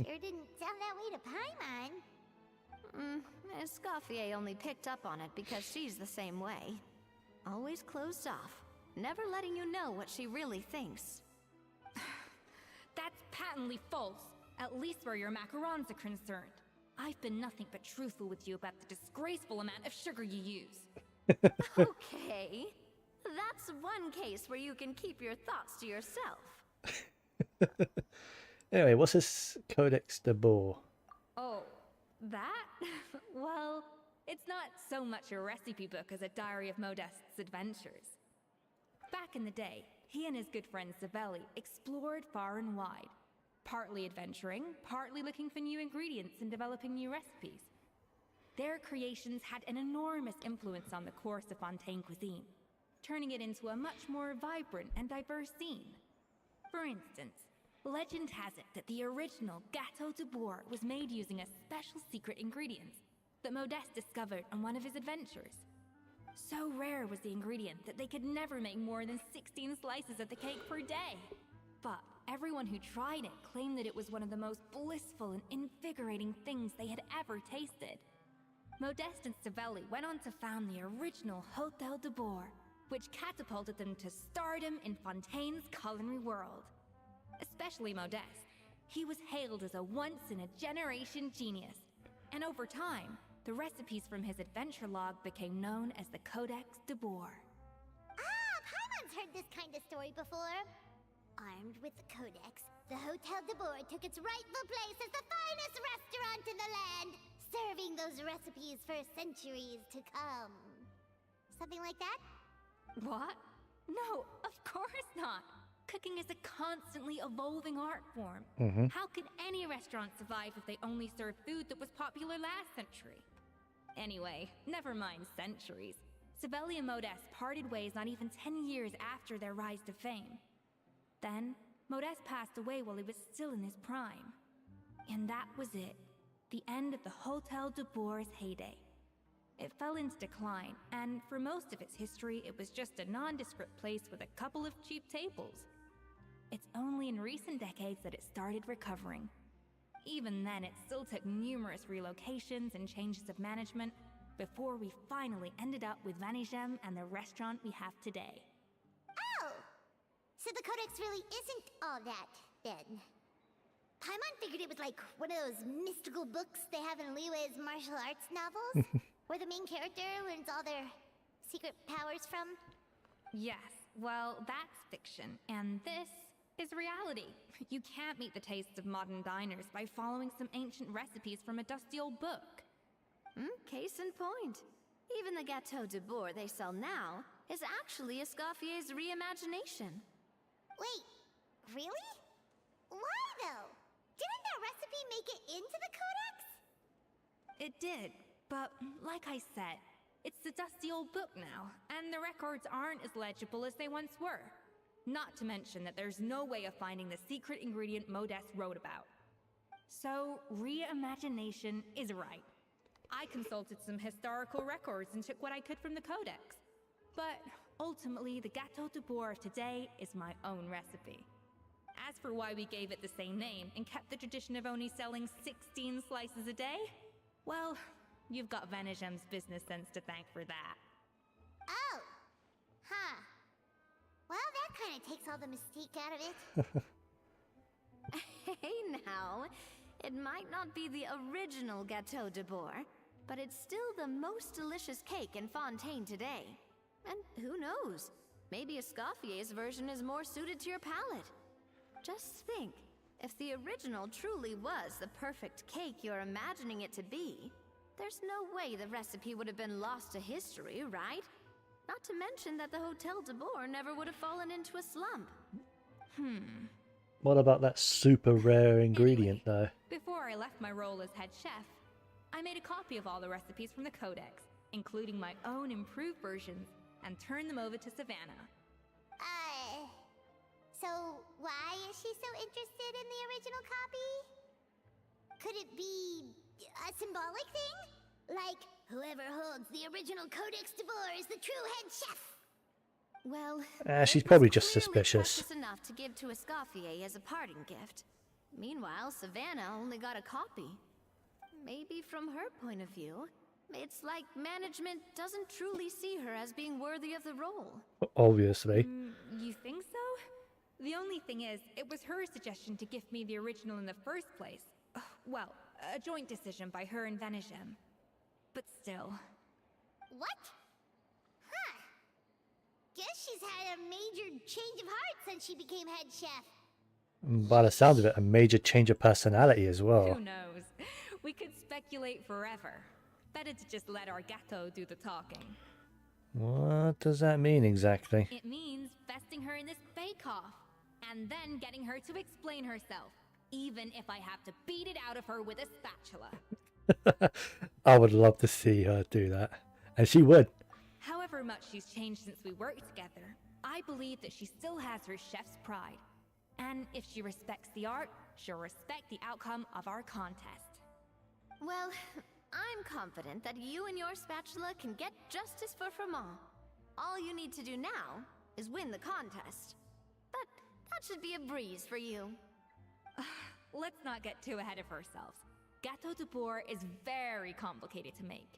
Sure didn't sound that way to Paimon. Escoffier only picked up on it because she's the same way. Always closed off, never letting you know what she really thinks. That's patently false, at least where your macarons are concerned. I've been nothing but truthful with you about the disgraceful amount of sugar you use. Okay, that's one case where you can keep your thoughts to yourself. Anyway, what's this Codex de Boer? Oh, That? Well, it's not so much a recipe book as a diary of Modest's adventures. Back in the day, he and his good friend Savelli explored far and wide, partly adventuring, partly looking for new ingredients and developing new recipes. Their creations had an enormous influence on the course of Fontaine cuisine, turning it into a much more vibrant and diverse scene. For instance, legend has it that the original Gâteau de Bourg was made using a special secret ingredient that Modeste discovered on one of his adventures. So rare was the ingredient that they could never make more than 16 slices of the cake per day. But everyone who tried it claimed that it was one of the most blissful and invigorating things they had ever tasted. Modeste and Savelli went on to found the original Hôtel de Bourg, which catapulted them to stardom in Fontaine's culinary world. Especially Modeste. He was hailed as a once-in-a-generation genius, and over time, the recipes from his adventure log became known as the Codex de Bourg. Paimon's heard this kind of story before. Armed with the Codex, the Hôtel de Bourg took its rightful place as the finest restaurant in the land, serving those recipes for centuries to come. Something like that? What? No, of course not. Cooking is a constantly evolving art form. How could any restaurant survive if they only served food that was popular last century? Anyway, never mind centuries. Savelli and Modeste parted ways not even 10 years after their rise to fame. Then, Modeste passed away while he was still in his prime. And that was it. The end of the Hôtel de Bourg's heyday. It fell into decline, and for most of its history, it was just a nondescript place with a couple of cheap tables. It's only in recent decades that it started recovering. Even then, it still took numerous relocations and changes of management before we finally ended up with Vanigem and the restaurant we have today. Oh! So the Codex really isn't all that, then. Paimon figured it was like one of those mystical books they have in Liwei's martial arts novels, where the main character learns all their secret powers from. Yes, well, that's fiction, and this is reality. You can't meet the tastes of modern diners by following some ancient recipes from a dusty old book. Case in point. Even the Gâteau de Bourg they sell now is actually Escoffier's reimagination. Wait, really? Why though? Didn't that recipe make it into the Codex? It did, but like I said, it's a dusty old book now, and the records aren't as legible as they once were. Not to mention that there's no way of finding the secret ingredient Modeste wrote about. So, reimagination is right. I consulted some historical records and took what I could from the Codex. But ultimately, the Gâteau de Bourg of today is my own recipe. As for why we gave it the same name and kept the tradition of only selling 16 slices a day, well, you've got Vanigem's business sense to thank for that. Oh! Huh. Well, that kind of takes all the mystique out of it. Hey now, it might not be the original Gâteau de Bourg, but it's still the most delicious cake in Fontaine today. And who knows, maybe Escoffier's version is more suited to your palate. Just think, if the original truly was the perfect cake you're imagining it to be, there's no way the recipe would have been lost to history, right? Not to mention that the Hôtel de Bourg never would have fallen into a slump. What about that super rare ingredient, though? Before I left my role as head chef, I made a copy of all the recipes from the Codex, including my own improved versions, and turned them over to Savannah. So why is she so interested in the original copy? Could it be a symbolic thing? Like, whoever holds the original Codex de Bourg is the true head chef? Well, She's probably just suspicious. precious enough to give to Escoffier as a parting gift. Meanwhile, Savannah only got a copy. Maybe from her point of view, it's like management doesn't truly see her as being worthy of the role. Obviously. You think so? The only thing is, it was her suggestion to gift me the original in the first place. Well, a joint decision by her and Vanigem. But still. What? Huh. Guess she's had a major change of heart since she became head chef. By the sound of it, a major change of personality as well. Who knows? We could speculate forever. Better to just let our Gato do the talking. What does that mean exactly? It means besting her in this bake-off, and then getting her to explain herself, even if I have to beat it out of her with a spatula. I would love to see her do that. And she would. However much she's changed since we worked together, I believe that she still has her chef's pride. And if she respects the art, she'll respect the outcome of our contest. Well, I'm confident that you and your spatula can get justice for Froment. All you need to do now is win the contest. But that should be a breeze for you. Let's not get too ahead of ourselves. Gâteau de bourg is very complicated to make.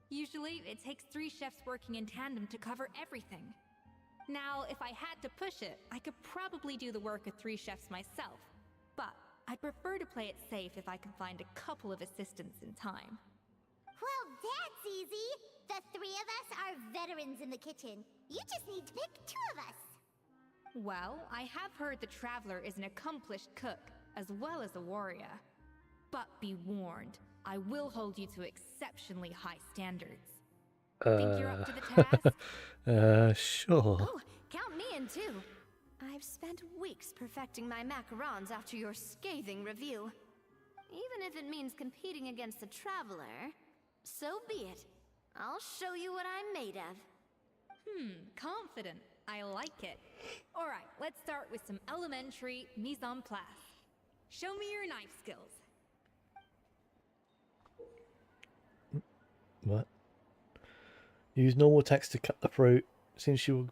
Usually, it takes 3 chefs working in tandem to cover everything. Now, if I had to push it, I could probably do the work of 3 chefs myself. But I'd prefer to play it safe if I can find a couple of assistants in time. Well, that's easy. The 3 of us are veterans in the kitchen. You just need to pick 2 of us. Well, I have heard the Traveler is an accomplished cook, as well as a warrior. But be warned, I will hold you to exceptionally high standards. Think you're up to the task? Sure. Oh, count me in too. I've spent weeks perfecting my macarons after your scathing review. Even if it means competing against the Traveler, so be it. I'll show you what I'm made of. Confident. I like it. Alright, let's start with some elementary mise en place. Show me your knife skills. What? Use normal text to cut the fruit, since you will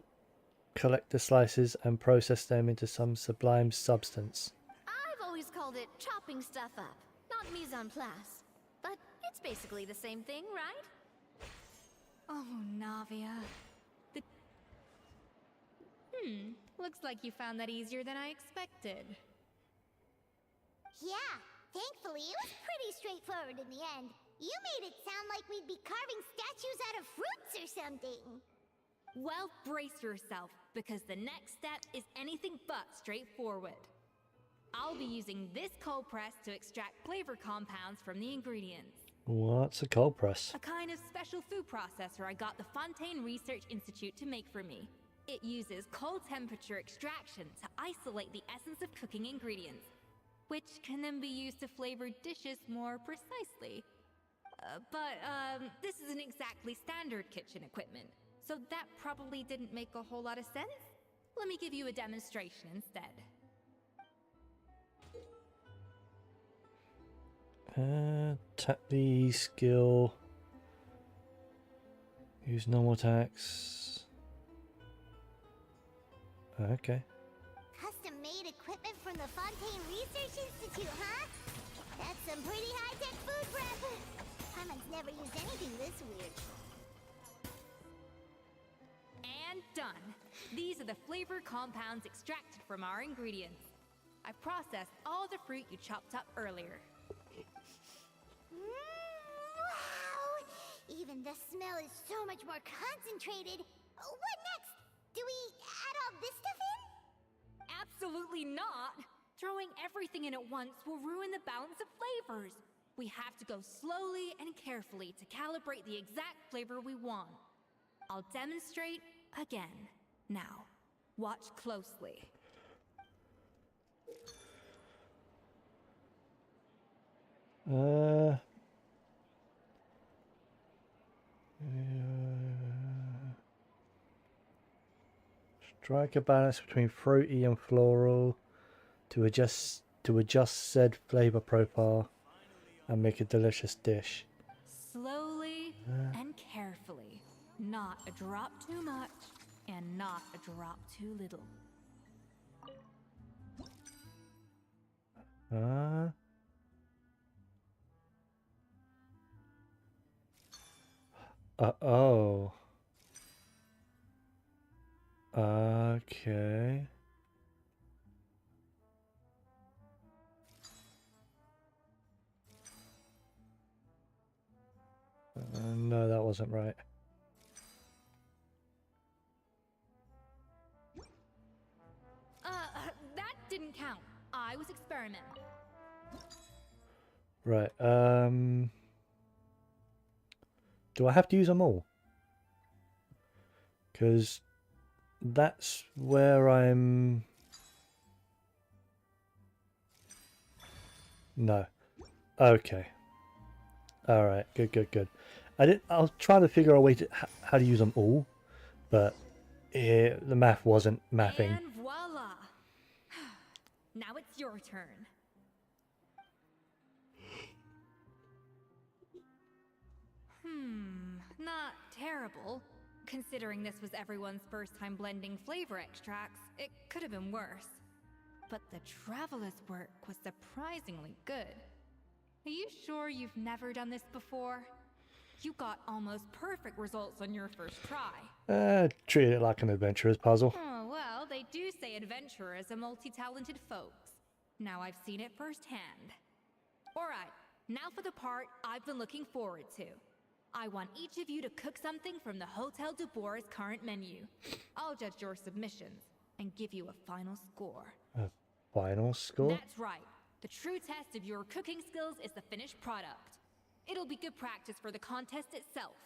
collect the slices and process them into some sublime substance. I've always called it chopping stuff up, not mise en place. But it's basically the same thing, right? Oh, Navia. Looks like you found that easier than I expected. Yeah, thankfully it was pretty straightforward in the end. You made it sound like we'd be carving statues out of fruits or something. Well, brace yourself, because the next step is anything but straightforward. I'll be using this cold press to extract flavor compounds from the ingredients. What's a cold press? A kind of special food processor I got the Fontaine Research Institute to make for me. It uses cold temperature extraction to isolate the essence of cooking ingredients, which can then be used to flavor dishes more precisely. But this isn't exactly standard kitchen equipment, so that probably didn't make a whole lot of sense. Let me give you a demonstration instead. Tap the skill. Use normal attacks. Okay. Custom-made equipment from the Fontaine Research Institute, huh? That's some pretty high-tech food prep. Hyman's never used anything this weird. And done. These are the flavor compounds extracted from our ingredients. I processed all the fruit you chopped up earlier. Wow! Even the smell is so much more concentrated. What next? Do we add all this stuff in? Absolutely not! Throwing everything in at once will ruin the balance of flavors. We have to go slowly and carefully to calibrate the exact flavor we want. I'll demonstrate again. Now, watch closely. Strike a balance between fruity and floral to adjust said flavor profile and make a delicious dish. Slowly and carefully. Not a drop too much and not a drop too little. Oh. Okay. No, that wasn't right. That didn't count. I was experimenting. Right. Do I have to use them all? Because that's where I'm... No. Okay. Alright, good, good, good. I was trying to figure out a way to how to use them all, but the math wasn't mathing. And voila! Now it's your turn. Not terrible. Considering this was everyone's first time blending flavor extracts, it could have been worse. But the Traveler's work was surprisingly good. Are you sure you've never done this before? You got almost perfect results on your first try. Treat it like an adventurer's puzzle. Oh, well, they do say adventurers are multi-talented folks. Now I've seen it firsthand. Alright, now for the part I've been looking forward to. I want each of you to cook something from the Hotel du Bois' current menu. I'll judge your submissions and give you a final score. A final score? That's right. The true test of your cooking skills is the finished product. It'll be good practice for the contest itself.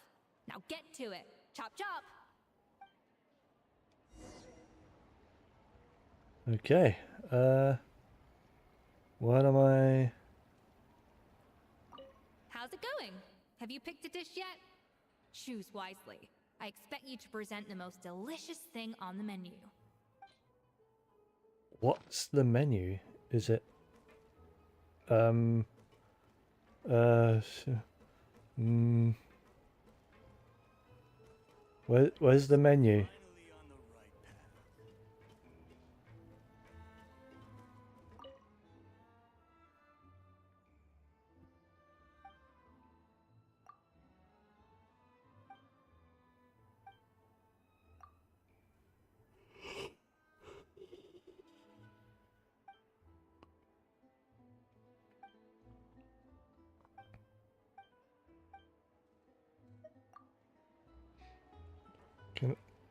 Now get to it. Chop chop! Okay. What am I... How's it going? Have you picked a dish yet? Choose wisely. I expect you to present the most delicious thing on the menu. What's the menu? Is it... Where's the menu?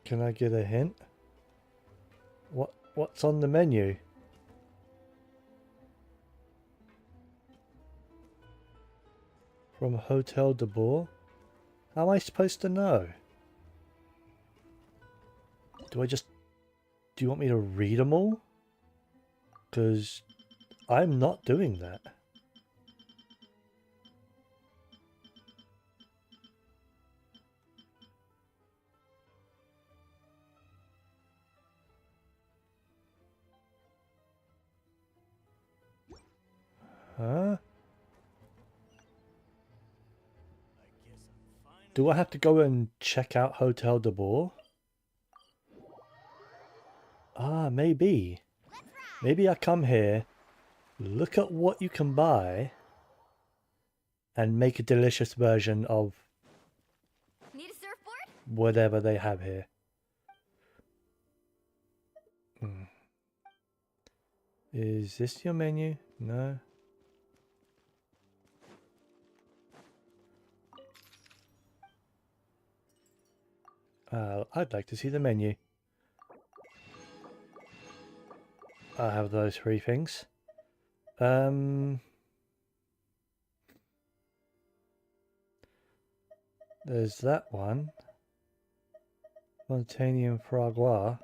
Can I get a hint? What's on the menu? From Hotel du Bois? How am I supposed to know? Do you want me to read them all? Because I'm not doing that. Huh? Do I have to go and check out Hotel du Bois? Ah, maybe. Maybe I come here, look at what you can buy, and make a delicious version of Need a surfboard? whatever they have here. Is this your menu? No. I'd like to see the menu. I have those three things. There's that one. Spontaneum Fragua.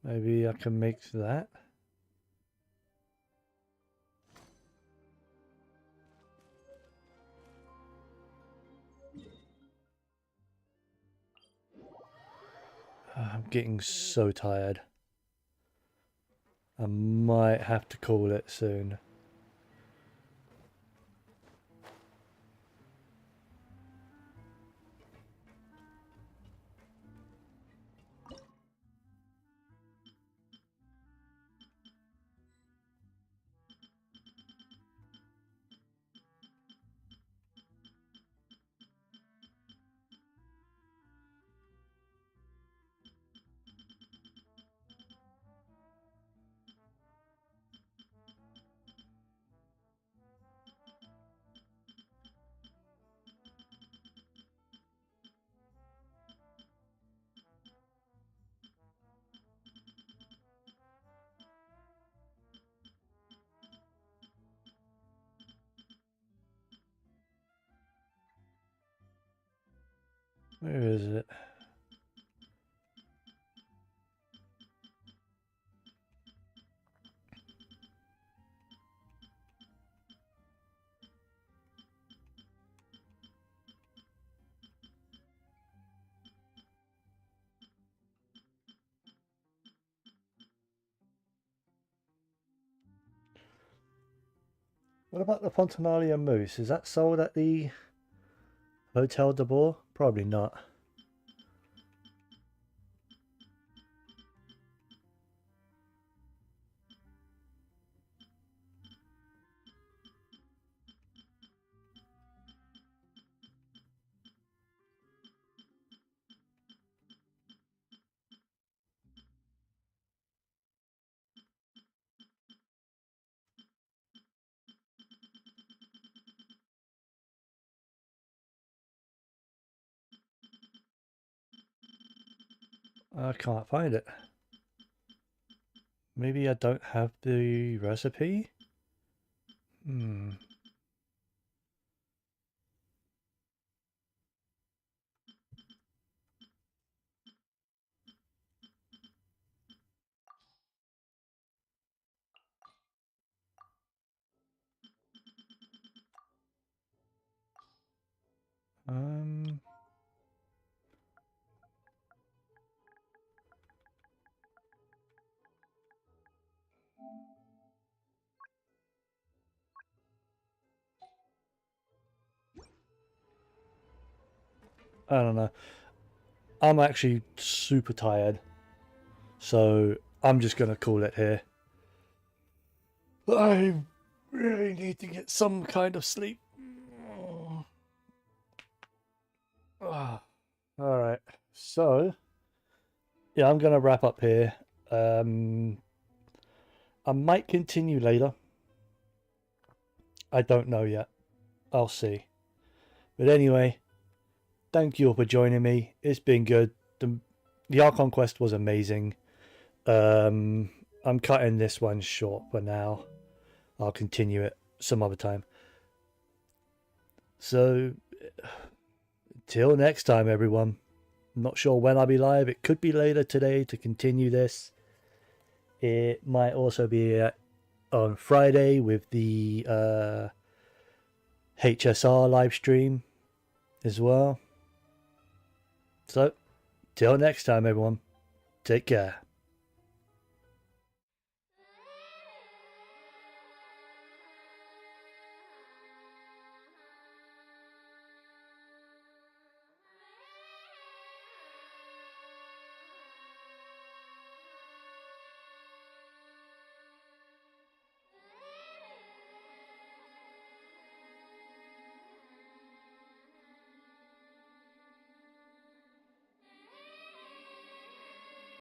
Maybe I can mix that. I'm getting so tired. I might have to call it soon. Where is it? What about the Fontanalia Mousse? Is that sold at the Hotel de Bois? Probably not. I can't find it. Maybe I don't have the recipe? Hmm. Um... I don't know. I'm actually super tired. So I'm just going to call it here. I really need to get some kind of sleep. Alright. So, yeah, I'm going to wrap up here. I might continue later. I don't know yet. I'll see. But anyway, thank you all for joining me. It's been good. The Archon quest was amazing. I'm cutting this one short for now. I'll continue it some other time. So, till next time, everyone. I'm not sure when I'll be live. It could be later today to continue this. It might also be on Friday with the HSR live stream as well. So, till next time, everyone. Take care.